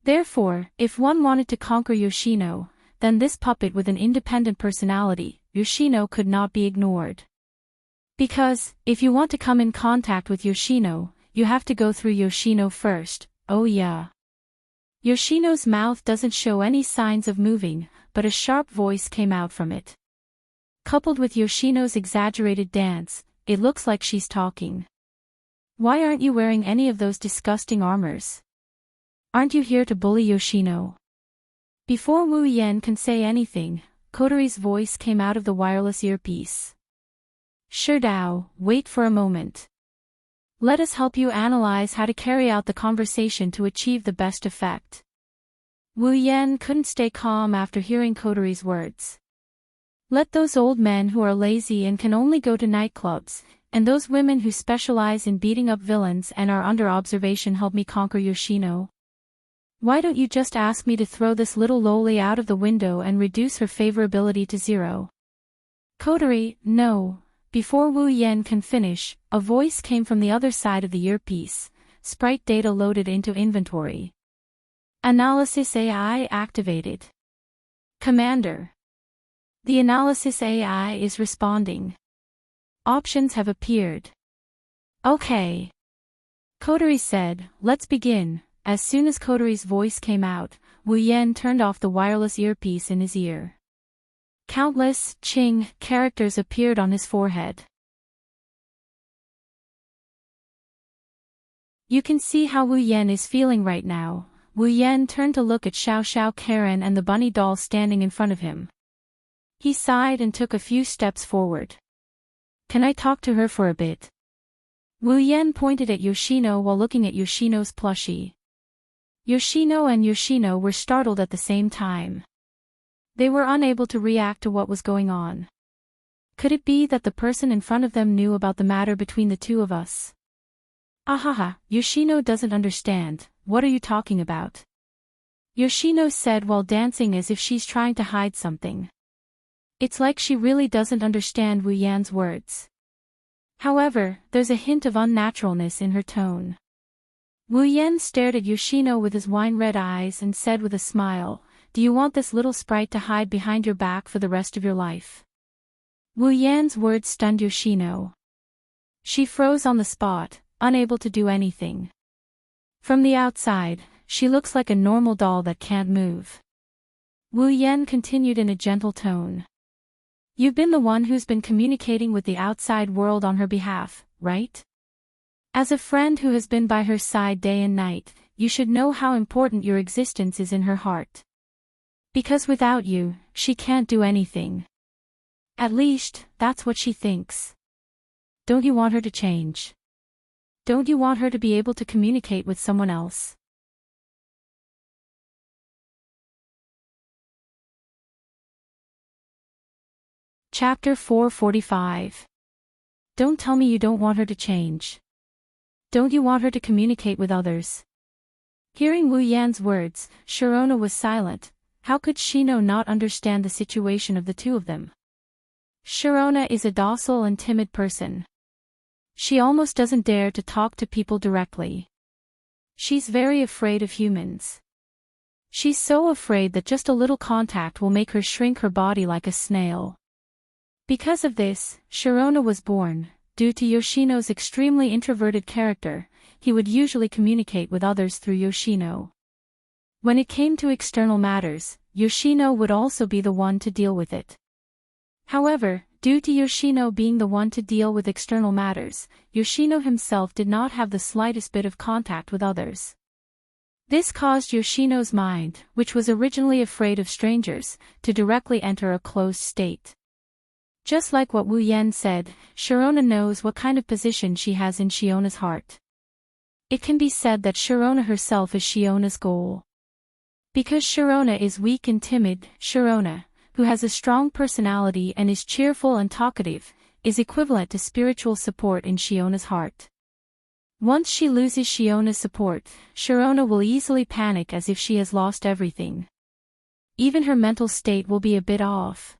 Therefore, if one wanted to conquer Yoshino, then this puppet with an independent personality, Yoshino, could not be ignored. Because, if you want to come in contact with Yoshino, you have to go through Yoshino first. Oh yeah. Yoshino's mouth doesn't show any signs of moving, but a sharp voice came out from it. Coupled with Yoshino's exaggerated dance, it looks like she's talking. Why aren't you wearing any of those disgusting armors? Aren't you here to bully Yoshino? Before Wu Yan can say anything, Kotori's voice came out of the wireless earpiece. Sure Dao, wait for a moment. Let us help you analyze how to carry out the conversation to achieve the best effect. Wu Yan couldn't stay calm after hearing Kotori's words. Let those old men who are lazy and can only go to nightclubs, and those women who specialize in beating up villains and are under observation help me conquer Yoshino. Why don't you just ask me to throw this little loli out of the window and reduce her favorability to 0? Kotori, no. Before Wu Yan can finish, a voice came from the other side of the earpiece. Sprite data loaded into inventory. Analysis AI activated. Commander. The analysis AI is responding. Options have appeared. Okay. Kotori said, let's begin. As soon as Kotori's voice came out, Wu Yan turned off the wireless earpiece in his ear. Countless, Ching, characters appeared on his forehead. You can see how Wu Yan is feeling right now. Wu Yan turned to look at Xiao Xiao Karen and the bunny doll standing in front of him. He sighed and took a few steps forward. Can I talk to her for a bit? Wu Yan pointed at Yoshino while looking at Yoshino's plushie. Yoshino and Yoshino were startled at the same time. They were unable to react to what was going on. Could it be that the person in front of them knew about the matter between the two of us? Ahaha, Yoshino doesn't understand. What are you talking about? Yoshino said while dancing as if she's trying to hide something. It's like she really doesn't understand Wu Yan's words. However, there's a hint of unnaturalness in her tone. Wu Yan stared at Yoshino with his wine-red eyes and said with a smile, "Do you want this little sprite to hide behind your back for the rest of your life?" Wu Yan's words stunned Yoshino. She froze on the spot, unable to do anything. From the outside, she looks like a normal doll that can't move. Wu Yan continued in a gentle tone. You've been the one who's been communicating with the outside world on her behalf, right? As a friend who has been by her side day and night, you should know how important your existence is in her heart. Because without you, she can't do anything. At least, that's what she thinks. Don't you want her to change? Don't you want her to be able to communicate with someone else? Chapter 445. Don't tell me you don't want her to change. Don't you want her to communicate with others? Hearing Wu Yan's words, Sharona was silent. How could Shino not understand the situation of the two of them? Sharona is a docile and timid person. She almost doesn't dare to talk to people directly. She's very afraid of humans. She's so afraid that just a little contact will make her shrink her body like a snail. Because of this, Sharona was born. Due to Yoshino's extremely introverted character, he would usually communicate with others through Yoshino. When it came to external matters, Yoshino would also be the one to deal with it. However, due to Yoshino being the one to deal with external matters, Yoshino himself did not have the slightest bit of contact with others. This caused Yoshino's mind, which was originally afraid of strangers, to directly enter a closed state. Just like what Wu Yan said, Sharona knows what kind of position she has in Shiona's heart. It can be said that Sharona herself is Shiona's goal. Because Sharona is weak and timid, Sharona, who has a strong personality and is cheerful and talkative, is equivalent to spiritual support in Shiona's heart. Once she loses Shiona's support, Sharona will easily panic as if she has lost everything. Even her mental state will be a bit off.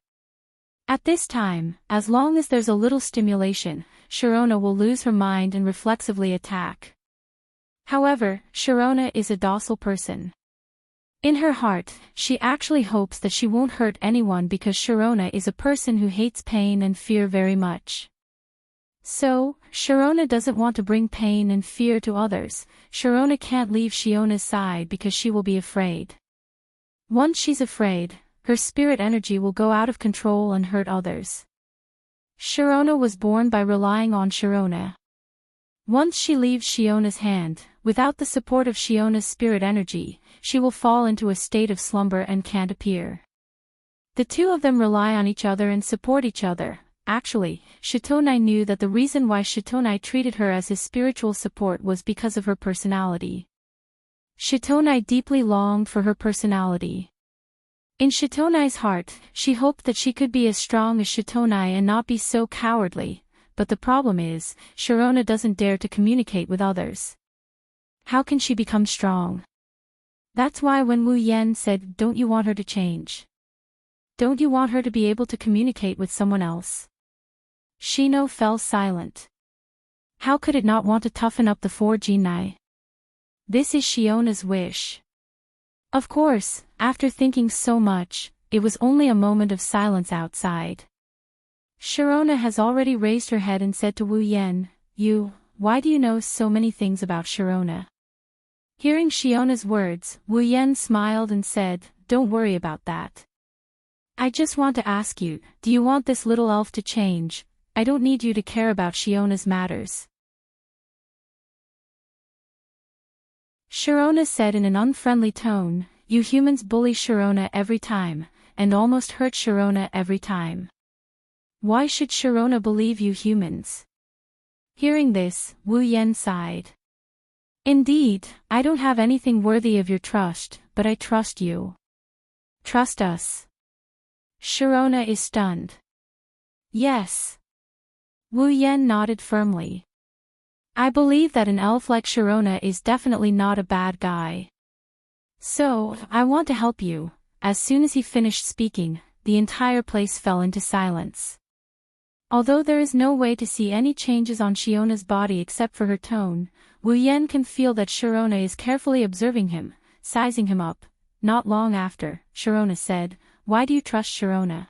At this time, as long as there's a little stimulation, Sharona will lose her mind and reflexively attack. However, Sharona is a docile person. In her heart, she actually hopes that she won't hurt anyone because Sharona is a person who hates pain and fear very much. So, Sharona doesn't want to bring pain and fear to others. Sharona can't leave Shiona's side because she will be afraid. Once she's afraid, her spirit energy will go out of control and hurt others. Sharona was born by relying on Sharona. Once she leaves Shiona's hand, without the support of Shiona's spirit energy, she will fall into a state of slumber and can't appear. The two of them rely on each other and support each other. Actually, Shitonai knew that the reason why Shitonai treated her as his spiritual support was because of her personality. Shitonai deeply longed for her personality. In Shitonai's heart, she hoped that she could be as strong as Shitonai and not be so cowardly, but the problem is, Sharona doesn't dare to communicate with others. How can she become strong? That's why when Wu Yan said, "Don't you want her to change? Don't you want her to be able to communicate with someone else?" Shino fell silent. How could it not want to toughen up the four Jinai? This is Shiona's wish. Of course, after thinking so much, it was only a moment of silence outside. Sharona has already raised her head and said to Wu Yan, Why do you know so many things about Sharona?" Hearing Shiona's words, Wu Yan smiled and said, "Don't worry about that. I just want to ask you, do you want this little elf to change? I don't need you to care about Shiona's matters." Sharona said in an unfriendly tone, "You humans bully Sharona every time, and almost hurt Sharona every time. Why should Sharona believe you humans?" Hearing this, Wu Yan sighed. "Indeed, I don't have anything worthy of your trust, but I trust you. Trust us." Sharona is stunned. "Yes." Wu Yan nodded firmly. "I believe that an elf like Sharona is definitely not a bad guy. So, I want to help you." As soon as he finished speaking, the entire place fell into silence. Although there is no way to see any changes on Shiona's body except for her tone, Wu Yan can feel that Sharona is carefully observing him, sizing him up. Not long after, Sharona said, "Why do you trust Sharona?"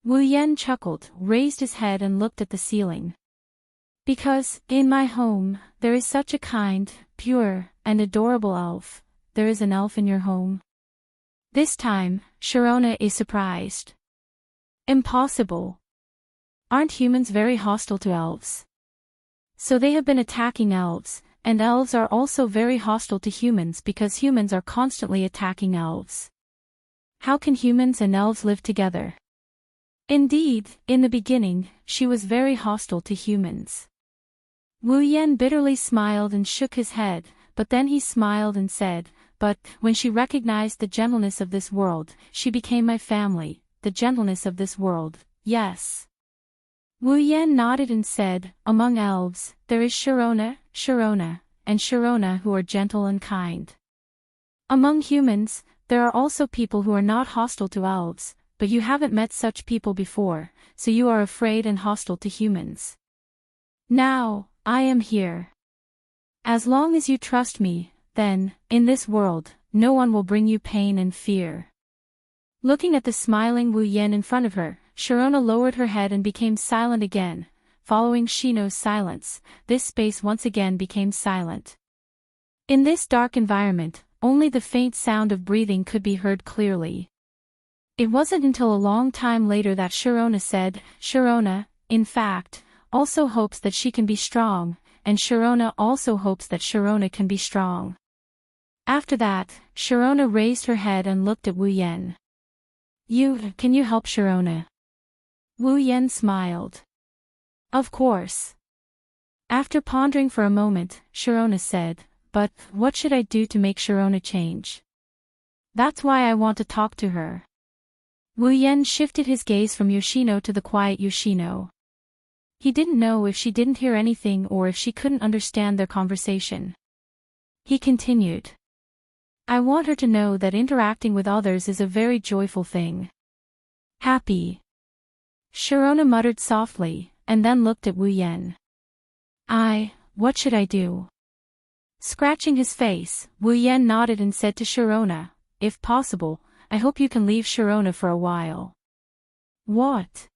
Wu Yan chuckled, raised his head and looked at the ceiling. "Because, in my home, there is such a kind, pure, and adorable elf." "There is an elf in your home?" This time, Sharona is surprised. "Impossible. Aren't humans very hostile to elves?" "So they have been attacking elves, and elves are also very hostile to humans because humans are constantly attacking elves. How can humans and elves live together?" Indeed, in the beginning, she was very hostile to humans. Wu Yan bitterly smiled and shook his head, but then he smiled and said, "But, when she recognized the gentleness of this world, she became my family." "The gentleness of this world, yes." Wu Yan nodded and said, "Among elves, there is Sharona, and Sharona who are gentle and kind. Among humans, there are also people who are not hostile to elves, but you haven't met such people before, so you are afraid and hostile to humans. Now, I am here. As long as you trust me, then, in this world, no one will bring you pain and fear." Looking at the smiling Wu Yan in front of her, Sharona lowered her head and became silent again. Following Shino's silence, this space once again became silent. In this dark environment, only the faint sound of breathing could be heard clearly. It wasn't until a long time later that Sharona said, "Sharona, in fact, also hopes that she can be strong, and Sharona also hopes that Sharona can be strong." After that, Sharona raised her head and looked at Wu Yan. Can you help Sharona?" Wu Yan smiled. "Of course." After pondering for a moment, Sharona said, "But, what should I do to make Sharona change? That's why I want to talk to her." Wu Yan shifted his gaze from Yoshino to the quiet Yoshino. He didn't know if she didn't hear anything or if she couldn't understand their conversation. He continued. "I want her to know that interacting with others is a very joyful thing. Happy." Sharona muttered softly, and then looked at Wu Yan. What should I do?" Scratching his face, Wu Yan nodded and said to Sharona, "If possible, I hope you can leave Sharona for a while." "What?"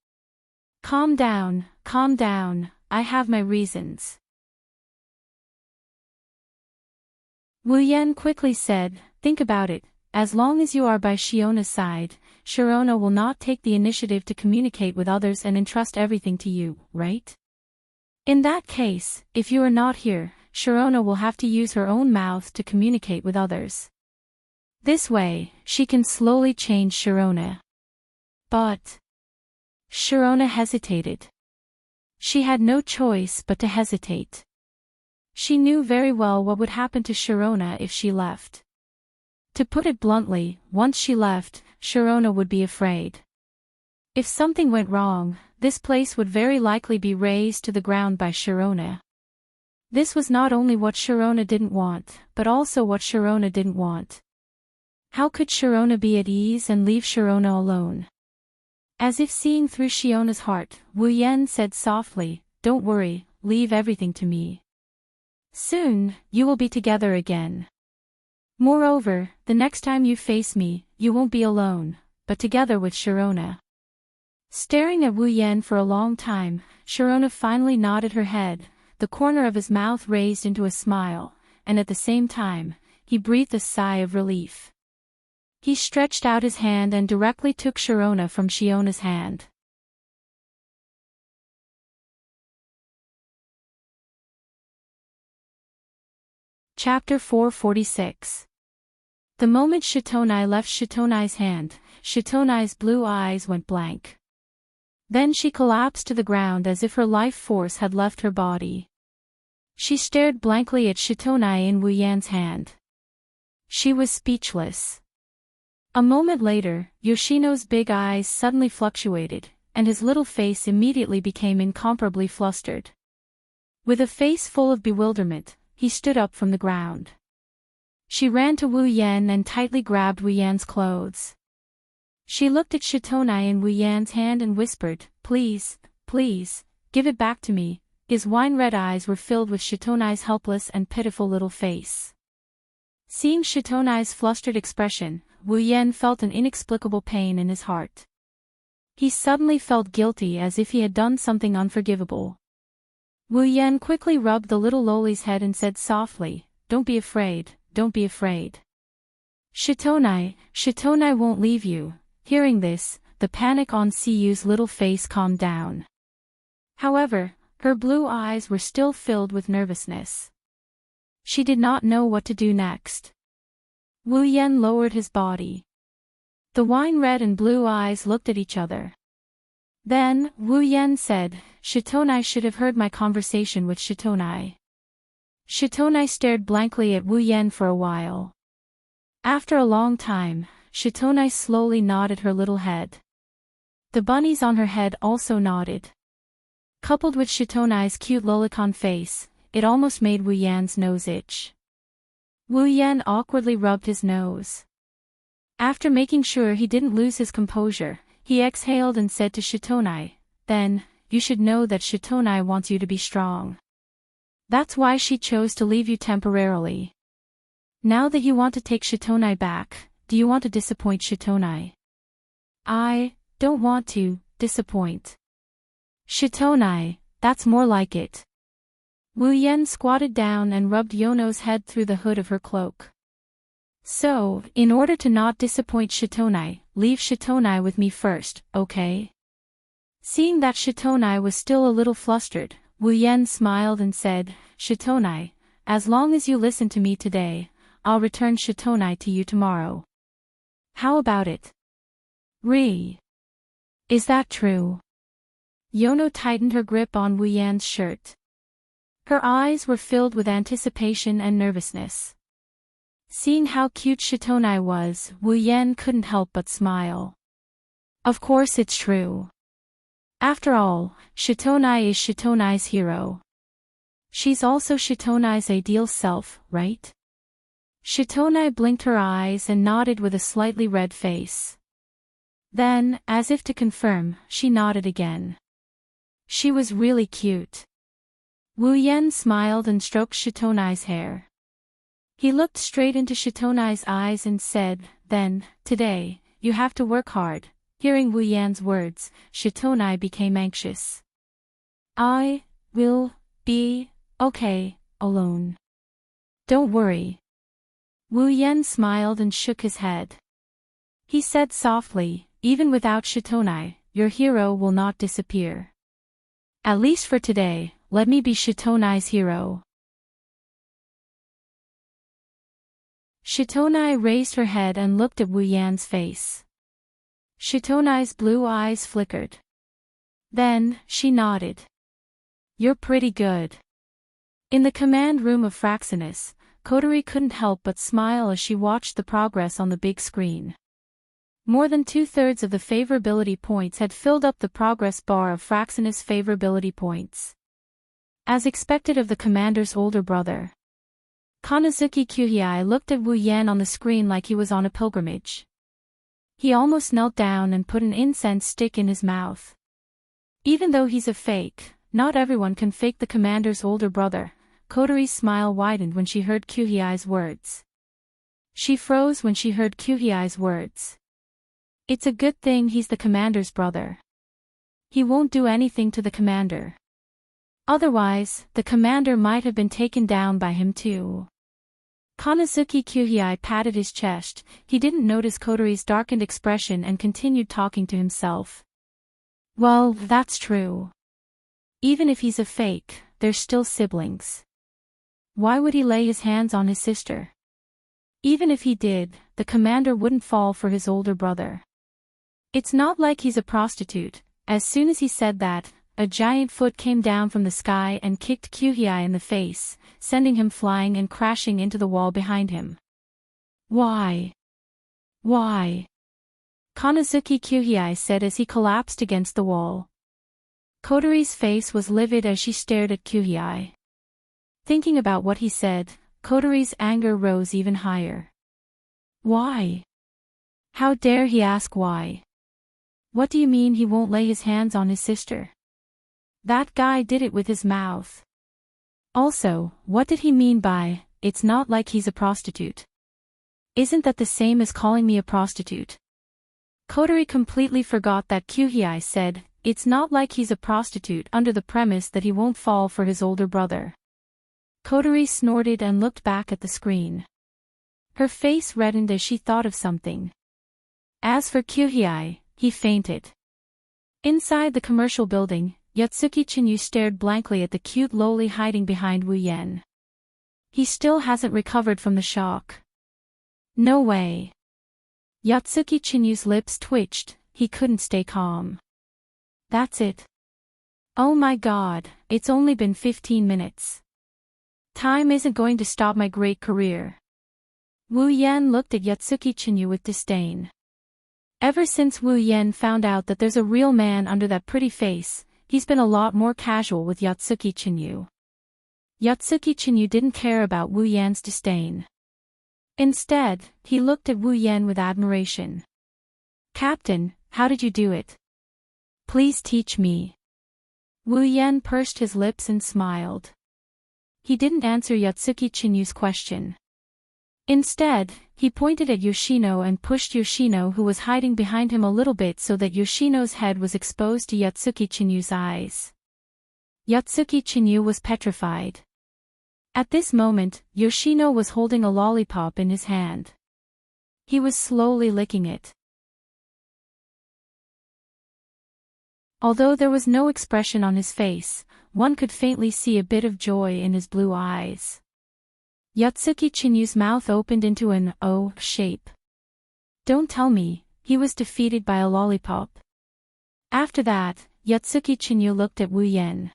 Calm down, I have my reasons." Wu Yan quickly said, "Think about it, as long as you are by Shiona's side, Sharona will not take the initiative to communicate with others and entrust everything to you, right? In that case, if you are not here, Sharona will have to use her own mouth to communicate with others. This way, she can slowly change Sharona." "But..." Sharona hesitated. She had no choice but to hesitate. She knew very well what would happen to Sharona if she left. To put it bluntly, once she left, Sharona would be afraid. If something went wrong, this place would very likely be razed to the ground by Sharona. This was not only what Sharona didn't want, but also what Sharona didn't want. How could Sharona be at ease and leave Sharona alone? As if seeing through Shiona's heart, Wu Yan said softly, "Don't worry, leave everything to me. Soon, you will be together again. Moreover, the next time you face me, you won't be alone, but together with Sharona." Staring at Wu Yan for a long time, Sharona finally nodded her head, the corner of his mouth raised into a smile, and at the same time, he breathed a sigh of relief. He stretched out his hand and directly took Sharona from Shiona's hand. Chapter 446. The moment Shitonai left Shitonai's hand, Shitonai's blue eyes went blank. Then she collapsed to the ground as if her life force had left her body. She stared blankly at Shitonai in Wuyan's hand. She was speechless. A moment later, Yoshino's big eyes suddenly fluctuated, and his little face immediately became incomparably flustered. With a face full of bewilderment, he stood up from the ground. She ran to Wu Yan and tightly grabbed Wu Yan's clothes. She looked at Shitonai in Wu Yan's hand and whispered, "Please, please, give it back to me." His wine-red eyes were filled with Shitonai's helpless and pitiful little face. Seeing Shitonai's flustered expression, Wu Yan felt an inexplicable pain in his heart. He suddenly felt guilty as if he had done something unforgivable. Wu Yan quickly rubbed the little loli's head and said softly, "Don't be afraid, don't be afraid. Shitonai won't leave you." Hearing this, the panic on Siyu's little face calmed down. However, her blue eyes were still filled with nervousness. She did not know what to do next. Wu Yan lowered his body. The wine-red and blue eyes looked at each other. Then, Wu Yan said, "Shitonai should have heard my conversation with Shitonai." Shitonai stared blankly at Wu Yan for a while. After a long time, Shitonai slowly nodded her little head. The bunnies on her head also nodded. Coupled with Shitonai's cute lolicon face, it almost made Wu Yan's nose itch. Wu Yan awkwardly rubbed his nose. After making sure he didn't lose his composure, he exhaled and said to Shitonai, "Then, you should know that Shitonai wants you to be strong. That's why she chose to leave you temporarily. Now that you want to take Shitonai back, do you want to disappoint Shitonai?" "I don't want to disappoint Shitonai, that's more like it." Wu Yan squatted down and rubbed Yono's head through the hood of her cloak. "So, in order to not disappoint Shitonai, leave Shitonai with me first, okay?" Seeing that Shitonai was still a little flustered, Wu Yan smiled and said, "Shitonai, as long as you listen to me today, I'll return Shitonai to you tomorrow. How about it?" Is that true?" Yono tightened her grip on Wu Yan's shirt. Her eyes were filled with anticipation and nervousness. Seeing how cute Shitonai was, Wu Yan couldn't help but smile. Of course it's true. After all, Shitonai is Shitonai's hero. She's also Shitonai's ideal self, right? Shitonai blinked her eyes and nodded with a slightly red face. Then, as if to confirm, she nodded again. She was really cute. Wu Yan smiled and stroked Shitonai's hair. He looked straight into Shitonai's eyes and said, "Then, today, you have to work hard." Hearing Wu Yan's words, Shitonai became anxious. "I will be okay alone. Don't worry." Wu Yan smiled and shook his head. He said softly, "Even without Shitonai, your hero will not disappear. At least for today, let me be Shitonai's hero." Shitonai raised her head and looked at Wu Yan's face. Shitonai's blue eyes flickered. Then, she nodded. "You're pretty good." In the command room of Fraxinus, Kotori couldn't help but smile as she watched the progress on the big screen. More than 2/3 of the favorability points had filled up the progress bar of Fraxinus' favorability points. As expected of the commander's older brother, Kanazuki Kuhei looked at Wu Yan on the screen like he was on a pilgrimage. He almost knelt down and put an incense stick in his mouth. Even though he's a fake, not everyone can fake the commander's older brother. Kotori's smile widened when she heard Kuhei's words. She froze when she heard Kuhei's words. It's a good thing he's the commander's brother. He won't do anything to the commander. Otherwise, the commander might have been taken down by him too. Kanazuki Kuhei patted his chest. He didn't notice Kotori's darkened expression and continued talking to himself. Well, that's true. Even if he's a fake, they're still siblings. Why would he lay his hands on his sister? Even if he did, the commander wouldn't fall for his older brother. It's not like he's a prostitute. As soon as he said that, a giant foot came down from the sky and kicked Kyuhei in the face, sending him flying and crashing into the wall behind him. Why? Why? Konosuke Kyuhei said as he collapsed against the wall. Kotori's face was livid as she stared at Kyuhei. Thinking about what he said, Kotori's anger rose even higher. Why? How dare he ask why? What do you mean he won't lay his hands on his sister? That guy did it with his mouth. Also, what did he mean by, it's not like he's a prostitute? Isn't that the same as calling me a prostitute? Kotori completely forgot that Kyuhei said, it's not like he's a prostitute under the premise that he won't fall for his older brother. Kotori snorted and looked back at the screen. Her face reddened as she thought of something. As for Kyuhei, he fainted. Inside the commercial building, Yatsuki Chinyu stared blankly at the cute loli hiding behind Wu Yen. He still hasn't recovered from the shock. No way. Yatsuki Chinyu's lips twitched, he couldn't stay calm. That's it. Oh my god, it's only been 15 minutes. Time isn't going to stop my great career. Wu Yen looked at Yatsuki Chinyu with disdain. Ever since Wu Yen found out that there's a real man under that pretty face, he's been a lot more casual with Yatsuki Chinyu. Yatsuki Chinyu didn't care about Wu Yan's disdain. Instead, he looked at Wu Yen with admiration. Captain, how did you do it? Please teach me. Wu Yen pursed his lips and smiled. He didn't answer Yatsuki Chinyu's question. Instead, he pointed at Yoshino and pushed Yoshino, who was hiding behind him, a little bit so that Yoshino's head was exposed to Yatsuki Chinyu's eyes. Yatsuki Chinyu was petrified. At this moment, Yoshino was holding a lollipop in his hand. He was slowly licking it. Although there was no expression on his face, one could faintly see a bit of joy in his blue eyes. Yatsuki Chinyu's mouth opened into an O shape. Don't tell me, he was defeated by a lollipop. After that, Yatsuki Chinyu looked at Wu Yen.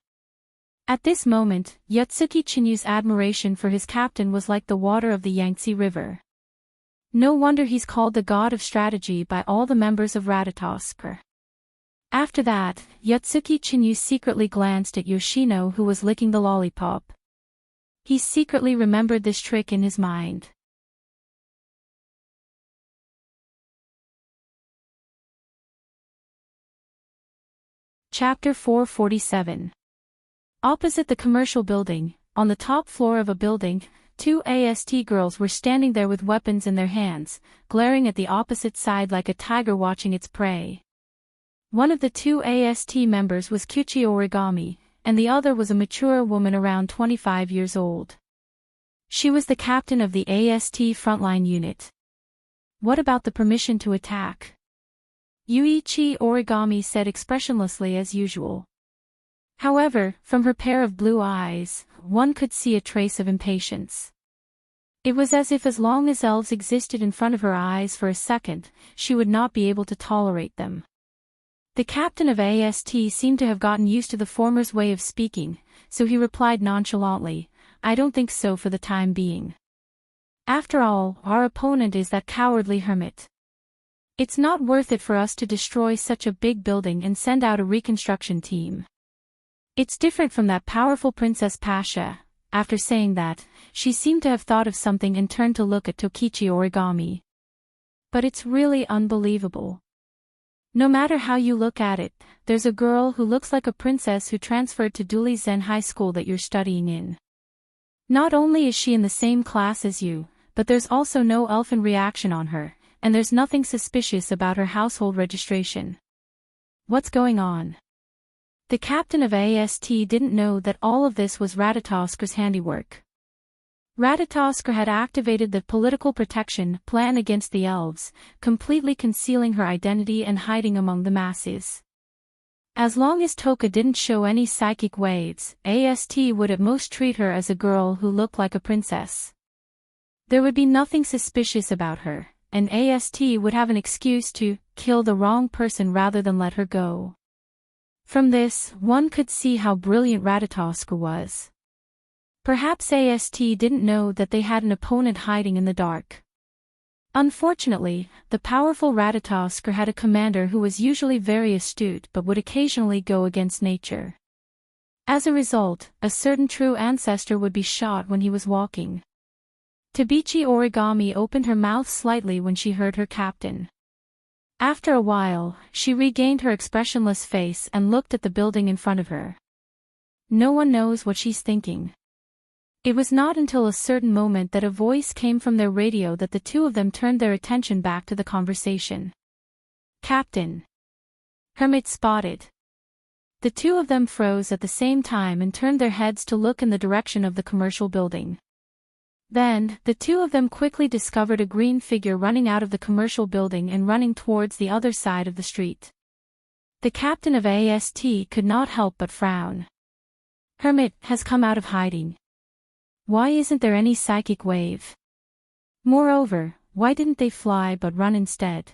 At this moment, Yatsuki Chinyu's admiration for his captain was like the water of the Yangtze River. No wonder he's called the god of strategy by all the members of Ratatosk. After that, Yatsuki Chinyu secretly glanced at Yoshino, who was licking the lollipop. He secretly remembered this trick in his mind. Chapter 447. Opposite the commercial building, on the top floor of a building, two AST girls were standing there with weapons in their hands, glaring at the opposite side like a tiger watching its prey. One of the two AST members was Kyuchi Origami, and the other was a mature woman around 25 years old. She was the captain of the AST frontline unit. What about the permission to attack? Yuichi Origami said expressionlessly as usual. However, from her pair of blue eyes, one could see a trace of impatience. It was as if as long as elves existed in front of her eyes for a second, she would not be able to tolerate them. The captain of AST seemed to have gotten used to the former's way of speaking, so he replied nonchalantly, I don't think so for the time being. After all, our opponent is that cowardly hermit. It's not worth it for us to destroy such a big building and send out a reconstruction team. It's different from that powerful Princess Pasha. After saying that, she seemed to have thought of something and turned to look at Tokichi Origami. But it's really unbelievable. No matter how you look at it, there's a girl who looks like a princess who transferred to Duli Zen High School that you're studying in. Not only is she in the same class as you, but there's also no elfin reaction on her, and there's nothing suspicious about her household registration. What's going on? The captain of AST didn't know that all of this was Ratatosker's handiwork. Ratatosker had activated the political protection plan against the elves, completely concealing her identity and hiding among the masses. As long as Toka didn't show any psychic waves, AST would at most treat her as a girl who looked like a princess. There would be nothing suspicious about her, and AST would have an excuse to kill the wrong person rather than let her go. From this, one could see how brilliant Ratatoskr was. Perhaps AST didn't know that they had an opponent hiding in the dark. Unfortunately, the powerful Ratatoskr had a commander who was usually very astute but would occasionally go against nature. As a result, a certain true ancestor would be shot when he was walking. Tabichi Origami opened her mouth slightly when she heard her captain. After a while, she regained her expressionless face and looked at the building in front of her. No one knows what she's thinking. It was not until a certain moment that a voice came from their radio that the two of them turned their attention back to the conversation. Captain. Hermit spotted. The two of them froze at the same time and turned their heads to look in the direction of the commercial building. Then, the two of them quickly discovered a green figure running out of the commercial building and running towards the other side of the street. The captain of AST could not help but frown. Hermit has come out of hiding. Why isn't there any psychic wave? Moreover, why didn't they fly but run instead?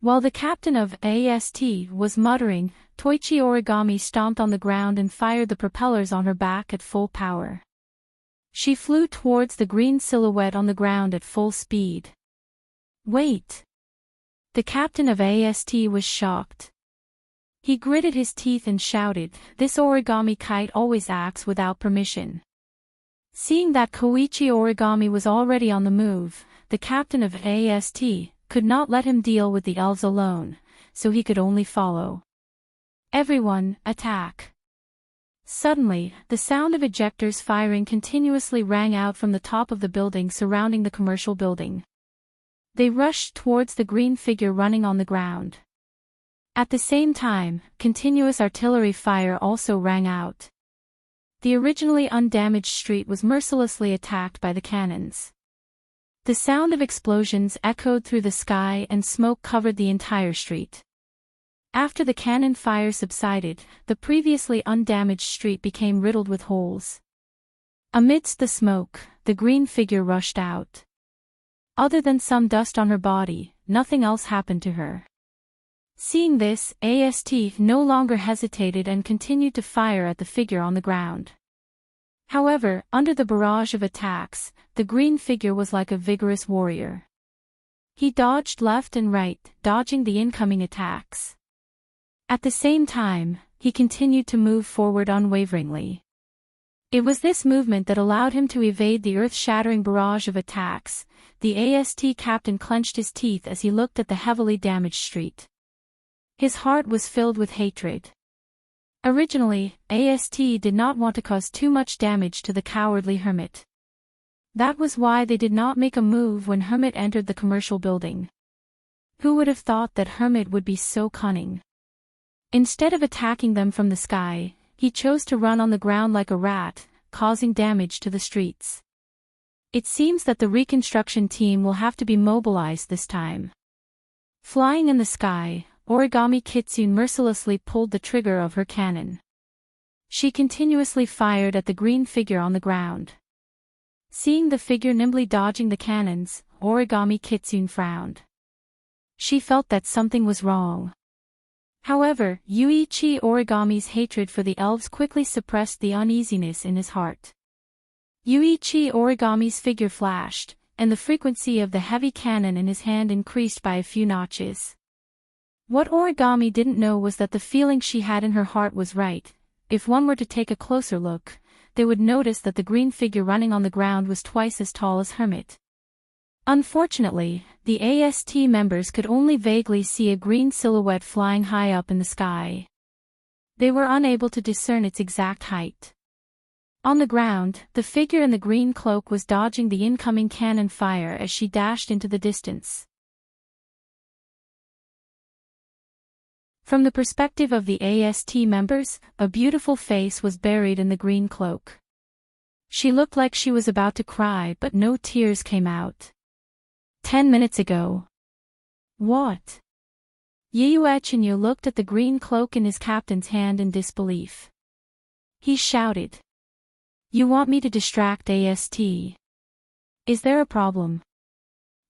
While the captain of AST was muttering, Toichi Origami stomped on the ground and fired the propellers on her back at full power. She flew towards the green silhouette on the ground at full speed. Wait! The captain of AST was shocked. He gritted his teeth and shouted, "This origami kite always acts without permission." Seeing that Koichi Origami was already on the move, the captain of AST could not let him deal with the elves alone, so he could only follow. Everyone, attack! Suddenly, the sound of ejectors firing continuously rang out from the top of the building surrounding the commercial building. They rushed towards the green figure running on the ground. At the same time, continuous artillery fire also rang out. The originally undamaged street was mercilessly attacked by the cannons. The sound of explosions echoed through the sky and smoke covered the entire street. After the cannon fire subsided, the previously undamaged street became riddled with holes. Amidst the smoke, the green figure rushed out. Other than some dust on her body, nothing else happened to her. Seeing this, AST no longer hesitated and continued to fire at the figure on the ground. However, under the barrage of attacks, the green figure was like a vigorous warrior. He dodged left and right, dodging the incoming attacks. At the same time, he continued to move forward unwaveringly. It was this movement that allowed him to evade the earth-shattering barrage of attacks. The AST captain clenched his teeth as he looked at the heavily damaged street. His heart was filled with hatred. Originally, AST did not want to cause too much damage to the cowardly hermit. That was why they did not make a move when Hermit entered the commercial building. Who would have thought that Hermit would be so cunning? Instead of attacking them from the sky, he chose to run on the ground like a rat, causing damage to the streets. It seems that the reconstruction team will have to be mobilized this time. Flying in the sky, Origami Kitsune mercilessly pulled the trigger of her cannon. She continuously fired at the green figure on the ground. Seeing the figure nimbly dodging the cannons, Origami Kitsune frowned. She felt that something was wrong. However, Yuichi Origami's hatred for the elves quickly suppressed the uneasiness in his heart. Yuichi Origami's figure flashed, and the frequency of the heavy cannon in his hand increased by a few notches. What Origami didn't know was that the feeling she had in her heart was right. If one were to take a closer look, they would notice that the green figure running on the ground was twice as tall as Hermit. Unfortunately, the AST members could only vaguely see a green silhouette flying high up in the sky. They were unable to discern its exact height. On the ground, the figure in the green cloak was dodging the incoming cannon fire as she dashed into the distance. From the perspective of the AST members, a beautiful face was buried in the green cloak. She looked like she was about to cry, but no tears came out. 10 minutes ago. What? Yeyuechinyu looked at the green cloak in his captain's hand in disbelief. He shouted. You want me to distract AST? Is there a problem?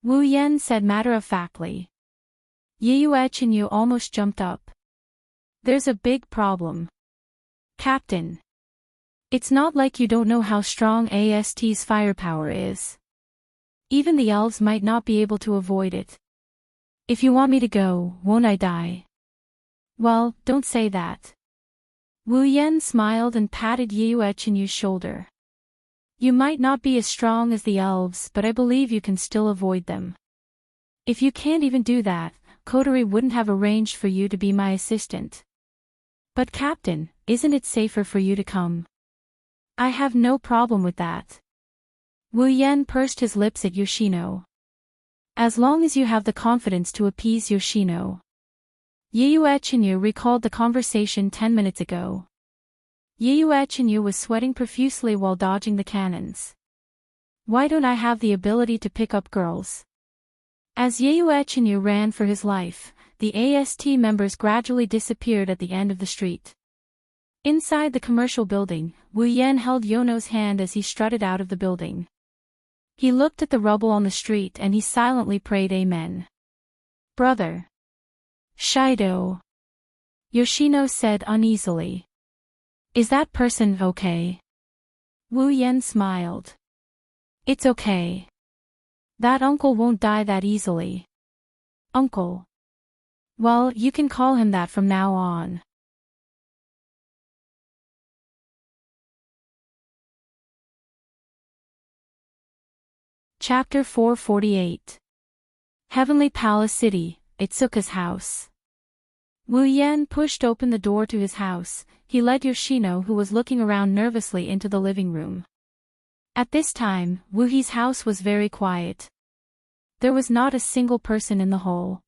Wu Yan said matter-of-factly. Yeyuechinyu almost jumped up. There's a big problem. Captain. It's not like you don't know how strong AST's firepower is. Even the elves might not be able to avoid it. If you want me to go, won't I die? Well, don't say that. Wu Yan smiled and patted Yeyuechinyu's shoulder. You might not be as strong as the elves, but I believe you can still avoid them. If you can't even do that, Kotori wouldn't have arranged for you to be my assistant. But Captain, isn't it safer for you to come? I have no problem with that. Wu Yan pursed his lips at Yoshino. As long as you have the confidence to appease Yoshino. Yeyuechinyu recalled the conversation 10 minutes ago. Yeyuechinyu was sweating profusely while dodging the cannons. Why don't I have the ability to pick up girls? As Yeyuechinyu ran for his life, the AST members gradually disappeared at the end of the street. Inside the commercial building, Wu Yan held Yono's hand as he strutted out of the building. He looked at the rubble on the street and he silently prayed Amen. Brother. Shido. Yoshino said uneasily. Is that person okay? Wu Yan smiled. It's okay. That uncle won't die that easily. Uncle. Well, you can call him that from now on. Chapter 448. Heavenly Palace City, Itsuka's house. Wu Yan pushed open the door to his house. He led Yoshino, who was looking around nervously, into the living room. At this time, Wuhi's house was very quiet. There was not a single person in the whole.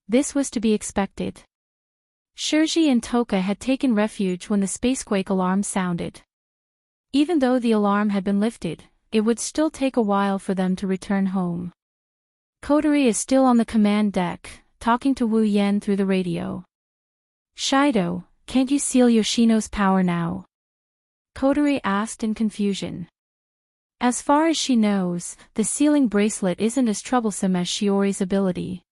This was to be expected. Shirji and Toka had taken refuge when the spacequake alarm sounded. Even though the alarm had been lifted, it would still take a while for them to return home. Kotori is still on the command deck, talking to Wu Yan through the radio. Shido, can't you seal Yoshino's power now? Kotori asked in confusion. As far as she knows, the sealing bracelet isn't as troublesome as Shiori's ability.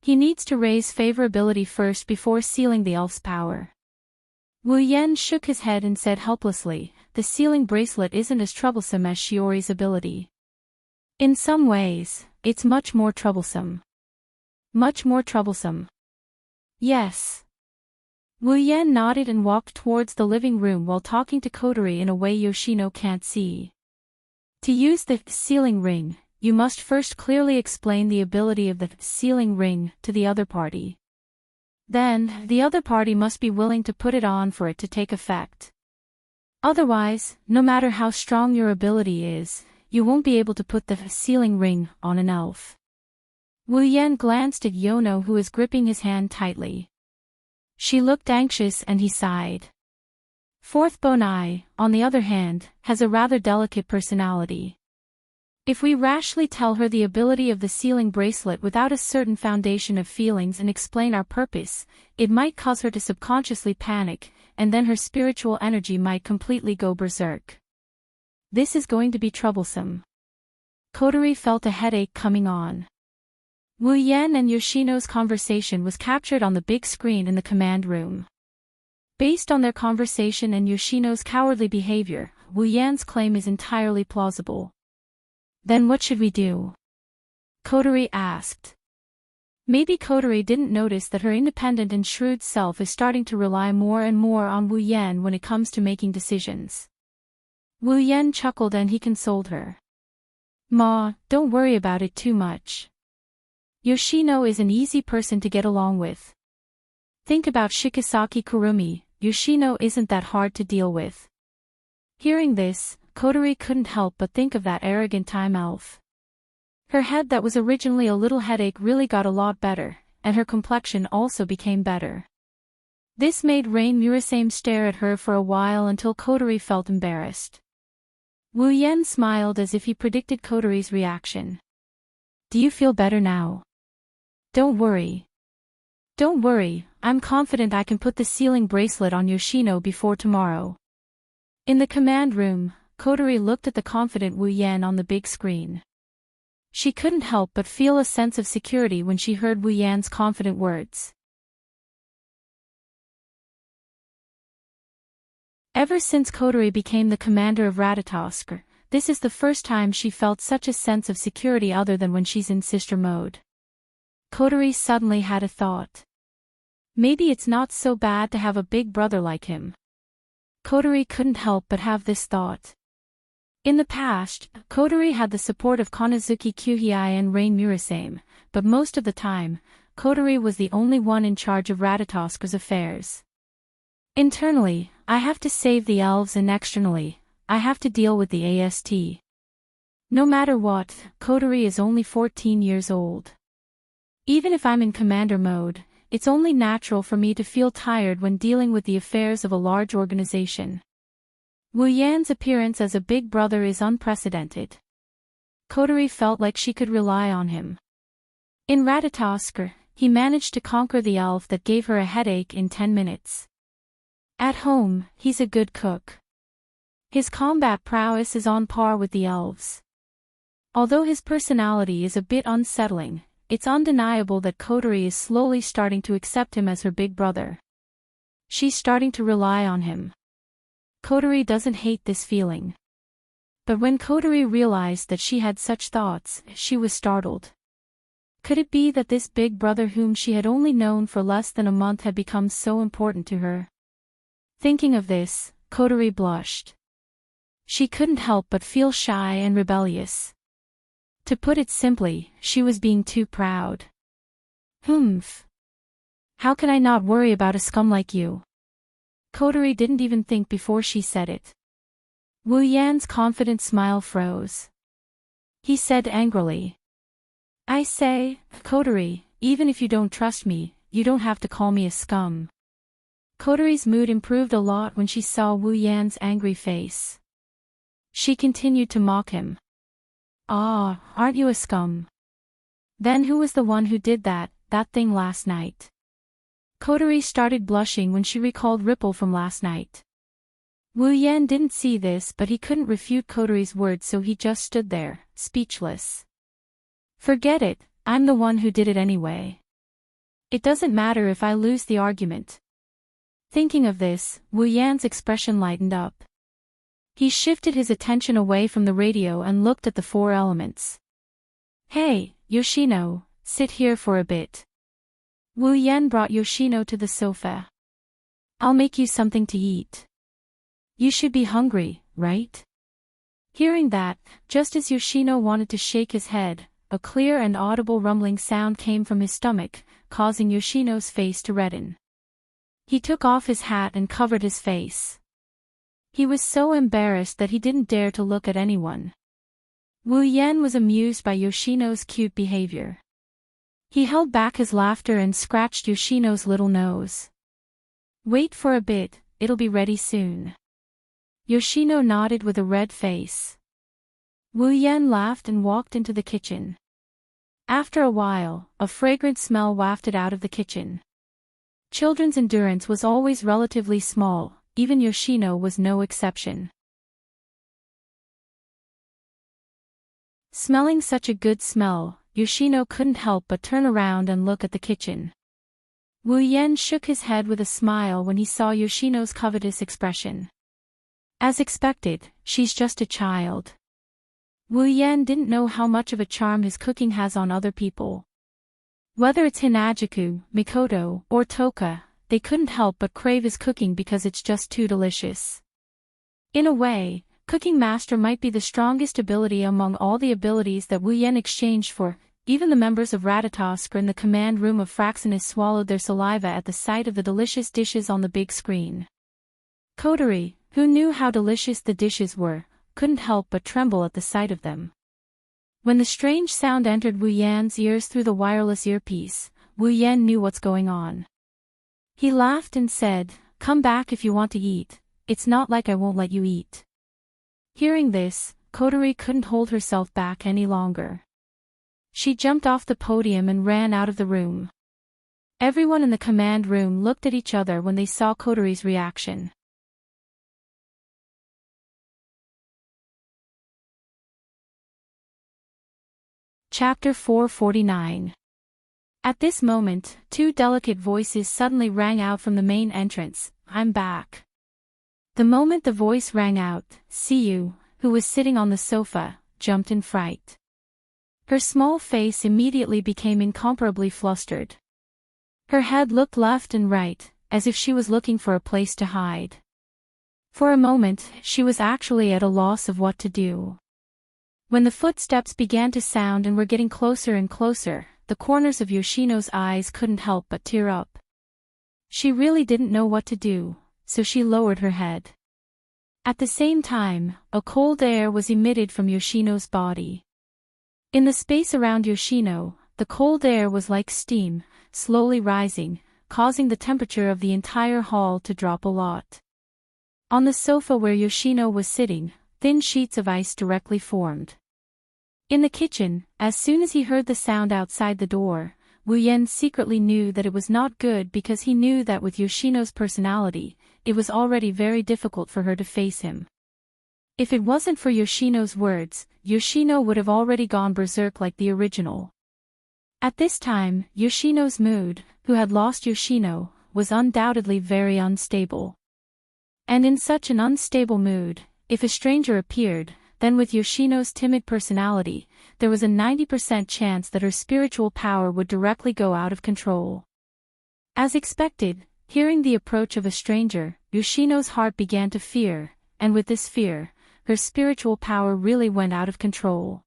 He needs to raise favorability first before sealing the elf's power. Wu Yan shook his head and said helplessly, the sealing bracelet isn't as troublesome as Shiori's ability. In some ways, it's much more troublesome. Much more troublesome. Yes. Wu Yan nodded and walked towards the living room while talking to Kotori in a way Yoshino can't see. To use the sealing ring, you must first clearly explain the ability of the sealing ring to the other party. Then, the other party must be willing to put it on for it to take effect. Otherwise, no matter how strong your ability is, you won't be able to put the sealing ring on an elf. Wu Yan glanced at Yono, who was gripping his hand tightly. She looked anxious and he sighed. Fourth Bonai, on the other hand, has a rather delicate personality. If we rashly tell her the ability of the sealing bracelet without a certain foundation of feelings and explain our purpose, it might cause her to subconsciously panic, and then her spiritual energy might completely go berserk. This is going to be troublesome. Kotori felt a headache coming on. Wu Yan and Yoshino's conversation was captured on the big screen in the command room. Based on their conversation and Yoshino's cowardly behavior, Wu Yan's claim is entirely plausible. Then what should we do? Kotori asked. Maybe Kotori didn't notice that her independent and shrewd self is starting to rely more and more on Wu Yan when it comes to making decisions. Wu Yan chuckled and he consoled her. Ma, don't worry about it too much. Yoshino is an easy person to get along with. Think about Shikisaki Kurumi, Yoshino isn't that hard to deal with. Hearing this, Kotori couldn't help but think of that arrogant time elf. Her head that was originally a little headache really got a lot better, and her complexion also became better. This made Rain Murasame stare at her for a while until Kotori felt embarrassed. Wu Yan smiled as if he predicted Kotori's reaction. Do you feel better now? Don't worry. Don't worry, I'm confident I can put the sealing bracelet on Yoshino before tomorrow. In the command room, Kotori looked at the confident Wu Yan on the big screen. She couldn't help but feel a sense of security when she heard Wu Yan's confident words. Ever since Kotori became the commander of Ratatosk, this is the first time she felt such a sense of security other than when she's in sister mode. Kotori suddenly had a thought. Maybe it's not so bad to have a big brother like him. Kotori couldn't help but have this thought. In the past, Kotori had the support of Konosuke Kyuhei and Rain Murasame, but most of the time, Kotori was the only one in charge of Ratatosk's affairs. Internally, I have to save the elves, and externally, I have to deal with the AST. No matter what, Kotori is only 14 years old. Even if I'm in commander mode, it's only natural for me to feel tired when dealing with the affairs of a large organization. Wu Yan's appearance as a big brother is unprecedented. Kotori felt like she could rely on him. In Ratatosk, he managed to conquer the elf that gave her a headache in 10 minutes. At home, he's a good cook. His combat prowess is on par with the elves. Although his personality is a bit unsettling, it's undeniable that Kotori is slowly starting to accept him as her big brother. She's starting to rely on him. Kotori doesn't hate this feeling. But when Kotori realized that she had such thoughts, she was startled. Could it be that this big brother whom she had only known for less than a month had become so important to her? Thinking of this, Kotori blushed. She couldn't help but feel shy and rebellious. To put it simply, she was being too proud. Humph. How can I not worry about a scum like you? Kotori didn't even think before she said it. Wu Yan's confident smile froze. He said angrily. I say, Kotori, even if you don't trust me, you don't have to call me a scum. Kotori's mood improved a lot when she saw Wu Yan's angry face. She continued to mock him. Ah, aren't you a scum? Then who was the one who did that thing last night? Kotori started blushing when she recalled Ripple from last night. Wu Yan didn't see this, but he couldn't refute Kotori's words, so he just stood there, speechless. Forget it, I'm the one who did it anyway. It doesn't matter if I lose the argument. Thinking of this, Wu Yan's expression lightened up. He shifted his attention away from the radio and looked at the four elements. Hey, Yoshino, sit here for a bit. Wu Yan brought Yoshino to the sofa. I'll make you something to eat. You should be hungry, right? Hearing that, just as Yoshino wanted to shake his head, a clear and audible rumbling sound came from his stomach, causing Yoshino's face to redden. He took off his hat and covered his face. He was so embarrassed that he didn't dare to look at anyone. Wu Yan was amused by Yoshino's cute behavior. He held back his laughter and scratched Yoshino's little nose. Wait for a bit, it'll be ready soon. Yoshino nodded with a red face. Wu Yan laughed and walked into the kitchen. After a while, a fragrant smell wafted out of the kitchen. Children's endurance was always relatively small, even Yoshino was no exception. Smelling such a good smell, Yoshino couldn't help but turn around and look at the kitchen. Wu Yan shook his head with a smile when he saw Yoshino's covetous expression. As expected, she's just a child. Wu Yan didn't know how much of a charm his cooking has on other people. Whether it's Hinajuku, Mikoto, or Toka, they couldn't help but crave his cooking because it's just too delicious. In a way, Cooking Master might be the strongest ability among all the abilities that Wu Yan exchanged for. Even the members of Ratatosk in the command room of Fraxinus swallowed their saliva at the sight of the delicious dishes on the big screen. Kotori, who knew how delicious the dishes were, couldn't help but tremble at the sight of them. When the strange sound entered Wu Yan's ears through the wireless earpiece, Wu Yan knew what's going on. He laughed and said, "Come back if you want to eat, it's not like I won't let you eat." Hearing this, Kotori couldn't hold herself back any longer. She jumped off the podium and ran out of the room. Everyone in the command room looked at each other when they saw Kotori's reaction. Chapter 449. At this moment, two delicate voices suddenly rang out from the main entrance, "I'm back." The moment the voice rang out, Siyu, who was sitting on the sofa, jumped in fright. Her small face immediately became incomparably flustered. Her head looked left and right, as if she was looking for a place to hide. For a moment, she was actually at a loss of what to do. When the footsteps began to sound and were getting closer and closer, the corners of Yoshino's eyes couldn't help but tear up. She really didn't know what to do, so she lowered her head. At the same time, a cold air was emitted from Yoshino's body. In the space around Yoshino, the cold air was like steam, slowly rising, causing the temperature of the entire hall to drop a lot. On the sofa where Yoshino was sitting, thin sheets of ice directly formed. In the kitchen, as soon as he heard the sound outside the door, Wu Yan secretly knew that it was not good because he knew that with Yoshino's personality, it was already very difficult for her to face him. If it wasn't for Yoshino's words, Yoshino would have already gone berserk like the original. At this time, Yoshino's mood, who had lost Yoshino, was undoubtedly very unstable. And in such an unstable mood, if a stranger appeared, then with Yoshino's timid personality, there was a 90% chance that her spiritual power would directly go out of control. As expected, hearing the approach of a stranger, Yoshino's heart began to fear, and with this fear, her spiritual power really went out of control.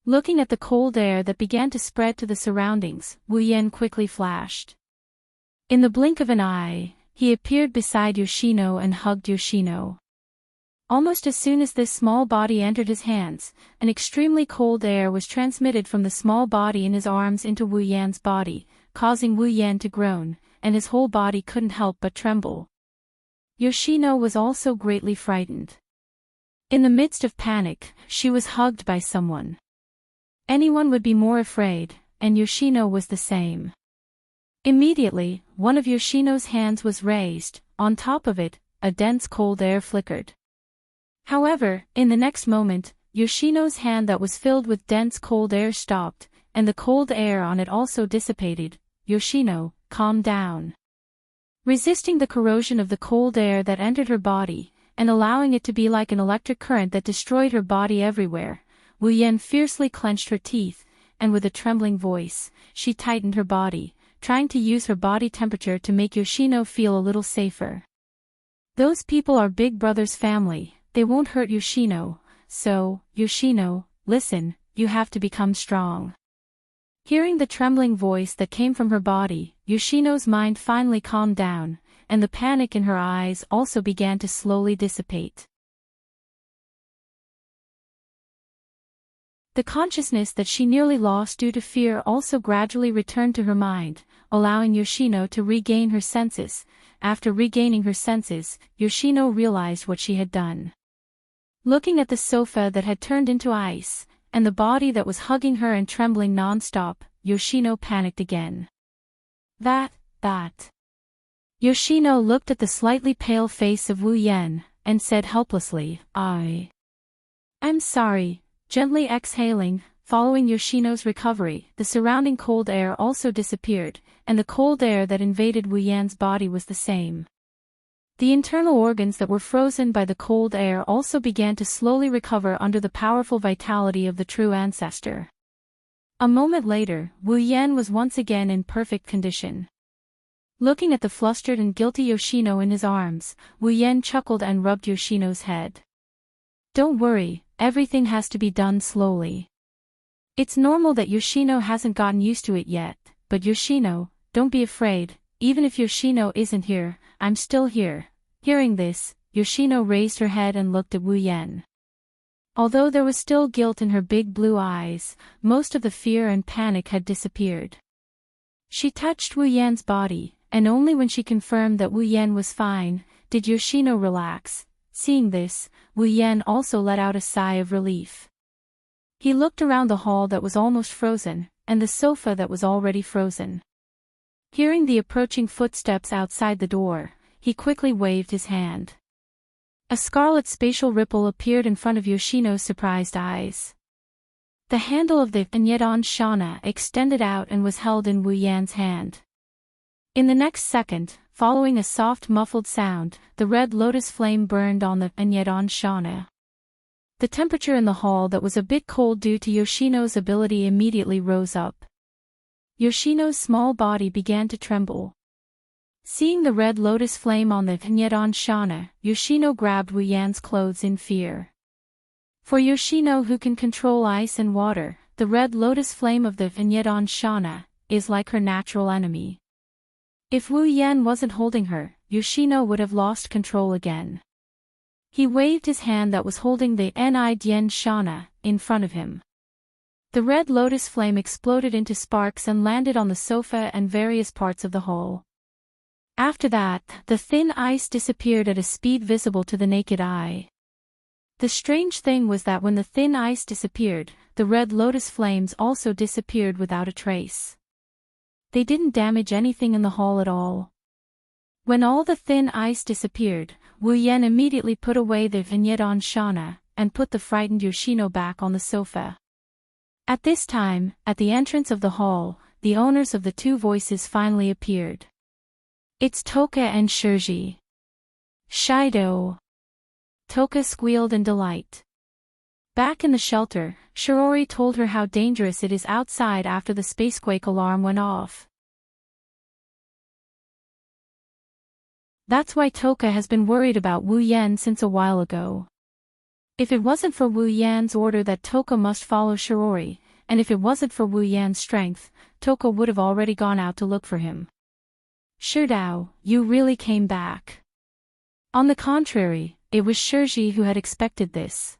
Looking at the cold air that began to spread to the surroundings, Wu Yan quickly flashed. In the blink of an eye, he appeared beside Yoshino and hugged Yoshino. Almost as soon as this small body entered his hands, an extremely cold air was transmitted from the small body in his arms into Wu Yan's body, causing Wu Yan to groan, and his whole body couldn't help but tremble. Yoshino was also greatly frightened. In the midst of panic, she was hugged by someone. Anyone would be more afraid, and Yoshino was the same. Immediately, one of Yoshino's hands was raised, on top of it, a dense cold air flickered. However, in the next moment, Yoshino's hand that was filled with dense cold air stopped, and the cold air on it also dissipated. Yoshino, calm down. Resisting the corrosion of the cold air that entered her body, and allowing it to be like an electric current that destroyed her body everywhere, Wu Yan fiercely clenched her teeth, and with a trembling voice, she tightened her body, trying to use her body temperature to make Yoshino feel a little safer. Those people are Big Brother's family. They won't hurt Yoshino, so, Yoshino, listen, you have to become strong. Hearing the trembling voice that came from her body, Yoshino's mind finally calmed down, and the panic in her eyes also began to slowly dissipate. The consciousness that she nearly lost due to fear also gradually returned to her mind, allowing Yoshino to regain her senses. After regaining her senses, Yoshino realized what she had done. Looking at the sofa that had turned into ice, and the body that was hugging her and trembling non-stop, Yoshino panicked again. That. Yoshino looked at the slightly pale face of Wu Yan, and said helplessly, I'm sorry, gently exhaling. Following Yoshino's recovery, the surrounding cold air also disappeared, and the cold air that invaded Wu Yan's body was the same. The internal organs that were frozen by the cold air also began to slowly recover under the powerful vitality of the true ancestor. A moment later, Wu Yan was once again in perfect condition. Looking at the flustered and guilty Yoshino in his arms, Wu Yan chuckled and rubbed Yoshino's head. Don't worry, everything has to be done slowly. It's normal that Yoshino hasn't gotten used to it yet, but Yoshino, don't be afraid, even if Yoshino isn't here, I'm still here. Hearing this, Yoshino raised her head and looked at Wu Yan. Although there was still guilt in her big blue eyes, most of the fear and panic had disappeared. She touched Wu Yan's body, and only when she confirmed that Wu Yan was fine, did Yoshino relax. Seeing this, Wu Yan also let out a sigh of relief. He looked around the hall that was almost frozen, and the sofa that was already frozen. Hearing the approaching footsteps outside the door, he quickly waved his hand. A scarlet spatial ripple appeared in front of Yoshino's surprised eyes. The handle of the Enrich Shana extended out and was held in Wu Yan's hand. In the next second, following a soft muffled sound, the red lotus flame burned on the Enrich Shana. The temperature in the hall that was a bit cold due to Yoshino's ability immediately rose up. Yoshino's small body began to tremble. Seeing the red lotus flame on the Enrich Shana, Yoshino grabbed Wu Yan's clothes in fear. For Yoshino, who can control ice and water, the red lotus flame of the Enrich Shana is like her natural enemy. If Wu Yan wasn't holding her, Yoshino would have lost control again. He waved his hand that was holding the Enrich Shana in front of him. The red lotus flame exploded into sparks and landed on the sofa and various parts of the hall. After that, the thin ice disappeared at a speed visible to the naked eye. The strange thing was that when the thin ice disappeared, the red lotus flames also disappeared without a trace. They didn't damage anything in the hall at all. When all the thin ice disappeared, Wu Yan immediately put away the Enrich Shana and put the frightened Yoshino back on the sofa. At this time, at the entrance of the hall, the owners of the two voices finally appeared. It's Toka and Shirji. Shido. Toka squealed in delight. Back in the shelter, Shirori told her how dangerous it is outside after the spacequake alarm went off. That's why Toka has been worried about Wu Yan since a while ago. If it wasn't for Wu Yan's order that Toka must follow Shirori, and if it wasn't for Wu Yan's strength, Toka would have already gone out to look for him. Shirdao, you really came back. On the contrary, it was Shirji who had expected this.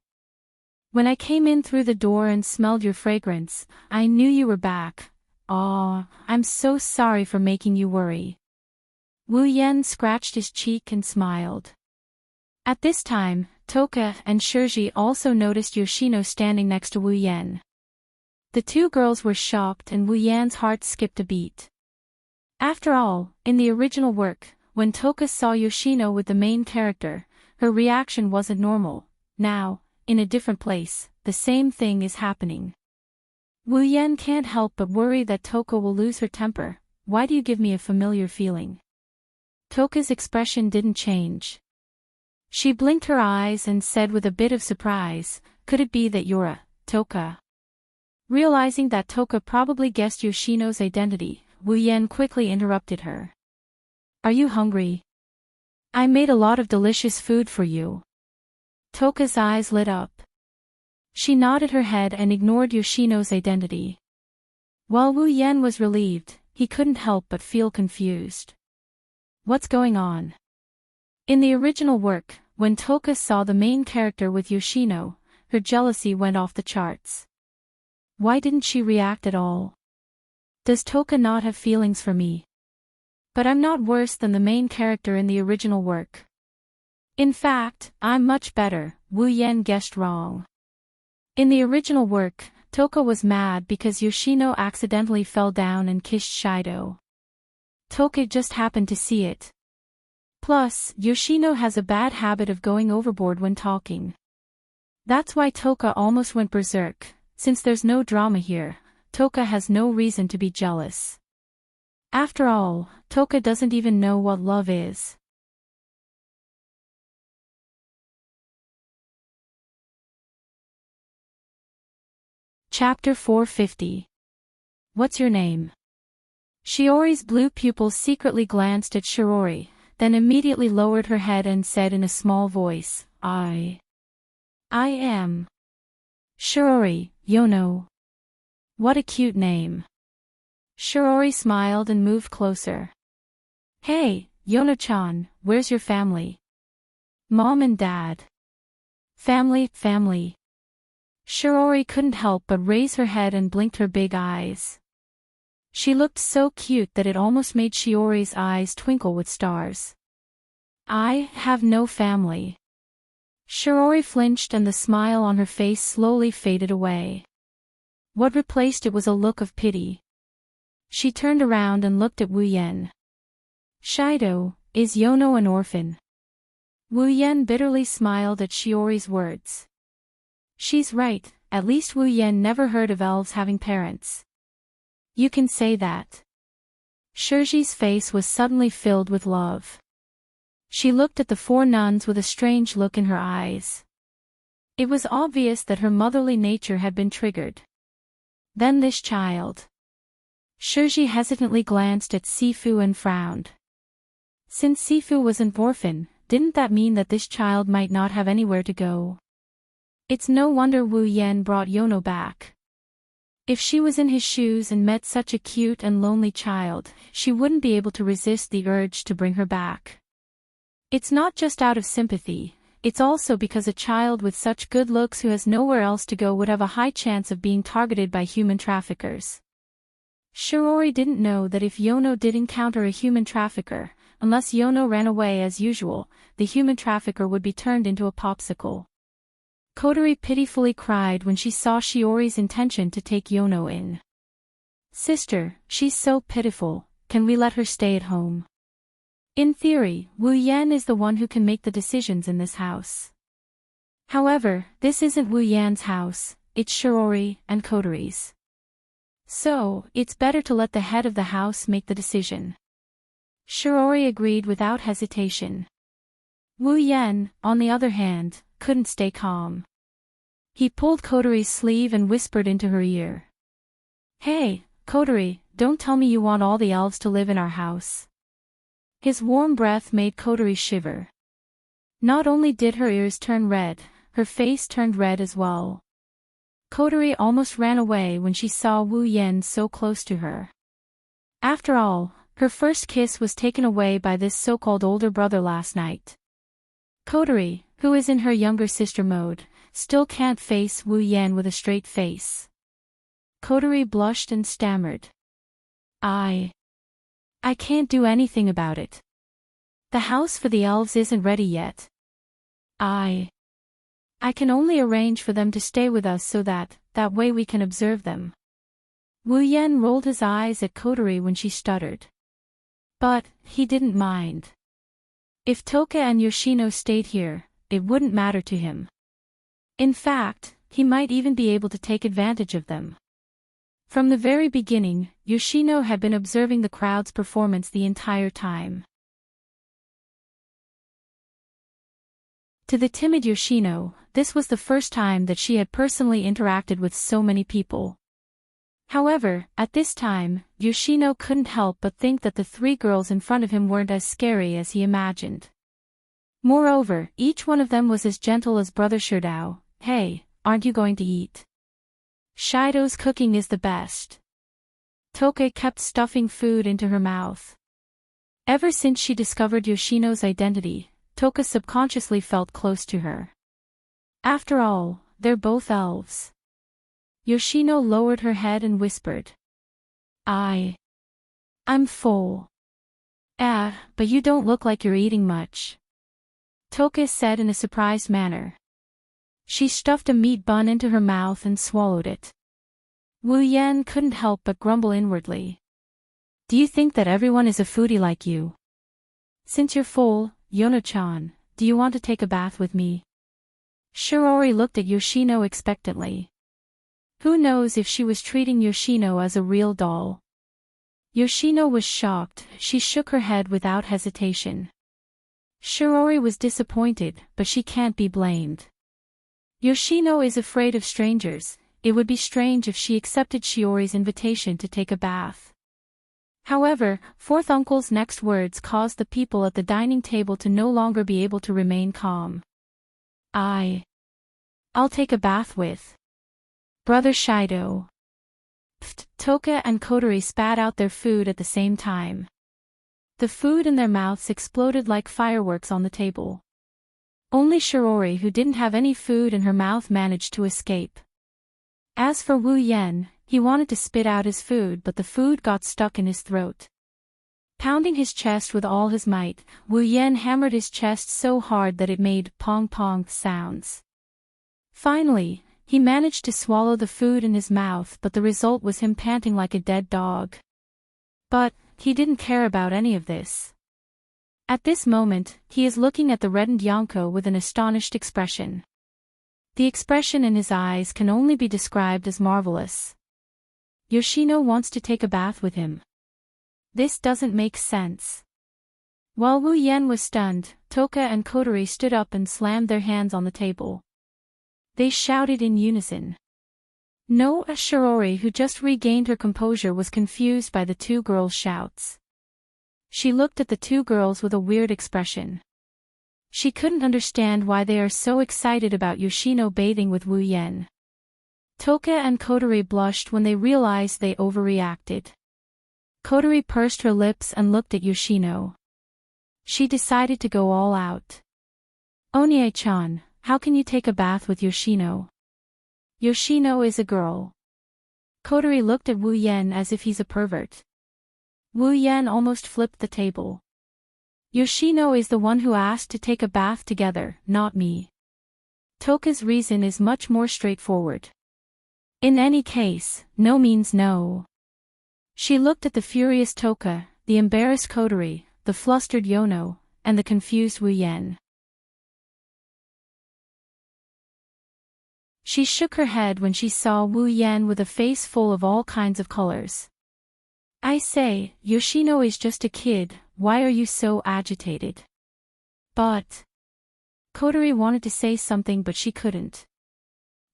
When I came in through the door and smelled your fragrance, I knew you were back. Aw, I'm so sorry for making you worry. Wu Yan scratched his cheek and smiled. At this time, Toka and Shirji also noticed Yoshino standing next to Wu Yan. The two girls were shocked and Wu Yan's heart skipped a beat. After all, in the original work, when Toka saw Yoshino with the main character, her reaction wasn't normal. Now, in a different place, the same thing is happening. Wu Yan can't help but worry that Toka will lose her temper. Why do you give me a familiar feeling? Toka's expression didn't change. She blinked her eyes and said with a bit of surprise, could it be that you're a Toka? Realizing that Toka probably guessed Yoshino's identity, Wu Yan quickly interrupted her. Are you hungry? I made a lot of delicious food for you. Toka's eyes lit up. She nodded her head and ignored Yoshino's identity. While Wu Yan was relieved, he couldn't help but feel confused. What's going on? In the original work, when Toka saw the main character with Yoshino, her jealousy went off the charts. Why didn't she react at all? Does Toka not have feelings for me? But I'm not worse than the main character in the original work. In fact, I'm much better. Wu Yan guessed wrong. In the original work, Toka was mad because Yoshino accidentally fell down and kissed Shido. Toka just happened to see it. Plus, Yoshino has a bad habit of going overboard when talking. That's why Toka almost went berserk. Since there's no drama here, Toka has no reason to be jealous. After all, Toka doesn't even know what love is. Chapter 450. What's your name? Shiori's blue pupils secretly glanced at Shirori, then immediately lowered her head and said in a small voice, I am Shirori, Yono. What a cute name. Shirori smiled and moved closer. Hey, Yono-chan, where's your family? Mom and dad. Family. Shirori couldn't help but raise her head and blinked her big eyes. She looked so cute that it almost made Shiori's eyes twinkle with stars. I have no family. Shiori flinched and the smile on her face slowly faded away. What replaced it was a look of pity. She turned around and looked at Wu Yen. "Shido, is Yono an orphan?" Wu Yen bitterly smiled at Shiori's words. "She's right, at least Wu Yen never heard of elves having parents." "You can say that." Shirji's face was suddenly filled with love. She looked at the four nuns with a strange look in her eyes. It was obvious that her motherly nature had been triggered. Then this child. Shirji hesitantly glanced at Sifu and frowned. Since Sifu was an orphan, didn't that mean that this child might not have anywhere to go? It's no wonder Wu Yen brought Yono back. If she was in his shoes and met such a cute and lonely child, she wouldn't be able to resist the urge to bring her back. It's not just out of sympathy, it's also because a child with such good looks who has nowhere else to go would have a high chance of being targeted by human traffickers. Shiori didn't know that if Yono did encounter a human trafficker, unless Yono ran away as usual, the human trafficker would be turned into a popsicle. Kotori pitifully cried when she saw Shiori's intention to take Yono in. "Sister, she's so pitiful, can we let her stay at home?" In theory, Wu Yan is the one who can make the decisions in this house. However, this isn't Wu Yan's house, it's Shiori and Kotori's. So, it's better to let the head of the house make the decision. Shiori agreed without hesitation. Wu Yan, on the other hand, couldn't stay calm. He pulled Kotori's sleeve and whispered into her ear. "Hey, Kotori, don't tell me you want all the elves to live in our house." His warm breath made Kotori shiver. Not only did her ears turn red, her face turned red as well. Kotori almost ran away when she saw Wu Yen so close to her. After all, her first kiss was taken away by this so-called older brother last night. Kotori, who is in her younger sister mode, still can't face Wu Yen with a straight face. Kotori blushed and stammered. I can't do anything about it. The house for the elves isn't ready yet. I can only arrange for them to stay with us so that way we can observe them. Wu Yen rolled his eyes at Kotori when she stuttered. But, he didn't mind. If Toka and Yoshino stayed here, it wouldn't matter to him. In fact, he might even be able to take advantage of them. From the very beginning, Yoshino had been observing the crowd's performance the entire time. To the timid Yoshino, this was the first time that she had personally interacted with so many people. However, at this time, Yoshino couldn't help but think that the three girls in front of him weren't as scary as he imagined. Moreover, each one of them was as gentle as Brother Sherdao. "Hey, aren't you going to eat? Shido's cooking is the best." Toka kept stuffing food into her mouth. Ever since she discovered Yoshino's identity, Toka subconsciously felt close to her. After all, they're both elves. Yoshino lowered her head and whispered. I'm full." But you don't look like you're eating much," Toka said in a surprised manner. She stuffed a meat bun into her mouth and swallowed it. Wu Yan couldn't help but grumble inwardly. "Do you think that everyone is a foodie like you? Since you're full, Yono-chan, do you want to take a bath with me?" Shiori looked at Yoshino expectantly. Who knows if she was treating Yoshino as a real doll? Yoshino was shocked. She shook her head without hesitation. Shiori was disappointed, but she can't be blamed. Yoshino is afraid of strangers. It would be strange if she accepted Shiori's invitation to take a bath. However, Fourth Uncle's next words caused the people at the dining table to no longer be able to remain calm. I'll take a bath with Brother Shido." Toka and Kotori spat out their food at the same time. The food in their mouths exploded like fireworks on the table. Only Shiori, who didn't have any food in her mouth, managed to escape. As for Wu Yen, he wanted to spit out his food, but the food got stuck in his throat. Pounding his chest with all his might, Wu Yan hammered his chest so hard that it made pong-pong sounds. Finally, he managed to swallow the food in his mouth, but the result was him panting like a dead dog. But he didn't care about any of this. At this moment, he is looking at the reddened Yonko with an astonished expression. The expression in his eyes can only be described as marvelous. Yoshino wants to take a bath with him. This doesn't make sense. While Wu Yan was stunned, Toka and Kotori stood up and slammed their hands on the table. They shouted in unison. No, Shirori, who just regained her composure, was confused by the two girls' shouts. She looked at the two girls with a weird expression. She couldn't understand why they are so excited about Yoshino bathing with Wu Yan. Toka and Kotori blushed when they realized they overreacted. Kotori pursed her lips and looked at Yoshino. She decided to go all out. Onie-chan, how can you take a bath with Yoshino? Yoshino is a girl. Kotori looked at Wu Yan as if he's a pervert. Wu Yan almost flipped the table. Yoshino is the one who asked to take a bath together, not me. Toka's reason is much more straightforward. In any case, no means no. She looked at the furious Toka, the embarrassed Kotori, the flustered Yono, and the confused Wu Yan. She shook her head when she saw Wu Yan with a face full of all kinds of colors. I say, Yoshino is just a kid, why are you so agitated? But... Kotori wanted to say something but she couldn't.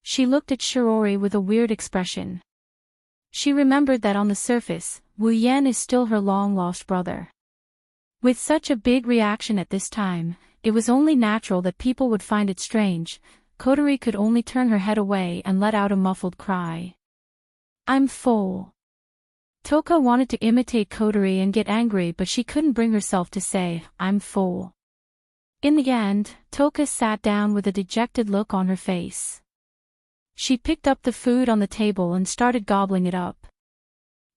She looked at Shirori with a weird expression. She remembered that on the surface, Wu Yan is still her long-lost brother. With such a big reaction at this time, it was only natural that people would find it strange. Kotori could only turn her head away and let out a muffled cry. I'm full. Toka wanted to imitate Kotori and get angry, but she couldn't bring herself to say, I'm full. In the end, Toka sat down with a dejected look on her face. She picked up the food on the table and started gobbling it up.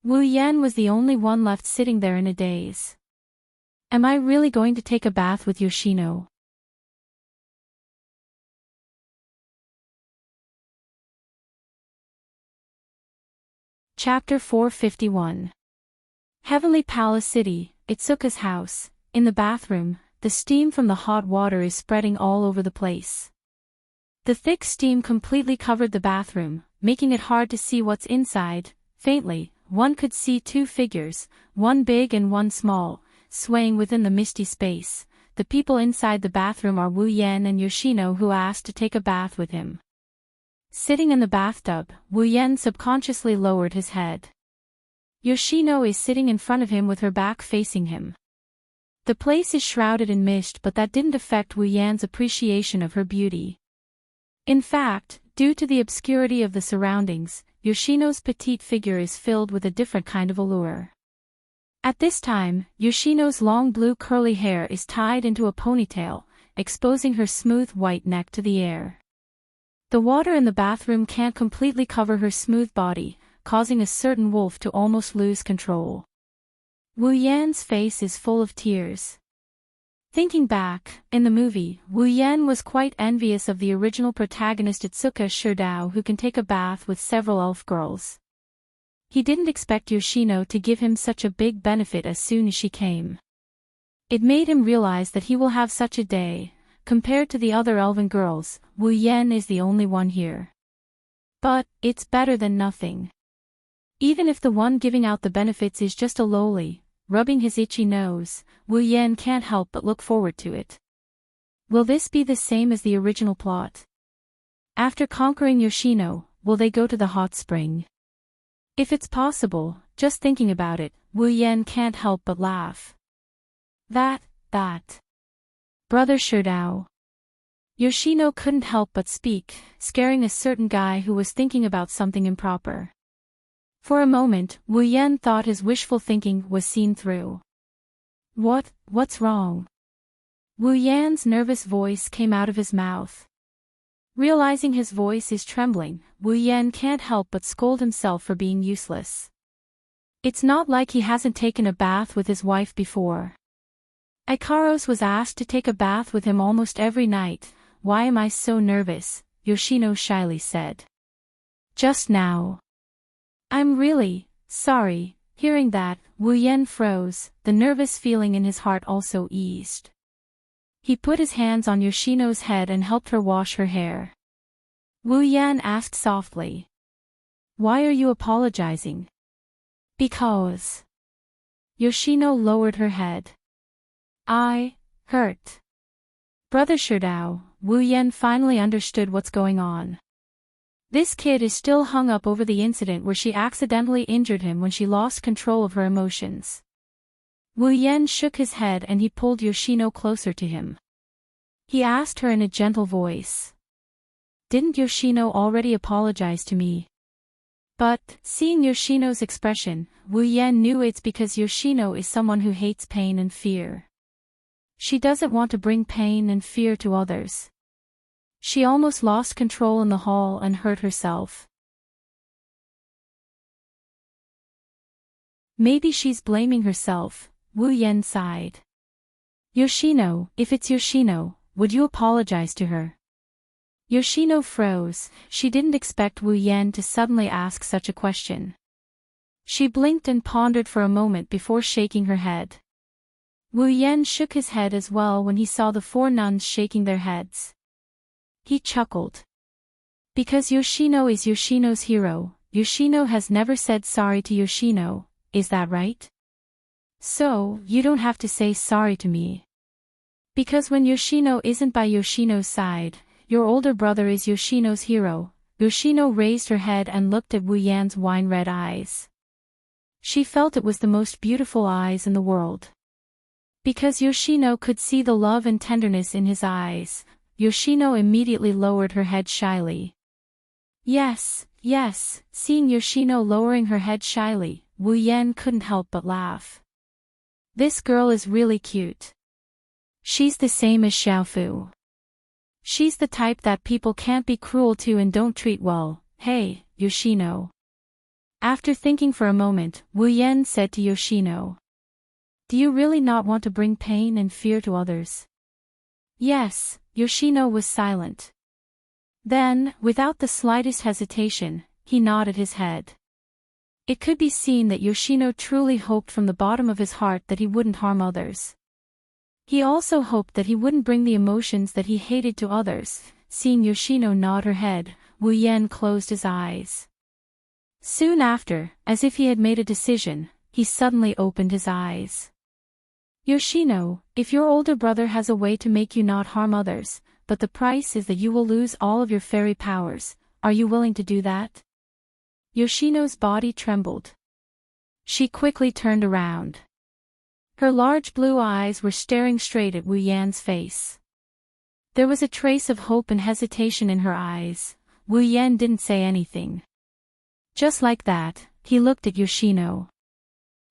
Wu Yan was the only one left sitting there in a daze. Am I really going to take a bath with Yoshino? Chapter 451. Heavenly Palace City, Itsuka's house. In the bathroom, the steam from the hot water is spreading all over the place. The thick steam completely covered the bathroom, making it hard to see what's inside. Faintly, one could see two figures, one big and one small, swaying within the misty space. The people inside the bathroom are Wu Yan and Yoshino, who asked to take a bath with him. Sitting in the bathtub, Wu Yan subconsciously lowered his head. Yoshino is sitting in front of him with her back facing him. The place is shrouded in mist, but that didn't affect Wu Yan's appreciation of her beauty. In fact, due to the obscurity of the surroundings, Yoshino's petite figure is filled with a different kind of allure. At this time, Yoshino's long blue curly hair is tied into a ponytail, exposing her smooth white neck to the air. The water in the bathroom can't completely cover her smooth body, causing a certain wolf to almost lose control. Wu Yan's face is full of tears. Thinking back, in the movie, Wu Yan was quite envious of the original protagonist Itsuka Shirdao, who can take a bath with several elf girls. He didn't expect Yoshino to give him such a big benefit as soon as she came. It made him realize that he will have such a day. Compared to the other elven girls, Wu Yan is the only one here. But, it's better than nothing. Even if the one giving out the benefits is just a lowly, rubbing his itchy nose, Wu Yan can't help but look forward to it. Will this be the same as the original plot? After conquering Yoshino, will they go to the hot spring? If it's possible, just thinking about it, Wu Yan can't help but laugh. That. Brother Shirdao. Yoshino couldn't help but speak, scaring a certain guy who was thinking about something improper. For a moment, Wu Yan thought his wishful thinking was seen through. What's wrong? Wu Yan's nervous voice came out of his mouth. Realizing his voice is trembling, Wu Yan can't help but scold himself for being useless. It's not like he hasn't taken a bath with his wife before. Ikaros was asked to take a bath with him almost every night. Why am I so nervous? Yoshino shyly said. Just now. I'm really sorry. Hearing that, Wu Yen froze, the nervous feeling in his heart also eased. He put his hands on Yoshino's head and helped her wash her hair. Wu Yan asked softly. Why are you apologizing? Because. Yoshino lowered her head. I hurt. Brother Sherdao, Wu Yan finally understood what's going on. This kid is still hung up over the incident where she accidentally injured him when she lost control of her emotions. Wu Yan shook his head and he pulled Yoshino closer to him. He asked her in a gentle voice. Didn't Yoshino already apologize to me? But, seeing Yoshino's expression, Wu Yan knew it's because Yoshino is someone who hates pain and fear. She doesn't want to bring pain and fear to others. She almost lost control in the hall and hurt herself. Maybe she's blaming herself, Wu Yan sighed. Yoshino, if it's Yoshino, would you apologize to her? Yoshino froze, she didn't expect Wu Yan to suddenly ask such a question. She blinked and pondered for a moment before shaking her head. Wu Yan shook his head as well when he saw the four nuns shaking their heads. He chuckled. Because Yoshino is Yoshino's hero, Yoshino has never said sorry to Yoshino, is that right? So, you don't have to say sorry to me. Because when Yoshino isn't by Yoshino's side, your older brother is Yoshino's hero. Yoshino raised her head and looked at Wu Yan's wine-red eyes. She felt it was the most beautiful eyes in the world. Because Yoshino could see the love and tenderness in his eyes, Yoshino immediately lowered her head shyly. Yes, yes, seeing Yoshino lowering her head shyly, Wu Yan couldn't help but laugh. This girl is really cute. She's the same as Xiaofu. She's the type that people can't be cruel to and don't treat well. Hey, Yoshino. After thinking for a moment, Wu Yan said to Yoshino. Do you really not want to bring pain and fear to others? Yes, Yoshino was silent. Then, without the slightest hesitation, he nodded his head. It could be seen that Yoshino truly hoped from the bottom of his heart that he wouldn't harm others. He also hoped that he wouldn't bring the emotions that he hated to others. Seeing Yoshino nod her head, Wu Yan closed his eyes. Soon after, as if he had made a decision, he suddenly opened his eyes. Yoshino, if your older brother has a way to make you not harm others, but the price is that you will lose all of your fairy powers, are you willing to do that? Yoshino's body trembled. She quickly turned around. Her large blue eyes were staring straight at Wu Yan's face. There was a trace of hope and hesitation in her eyes. Wu Yan didn't say anything. Just like that, he looked at Yoshino.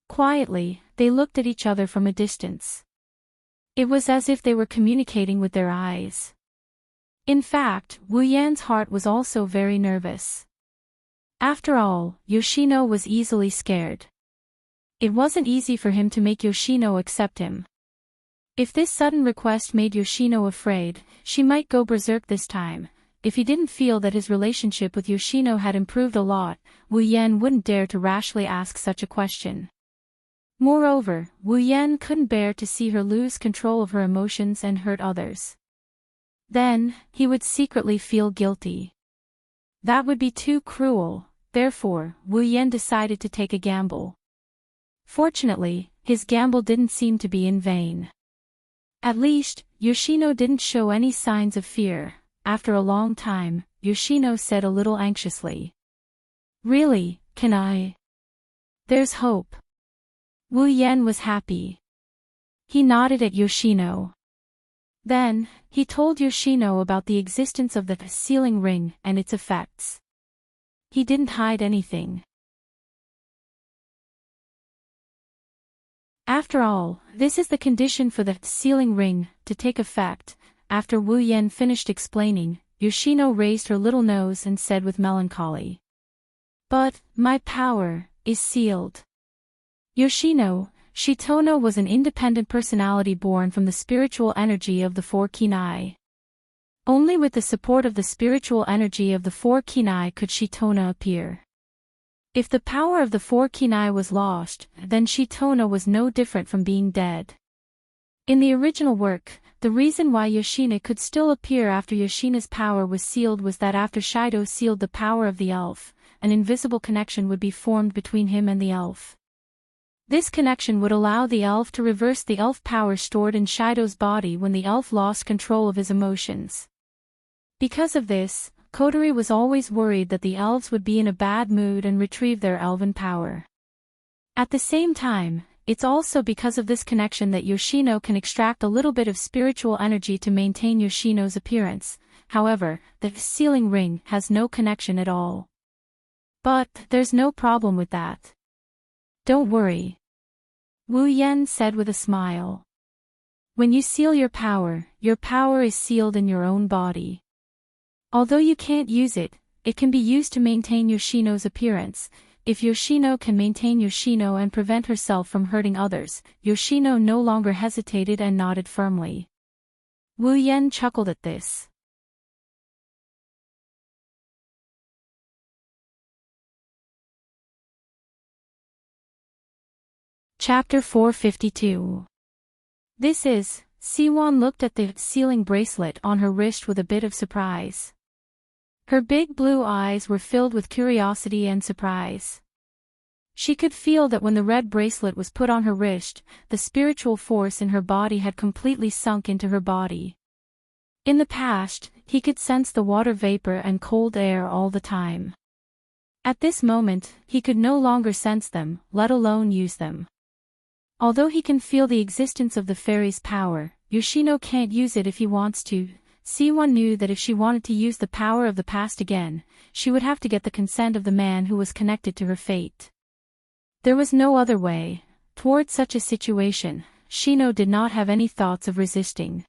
Quietly, they looked at each other from a distance. It was as if they were communicating with their eyes. In fact, Wu Yan's heart was also very nervous. After all, Yoshino was easily scared. It wasn't easy for him to make Yoshino accept him. If this sudden request made Yoshino afraid, she might go berserk this time. If he didn't feel that his relationship with Yoshino had improved a lot, Wu Yan wouldn't dare to rashly ask such a question. Moreover, Wu Yan couldn't bear to see her lose control of her emotions and hurt others. Then, he would secretly feel guilty. That would be too cruel, therefore, Wu Yan decided to take a gamble. Fortunately, his gamble didn't seem to be in vain. At least, Yoshino didn't show any signs of fear. After a long time, Yoshino said a little anxiously. Really, can I? There's hope. Wu Yan was happy. He nodded at Yoshino. Then, he told Yoshino about the existence of the sealing ring and its effects. He didn't hide anything. After all, this is the condition for the sealing ring to take effect. After Wu Yan finished explaining, Yoshino raised her little nose and said with melancholy. But, my power is sealed. Yoshino, Shitono was an independent personality born from the spiritual energy of the four kinai. Only with the support of the spiritual energy of the four kinai could Shitono appear. If the power of the four kinai was lost, then Shitono was no different from being dead. In the original work, the reason why Yoshino could still appear after Yoshino's power was sealed was that after Shido sealed the power of the elf, an invisible connection would be formed between him and the elf. This connection would allow the elf to reverse the elf power stored in Shido's body when the elf lost control of his emotions. Because of this, Kotori was always worried that the elves would be in a bad mood and retrieve their elven power. At the same time, it's also because of this connection that Yoshino can extract a little bit of spiritual energy to maintain Yoshino's appearance. However, the sealing ring has no connection at all. But there's no problem with that. Don't worry, Wu Yan said with a smile. When you seal your power is sealed in your own body. Although you can't use it, it can be used to maintain Yoshino's appearance. If Yoshino can maintain Yoshino and prevent herself from hurting others, Yoshino no longer hesitated and nodded firmly. Wu Yan chuckled at this. Chapter 452. This is, Siwon looked at the sealing bracelet on her wrist with a bit of surprise. Her big blue eyes were filled with curiosity and surprise. She could feel that when the red bracelet was put on her wrist, the spiritual force in her body had completely sunk into her body. In the past, he could sense the water vapor and cold air all the time. At this moment, he could no longer sense them, let alone use them. Although he can feel the existence of the fairy's power, Yoshino can't use it if he wants to. Siwon knew that if she wanted to use the power of the past again, she would have to get the consent of the man who was connected to her fate. There was no other way. Toward such a situation, Shino did not have any thoughts of resisting.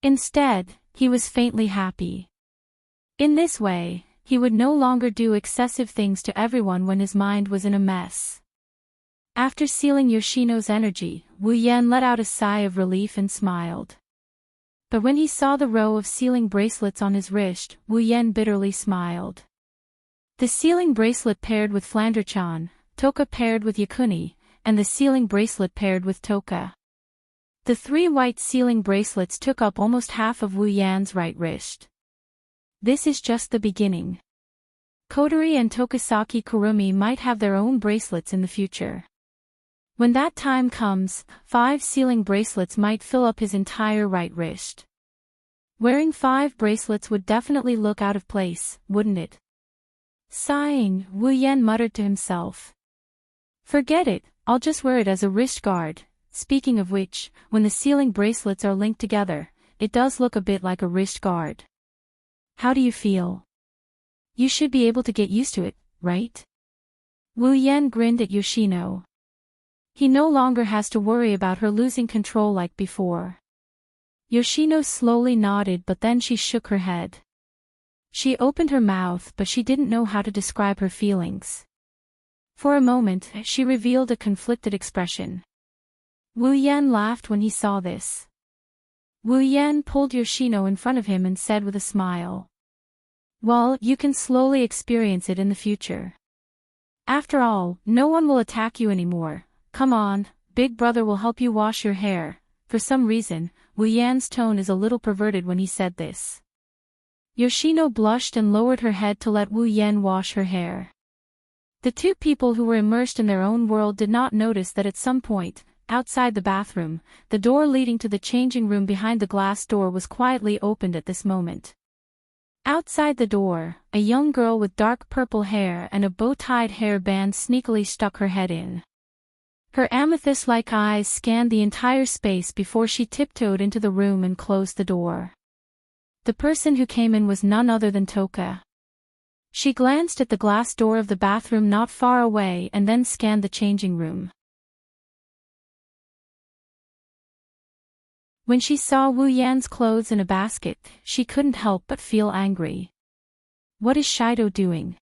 Instead, he was faintly happy. In this way, he would no longer do excessive things to everyone when his mind was in a mess. After sealing Yoshino's energy, Wu Yan let out a sigh of relief and smiled. But when he saw the row of sealing bracelets on his wrist, Wu Yan bitterly smiled. The sealing bracelet paired with Flanderchan, Toka paired with Yakuni, and the sealing bracelet paired with Toka. The three white sealing bracelets took up almost half of Wu Yan's right wrist. This is just the beginning. Kotori and Tokisaki Kurumi might have their own bracelets in the future. When that time comes, 5 sealing bracelets might fill up his entire right wrist. Wearing 5 bracelets would definitely look out of place, wouldn't it? Sighing, Wu Yan muttered to himself. Forget it, I'll just wear it as a wrist guard. Speaking of which, when the sealing bracelets are linked together, it does look a bit like a wrist guard. How do you feel? You should be able to get used to it, right? Wu Yan grinned at Yoshino. He no longer has to worry about her losing control like before. Yoshino slowly nodded, but then she shook her head. She opened her mouth, but she didn't know how to describe her feelings. For a moment, she revealed a conflicted expression. Wu Yan laughed when he saw this. Wu Yan pulled Yoshino in front of him and said with a smile. Well, you can slowly experience it in the future. After all, no one will attack you anymore. Come on, Big Brother will help you wash your hair. For some reason, Wu Yan's tone is a little perverted when he said this. Yoshino blushed and lowered her head to let Wu Yan wash her hair. The two people who were immersed in their own world did not notice that at some point, outside the bathroom, the door leading to the changing room behind the glass door was quietly opened at this moment. Outside the door, a young girl with dark purple hair and a bow-tied hair band sneakily stuck her head in. Her amethyst-like eyes scanned the entire space before she tiptoed into the room and closed the door. The person who came in was none other than Toka. She glanced at the glass door of the bathroom not far away and then scanned the changing room. When she saw Wu Yan's clothes in a basket, she couldn't help but feel angry. What is Shido doing?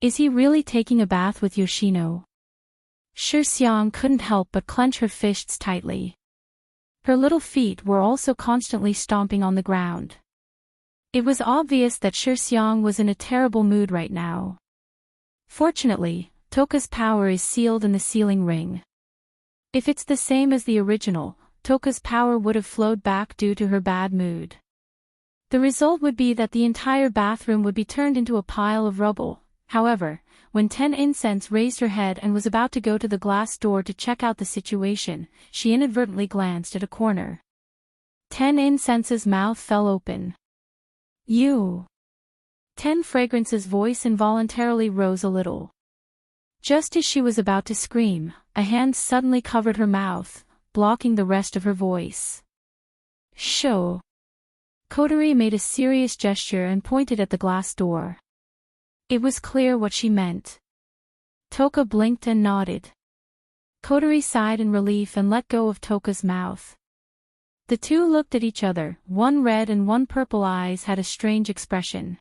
Is he really taking a bath with Yoshino? Xiang couldn't help but clench her fists tightly. Her little feet were also constantly stomping on the ground. It was obvious that Xiang was in a terrible mood right now. Fortunately, Toka's power is sealed in the sealing ring. If it's the same as the original, Toka's power would have flowed back due to her bad mood. The result would be that the entire bathroom would be turned into a pile of rubble. However, when 10 Incense raised her head and was about to go to the glass door to check out the situation, she inadvertently glanced at a corner. 10 Incense's mouth fell open. You. 10 Fragrance's voice involuntarily rose a little. Just as she was about to scream, a hand suddenly covered her mouth, blocking the rest of her voice. Sho. Kotori made a serious gesture and pointed at the glass door. It was clear what she meant. Toka blinked and nodded. Kotori sighed in relief and let go of Toka's mouth. The two looked at each other, one red and one purple eyes had a strange expression.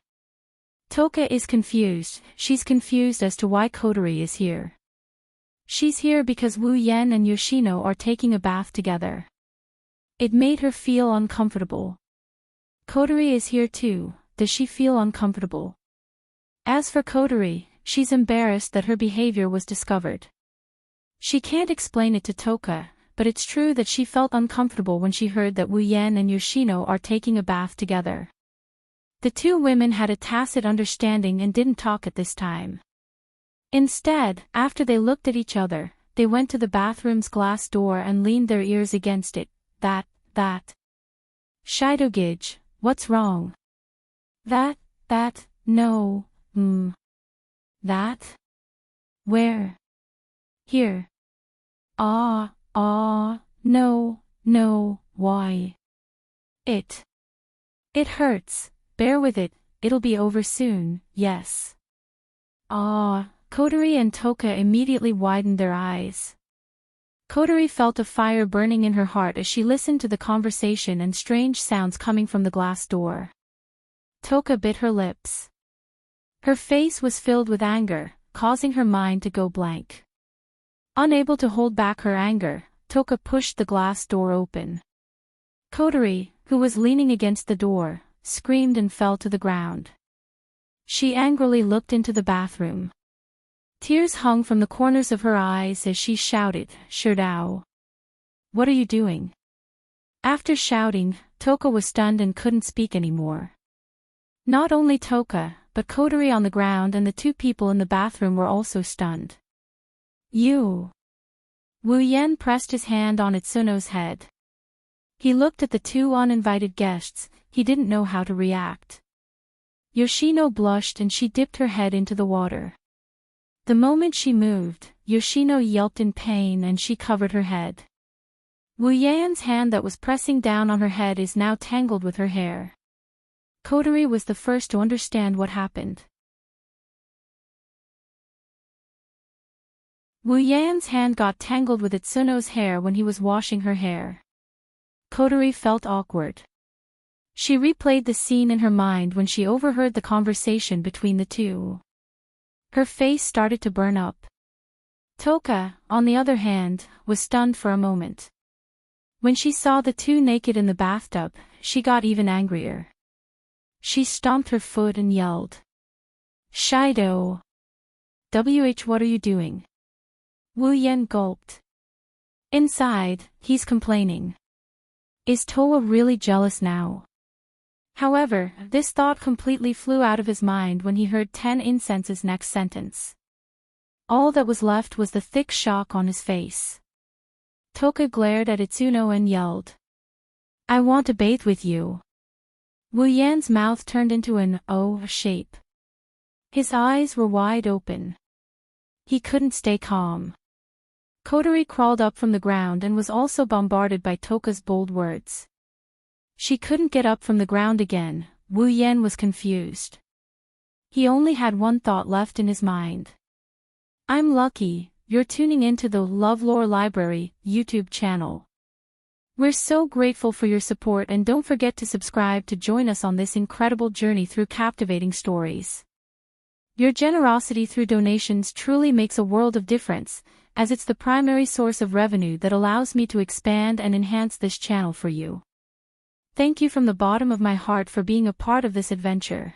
Toka is confused, she's confused as to why Kotori is here. She's here because Wu Yan and Yoshino are taking a bath together. It made her feel uncomfortable. Kotori is here too, does she feel uncomfortable? As for Kotori, she's embarrassed that her behavior was discovered. She can't explain it to Toka, but it's true that she felt uncomfortable when she heard that Wu Yan and Yoshino are taking a bath together. The two women had a tacit understanding and didn't talk at this time. Instead, after they looked at each other, they went to the bathroom's glass door and leaned their ears against it. That. Shidogage, what's wrong? That, no, That? Where? Here. No, why? It hurts, bear with it, it'll be over soon, yes. Kotori and Toka immediately widened their eyes. Kotori felt a fire burning in her heart as she listened to the conversation and strange sounds coming from the glass door. Toka bit her lips. Her face was filled with anger, causing her mind to go blank. Unable to hold back her anger, Toka pushed the glass door open. Kotori, who was leaning against the door, screamed and fell to the ground. She angrily looked into the bathroom. Tears hung from the corners of her eyes as she shouted, Sherdao. What are you doing? After shouting, Toka was stunned and couldn't speak anymore. Not only Toka, but Kotori on the ground and the two people in the bathroom were also stunned. You. Wu Yan pressed his hand on Itsuno's head. He looked at the two uninvited guests, he didn't know how to react. Yoshino blushed and she dipped her head into the water. The moment she moved, Yoshino yelped in pain and she covered her head. Wu Yan's hand that was pressing down on her head is now tangled with her hair. Kotori was the first to understand what happened. Wu Yan's hand got tangled with Itsuno's hair when he was washing her hair. Kotori felt awkward. She replayed the scene in her mind when she overheard the conversation between the two. Her face started to burn up. Toka, on the other hand, was stunned for a moment. When she saw the two naked in the bathtub, she got even angrier. She stomped her foot and yelled. Shido! What are you doing? Wu Yan gulped. Inside, he's complaining. Is Toa really jealous now? However, this thought completely flew out of his mind when he heard 10 Incense's next sentence. All that was left was the thick shock on his face. Toka glared at Itsuno and yelled. I want to bathe with you. Wu Yan's mouth turned into an O shape. His eyes were wide open. He couldn't stay calm. Kotori crawled up from the ground and was also bombarded by Toka's bold words. She couldn't get up from the ground again. Wu Yan was confused. He only had one thought left in his mind. I'm lucky, you're tuning into the LoveLore Library YouTube channel. We're so grateful for your support and don't forget to subscribe to join us on this incredible journey through captivating stories. Your generosity through donations truly makes a world of difference, as it's the primary source of revenue that allows me to expand and enhance this channel for you. Thank you from the bottom of my heart for being a part of this adventure.